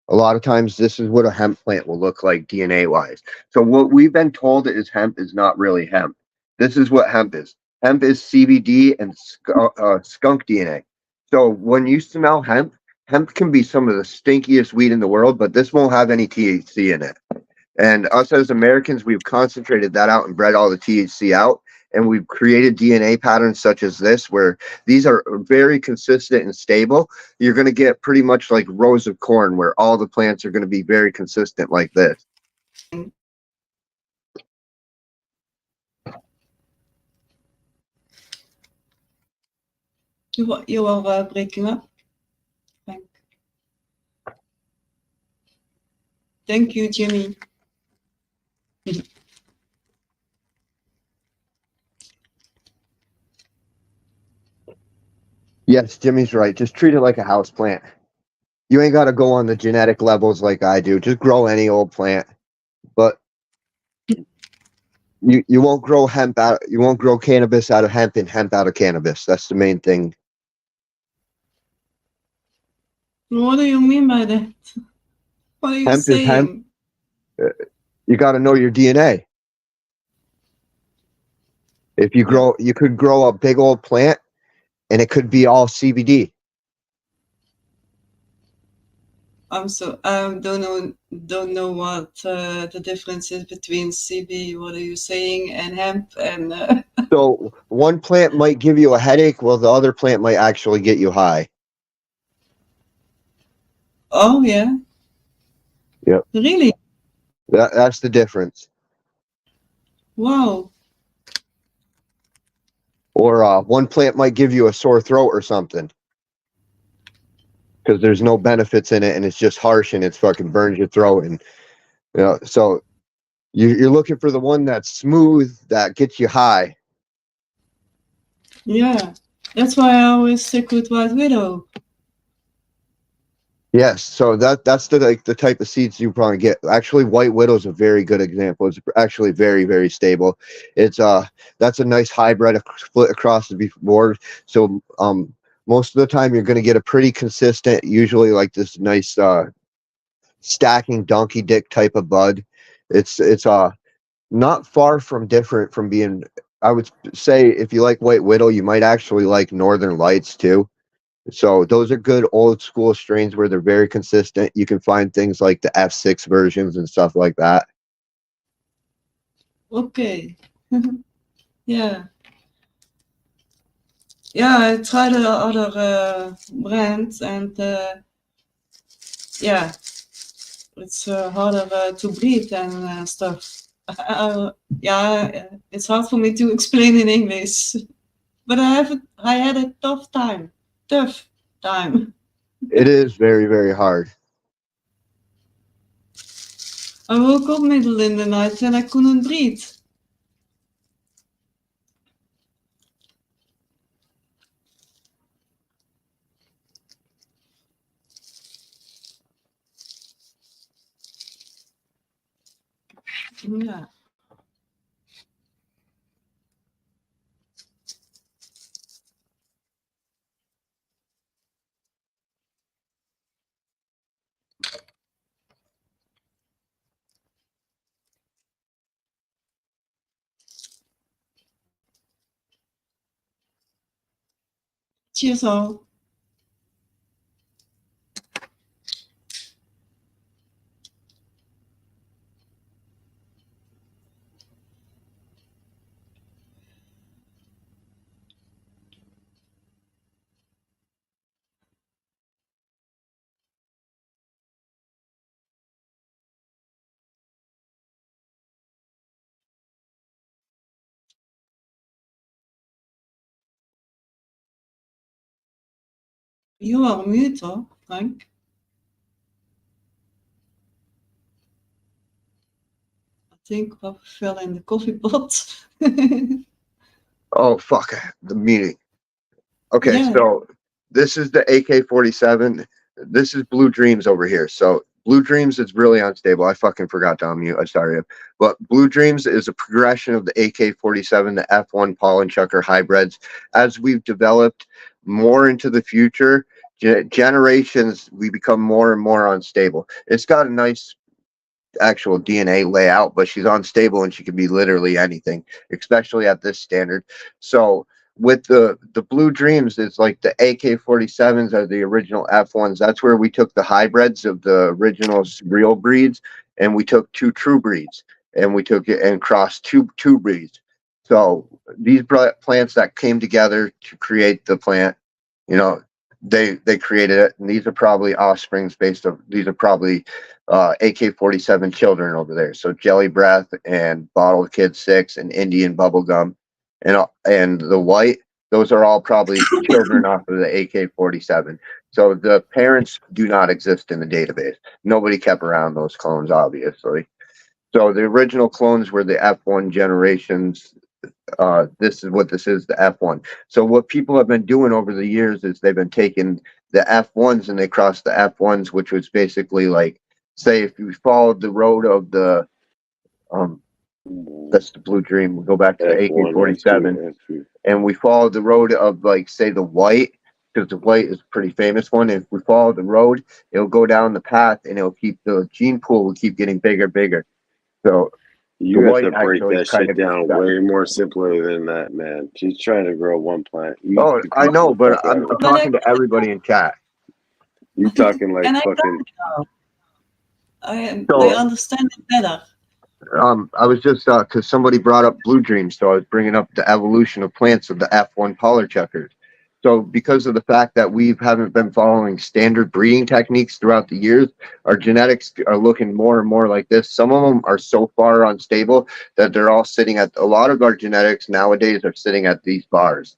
A lot of times, this is what a hemp plant will look like DNA wise. So what we've been told is hemp is not really hemp. This is what hemp is. Hemp is CBD and skunk DNA. So when you smell hemp, hemp can be some of the stinkiest weed in the world, but this won't have any THC in it. And us as Americans, we've concentrated that out and bred all the THC out. And we've created DNA patterns such as this, where these are very consistent and stable. You're going to get pretty much like rows of corn, where all the plants are going to be very consistent like this. You are breaking up. Thank you, Jimmy. Yes, Jimmy's right. Just treat it like a house plant. You ain't got to go on the genetic levels like I do. Just grow any old plant. But you won't grow hemp out. You won't grow cannabis out of hemp and hemp out of cannabis. That's the main thing. What do you mean by that? What are you Hemp is hemp. saying? You got to know your DNA. If you grow, you could grow a big old plant, and it could be all CBD. Don't know what the difference is between CB. What are you saying? And hemp and. So one plant might give you a headache, while the other plant might actually get you high. Oh yeah. Yep. Really? That's the difference. Wow. Or one plant might give you a sore throat or something, because there's no benefits in it, and it's just harsh, and it's fucking burns your throat, and so you're looking for the one that's smooth, that gets you high. Yeah, that's why I always stick with White Widow. Yes, so that's the type of seeds you probably get. Actually, White Widow is a very good example. It's actually very, very stable. It's that's a nice hybrid split across the board. So most of the time you're going to get a pretty consistent, usually like this nice stacking donkey dick type of bud. It's not far from different from being. I would say if you like White Widow, you might actually like Northern Lights too. So those are good old school strains where they're very consistent. You can find things like the F6 versions and stuff like that. Okay. Yeah. Yeah, I tried other brands, and yeah, it's harder to breathe and stuff. Yeah, it's hard for me to explain in English, but I had a tough time. It is very, very hard. I woke up middle in the night and I couldn't breathe. Yeah. Cheers all. You are mute, huh, Frank? I think Papa fell in the coffee pot. Oh fuck the meeting. Okay, Yeah. so this is the AK-47. This is Blue Dreams over here. So Blue Dreams is really unstable. I fucking forgot to unmute. I'm sorry. But Blue Dreams is a progression of the AK-47, the F1 pollen chucker hybrids. As we've developed more into the future, generations, we become more and more unstable. It's got a nice actual DNA layout, but she's unstable and she can be literally anything, especially at this standard. So with the Blue Dreams, it's like the AK-47s are the original F1s. That's where we took the hybrids of the original real breeds, and we took two true breeds, and we took it and crossed two breeds. So these plants that came together to create the plant, you know, they created it, and these are probably offsprings based on, these are probably AK-47 children over there. So Jelly Breath and Bottle Kid 6 and Indian Bubblegum and the white, those are all probably children off of the AK-47. So the parents do not exist in the database. Nobody kept around those clones, obviously. So the original clones were the F1 generations. This is what this is, the F1. So what people have been doing over the years is they've been taking the F1s and they crossed the F1s, which was basically like, say if you followed the road of the that's the Blue Dream, we go back to the AK-47 and we follow the road of, like, say the white, because the white is a pretty famous one. If we follow the road, it'll go down the path and it'll keep, the gene pool will keep getting bigger. So you have to break that shit down way more simpler than that, man. She's trying to grow one plant. I know, but I'm talking to everybody in chat. You talking like fucking. I understand it better. I was just because somebody brought up Blue Dreams, so I was bringing up the evolution of plants of the F1 polar checkers. So because of the fact that we haven't been following standard breeding techniques throughout the years, our genetics are looking more and more like this. Some of them are so far unstable that they're all sitting at, a lot of our genetics nowadays are sitting at these bars.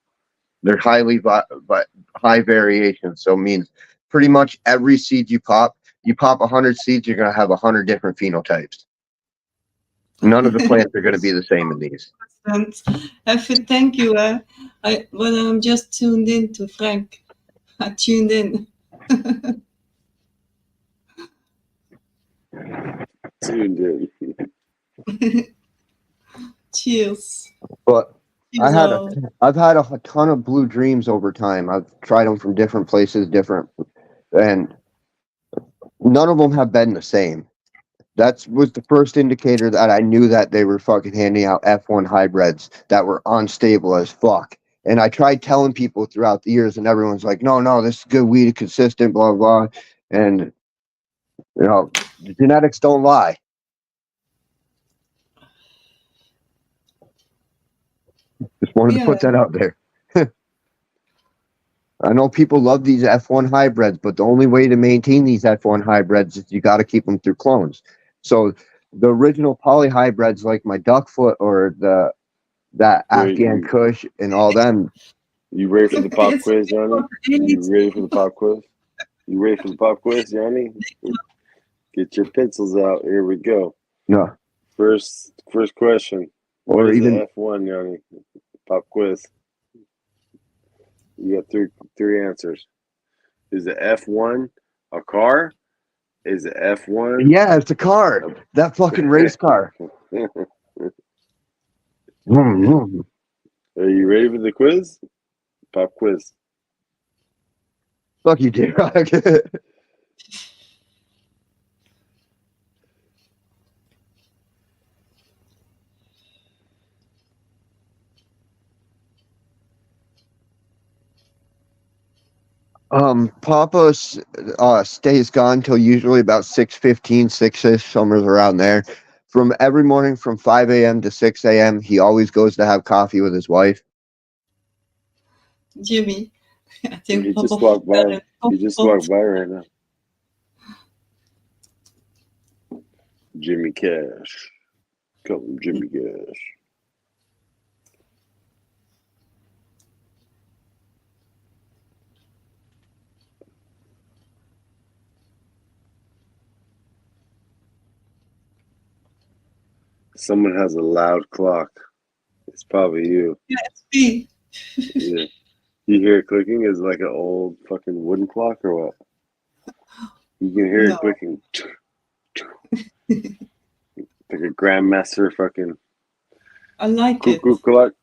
They're highly high variation. So it means pretty much every seed you pop 100 seeds, you're going to have 100 different phenotypes. None of the plants are going to be the same in these. Thank you. I'm just tuned in to Frank. I tuned in. Tuned in. Cheers. But I've had a ton of Blue Dreams over time. I've tried them from different places, and none of them have been the same. That was the first indicator that I knew that they were fucking handing out F1 hybrids that were unstable as fuck. And I tried telling people throughout the years, and everyone's like, no, this is good weed, consistent, blah, blah. And, you know, the genetics don't lie. Just wanted to put that out there. I know people love these F1 hybrids, but the only way to maintain these F1 hybrids is you got to keep them through clones. So the original poly hybrids, like my Duckfoot or that Afghan Kush and all them. You ready for the pop quiz, Yanni? You ready for the pop quiz? You ready for the pop quiz, Yanni? Get your pencils out. Here we go. No. First question. What is the F1, Yanni? Pop quiz. You got three answers. Is the F1 a car? Is the F1? Yeah, it's a car. That fucking race car. Are you ready for the quiz? Pop quiz. Fuck you, J-Rock. Papa stays gone till usually about 6:15, 6-ish, somewhere around there. From every morning from 5 a.m. to 6 a.m., he always goes to have coffee with his wife. Jimmy, I think he just walked by. He just walked by right now. Jimmy Cash. Call him Jimmy Cash. Someone has a loud clock. It's probably you. Yeah, it's me. Yeah. You hear it clicking? Is it like an old fucking wooden clock or what? You can hear No. it clicking. Like a grandmaster fucking I like it. cuckoo clock.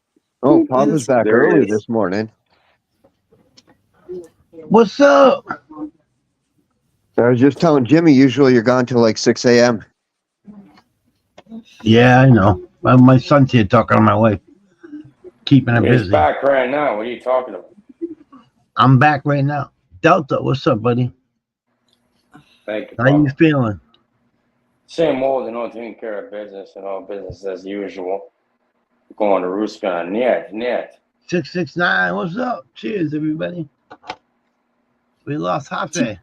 Oh, Papa's back There he early is. this morning. What's up? I was just telling Jimmy, usually you're gone till like 6 a.m. Yeah, I know. My son's here talking to my wife, keeping her He's busy. back right now. What are you talking about? I'm back right now. Delta, what's up, buddy? Thank you, How you Papa. feeling? Same old, taking care of business and all business as usual. Going to Ruska, net. 669, what's up? Cheers, everybody. We lost Hafe.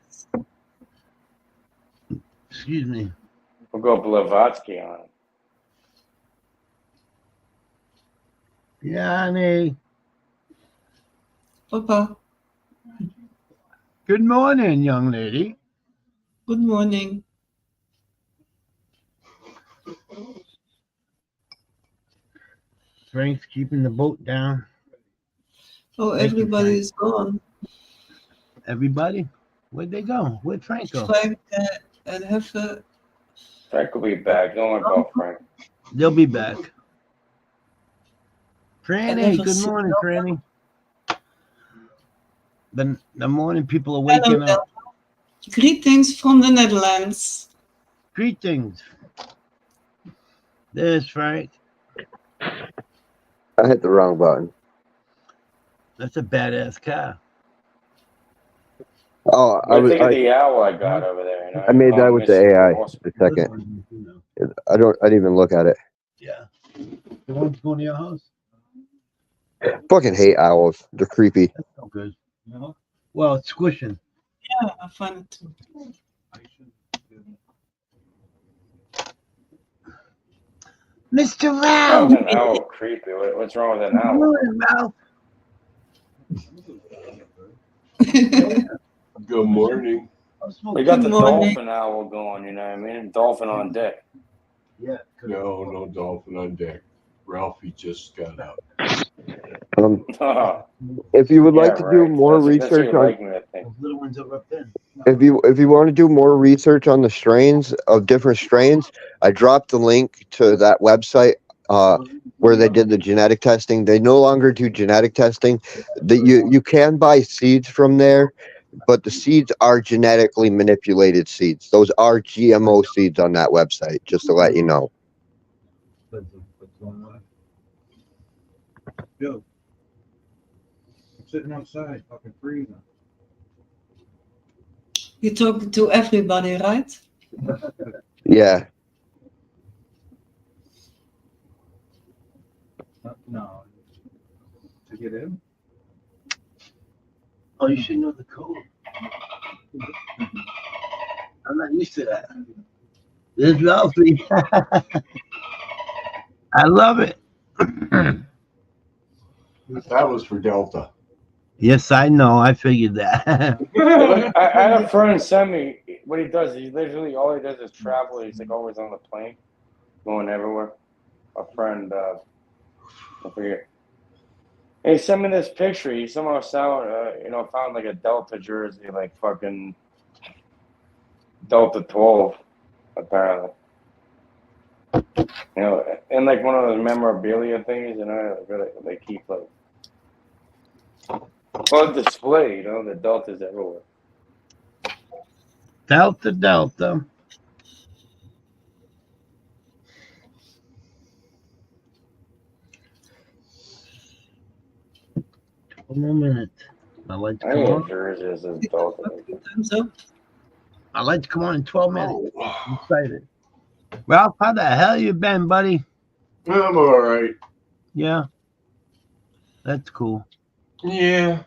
Excuse me. We'll go Blavatsky on him. Yanni. Papa, Good morning, young lady. good morning. Frank's keeping the boat down. Oh, Thank you, everybody Frank. is gone. Everybody? Where'd they go? Where'd Frank go? Frank and Heffe. Frank will be back. Don't worry about Frank. They'll be back. I Franny, never good see morning, Delta. Franny. The morning people are Hello, waking up. Delta. Greetings from the Netherlands. Greetings. There's Frank. I hit the wrong button. That's a badass car. Oh, What do you think of the owl I got over there? I made that with the AI. Awesome. The second. I didn't even look at it. Yeah. The one's going to your house? Fucking hate owls. They're creepy. That's no good. No? Well, it's squishing. Yeah, I find it too. Mr. How's Ralph. an owl creepy? What's wrong with an Good owl? morning, Ralph. Good morning. We got the Good morning. dolphin owl going, you know what I mean? Dolphin on deck. Yeah. No dolphin on deck. Ralphie just got up. If you would like to do right. more That's what research you on, like me to think. Those little ones are up there. if you want to do more research on the strains of different strains, I dropped the link to that website where they did the genetic testing. They no longer do genetic testing. You can buy seeds from there, but the seeds are genetically manipulated seeds. Those are GMO seeds on that website, just to let you know. What's going on? Yo. I'm sitting outside, fucking freezing. You talk to everybody, right? Yeah. No. To get in? Oh, you should know the code. I'm not used to that. There's Ralphie. I love it. That was for Delta. Yes, I know. I figured that. I had a friend send me what he does. He literally all he does is travel. He's like always on the plane, going everywhere. A friend, I forget. And he sent me this picture. He somehow found like a Delta jersey, like fucking Delta 12, apparently. And like one of those memorabilia things, really, they keep like on display, the Deltas everywhere. Delta. One more minute. My lights I come need a on. jersey that says Delta. Time's up. My lights come on in 12 minutes. I'm excited. Ralph, how the hell you been, buddy? I'm all right. Yeah. That's cool. Yeah.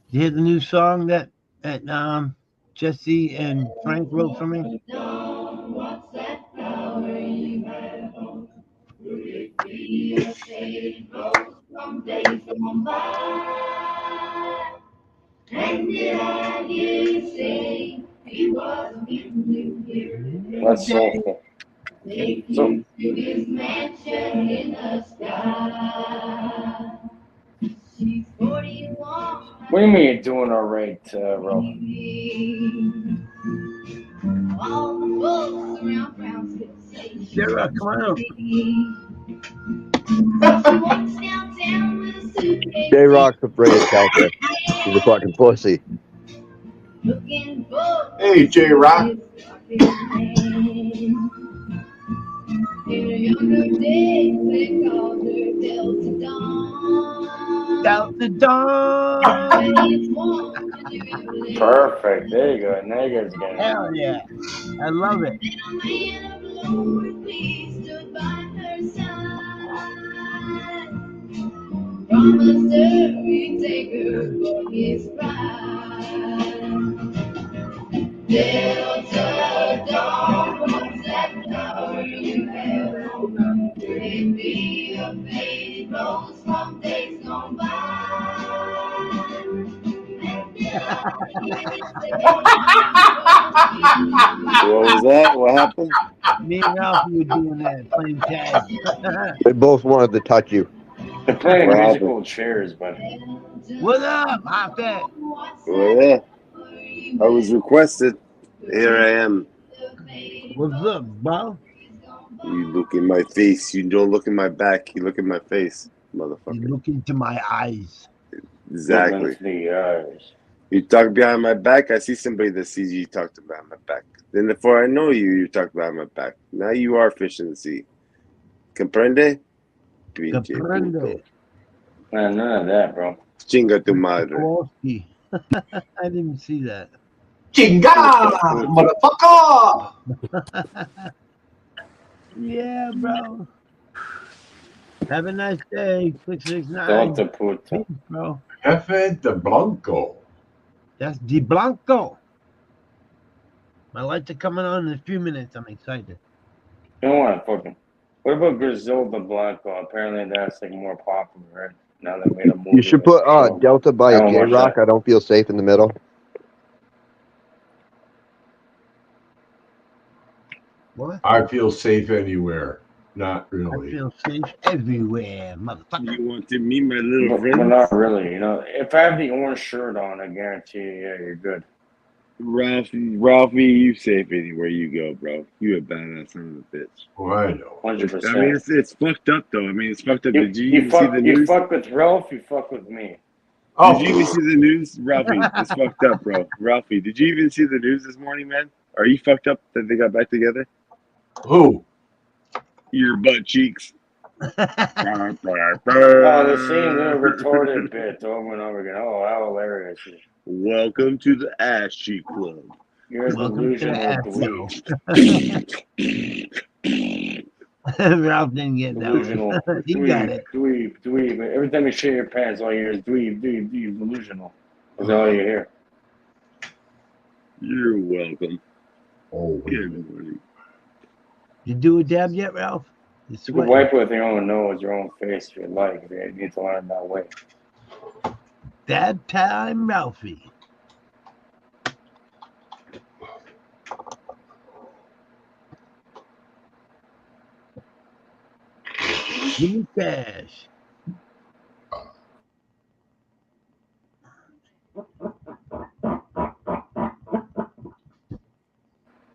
You hear the new song that Jesse and Frank wrote for me? That's soulful. So, what do you mean you're doing all right, Ralph? J-Rock, come on out. J-Rock's afraid of Kelter. He's a fucking pussy. Hey, J-Rock. Delta Dawn. Perfect. There you go. Now you guys are getting it. Hell yeah. I love it. What was that? What happened? Me and Ralphie were doing that, playing tag. They both wanted to touch you. They're playing What musical chairs, but What up, Hot Fat? Well, yeah. I was requested. Here I am. What's up, bro? You look in my face. You don't look in my back. You look in my face, You motherfucker. look into my eyes. Exactly. the You talk behind my back. I see somebody that sees you talk behind my back. Then before I know you, you talk behind my back. Now you are fish in the sea. Comprende? Pinche Comprendo. puto. Man, none of that, bro. Chinga tu madre. Kowalski. I didn't see that. Chinga, motherfucker. Yeah, bro. Have a nice day. 669. Delta puto. Peace, bro. Jefe de Blanco. That's Di Blanco. My lights are coming on in a few minutes. I'm excited. You know what? Fucking. What about Griselda Blanco? Apparently that's like more popular, right? Now they made a movie. You should put show. Delta by I don't watch J-Rock. that. I don't feel safe in the middle. What? I feel safe anywhere. Not I really. feel safe everywhere, motherfucker. You want to meet my little But friend? not really, you know. If I have the orange shirt on, I guarantee you, yeah, you're good. Ralphie, you safe anywhere you go, bro. You a badass son of a bitch. Oh, I know. 100%. I mean, it's fucked up though. I mean, it's fucked up. You, Did you you even see fuck the you news? fuck with Ralph, you fuck with me. Oh, Did you even see the news, Ralphie? It's fucked up, bro. Ralphie, did you even see the news this morning, man? Are you fucked up that they got back together? who? Your butt cheeks. Oh, the same little retarded bit over and over again. Oh, how hilarious. Welcome to the Ass Cheek Club. You're a Welcome to the delusional Afro. dweeb. Ralph didn't get that Delusional. one. He got it. Dweeb. Every time you shit your pants, all you hear is dweeb, delusional. That's all you hear. You're welcome. Oh, Good morning. You do a dab yet, Ralph? You can wipe with your own nose, your own face if you like. If you need to learn that way. Dab time, Ralphie. Give me cash.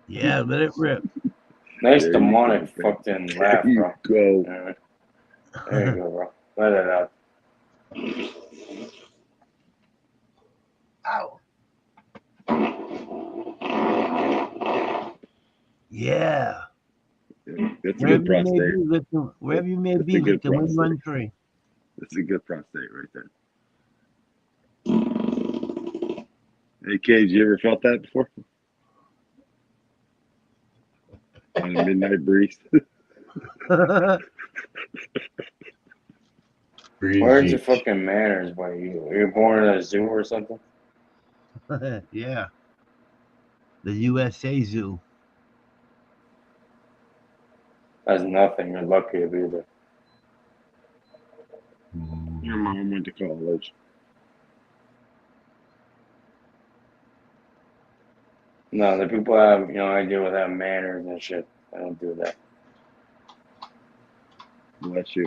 Yeah, let it rip. Nice There you demonic go. fucking laugh, There you bro. go. Alright. There you go, bro. Let it out. Ow. Yeah. That's a Wherever good you may prostate. be, listen, wherever you may That's be, a good let the wind prostate. run free. That's a good prostate right there. Hey, Cage, you ever felt that before? On a midnight breeze? Where's your fucking manners, boy? You're born in a zoo or something? Yeah. The USA Zoo. That's nothing. You're lucky to be there. Your mom went to college. No, the people have, I deal with have manners and shit. I don't do that. bless you.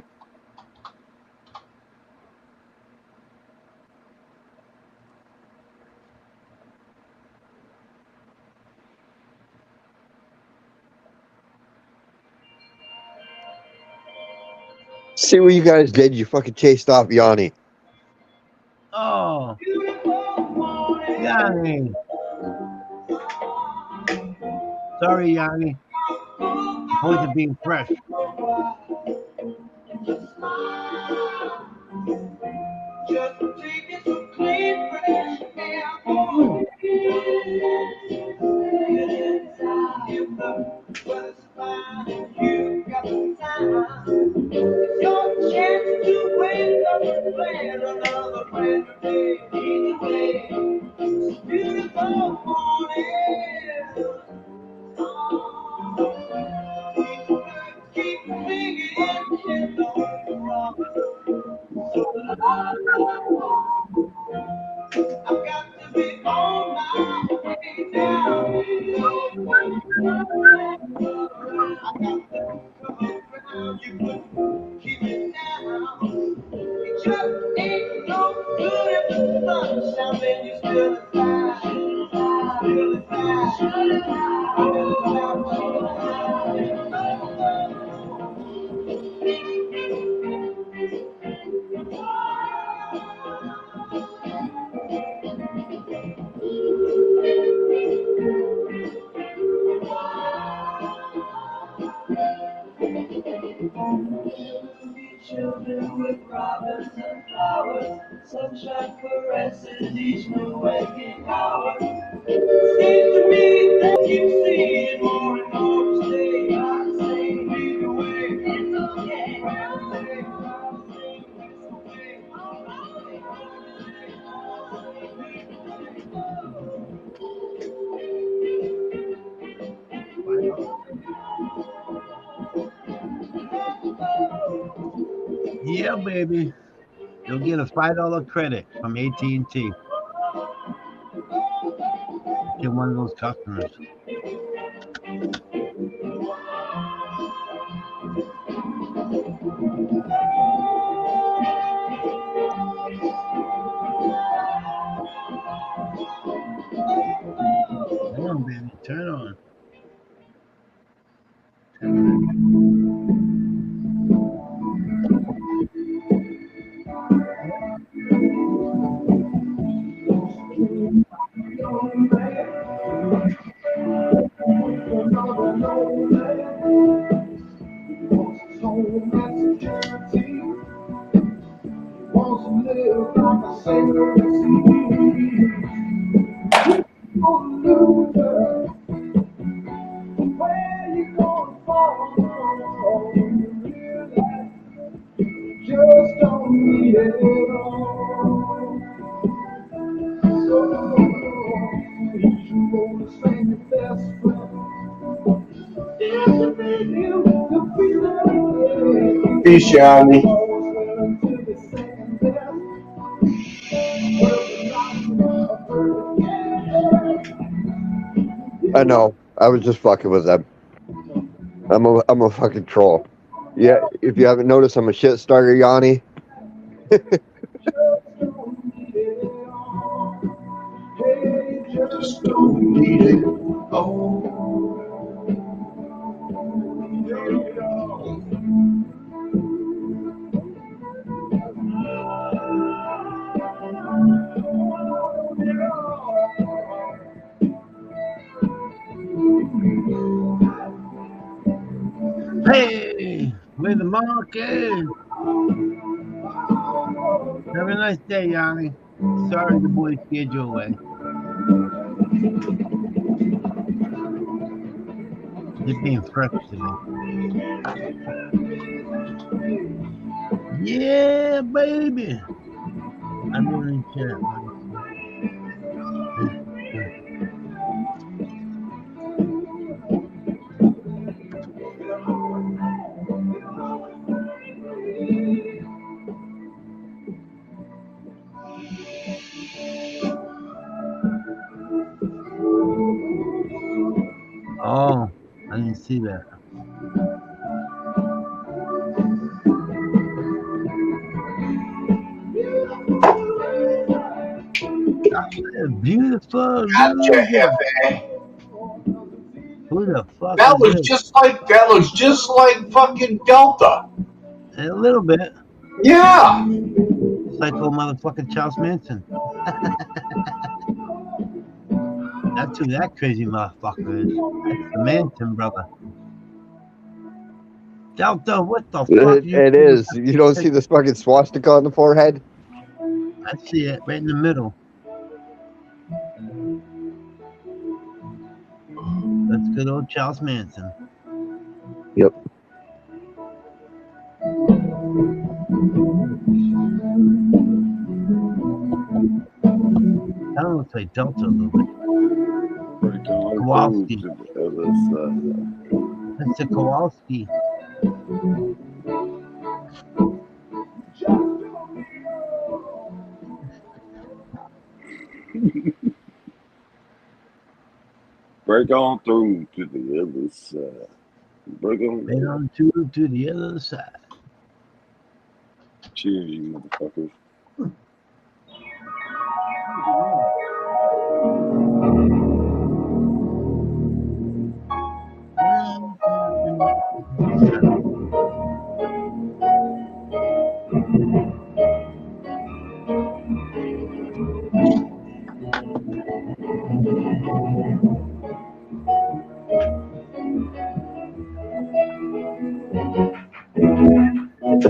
See what you guys did. You fucking chased off Yanni. Oh, Yanni. Sorry, Yanni. Voice of being fresh. Just taking some clean, fresh air. If the weather's fine, you got the time. It's your chance to wake up and plan another brand new day. Either way, it's a beautiful morning. Keep singing and don't rock. I've got to be on my way now. I got to come around. You couldn't keep it down. It just ain't no good if the sun's shining. You still children with robins and flowers, sunshine caresses each new waking hour. Seems to me that keep seeing more and more each day. I say either way, it's okay. Yeah, baby. You'll get a $5 credit from AT&T. Get one of those customers. Come on, baby. Turn on. Just don't need it all. So you wanna sing your best friend. Just to make you feel that Peace, Yanni. always willing to be second best. I know. I was just fucking with them. I'm a fucking troll. Yeah, if you haven't noticed, I'm a shit starter, Yanni. Just don't need it all. Hey, where the market? Have a nice day, Yanni. Sorry the boy scared you away. You're being fresh today. Yeah, baby. I'm doing chat. Oh, I didn't see that. Beautiful Gotcha, loser. Hefe. Who the fuck That is looks this? just like fucking Delta. A little bit. Yeah. Psycho motherfucking Charles Manson. That's who that crazy motherfucker is. That's the Manson brother. Delta, what the fuck? It is. You don't see this fucking swastika on the forehead? I see it right in the middle. That's good old Charles Manson. Yep. That looks like Delta a little bit. Kowalski. Mr. Kowalski. Break on through to the other side. Break on Right on to the other side. Cheers, you motherfuckers.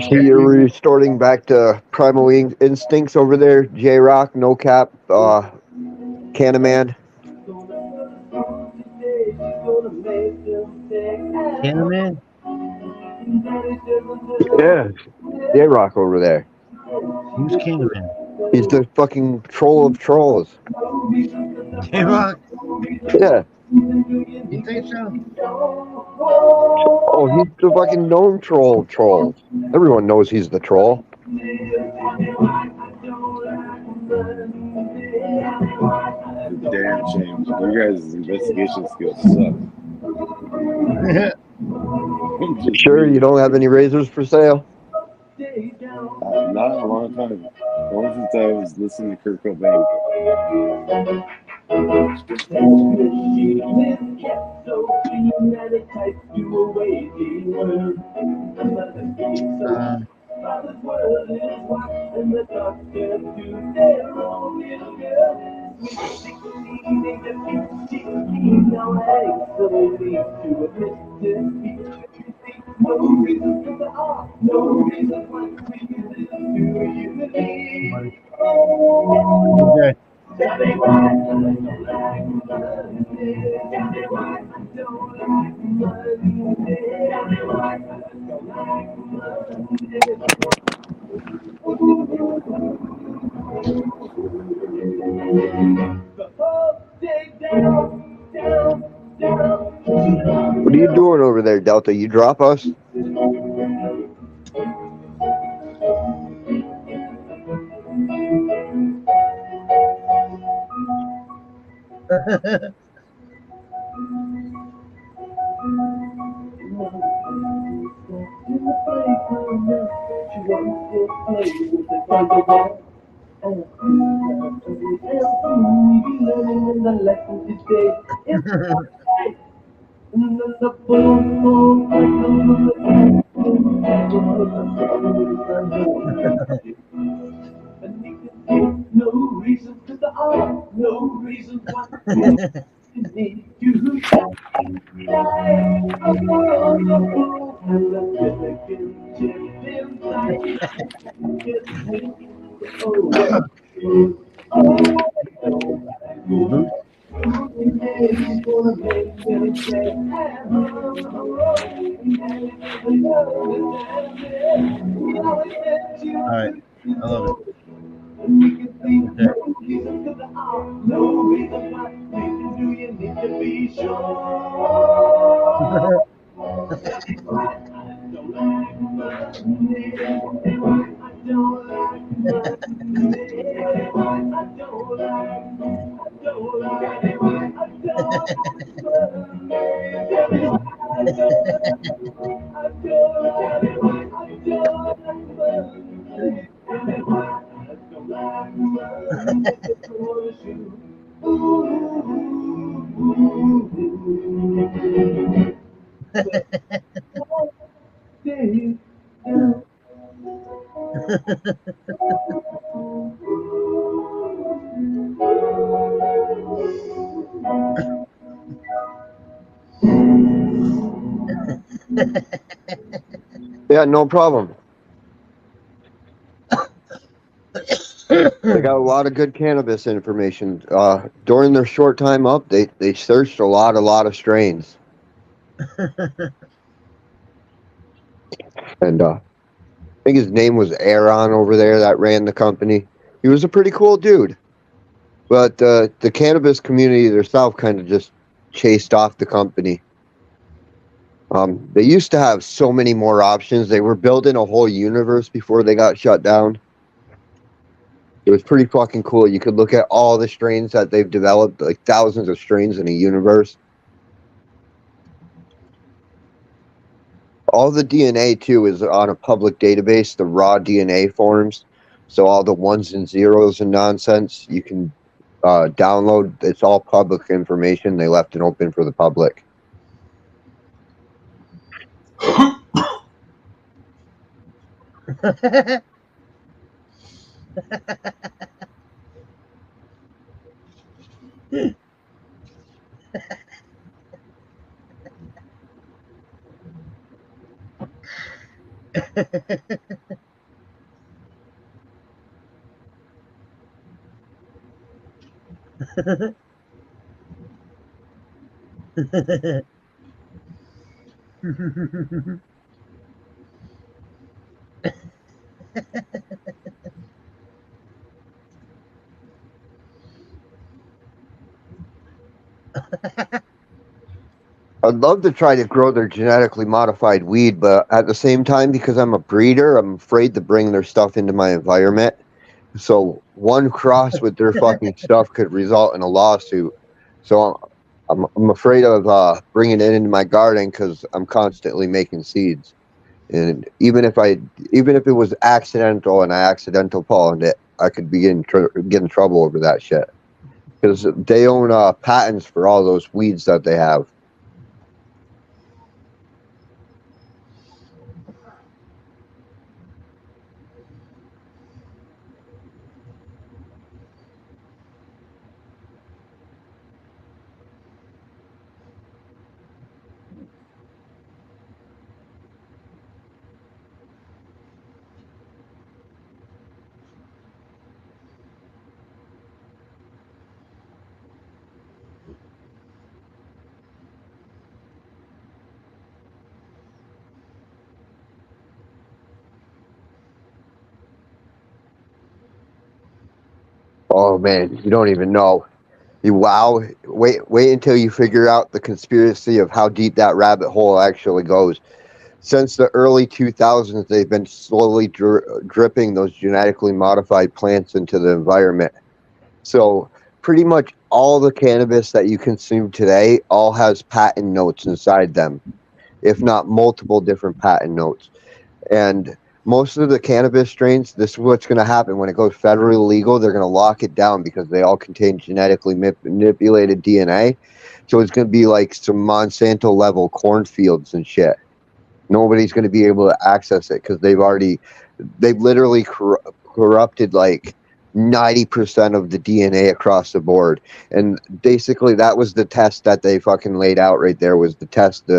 You're restoring back to primal instincts over there, J Rock, No Cap, Candyman. Candyman? Yeah, J Rock over there. Who's Candyman? He's the fucking troll of trolls. J-Rock? Yeah. You think so? Oh, he's the fucking known troll of trolls. Everyone knows he's the troll. Damn shame. You guys' investigation skills suck. Sure, you don't have any razors for sale? Not in a long time. Only since I was listening to Kurt Cobain. Okay. What are you doing over there, Delta? You drop us? Alright. I love it. Yeah, no problem. They got a lot of good cannabis information. During their short time up, they searched a lot of strains. And I think his name was Aaron over there that ran the company. He was a pretty cool dude. But the cannabis community themselves kind of just chased off the company. They used to have so many more options. They were building a whole universe before they got shut down. It was pretty fucking cool. You could look at all the strains that they've developed, like thousands of strains in a universe. All the DNA, too, is on a public database, the raw DNA forms. So all the ones and zeros and nonsense, you can download. It's all public information. They left it open for the public. I'd love to try to grow their genetically modified weed, but at the same time, because I'm a breeder, I'm afraid to bring their stuff into my environment. So one cross with their fucking stuff could result in a lawsuit. So I'm afraid of bringing it into my garden because I'm constantly making seeds. And even if it was accidental and I accidental pollined it, I could be get in trouble over that shit because they own patents for all those weeds that they have. Oh man, you don't even know. Wow, wait until you figure out the conspiracy of how deep that rabbit hole actually goes. Since the early 2000s, they've been slowly dripping those genetically modified plants into the environment. So pretty much all the cannabis that you consume today all has patent notes inside them, if not multiple different patent notes. And most of the cannabis strains, this is what's going to happen when it goes federally legal. They're going to lock it down because they all contain genetically manipulated DNA. So it's going to be like some Monsanto level cornfields and shit. Nobody's going to be able to access it because they've literally corrupted like 90% of the DNA across the board. And basically that was the test that they fucking laid out right there, was the test.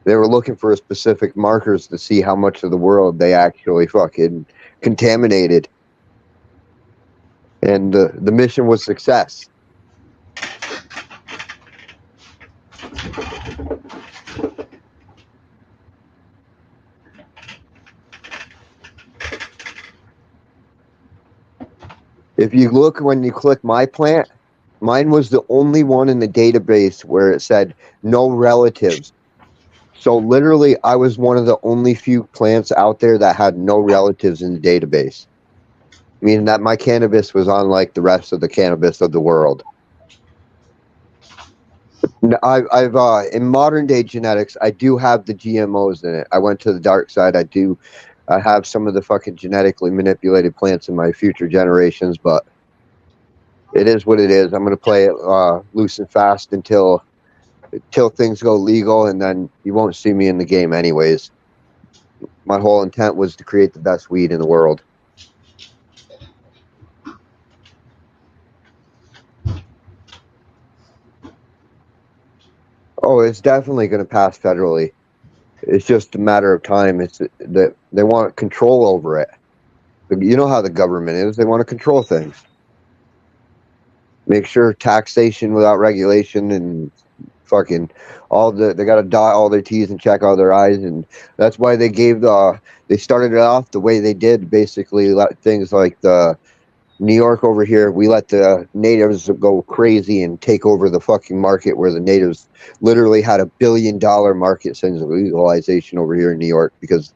They were looking for specific markers to see how much of the world they actually fucking contaminated. And the mission was success. If you look, when you click my plant, mine was the only one in the database where it said no relatives. So literally, I was one of the only few plants out there that had no relatives in the database. Meaning that my cannabis was unlike the rest of the cannabis of the world. I've in modern day genetics, I do have the GMOs in it. I went to the dark side. I have some of the fucking genetically manipulated plants in my future generations, but it is what it is. I'm going to play it loose and fast until till things go legal, and then you won't see me in the game anyways. My whole intent was to create the best weed in the world. Oh, it's definitely going to pass federally. It's just a matter of time. It's that they want control over it. You know how the government is. They want to control things. Make sure taxation without regulation and fucking they got to dot all their T's and check all their I's, and that's why they started it off the way they did. Basically, things like the New York over here, we let the natives go crazy and take over the fucking market, where the natives literally had $1 billion market since legalization over here in New York, because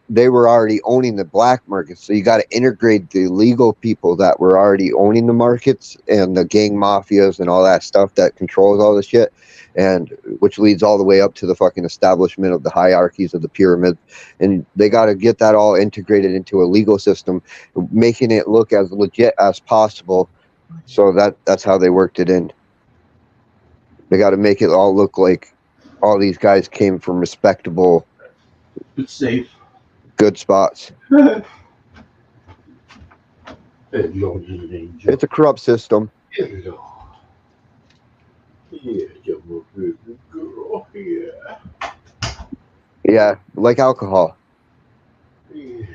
they were already owning the black market. So you got to integrate the legal people that were already owning the markets and the gang mafias and all that stuff that controls all the shit, and which leads all the way up to the fucking establishment of the hierarchies of the pyramid. And they got to get that all integrated into a legal system, making it look as legit as possible. So that's how they worked it in. They got to make it all look like all these guys came from respectable, It's safe. good spots. Hey, Lord, you angel. It's a corrupt system. Hello. Yeah, you're a good girl. Yeah. Yeah, like alcohol. Yeah.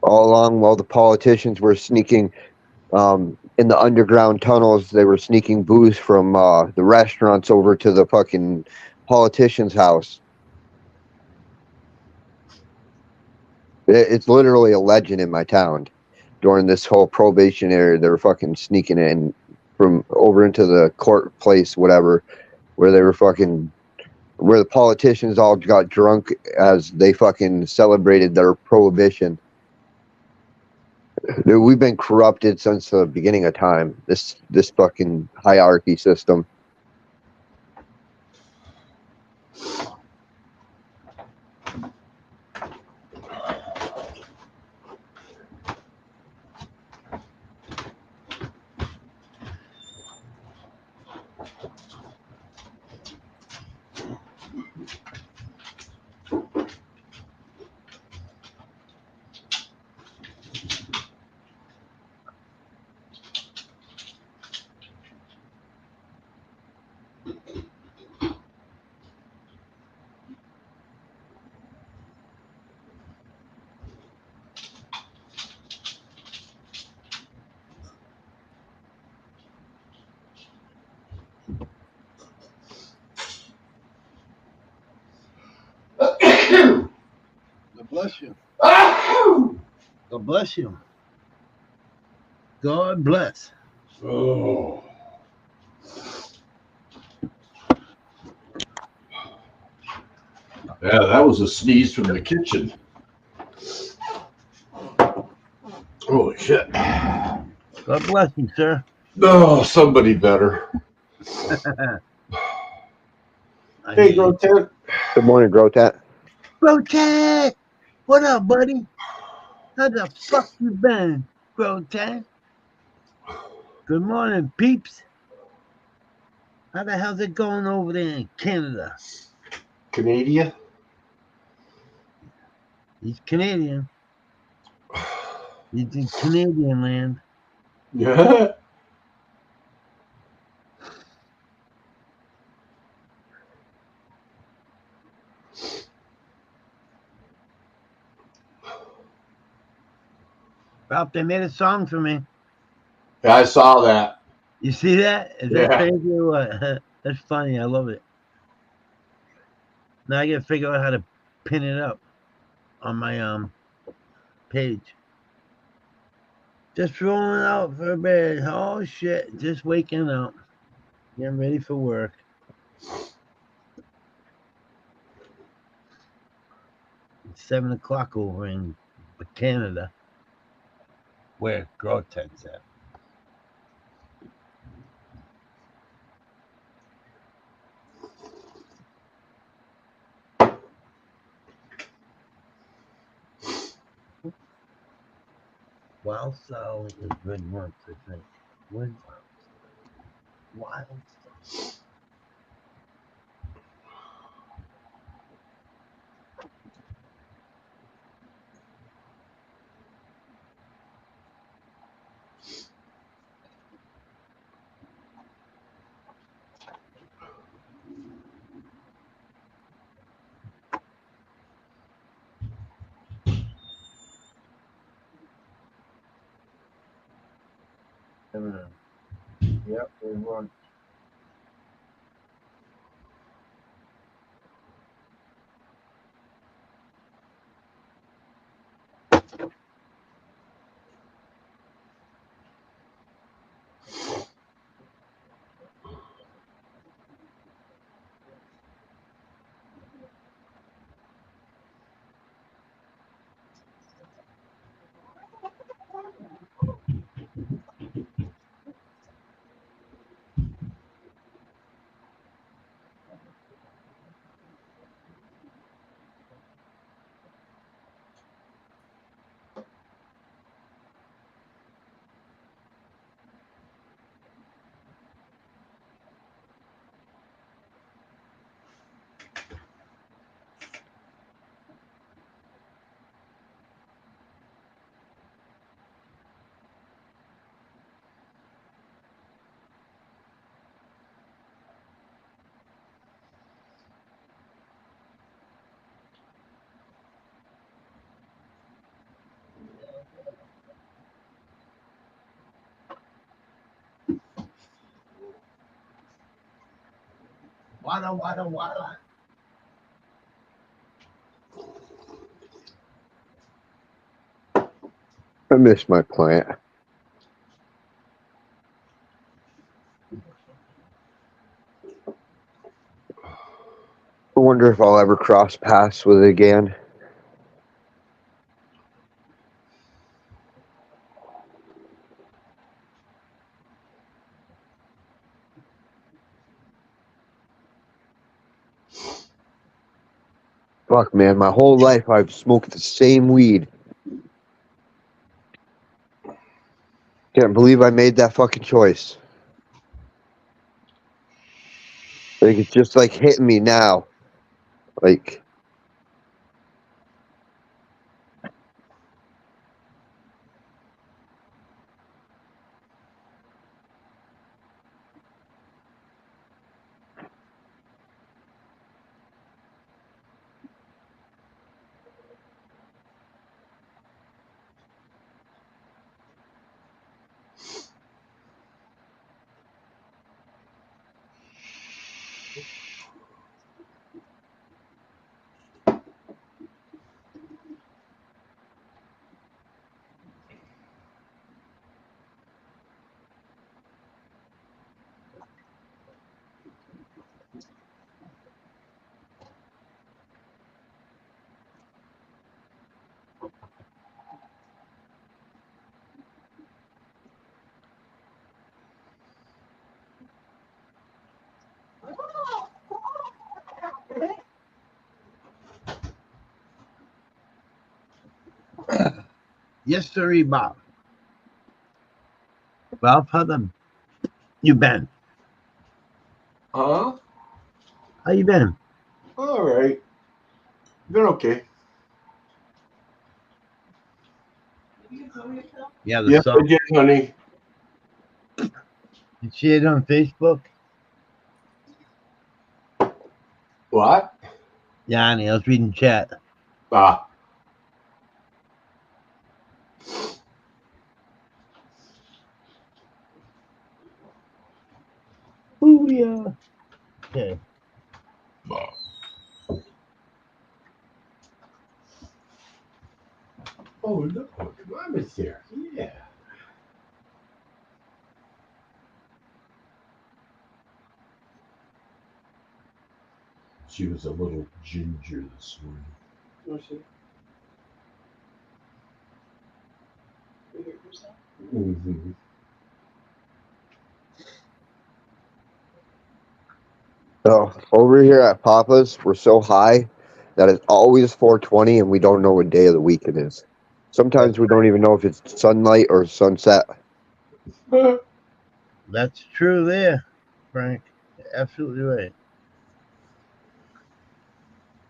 All along, while the politicians were sneaking in the underground tunnels, they were sneaking booze from the restaurants over to the fucking politician's house. It's literally a legend in my town. During this whole probation era, they were fucking sneaking in from over into the court place, whatever, where they were fucking, where the politicians all got drunk as they fucking celebrated their prohibition. Dude, we've been corrupted since the beginning of time. This fucking hierarchy system. God bless you. Ah! God bless you. God bless. Oh. Yeah, that was a sneeze from the kitchen. Holy shit. God bless you, sir. Oh, somebody better. I Hey, hear you. Grotan. Good morning, Grotat. Grotan! What up, buddy? How the fuck you been, Grotan? Good morning, peeps. How the hell's it going over there in Canada? Canada? He's Canadian. He's in Canadian land. Yeah. Ralph, they made a song for me. Yeah, I saw that. You see that? Is that Yeah. crazy or what? That's funny. I love it. Now I gotta figure out how to pin it up on my page. Just rolling out for bed. Oh shit. Just waking up. Getting ready for work. It's 7 o'clock over in Canada. Where Grotet's at. Wild Sow is good months, I think. When? Wild. Yep, they run. Wada. I miss my plant. I wonder if I'll ever cross paths with it again. Fuck, man, my whole life I've smoked the same weed. Can't believe I made that fucking choice. Like, it's just like hitting me now. Like, Yes, sir, Bob. Well, how them? You been? Huh? How you been? All right. Been okay. Yeah, the Yes, I song. did, honey. You see it on Facebook? What? Yeah, honey, I was reading chat. Ah. Ooh, yeah. Okay. Oh, look, Mama's here. Yeah. She was a little ginger this morning. Was she? Mm-hmm. so over here at Papa's, we're so high that it's always 4:20 and we don't know what day of the week it is. Sometimes we don't even know if it's sunlight or sunset. That's true there. Frank. Absolutely right.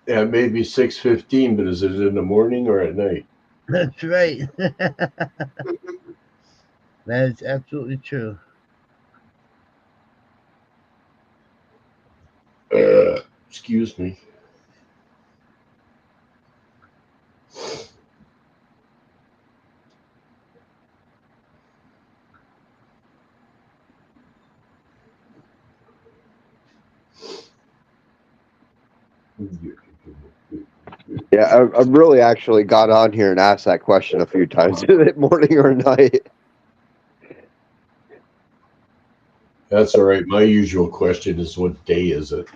Yeah, it may be 6:15, but is it in the morning or at night? That's right. That is absolutely true. Excuse me. Yeah, I've really actually got on here and asked that question a few times. Is it morning or night? That's all right. My usual question is, what day is it?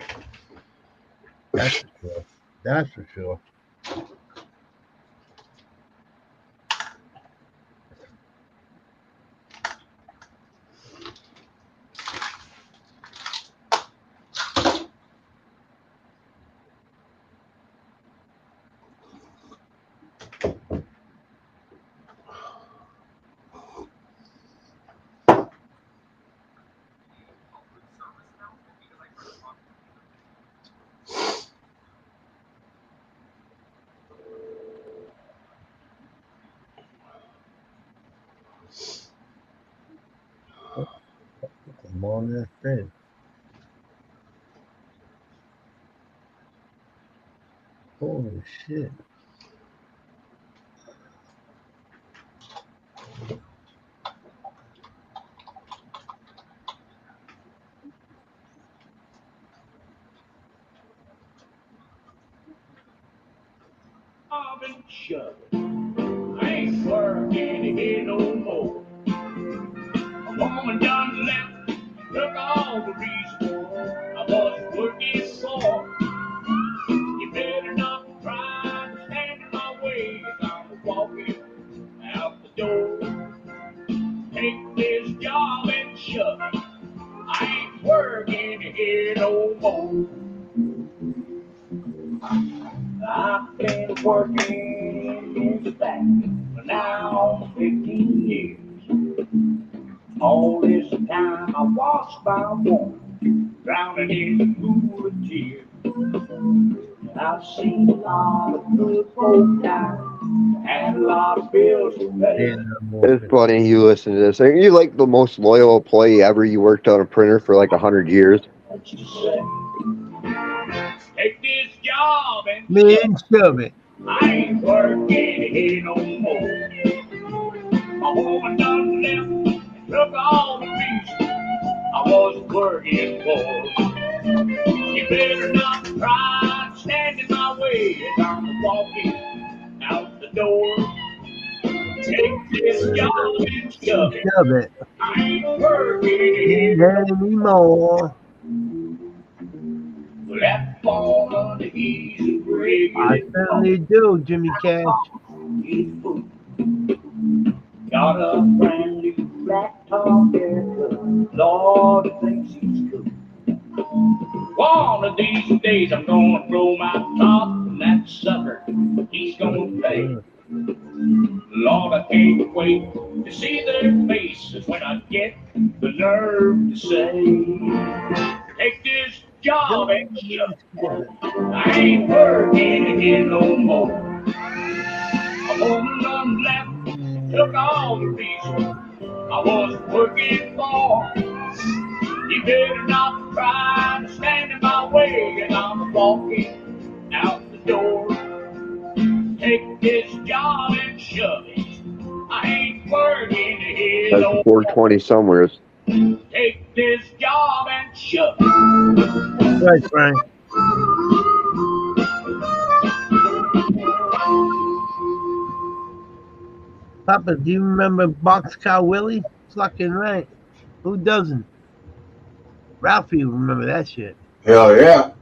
That's for sure. That's for sure. I'm on that thing. Holy shit. I've been shoving. I ain't working here no more. A woman done left, took all the reason I was working for. You better not try to stand in my way as I'm walking out the door. Take this job and shove it. I ain't working here no more. I've been working in the back for now 15 years. All this time I watched my woman drowning in a pool of tears. I've seen a lot of good folk die, and a lot of bills to pay. Yeah, I'm It's walking. funny you listen to this. Are you like the most loyal employee ever? You worked on a printer for like 100 years. What you say? Take this job and Man, shove it. I ain't working here no more. My woman done left and took all the reason I was working for. You better not try to stand in my way as I'm walking out the door. Take this job and shove it. Shove it. I ain't working Ain't here. anymore. Well, that fall on the easy I regular certainly do, Jimmy Cash. got a brand new black top haircut. Lord, he thinks he's cool. One of these days I'm gonna throw my top and that sucker, he's gonna pay. Lord, I can't wait to see their faces when I get the nerve to say, take this job and shove it. I ain't working here no more. A woman done left, took all the reason I was working for. You better not try to stand in my way as I'm walking out the door. Take this job and shove it. I ain't working here That's no 420 somewhere. more. Take this job and shove it. Right, Frank. Papa, do you remember Boxcar Willie? Fucking right. Who doesn't? Ralphie will remember that shit. Hell yeah.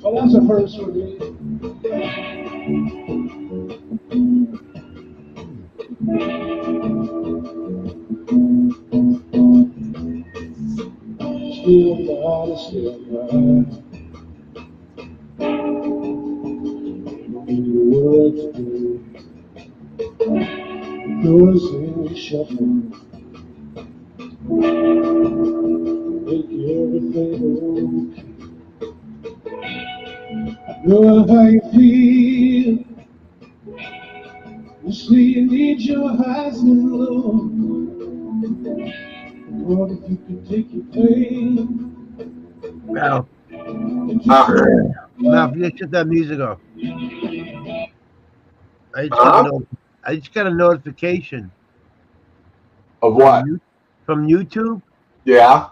Well, that's a first for me. Still not, still not. Any words to noticing we shuffle. Make everything okay. Know how you feel. You say you need your highs and lows. What if you could take your pain? Now, you shut that music off. I just got a I just got a notification Of from what? from YouTube. Yeah.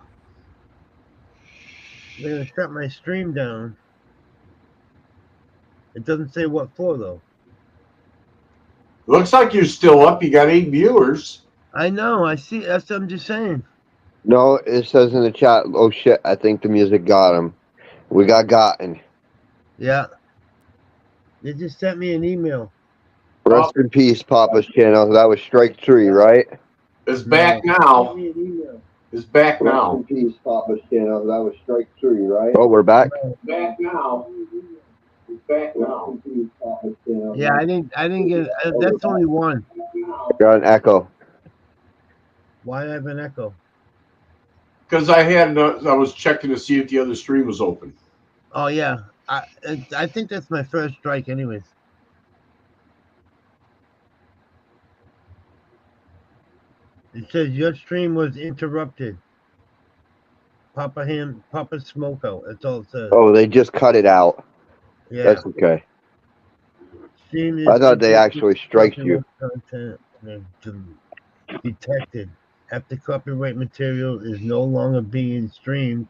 They're gonna shut my stream down. It doesn't say what for though. Looks like you're still up. You got 8 viewers. I know. I see. That's what I'm just saying. No, it says in the chat, oh shit, I think the music got him. We got gotten. Yeah. They just sent me an email. Rest in peace, Papa's channel. That was strike 3, right? It's back now. It's back now. Rest in peace, Papa's channel. That was strike 3, right? Oh, we're back? Back now. It's back now. Yeah, I didn't get. That's only one. Got an echo. Why do I have an echo? Because I was checking to see if the other stream was open. Oh yeah, I think that's my first strike, anyways. It says your stream was interrupted. Papaz Smoke Out. That's all it says. Oh, they just cut it out. Yeah. That's okay. Stream is I thought they actually striked you. Content detected. After copyright material is no longer being streamed,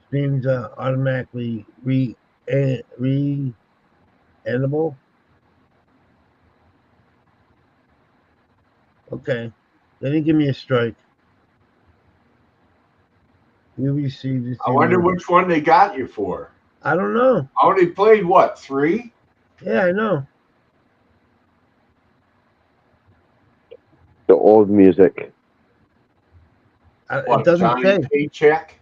streams are automatically re-editable. Okay. They didn't give me a strike. You received this. I wonder which one they got you for. I don't know. I only played what, 3? Yeah, I know. The old music. What, it doesn't Johnny say. Paycheck?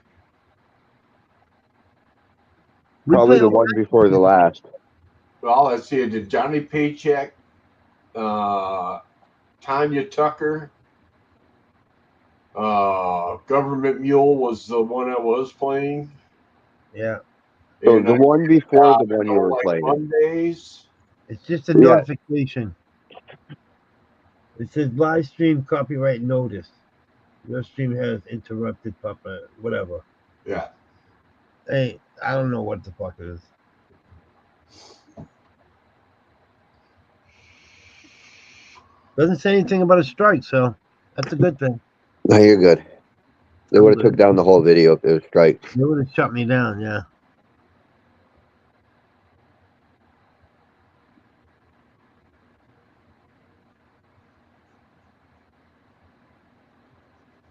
Probably the one before the last. Well, let's see. Did Johnny Paycheck, Tanya Tucker, Government Mule was the one I was playing. Yeah. So the one before the one you were playing. Mondays. It's just a notification. It says live stream copyright notice. Your stream has interrupted, Papa. Whatever. Yeah. Hey, I don't know what the fuck it is. Doesn't say anything about a strike, so that's a good thing. No, you're good. They would have took down the whole video if it was strike. They would have shut me down, yeah.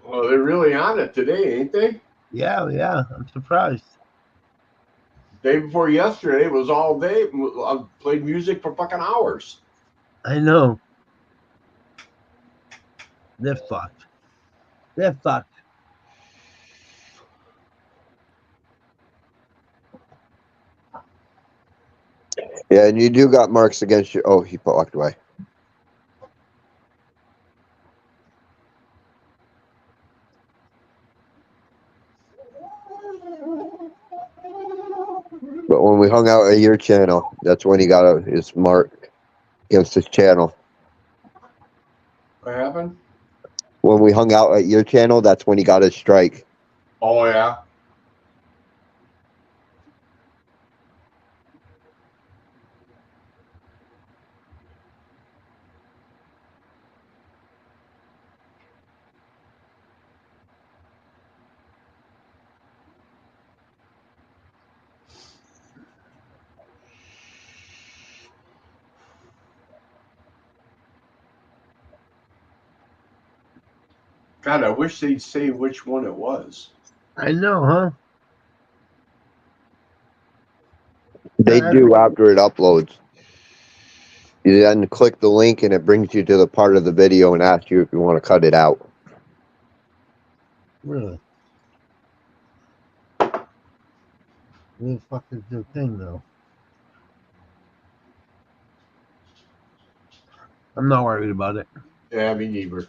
Well, they're really on it today, ain't they? Yeah, I'm surprised. Day before yesterday was all day. I played music for fucking hours. I know. They're fucked. They're fucked. Yeah, and you do got marks against you. Oh, he walked away. But when we hung out at your channel, that's when he got his mark against his channel. What happened? When we hung out at your channel, that's when he got his strike. Oh, yeah. God, I wish they'd say which one it was. I know, huh? They do after it uploads. You then click the link and it brings you to the part of the video and asks you if you want to cut it out. Really? What the fuck is the thing, though? I'm not worried about it. Yeah, me neither.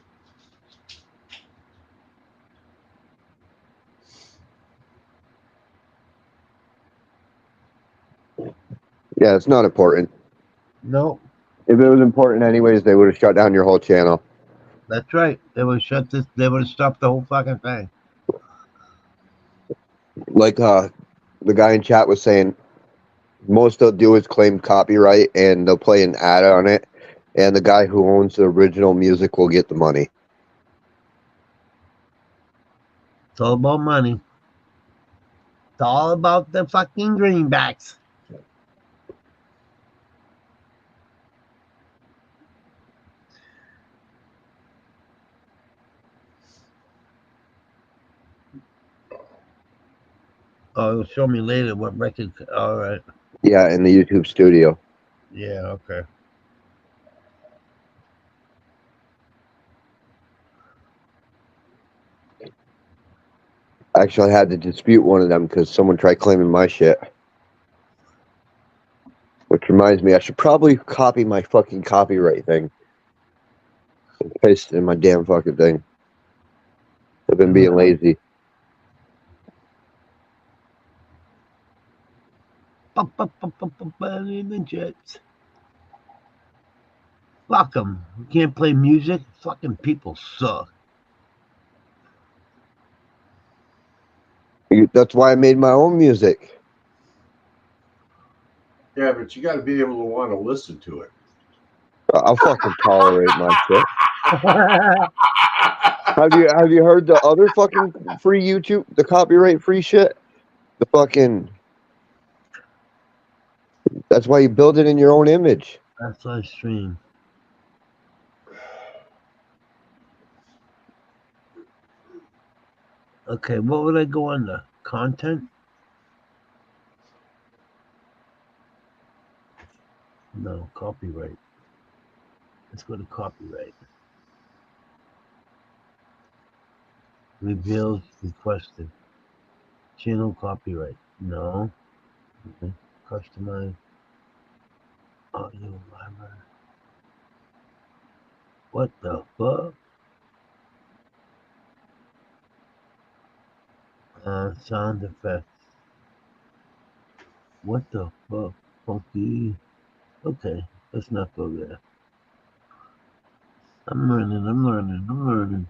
Yeah, it's not important. No, If it was important anyways, they would have shut down your whole channel. that's right. They would shut this. They would have stopped the whole fucking thing. Like the guy in chat was saying, most they'll do is claim copyright and they'll play an ad on it, and the guy who owns the original music will get the money. It's all about money. It's all about the fucking greenbacks. Oh, it'll show me later what record. All right. Yeah, in the YouTube studio. Yeah. Okay. Actually, I had to dispute one of them because someone tried claiming my shit. Which reminds me, I should probably copy my fucking copyright thing and paste it in my damn fucking thing. I've been being lazy. In the Jets. Fuck them. We can't play music. Fucking people suck. That's why I made my own music. Yeah, but you got to be able to want to listen to it. I'll fucking tolerate my shit. Have you heard the other fucking free YouTube, the copyright free shit? The fucking. That's why you build it in your own image. That's my stream. Okay, what would I go under? Content? No, copyright. Let's go to copyright. Reveals requested. Channel copyright. No. Okay. Customize. Audio library. What the fuck? Sound effects. What the fuck? Funky. Okay, let's not go there. I'm learning.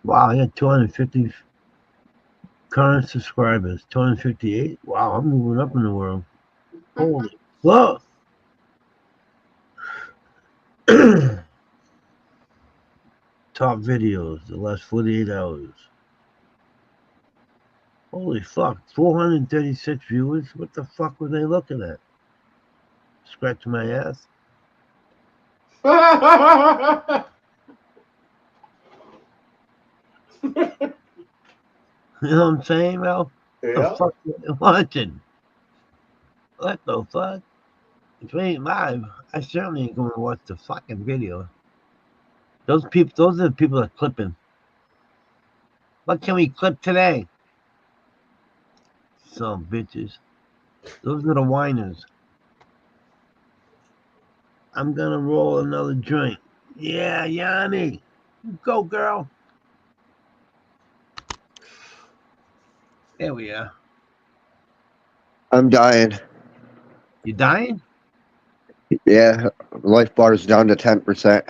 Wow, I got 250 current subscribers. 258. Wow, I'm moving up in the world. Holy fuck. Top videos the last 48 hours. Holy fuck, 436 viewers? What the fuck were they looking at? Scratch my ass. You know what I'm saying, Mel? Yeah. The fuck are they watching? What the fuck? If it ain't live, I certainly ain't gonna watch the fucking video. Those are the people that are clipping. What can we clip today? Some bitches. Those are the whiners. I'm gonna roll another joint. Yeah, Yanni. Go, girl. There we are. I'm dying. You dying? Yeah, life bar is down to 10%.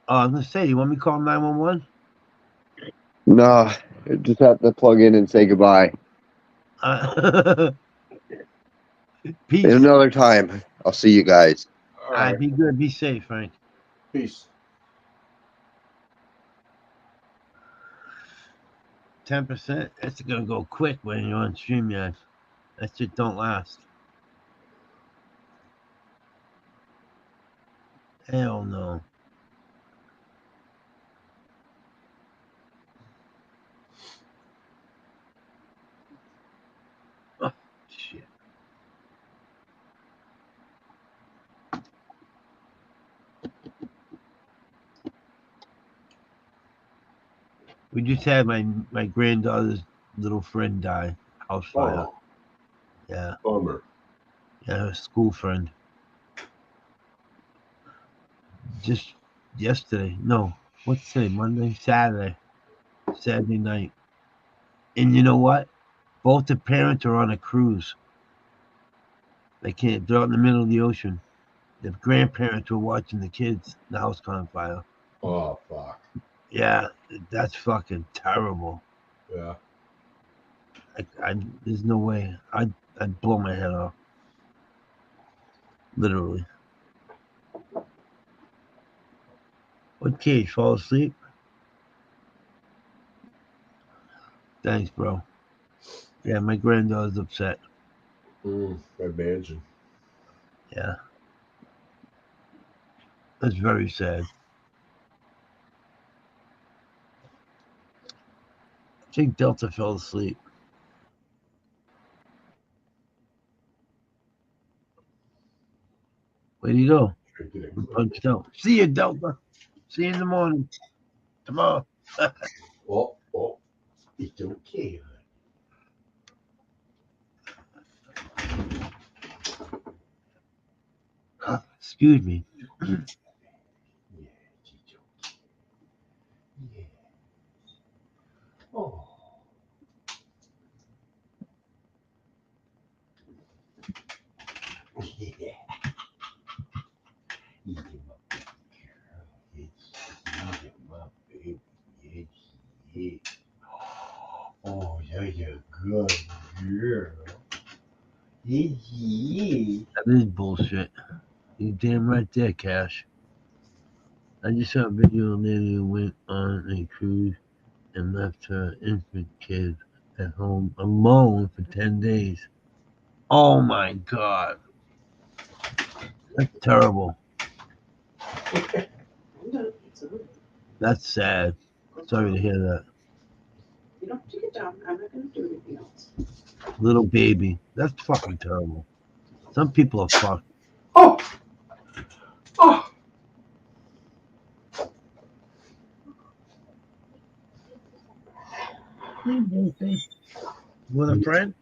Oh, I was gonna say, you want me to call 911? No, just have to plug in and say goodbye. Peace. Another time, I'll see you guys. All right. Be good. Be safe, Frank. Peace. 10%. That's gonna go quick when you're on StreamYard. That shit don't last. Hell no. We just had my granddaughter's little friend die. House fire. Oh, Yeah, bummer. yeah, her school friend. Just yesterday. No, what's today? Monday, Saturday night. And you know what? Both the parents are on a cruise. They can't. They're out in the middle of the ocean. The grandparents were watching the kids. The house caught on fire. Oh, fuck. Yeah, that's fucking terrible. Yeah. There's no way. I'd blow my head off. Literally. What Cage? Fall asleep? Thanks, bro. Yeah, my granddaughter's upset. I imagine. Yeah. That's very sad. I think Delta fell asleep. Where'd he go? He punched out. See you, Delta. See you in the morning. Tomorrow. Oh, it's okay. Excuse me. Yeah, it's okay. Yeah. Oh. Yeah. Eat him up, girl. Eat him up, baby. Yes, yes. Oh, that's a good girl. Yes, yes. That is bullshit. You damn right there, Cash. I just saw a video of a lady who went on a cruise and left her infant kid at home alone for 10 days. Oh my God. That's terrible. That's sad. Sorry to hear that. You don't have to get down. I'm not going to do anything else. Little baby. That's fucking terrible. Some people are fucked. Oh. Oh. Want a friend?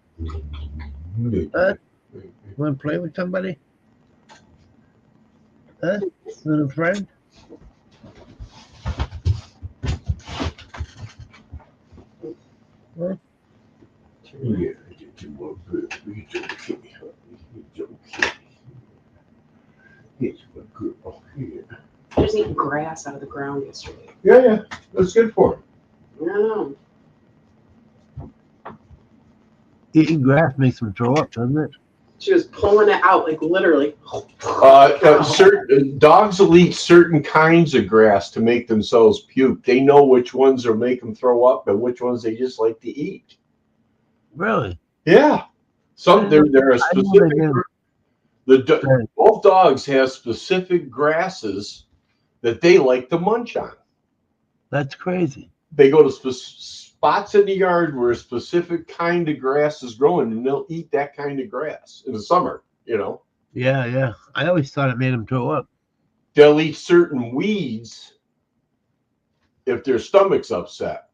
Huh? Want to play with somebody? Huh? Want a friend? Huh? Yeah, get you more good. It's okay, honey. It's okay. It's my girl. Yeah. I was eating grass out of the ground yesterday. Yeah. That's good for him. I don't know. Eating grass makes them throw up, doesn't it? She was pulling it out, like literally. Certain dogs will eat certain kinds of grass to make themselves puke. They know which ones will make them throw up and which ones they just like to eat. Really? Yeah. Some there are specific. Both dogs have specific grasses that they like to munch on. That's crazy. They go to spots in the yard where a specific kind of grass is growing, and they'll eat that kind of grass in the summer. Yeah. I always thought it made them throw up. They'll eat certain weeds if their stomach's upset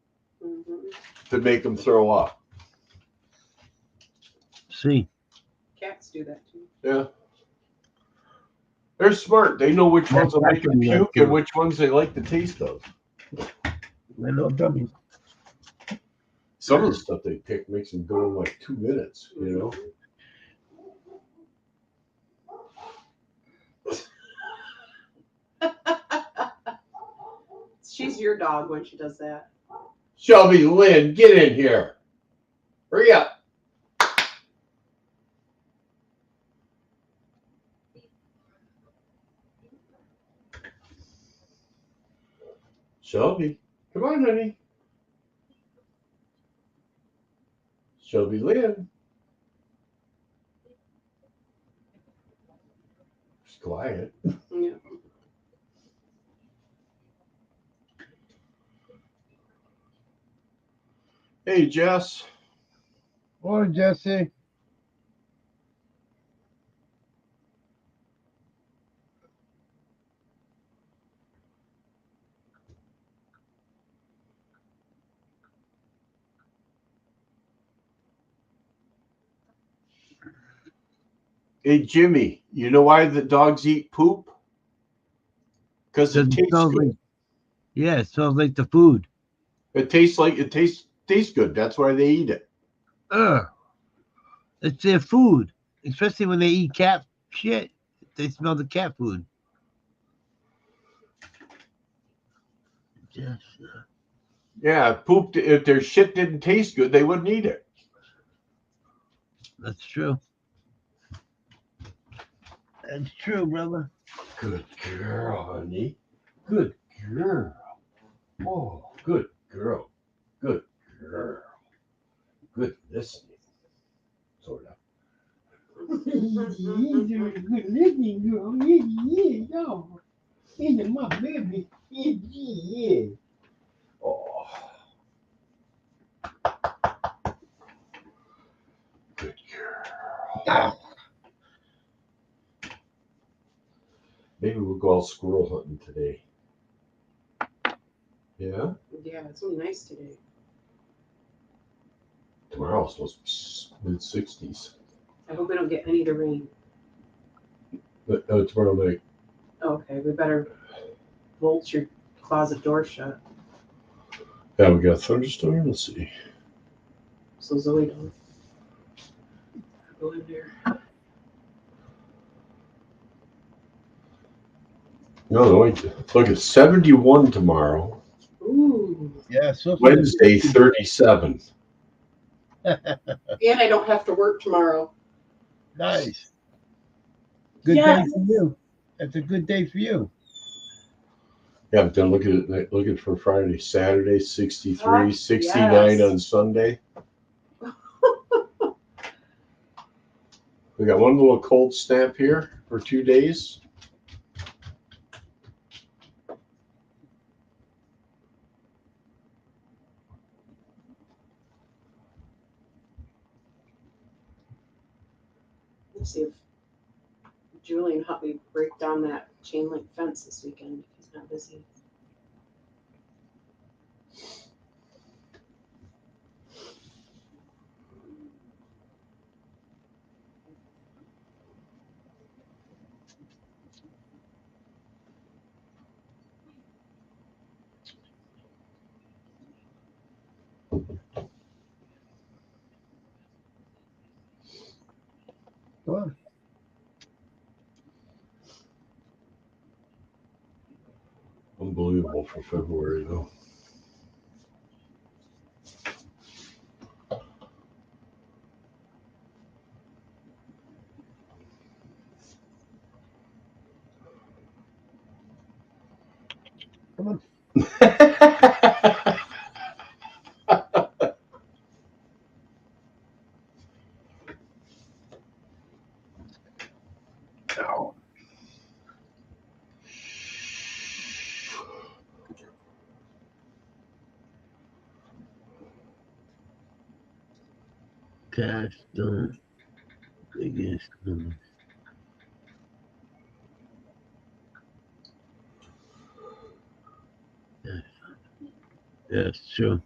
to make them throw up. See. Cats do that too. Yeah. They're smart. They know which ones will make them puke and which ones they like the taste of. They're no dummies. Some of the stuff they pick makes them go in like 2 minutes, She's your dog when she does that. Shelby Lynn, get in here. Hurry up. Shelby, come on, honey. Shelby Lynn. She's quiet. Yeah. Hey, Jess. Morning, Jesse. Hey, Jimmy, you know why the dogs eat poop? Because it tastes smells good. like, yeah, it smells like the food. It tastes good. That's why they eat it. Ugh. It's their food, especially when they eat cat shit. They smell the cat food. Yes. Yeah, poop. If their shit didn't taste good, they wouldn't eat it. That's true. That's true, brother. Good girl, honey. Good girl. Oh, good girl. Good girl. Good listening. Sort of. You're a good listening girl. Yeah, no. Into my baby. Yeah. Oh. Good girl. Maybe we'll go out squirrel hunting today. Yeah? Yeah, it's really nice today. Tomorrow's supposed to be mid-60s. I hope we don't get any of the rain. But tomorrow night. Okay, we better bolt your closet door shut Yeah, we got a thunderstorm. Let's see. so Zoe don't go in there. No, wait. Look, it's 71 tomorrow. Ooh. Yeah, so Wednesday, 37. And I don't have to work tomorrow. Nice. Good Yes. day for you. That's a good day for you. Yeah, but then look at it for Friday. Saturday, 63, Fuck 69 yes. on Sunday. We got one little cold snap here for 2 days. Let's see if Julian helped me break down that chain link fence this weekend if he's not busy. Well, Unbelievable for February, though. come on. Ow. Cash done. Biggest done. Yes. Yes, true.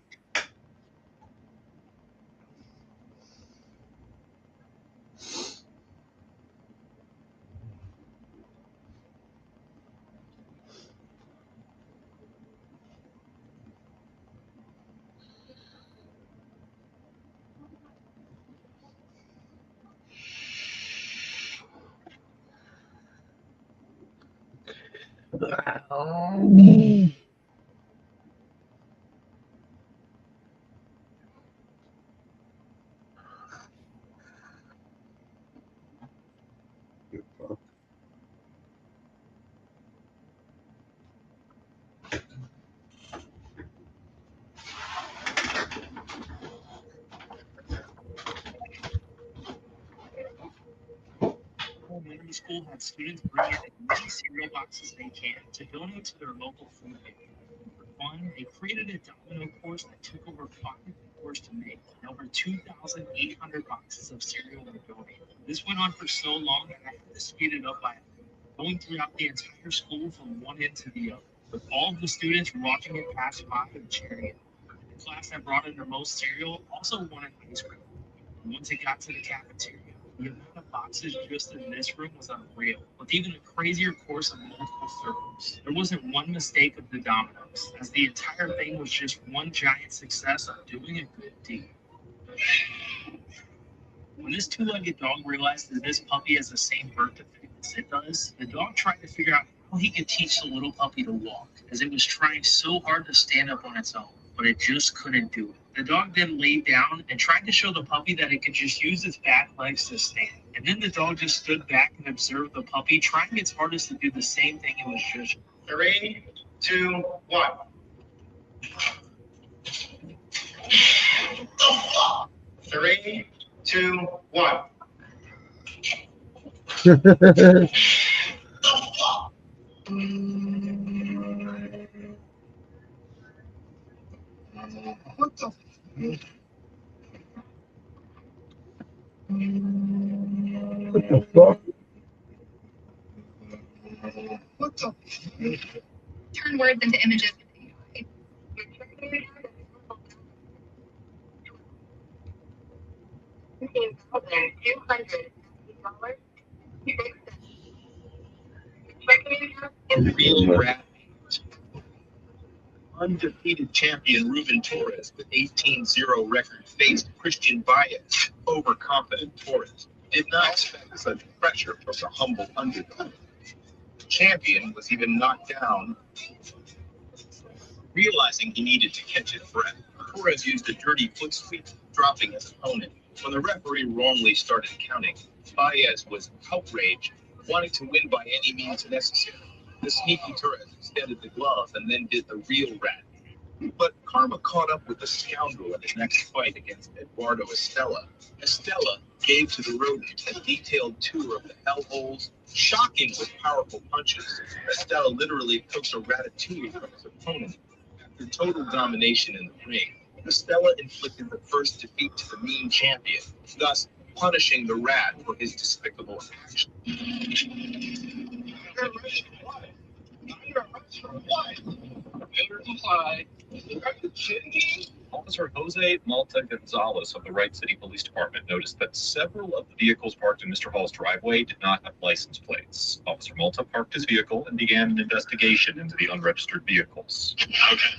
Elementary school had students bring in as many cereal boxes they can to donate to their local food bank. For fun, they created a domino course that took over 5 hours to make, and over 2,800 boxes of cereal were donated. This went on for so long that I had to speed it up by going throughout the entire school from one end to the other, with all of the students watching it pass by and cheering it. The class that brought in the most cereal also wanted ice cream. And once it got to the cafeteria, the amount of boxes just in this room was unreal, with even a crazier course of multiple circles. There wasn't one mistake of the dominoes, as the entire thing was just one giant success of doing a good deed. When this two-legged dog realized that this puppy has the same birth defect as it does, the dog tried to figure out how he could teach the little puppy to walk, as it was trying so hard to stand up on its own, but it just couldn't do it. The dog then laid down and tried to show the puppy that it could just use its back legs to stand. And then the dog just stood back and observed the puppy trying its hardest to do the same thing it was just. 3, 2, 1. 3, 2, 1. What the? What the fuck? What the? Turn words into images. Real rat. Undefeated champion Ruben Torres with 18-0 record faced Christian Baez. Overconfident Torres did not expect such pressure from the humble underdog. The champion was even knocked down. Realizing he needed to catch his breath, Torres used a dirty foot sweep, dropping his opponent. When the referee wrongly started counting, Baez was outraged, wanting to win by any means necessary. The sneaky Torres extended the glove and then did the real rat. But karma caught up with the scoundrel in his next fight against Eduardo Estella. Estella gave to the rodent a detailed tour of the hellholes, shocking with powerful punches. Estella literally cooked a ratatouille from his opponent. After total domination in the ring, Estella inflicted the first defeat to the mean champion, thus punishing the rat for his despicable action. Are you kidding me? Officer Jose Malta Gonzalez of the Wright City Police Department noticed that several of the vehicles parked in Mr. Hall's driveway did not have license plates. Officer Malta parked his vehicle and began an investigation into the unregistered vehicles. Okay.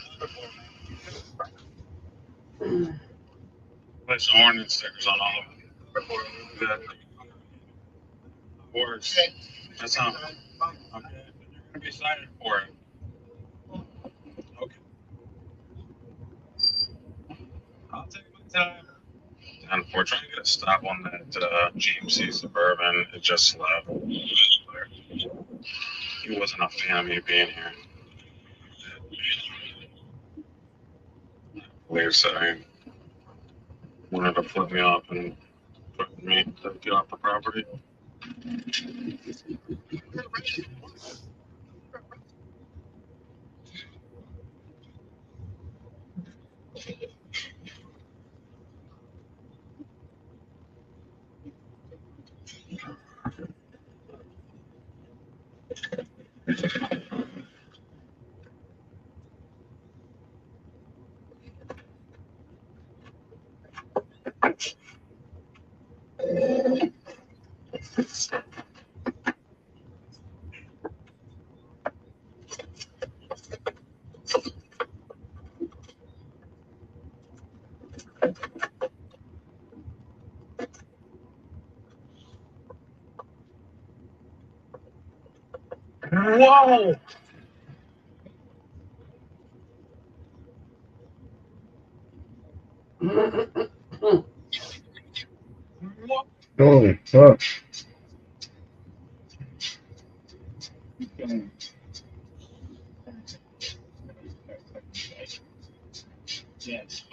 Place the ordinance stickers on all of them. Good. Works. That's how. Okay. You're gonna be cited for it. Okay. I'll take my time. And we're trying to get a stop on that GMC Suburban. It just left. He wasn't a fan of me being here. Weird saying. Wanted to flip me off and put me to get off the property. Whoa! Holy fuck. Yes.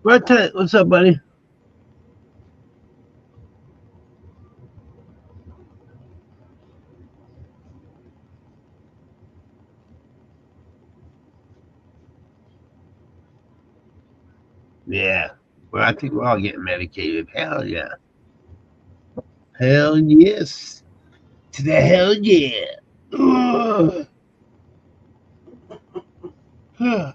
What's up, buddy? Yeah. Well, I think we're all getting medicated. Hell yeah. Hell yes. To the hell yeah. Ugh. Huh.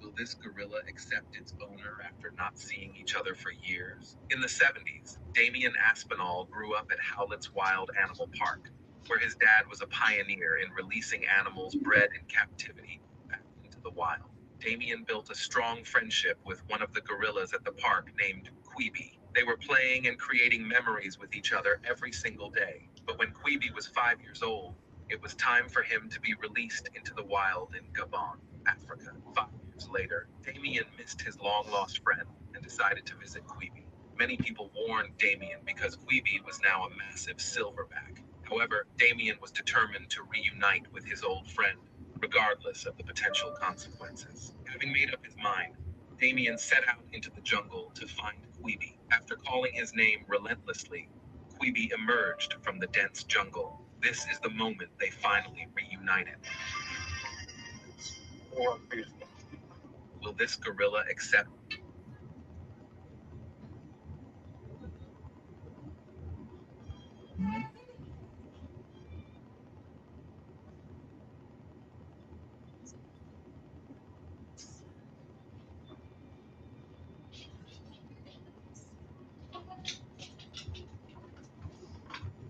Will this gorilla accept its owner after not seeing each other for years? In the 70s, Damien Aspinall grew up at Howlett's Wild Animal Park, where his dad was a pioneer in releasing animals bred in captivity back into the wild. Damien built a strong friendship with one of the gorillas at the park named Queeby. They were playing and creating memories with each other every single day. But when Queeby was 5 years old, it was time for him to be released into the wild in Gabon, Africa. 5 years later, Damien missed his long-lost friend and decided to visit Queeby. Many people warned Damien because Queeby was now a massive silverback. However, Damien was determined to reunite with his old friend, regardless of the potential consequences. Having made up his mind, Damien set out into the jungle to find Queeby. After calling his name relentlessly, Queeby emerged from the dense jungle. This is the moment they finally reunited. Will this gorilla accept?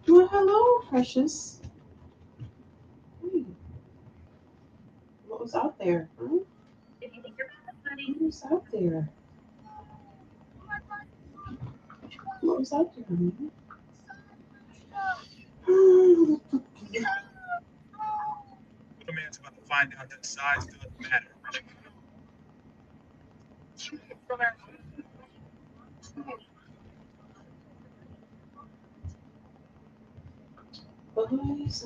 Well, hello, precious. Hey, what was out there? Huh? What was out there? What was out there, honey? The man's about to find out that size doesn't matter. Boys,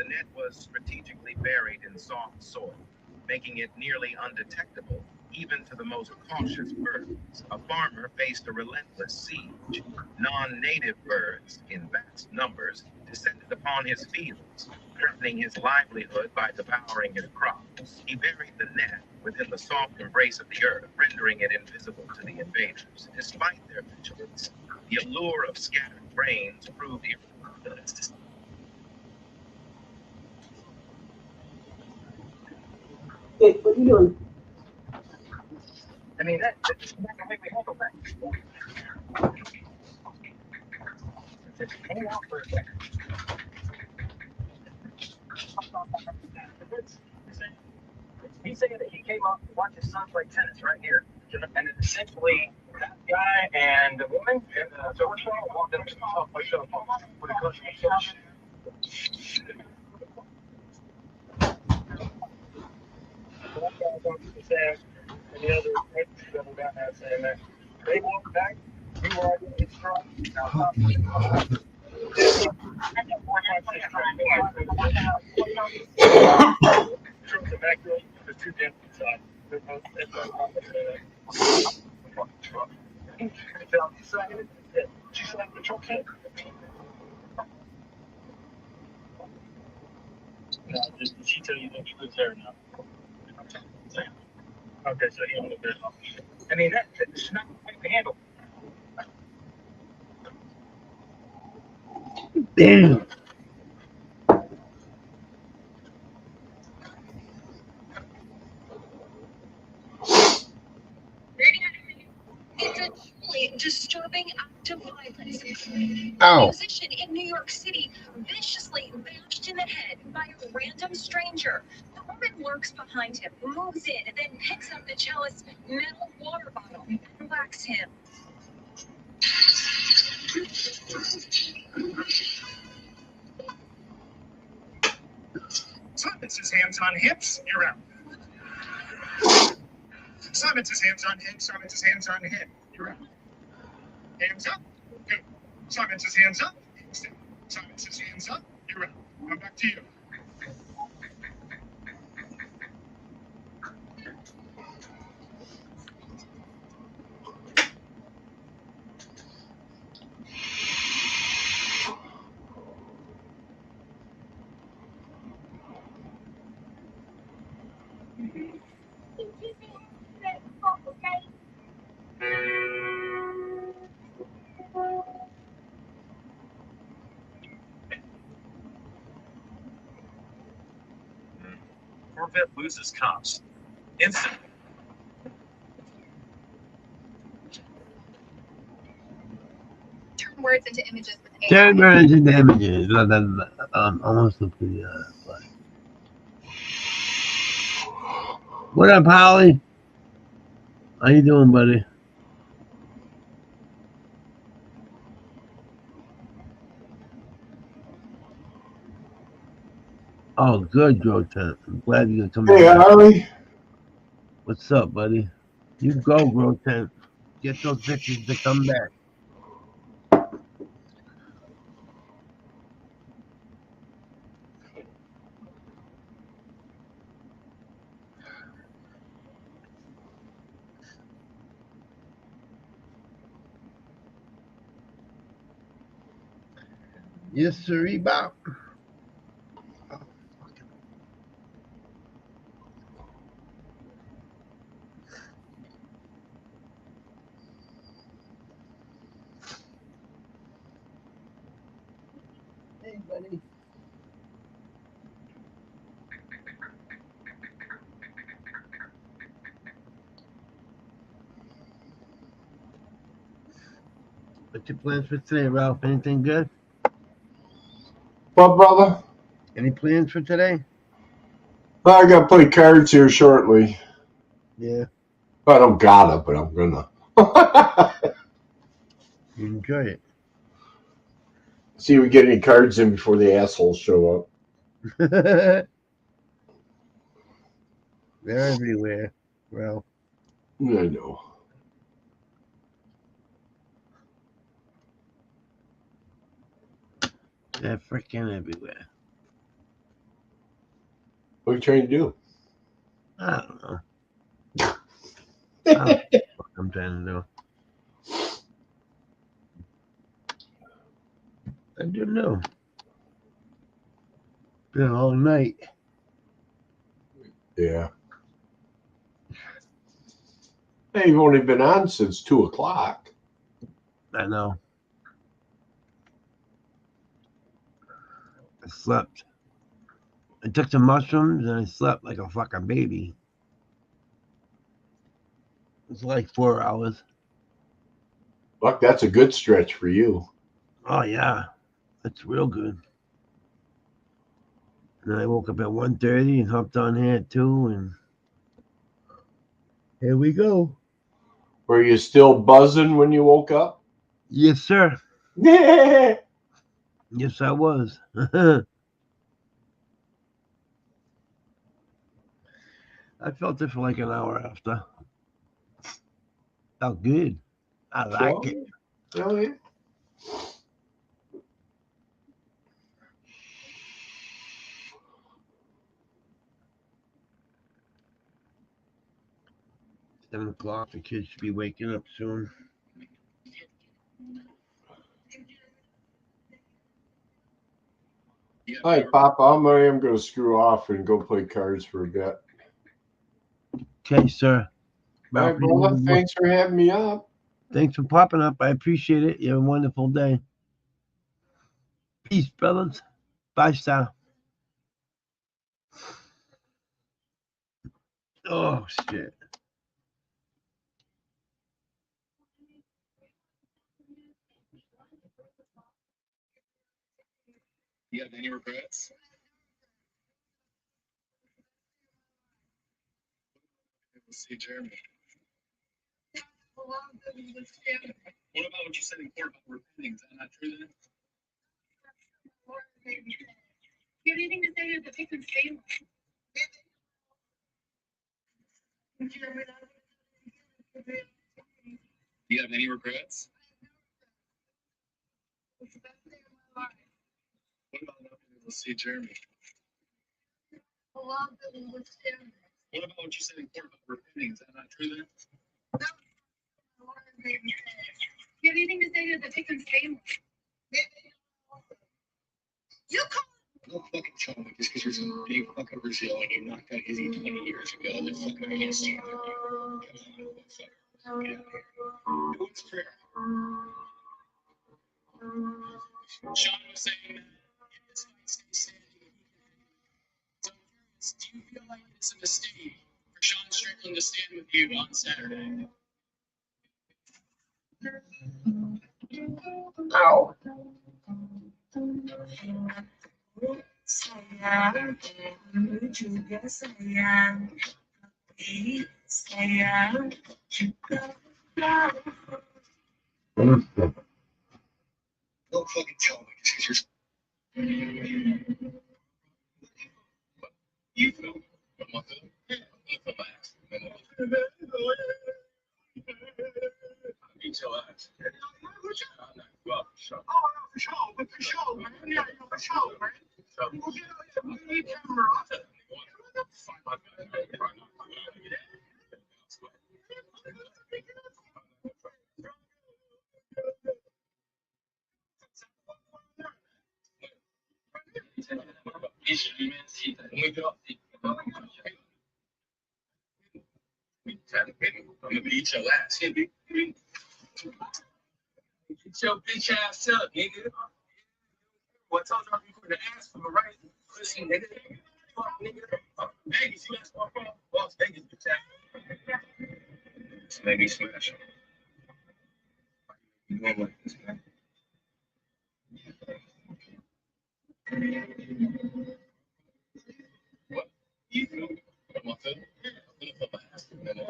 The net was strategically buried in soft soil, making it nearly undetectable even to the most cautious birds. A farmer faced a relentless siege. Non-native birds, in vast numbers, descended upon his fields, threatening his livelihood by devouring his crops. He buried the net within the soft embrace of the earth, rendering it invisible to the invaders. Despite their vigilance, the allure of scattered grains proved irresistible. Hey, what are you doing? I mean, that's not gonna make me hold back. Just hang out for a second. He's saying that he came up to watch his son play tennis right here, and then essentially that guy and the woman and the so what's wrong? Walked up to the top like so with a customer service. One guy talking to Sam, and the other double down there saying that they walked back. We were all in his truck. Trucks are back there. There's two dents inside. Truck. She said the truck hit. Did she tell you that he was there now? Okay, so he only bit off. I mean, that's not quite the handle. Damn. It's a truly disturbing act of violence. Ow. A musician in New York City viciously bashed in the head by a random stranger. The woman lurks behind him, moves in, and then picks up the cellist's metal water bottle and whacks him. Simon's his hands on hips. You're out. Simon's his hands on hips. Simon's his hands on hip. You're out. Hands up. Good. Simon's his hands up. Simon's his hands up. You're out. Come back to you. Corvette loses cops. Instantly. Turn words into images with AI. Turn words into images. Almost look pretty but. What up, Holly? How you doing, buddy? Oh, good, Grotent. I'm glad you could come Hey, back. Harley. What's up, buddy? You go, Grotent. Get those bitches to come back. Yes, sir, Bob. Hey, buddy. What's your plans for today, Ralph? Anything good? What, brother? Any plans for today? Well, I gotta play cards here shortly. Yeah. I don't gotta, but I'm gonna. You enjoy it. See if we get any cards in before the assholes show up. They're everywhere, Ralph. I know. They're freaking everywhere. What are you trying to do? I don't know. I don't know what I'm trying to do. I don't know. Been a long night. Yeah. Hey, you've only been on since 2 o'clock. I know. I slept. I took some mushrooms and I slept like a fucking baby. It's like 4 hours. Look, that's a good stretch for you. Oh yeah, that's real good. And then I woke up at 1:30 and hopped on here at 2 and here we go. Were you still buzzing when you woke up? Yes, sir. Yeah. Yes, I was. I felt it for like an hour after. Felt good. I like it. Oh, yeah. Seven o'clock. The kids should be waking up soon. All right, Papa, I'm going to screw off and go play cards for a bit. Okay, sir. All right, brother. Thanks for having me up. Thanks for popping up. I appreciate it. You have a wonderful day. Peace, brothers. Bye, Sal. Oh, shit. You have any regrets? We'll see, Jeremy. What about what you said in court about repenting? Is that not true then? You have anything to say to the victim's family? Do you have any regrets? What about not being able to see Jeremy? What about what you said in court about repenting? Is that not true then? You have anything to say to the victim's family? You call. Don't fucking tell me just because you're some big fucking Brazil and you knocked out Izzy 20 years ago that fucking I can't stand with you. Get out of here. Do what's prayer. Sean was saying that this fight stays standing. So do you feel like it's a mistake for Sean Strickland to stand with you on Saturday? Ow. Don't fucking tell me just because you're. You feel I'm not feeling. I'm gonna feel my ass. I beat your ass. I'm not well, for sure. Oh, no, for sure, but for sure, man. Yeah, for sure, man. We'll get a camera off. Find my guy. I'm gonna beat your ass, nigga. Get your bitch ass up, nigga. What told you I'm going to ask for the right? Pussy, nigga. Fuck, nigga. Vegas, you asked for a phone. Las Vegas, bitch ass. Just made me smash him. You don't like this, man. What? You feel me? What am I feeling? I'm gonna put my ass in the middle.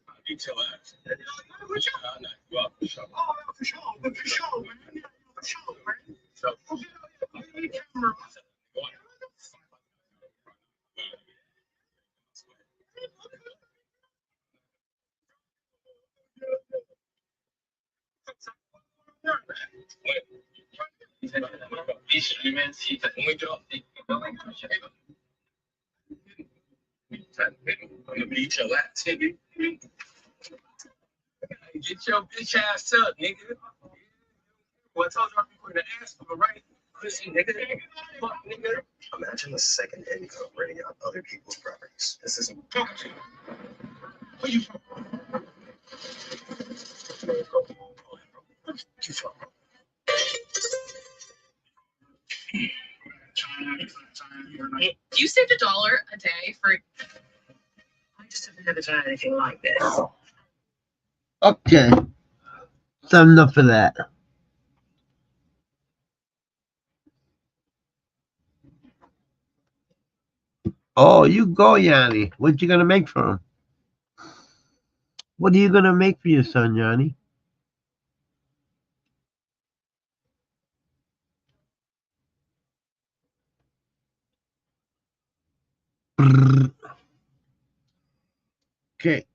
I'll beat your ass. I'll knock you out for sure. Oh, no, for sure, but for sure, man. Yeah, for sure, man. So, We'll get a camera off. I'm gonna beat your ass, nigga. Get your bitch ass up, nigga. What told you I'm going to ask for the right? Pussy, nigga. Fuck, nigga. Imagine the second income renting out other people's properties. This isn't. Where you from? You from? You saved $1 a day for. I just have never done anything like this. Okay. That's enough of that. Oh, you go, Yanni. What you gonna make for him? What are you gonna make for your son, Yanni? Okay.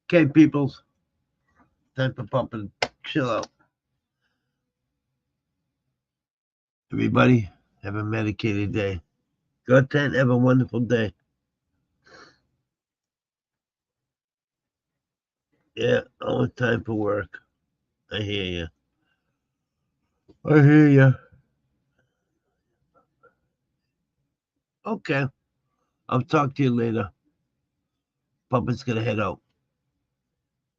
Okay, peoples. Time for pump and chill out. Everybody, have a medicated day. Go ahead, have a wonderful day. Yeah, all the time for work. I hear you. I hear you. Okay. I'll talk to you later. Papa's gonna head out.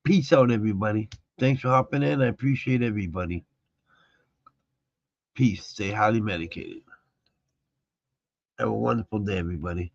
Peace out, everybody. Thanks for hopping in. I appreciate everybody. Peace. Stay highly medicated. Have a wonderful day, everybody.